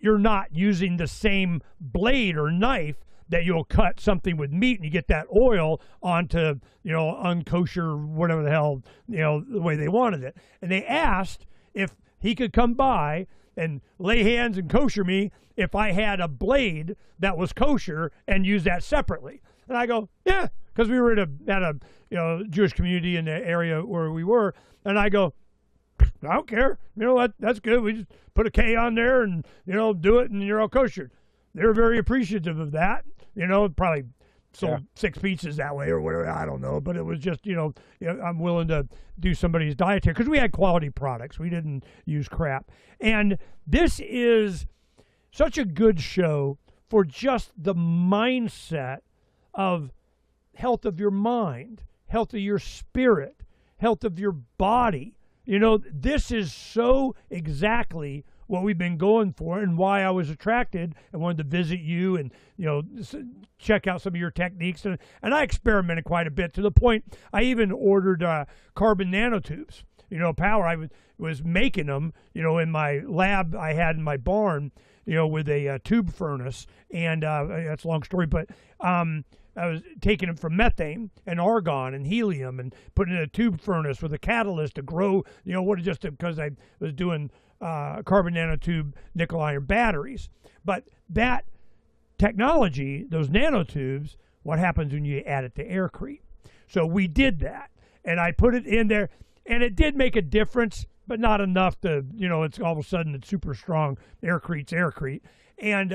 you're not using the same blade or knife that you'll cut something with meat and you get that oil onto, unkosher, whatever the hell, the way they wanted it." And they asked if he could come by and lay hands and kosher me if I had a blade that was kosher and use that separately. And I go, yeah, because we were at a Jewish community in the area where we were. And I go, I don't care. That's good. We just put a K on there and, do it, and you're all kosher. They were very appreciative of that. Probably sold 6 pizzas that way or whatever. I don't know. But it was just, I'm willing to do somebody's dietary, because we had quality products. We didn't use crap. And this is such a good show for just the mindset of health of your mind, health of your spirit, health of your body. This is so exactly what we've been going for, and why I was attracted and wanted to visit you and, check out some of your techniques. And I experimented quite a bit, to the point I even ordered carbon nanotubes, power. I was making them, in my lab I had in my barn, with a tube furnace. And that's a long story, but I was taking them from methane and argon and helium and putting in a tube furnace with a catalyst to grow, just because I was doing carbon nanotube nickel iron batteries. But that technology, those nanotubes, what happens when you add it to Aircrete? So we did that, and I put it in there, and it did make a difference, but not enough to, it's all of a sudden it's super strong. Aircrete's Aircrete. And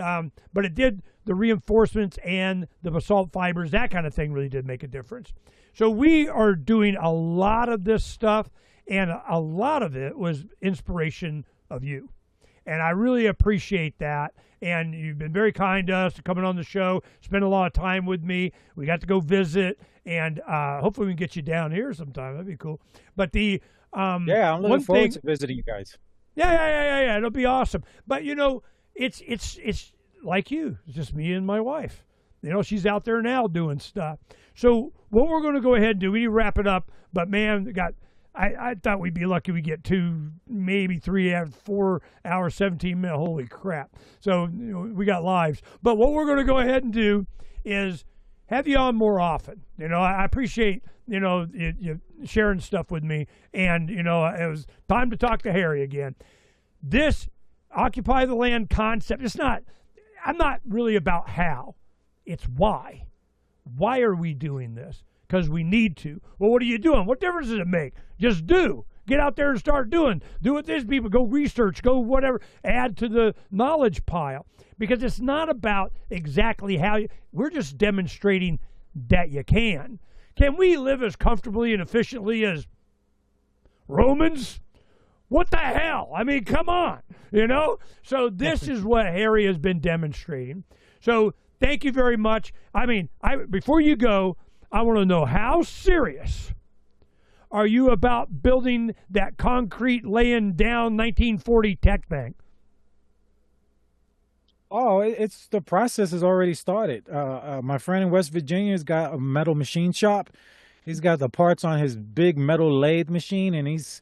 but it did, the reinforcements and the basalt fibers, that kind of thing really did make a difference. So we are doing a lot of this stuff, and a lot of it was inspiration of you. And I really appreciate that. And you've been very kind to us, coming on the show, spend a lot of time with me. We got to go visit, and hopefully we can get you down here sometime. That'd be cool. But the I'm looking forward to visiting you guys. Yeah. It'll be awesome. But it's like you. It's just me and my wife. She's out there now doing stuff. So what we're going to go ahead and do, we need to wrap it up. But man, I thought we'd be lucky we get 2, maybe 3, 4 hours, 17 minutes. Holy crap. So we got lives. But what we're going to go ahead and do is have you on more often. I appreciate, you sharing stuff with me. And, it was time to talk to Harry again. This Occupy the Land concept, I'm not really about how. It's why. Why are we doing this? Because we need to. Well, what are you doing? What difference does it make? Just do. Get out there and start doing. Do what these people, go research, go whatever, add to the knowledge pile. Because it's not about exactly how we're just demonstrating that you can. Can we live as comfortably and efficiently as Romans? What the hell? I mean, come on, you know? So this is what Harry has been demonstrating. So thank you very much. I mean, before you go, I want to know, how serious are you about building that concrete laying down 1940 tech thing? Oh, it's the process has already started. My friend in West Virginia's got a metal machine shop. He's got the parts on his big metal lathe machine, and he's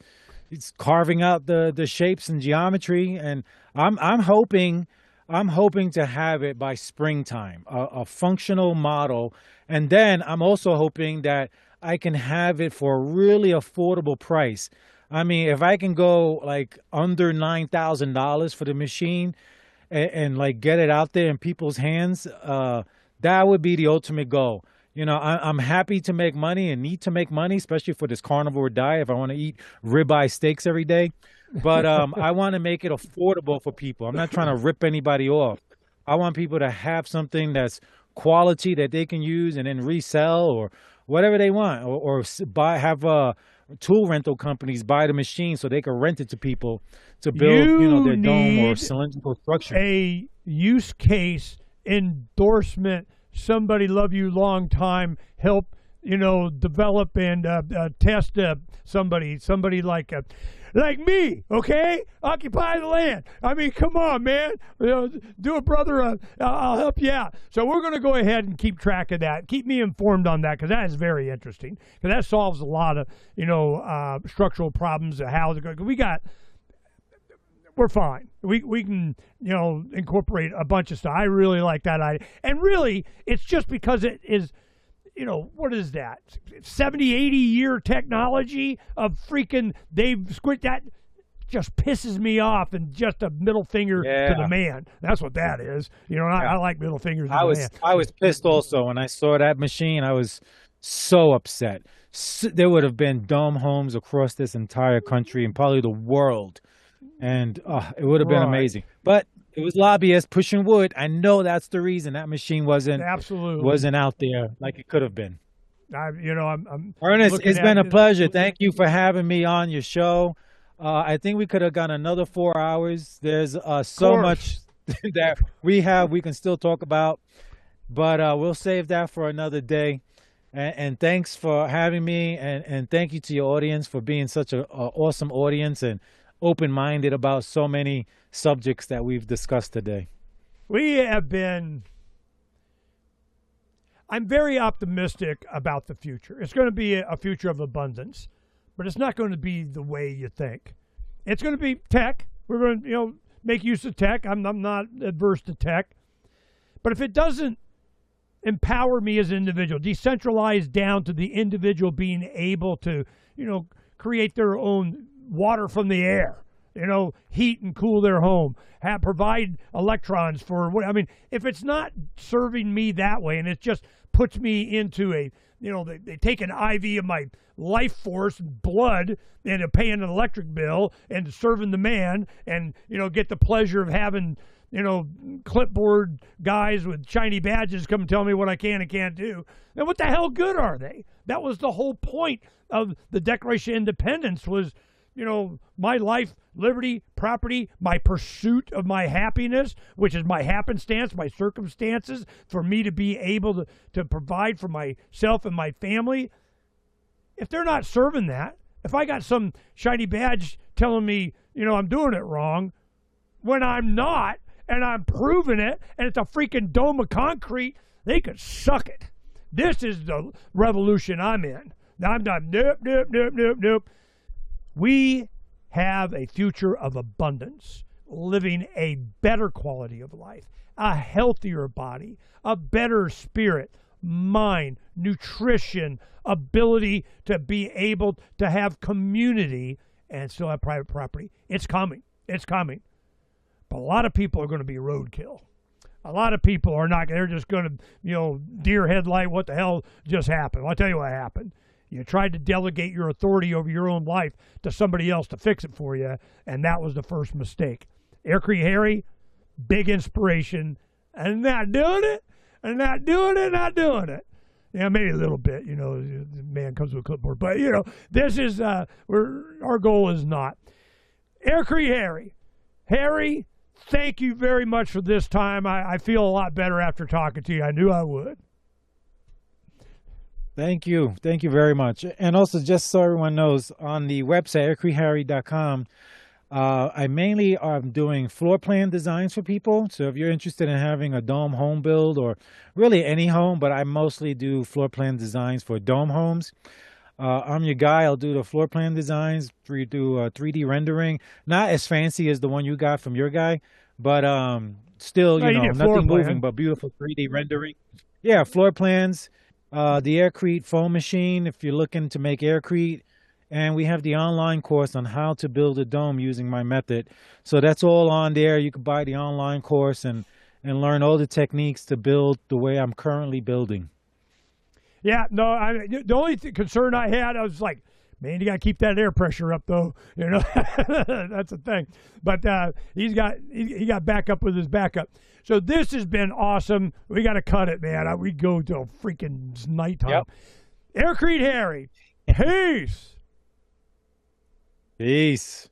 carving out the shapes and geometry. And I'm hoping to have it by springtime, a functional model. And then I'm also hoping that I can have it for a really affordable price. I mean, if I can go like under $9,000 for the machine, and like get it out there in people's hands, that would be the ultimate goal. You know, I'm happy to make money and need to make money, especially for this carnivore diet if I want to eat ribeye steaks every day. But I want to make it affordable for people. I'm not trying to rip anybody off. I want people to have something that's quality that they can use and then resell or whatever they want, or have tool rental companies buy the machine so they can rent it to people to build, their dome or cylindrical structure. A use case endorsement. Somebody love you long time. Help, develop and test somebody like me. Okay, occupy the land. I mean, come on, man. Do it, brother. I'll help you out. So we're going to go ahead and keep track of that. Keep me informed on that, because that is very interesting. Because that solves a lot of structural problems. How to go. We're fine. We can incorporate a bunch of stuff. I really like that idea, and really, it's just because it is. What is that? 70, 80 year technology of freaking, that just pisses me off, and just a middle finger to the man. That's what that is. I like middle fingers to the man. I was pissed also when I saw that machine. I was so upset. There would have been dome homes across this entire country and probably the world. And it would have been amazing. But it was lobbyists pushing wood. I know that's the reason that machine wasn't out there like it could have been. I'm Ernest, it's been a pleasure. Thank you for having me on your show. I think we could have gone another 4 hours. There's so much that we can still talk about, but we'll save that for another day. And thanks for having me, and thank you to your audience for being such an awesome audience and open-minded about so many subjects that we've discussed today. I'm very optimistic about the future. It's going to be a future of abundance, but it's not going to be the way you think. It's going to be tech. We're going to, make use of tech. I'm not adverse to tech, but if it doesn't empower me as an individual, decentralize down to the individual being able to, create their own water from the air, heat and cool their home, provide electrons if it's not serving me that way, and it just puts me into they take an IV of my life force and blood and paying an electric bill and serving the man and, get the pleasure of having, clipboard guys with shiny badges come and tell me what I can and can't do, then what the hell good are they? That was the whole point of the Declaration of Independence was, my life, liberty, property, my pursuit of my happiness, which is my happenstance, my circumstances, for me to be able to provide for myself and my family. If they're not serving that, if I got some shiny badge telling me, I'm doing it wrong, when I'm not, and I'm proving it, and it's a freaking dome of concrete, they could suck it. This is the revolution I'm in. I'm not, nope. We have a future of abundance, living a better quality of life, a healthier body, a better spirit, mind, nutrition, ability to be able to have community and still have private property. It's coming. It's coming. But a lot of people are going to be roadkill. A lot of people are not. They're just going to, deer headlight, what the hell just happened? Well, I'll tell you what happened. You tried to delegate your authority over your own life to somebody else to fix it for you, and that was the first mistake. Aircrete Harry, big inspiration, and not doing it. Yeah, maybe a little bit, the man comes with a clipboard. But, this is, our goal is not. Aircrete Harry. Harry, thank you very much for this time. I feel a lot better after talking to you. I knew I would. Thank you. Thank you very much. And also, just so everyone knows, on the website, aircreteharry.com, I mainly am doing floor plan designs for people. So if you're interested in having a dome home build or really any home, but I mostly do floor plan designs for dome homes. I'm your guy. I'll do the floor plan designs, do 3D rendering. Not as fancy as the one you got from your guy, but still, No, you did floor nothing plan. moving, but beautiful 3D rendering. Yeah, floor plans. The Aircrete foam machine, if you're looking to make Aircrete. And we have the online course on how to build a dome using my method. So that's all on there. You can buy the online course and learn all the techniques to build the way I'm currently building. Yeah, no, the only concern I had, I was like, man, you got to keep that air pressure up, though. You know, that's the thing. But he got backup with his backup. So this has been awesome. We got to cut it, man. We go till freaking nighttime. Yep. Aircrete Harry, peace. Peace.